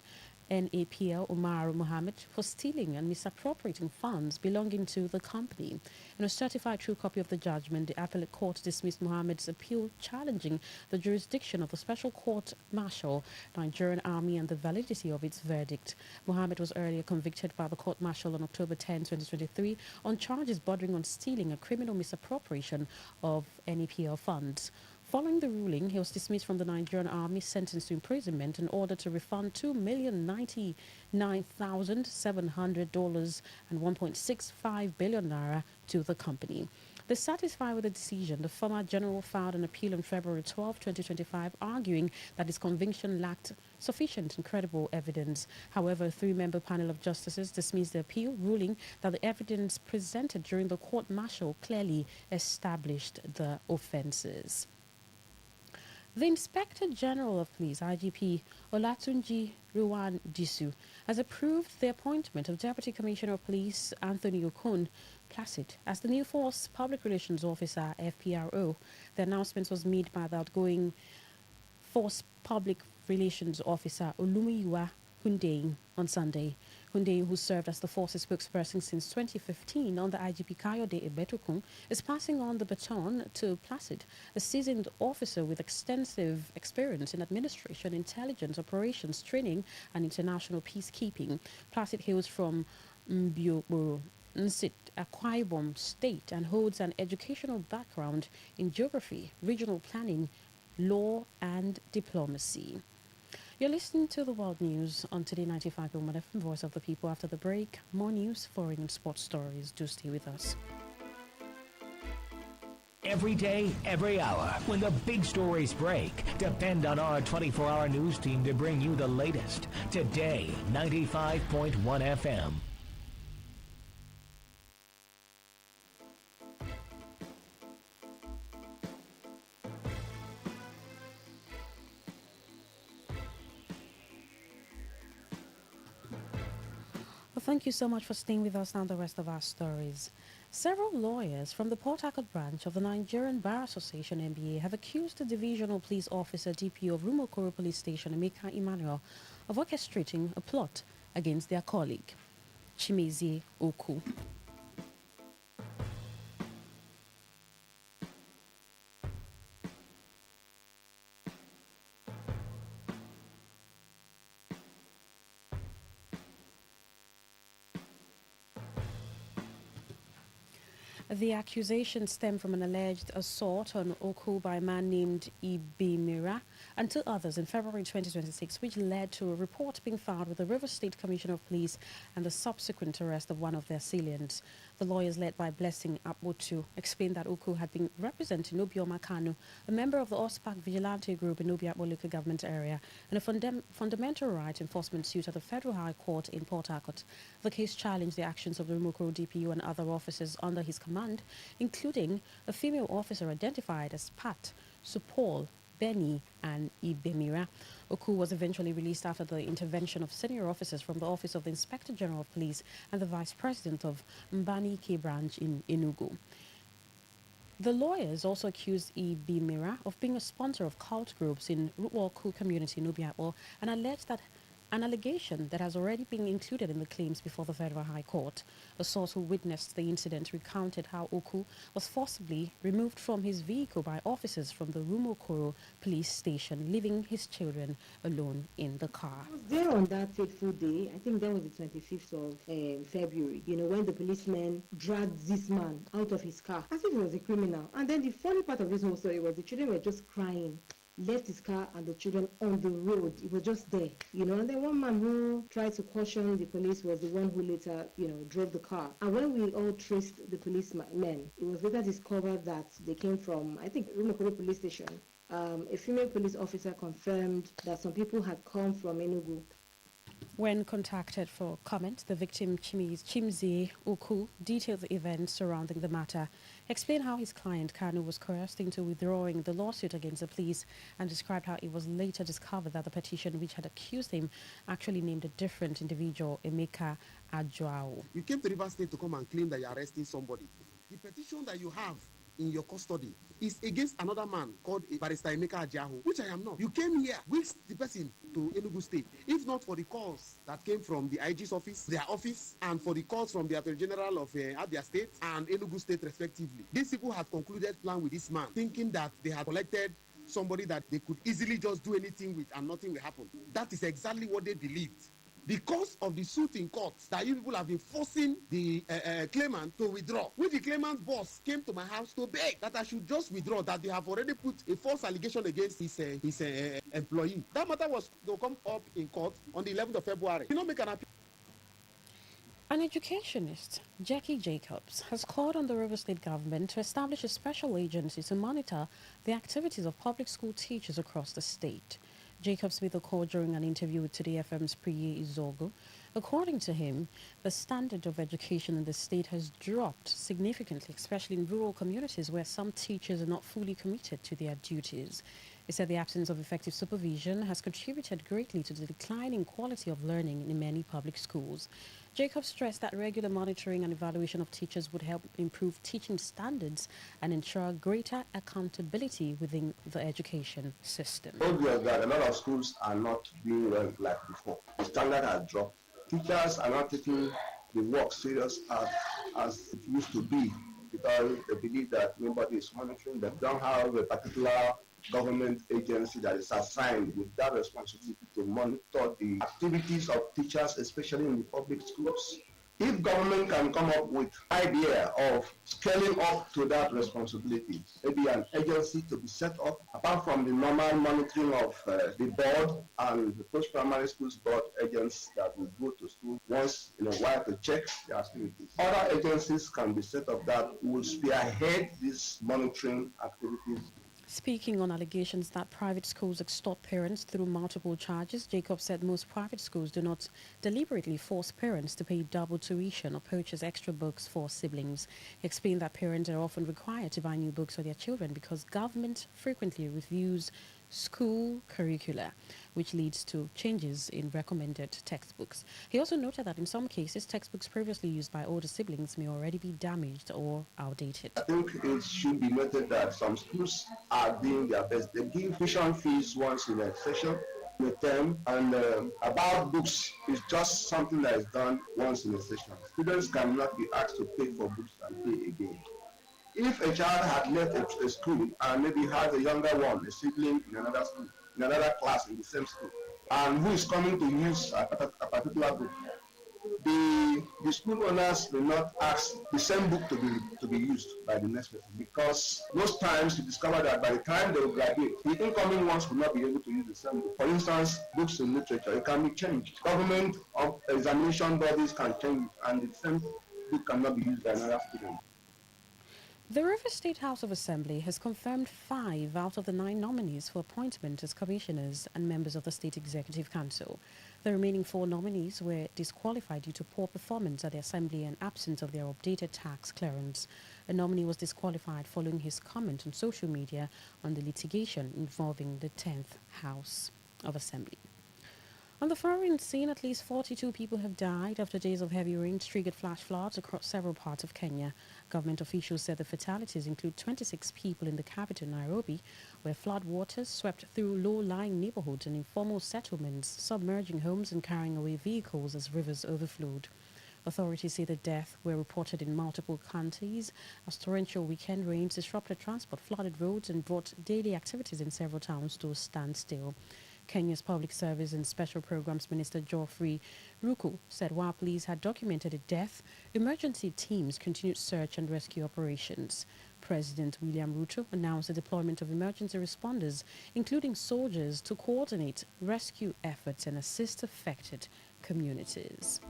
B: NAPL, Umar Mohammed, for stealing and misappropriating funds belonging to the company. In a certified true copy of the judgment, the appellate court dismissed Mohammed's appeal challenging the jurisdiction of the Special Court Martial, Nigerian Army, and the validity of its verdict. Mohammed was earlier convicted by the court martial on October 10, 2023, on charges bordering on stealing a criminal misappropriation of NAPL funds. Following the ruling, he was dismissed from the Nigerian Army, sentenced to imprisonment, and ordered to refund $2,099,700 and 1.65 billion naira to the company. Dissatisfied with the decision, the former general filed an appeal on February 12, 2025, arguing that his conviction lacked sufficient and credible evidence. However, a 3-member panel of justices dismissed the appeal, ruling that the evidence presented during the court-martial clearly established the offences. The Inspector General of Police, IGP Olatunji Ruwan Disu, has approved the appointment of Deputy Commissioner of Police Anthony Okun Placid as the new Force Public Relations Officer, FPRO. The announcement was made by the outgoing Force Public Relations Officer Olumiyiwa Hundeyin on Sunday. Hundeyin, who served as the force's spokesperson since 2015 under IGP Kayode Ebetokun, is passing on the baton to Placid, a seasoned officer with extensive experience in administration, intelligence, operations, training, and international peacekeeping. Placid hails from Mbiokoro, Nsit, Akwa Ibom State, and holds an educational background in geography, regional planning, law, and diplomacy. You're listening to the World News on Today 95.1 FM, Voice of the People. After the break, more news, foreign and sports stories. Do stay with us.
U: Every day, every hour, when the big stories break, depend on our 24-hour news team to bring you the latest. Today, 95.1 FM.
B: Well, thank you so much for staying with us now. The rest of our stories. Several lawyers from the Port Harcourt branch of the Nigerian Bar Association (NBA) have accused the Divisional Police Officer (DPO) of Rumokoro Police Station, Emeka Emmanuel, of orchestrating a plot against their colleague, Chimezie Oku. The accusation stemmed from an alleged assault on Oku by a man named Ibimira and 2 others in February 2026, which led to a report being filed with the River State Commissioner of Police and the subsequent arrest of one of their assailants. The lawyers, led by Blessing Abutu, explained that Oku had been representing Obioma Kanu, a member of the OSPAC vigilante group in Obiakpo local government area, in a fundamental right enforcement suit at the Federal High Court in Port Harcourt. The case challenged the actions of the Rumokoro DPU and other officers under his command, including a female officer identified as Pat, Supol, Benny, and Ibemira. Oku was eventually released after the intervention of senior officers from the Office of the Inspector General of Police and the Vice President of Mbani K branch in Enugu. The lawyers also accused Ibimira of being a sponsor of cult groups in Ruwoku community in Obiakpo and alleged that an allegation that has already been included in the claims before the Federal High Court. A source who witnessed the incident recounted how Oku was forcibly removed from his vehicle by officers from the Rumokoro police station, leaving his children alone in the car.
J: I was there on that fateful day. I think that was the 25th of February, when the policemen dragged this man out of his car as if he was a criminal. And then the funny part of this whole story was the children were just crying, left his car and the children on the road. It was just there, and then one man who tried to caution the police was the one who later, drove the car. And when we all traced the policemen, it was later discovered that they came from, I think, Rumokoro police station. A female police officer confirmed that some people had come from Enugu.
B: When contacted for comment, the victim, Chimzie Oku, detailed the events surrounding the matter, explained how his client, Kanu, was coerced into withdrawing the lawsuit against the police, and described how it was later discovered that the petition which had accused him actually named a different individual, Emeka Ajoao.
Q: You came to River State to come and claim that you're arresting somebody. The petition that you have in your custody is against another man called Barrister Emeka Ajoao, which I am not. You came here with the person to Enugu State, if not for the calls that came from the IG's office, their office, and for the calls from the Attorney General of Abia State and Enugu State respectively. These people had concluded plan with this man, thinking that they had collected somebody that they could easily just do anything with and nothing will happen. That is exactly what they believed. Because of the suit in court that you people have been forcing the claimant to withdraw. When the claimant boss came to my house to beg that I should just withdraw, that they have already put a false allegation against his employee. That matter was to come up in court on the 11th of February. You know, make an appeal.
B: An educationist, Jackie Jacobs, has called on the River State government to establish a special agency to monitor the activities of public school teachers across the state. Jacobs made the call during an interview with Today FM's Priye Izogo. According to him, the standard of education in the state has dropped significantly, especially in rural communities where some teachers are not fully committed to their duties. He said the absence of effective supervision has contributed greatly to the decline in quality of learning in many public schools. Jacob stressed that regular monitoring and evaluation of teachers would help improve teaching standards and ensure greater accountability within the education system.
S: Obvious that a lot of schools are not doing well like before. The standard has dropped. Teachers are not taking the work serious as it used to be because they believe that nobody is monitoring them. They don't have a particular government agency that is assigned with that responsibility to monitor the activities of teachers, especially in the public schools. If government can come up with idea of scaling up to that responsibility, maybe an agency to be set up, apart from the normal monitoring of the board and the post-primary schools board agents that will go to school once in a while to check the activities. Other agencies can be set up that will spearhead these monitoring activities.
B: Speaking on allegations that private schools extort parents through multiple charges, Jacob said most private schools do not deliberately force parents to pay double tuition or purchase extra books for siblings. He explained that parents are often required to buy new books for their children because government frequently reviews school curricula, which leads to changes in recommended textbooks. He also noted that in some cases, textbooks previously used by older siblings may already be damaged or outdated.
S: I think it should be noted that some schools are doing their best. They give tuition fees once in a session, in a term, and about books is just something that is done once in a session. Students cannot be asked to pay for books and pay again. If a child had left a school and maybe has a younger one, a sibling in another school, in another class in the same school, and who is coming to use a particular book, the school owners will not ask the same book to be used by the next person, because most times you discover that by the time they will graduate, the incoming ones will not be able to use the same book. For instance, books in literature, it can be changed. Government of examination bodies can change, and the same book cannot be used by another student.
B: The River State House of Assembly has confirmed 5 out of the 9 nominees for appointment as commissioners and members of the State Executive Council. The remaining 4 nominees were disqualified due to poor performance at the Assembly and absence of their updated tax clearance. A nominee was disqualified following his comment on social media on the litigation involving the 10th House of Assembly. On the foreign scene, at least 42 people have died after days of heavy rains triggered flash floods across several parts of Kenya. Government officials said the fatalities include 26 people in the capital, Nairobi, where flood waters swept through low-lying neighborhoods and informal settlements, submerging homes and carrying away vehicles as rivers overflowed. Authorities say the deaths were reported in multiple counties as torrential weekend rains disrupted transport, flooded roads, and brought daily activities in several towns to a standstill. Kenya's Public Service and Special Programs Minister Geoffrey Ruku said while police had documented a death, emergency teams continued search and rescue operations. President William Ruto announced the deployment of emergency responders, including soldiers, to coordinate rescue efforts and assist affected communities.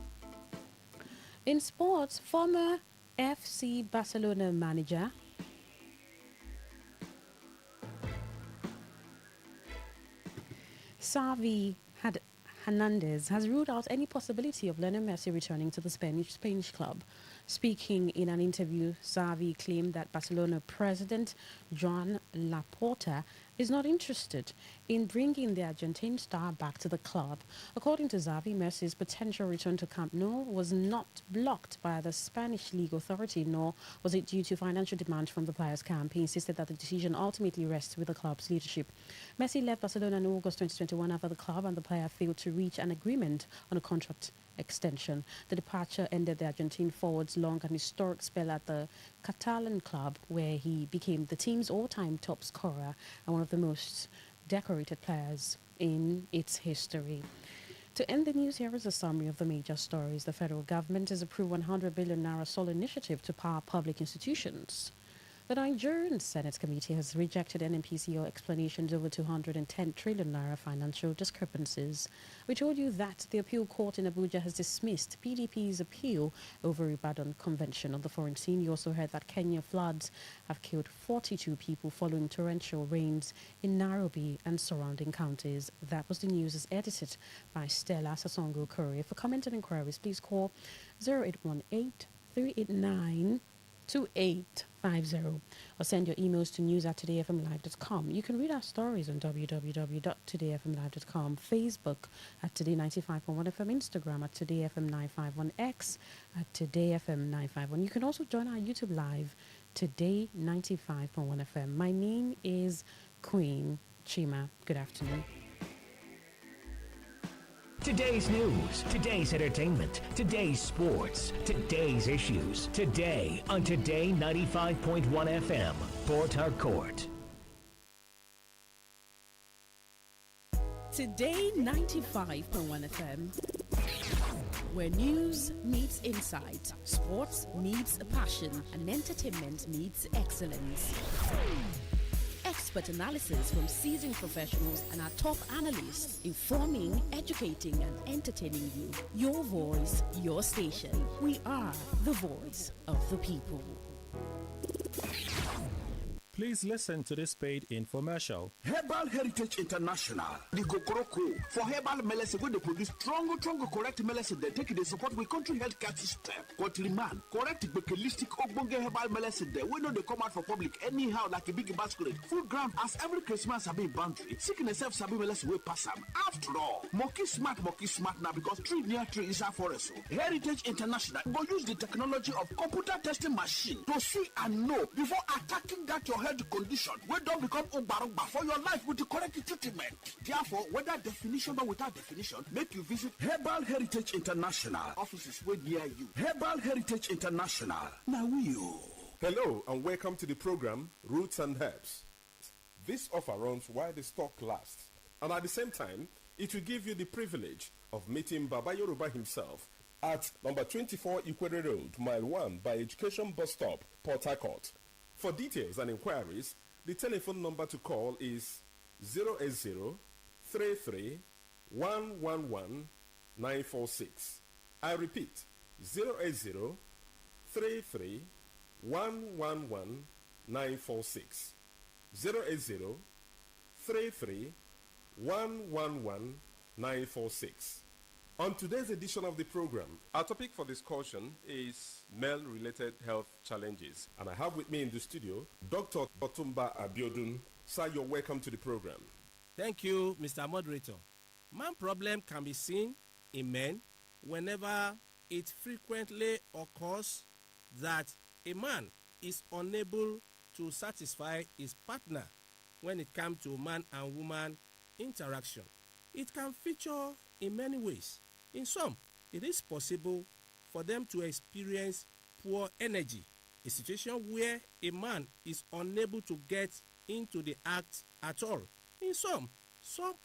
B: In sports, former FC Barcelona manager Xavi Hernandez has ruled out any possibility of Lionel Messi returning to the Spanish club. Speaking in an interview, Xavi claimed that Barcelona president Joan Laporta is not interested in bringing the Argentine star back to the club. According to Xavi, Messi's potential return to Camp Nou was not blocked by the Spanish league authority, nor was it due to financial demand from the players' camp. He insisted that the decision ultimately rests with the club's leadership. Messi left Barcelona in August 2021 after the club and the player failed to reach an agreement on a contract extension. The departure ended the Argentine forward's long and historic spell at the Catalan club, where he became the team's all-time top scorer and one of the most decorated players in its history. To end the news, here is a summary of the major stories. The federal government has approved 100 billion naira solar initiative to power public institutions. The Nigerian Senate Committee has rejected NNPCL explanations over 210 trillion naira financial discrepancies. We told you that the appeal court in Abuja has dismissed PDP's appeal over Ibadan Convention. On the foreign scene, you also heard that Kenya floods have killed 42 people following torrential rains in Nairobi and surrounding counties. That was the news as edited by Stella Sasongo Curry. For comment and inquiries, please call 0818 389 2850 or send your emails to news@todayfmlive.com. You can read our stories on www.todayfmlive.com, Facebook at Today95.1fm, Instagram at TodayFM951, at TodayFM951. You can also join our YouTube live, Today95.1fm. My name is Queen Chima. Good afternoon.
U: Today's news, today's entertainment, today's sports, today's issues. Today on Today 95.1 FM, Port Harcourt.
B: Today 95.1 FM, where news meets insight, sports meets passion, and entertainment meets excellence. Expert analysis from seasoned professionals and our top analysts, informing, educating, and entertaining you. Your voice, your station. We are the voice of the people.
F: Please listen to this paid infomercial.
G: Herbal Heritage International, the Kokoroko, for herbal medicine, when they produce strong, correct medicine, they take it, they support with country healthcare system. Countryman, correct, holistic, ogbonge herbal medicine, they know they come out for public anyhow, like a big basket. Full ground, as every Christmas have been boundary. Sickness self sabi medicine will pass them. After all, monkey smart now because tree near tree is our forest. So Heritage International will use the technology of computer testing machine to see and know before attacking that your health condition wey don become ogbarogba for your life with the correct treatment. Therefore, whether definition or without definition, make you visit Herbal Heritage International offices wey near you. Herbal Heritage International. Now we
C: Hello and welcome to the program Roots and Herbs. This offer runs while the stock lasts, and at the same time, it will give you the privilege of meeting Baba Yoruba himself at number 24 Ikwere Road, Mile 1 by Education Bus Stop, Port Harcourt. For details and inquiries, the telephone number to call is 080-33-111-946. I repeat, 080-33-111-946. 080-33-111-946. On today's edition of the program, our topic for discussion is male-related health challenges. And I have with me in the studio, Dr. Otumba Abiodun. Sir, you're welcome to the program.
M: Thank you, Mr. Moderator.
L: Man problem can be seen in men whenever it frequently occurs that a man is unable to satisfy his partner when it comes to man and woman interaction. It can feature in many ways. In some, it is possible for them to experience poor energy, a situation where a man is unable to get into the act at all. In some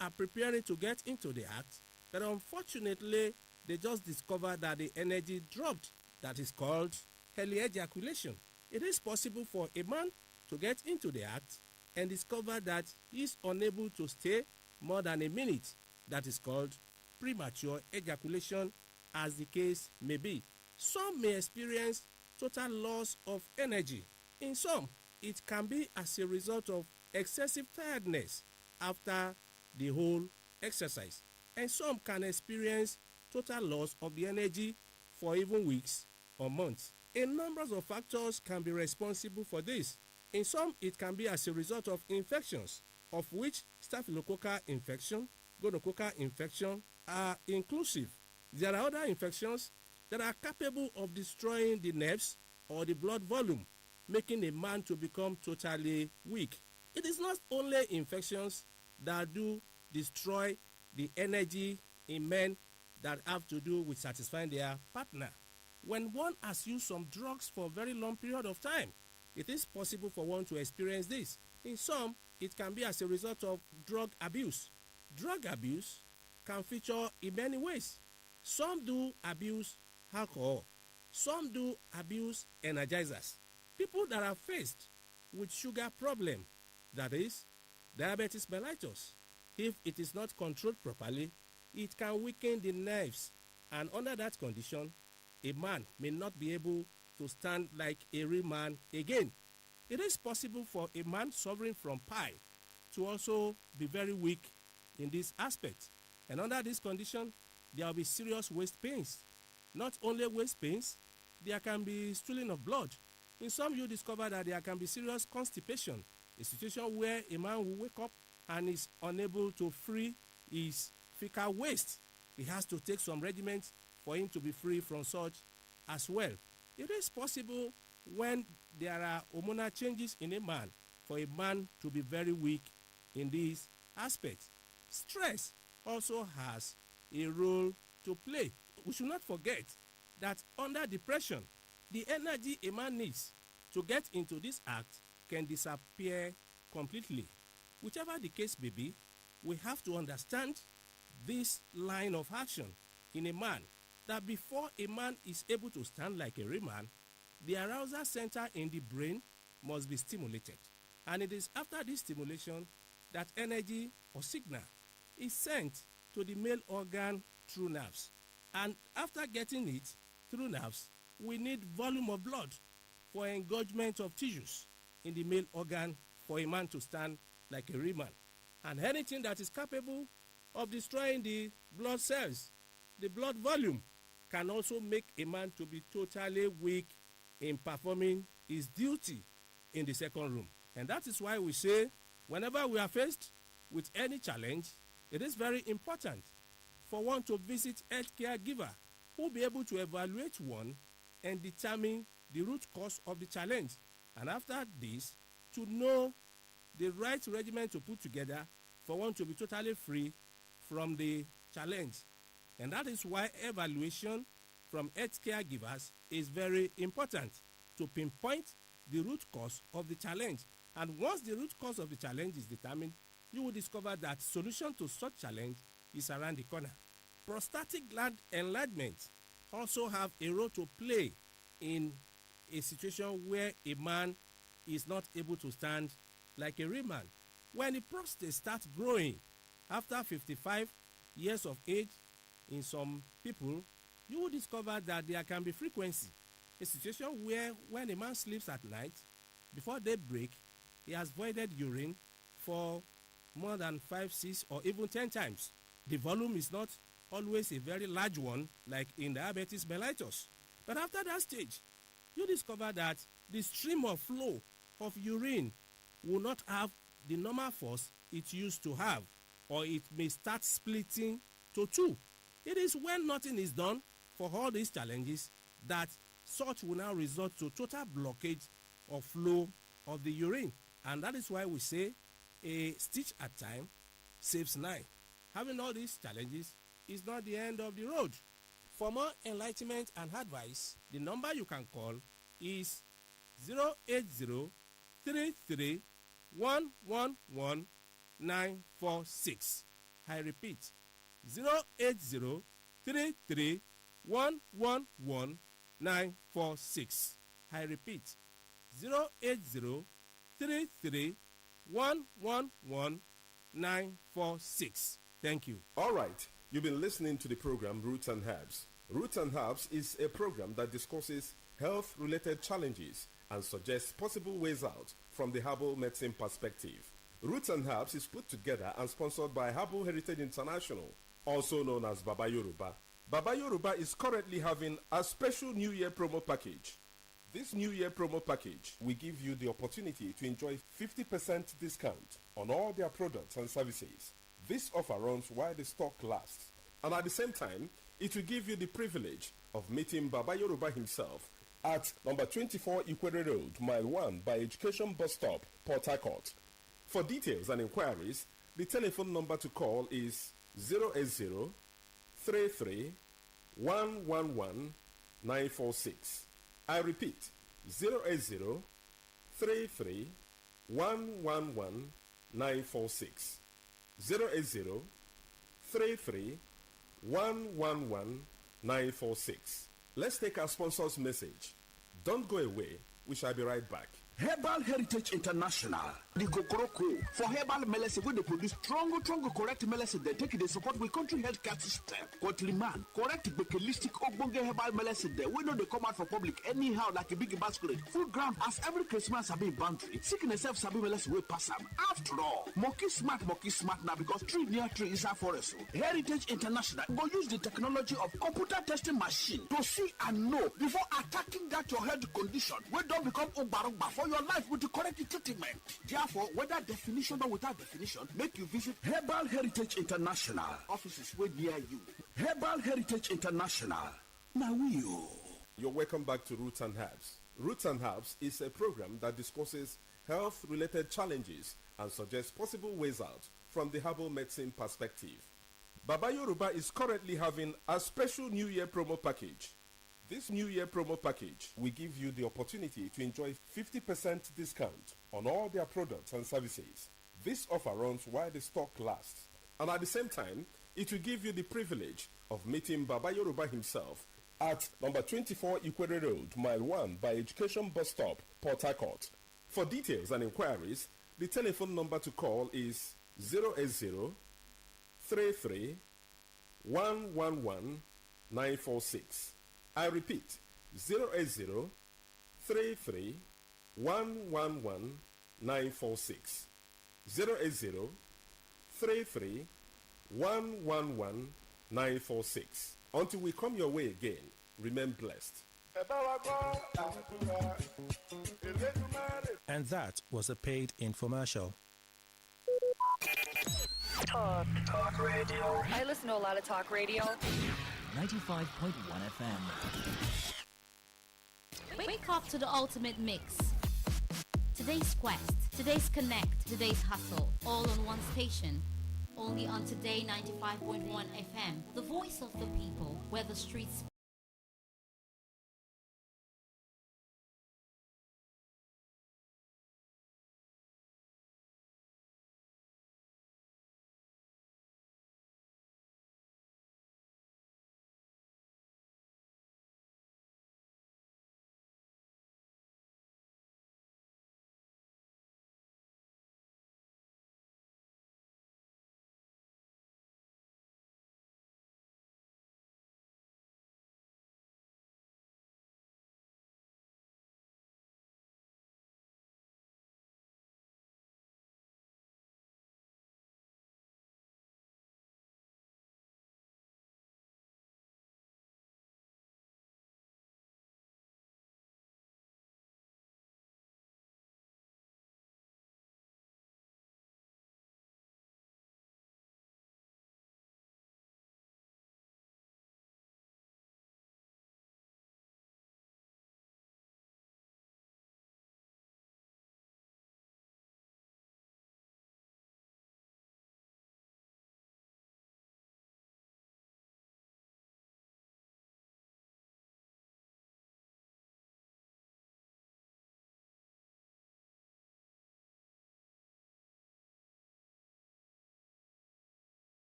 L: are preparing to get into the act, but unfortunately, they just discover that the energy dropped. That is called early ejaculation. It is possible for a man to get into the act and discover that he is unable to stay more than a minute. That is called premature ejaculation, as the case may be. Some may experience total loss of energy. In some, it can be as a result of excessive tiredness after the whole exercise. And some can experience total loss of the energy for even weeks or months. A number of factors can be responsible for this. In some, it can be as a result of infections, of which staphylococcal infection, gonococcal infection are inclusive. There are other infections that are capable of destroying the nerves or the blood volume, making a man to become totally weak. It is not only infections that do destroy the energy in men that have to do with satisfying their partner. When one has used some drugs for a very long period of time, it is possible for one to experience this. In some, it can be as a result of drug abuse. Drug abuse can feature in many ways. Some do abuse alcohol. Some do abuse energizers. People that are faced with sugar problem, that is, diabetes mellitus, if it is not controlled properly, it can weaken the nerves, and under that condition, a man may not be able to stand like a real man again. It is possible for a man suffering from pie to also be very weak in this aspect. And under this condition, there will be serious waist pains. Not only waist pains, there can be stooling of blood. In some, you discover that there can be serious constipation, a situation where a man will wake up and is unable to free his fecal waste. He has to take some regimens for him to be free from such as well. It is possible when there are hormonal changes in a man for a man to be very weak in this aspect. Stress also has a role to play. We should not forget that under depression, the energy a man needs to get into this act can disappear completely. Whichever the case may be, we have to understand this line of action in a man, that before a man is able to stand like a real man, the arousal center in the brain must be stimulated. And it is after this stimulation that energy or signal is sent to the male organ through nerves. And after getting it through nerves, we need volume of blood for engorgement of tissues in the male organ for a man to stand like a real man. And anything that is capable of destroying the blood cells, the blood volume, can also make a man to be totally weak in performing his duty in the second room. And that is why we say, whenever we are faced with any challenge, it is very important for one to visit a health caregiver who will be able to evaluate one and determine the root cause of the challenge. And after this, to know the right regimen to put together for one to be totally free from the challenge. And that is why evaluation from health caregivers is very important to pinpoint the root cause of the challenge. And once the root cause of the challenge is determined, you will discover that solution to such challenge is around the corner. Prostatic gland enlargement also have a role to play in a situation where a man is not able to stand like a real man. When the prostate starts growing after 55 years of age in some people, you will discover that there can be frequency. A situation where when a man sleeps at night, before daybreak, he has voided urine for more than 5, 6, or even 10 times. The volume is not always a very large one, like in diabetes mellitus. But after that stage, you discover that the stream of flow of urine will not have the normal force it used to have. or it may start splitting to two. It is when nothing is done for all these challenges that such will now result to total blockage of flow of the urine. And that is why we say a stitch at time saves nine. Having all these challenges is not the end of the road. For more enlightenment and advice, the number you can call is 080 33 111 946. I repeat, 080 33 111 946. I repeat, 080 33 111 946. Thank you.
M: All right, you've been listening to the program Roots and Herbs. Roots and Herbs is a program that discusses health-related challenges and suggests possible ways out from the herbal medicine perspective. Roots and Herbs is put together and sponsored by Herbal Heritage International, also known as Baba Yoruba. Baba Yoruba is currently having a special New Year promo package. This New Year promo package will give you the opportunity to enjoy 50% discount on all their products and services. This offer runs while the stock lasts, and at the same time, it will give you the privilege of meeting Baba Yoruba himself at number 24 Ikwere Road, Mile 1 by Education Bus Stop, Port Harcourt. For details and inquiries, the telephone number to call is 080 33 111 946. I repeat, 080 33 111 946. 080 33 111 946. Let's take our sponsor's message. Don't go away. We shall be right back.
G: Herbal Heritage International, the Kokoroko, for herbal medicine, where they produce strong, correct medicine, they take it, they support with country healthcare system. Countryman, correct, bakelistic, ogbonge herbal medicine, they know they come out for public anyhow, like a big basket, full ground, as every Christmas have been boundary. Sickness self sabi medicine will pass them. After all, monkey smart now, because tree near tree is our forest. Heritage International go use the technology of computer testing machine to see and know before attacking that your health condition, where don't become obarogba for your life with the correct treatment. Therefore, whether definition or without definition, make you visit Herbal Heritage International. Offices way near you. Herbal Heritage International. Now
M: You're welcome back to Roots and Herbs. Roots and Herbs is a program that discusses health-related challenges and suggests possible ways out from the herbal medicine perspective. Baba Yoruba is currently having a special New Year promo package. This New Year promo package will give you the opportunity to enjoy 50% discount on all their products and services. This offer runs while the stock lasts, and at the same time, it will give you the privilege of meeting Baba Yoruba himself at number 24 Ikwere Road, Mile 1 by Education Bus Stop, Port Harcourt. For details and inquiries, the telephone number to call is 080 33 111 946. I repeat, 080 33 111 946. 080 33 111 946. Until we come your way again, remain blessed.
F: And that was a paid infomercial.
D: Talk radio. I listen to a lot of talk radio.
V: 95.1 FM.
N: Wake up to the ultimate mix. Today's quest, today's connect, today's hustle, all on one station. Only on Today 95.1 FM, the voice of the people, where the streets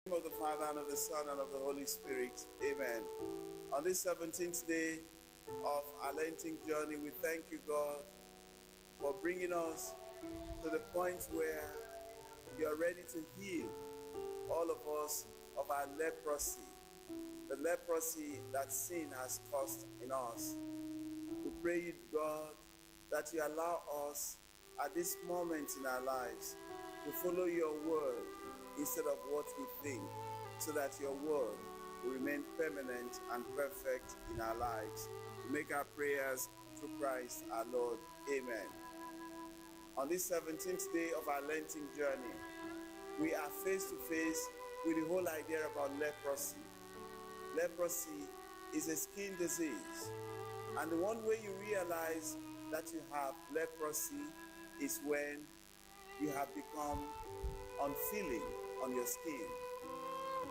I: In the name of the Father, and of the Son, and of the Holy Spirit. Amen. On this 17th day of our Lenten journey, we thank you, God, for bringing us to the point where you are ready to heal all of us of our leprosy, the leprosy that sin has caused in us. We pray you, God, that you allow us at this moment in our lives to follow your word instead of what we think, so that your word will remain permanent and perfect in our lives. We make our prayers through Christ our Lord. Amen. On this 17th day of our Lenten journey, we are face to face with the whole idea about leprosy. Leprosy is a skin disease, and the one way you realize that you have leprosy is when you have become unfeeling on your skin.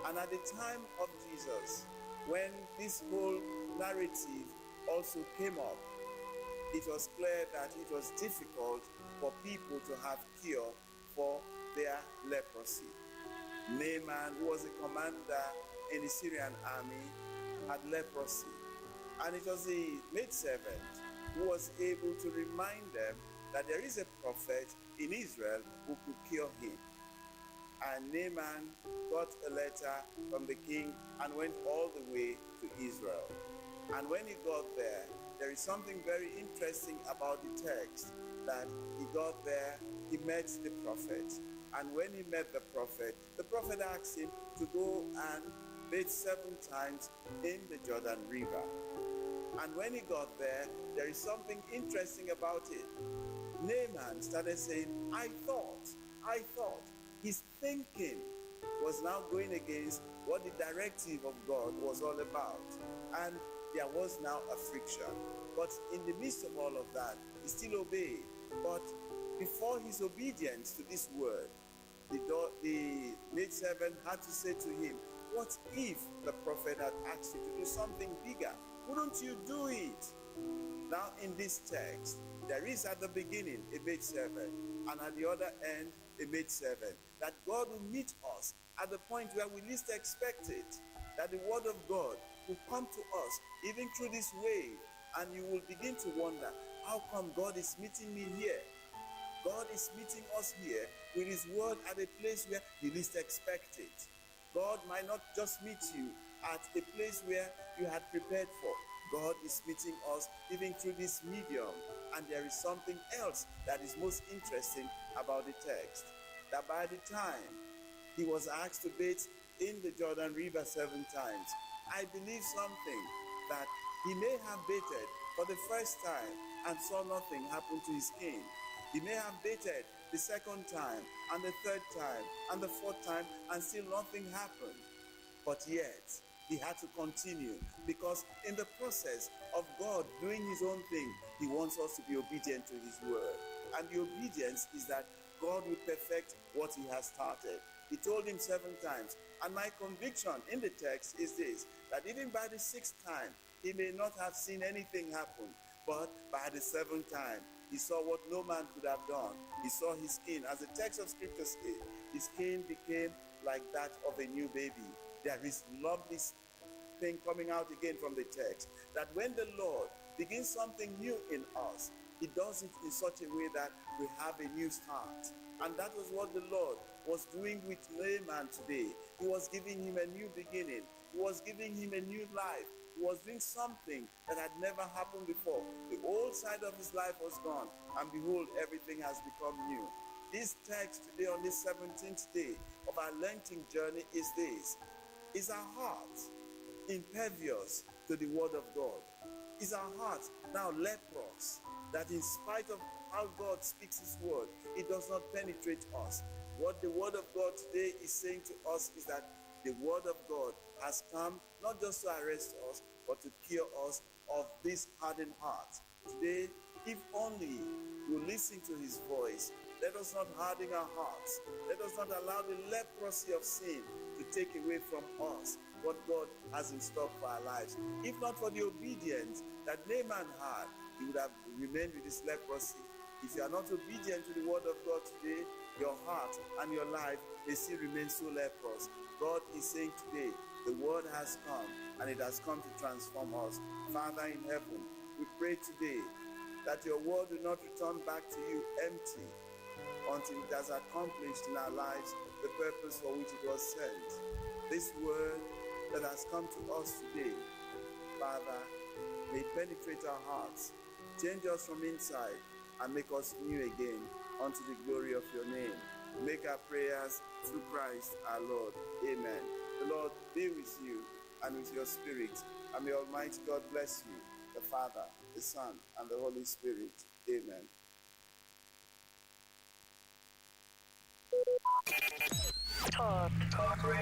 I: And at the time of Jesus, when this whole narrative also came up, it was clear that it was difficult for people to have cure for their leprosy. Naaman, who was a commander in the Syrian army, had leprosy. And it was the maidservant who was able to remind them that there is a prophet in Israel who could cure him. And Naaman got a letter from the king and went all the way to Israel. And when he got there, there is something very interesting about the text, that he got there, he met the prophet. And when he met the prophet asked him to go and bathe 7 times in the Jordan River. And when he got there, there is something interesting about it. Naaman started saying, I thought. His thinking was now going against what the directive of God was all about. And there was now a friction. But in the midst of all of that, he still obeyed. But before his obedience to this word, the maidservant had to say to him, what if the prophet had asked you to do something bigger? Wouldn't you do it? Now in this text, there is at the beginning a maidservant, and at the other end, a maidservant. That God will meet us at the point where we least expect it. That the word of God will come to us, even through this wave, and you will begin to wonder, how come God is meeting me here? God is meeting us here with his word at a place where you least expect it. God might not just meet you at a place where you had prepared for. God is meeting us even through this medium. And there is something else that is most interesting about the text. That by the time he was asked to bathe in the Jordan River 7 times, I believe something, that he may have bathed for the first time and saw nothing happen to his skin. He may have bathed the second time and the third time and the fourth time and still nothing happened. But yet, he had to continue, because in the process of God doing his own thing, he wants us to be obedient to his word. And the obedience is that God will perfect what he has started. He told him 7 times. And my conviction in the text is this, that even by the 6th time, he may not have seen anything happen. But by the 7th time, he saw what no man could have done. He saw his skin, as the text of scripture says, his skin became like that of a new baby. There is lovely thing coming out again from the text, that when the Lord begins something new in us, he does it in such a way that we have a new start. And that was what the Lord was doing with Naaman today. He was giving him a new beginning. He was giving him a new life. He was doing something that had never happened before. The old side of his life was gone, and behold, everything has become new. This text today, on this 17th day of our Lenten journey, is this. Is our heart impervious to the word of God? Is our heart now leprous, that in spite of how God speaks his word, it does not penetrate us? What the word of God today is saying to us is that the word of God has come not just to arrest us, but to cure us of this hardened heart. Today, if only we listen to his voice, let us not harden our hearts. Let us not allow the leprosy of sin to take away from us what God has in store for our lives. If not for the obedience that Naaman had, he would have remained with his leprosy. If you are not obedient to the word of God today, your heart and your life they still remain so leprous. God is saying today, the word has come, and it has come to transform us. Father in heaven, we pray today that your word will not return back to you empty until it has accomplished in our lives the purpose for which it was sent. This word that has come to us today, Father, may it penetrate our hearts, change us from inside, and make us new again unto the glory of your name. Make our prayers through Christ our Lord. Amen. The Lord be with you and with your spirit, and may Almighty God bless you, the Father, the Son, and the Holy Spirit. Amen.
D: Talk Radio.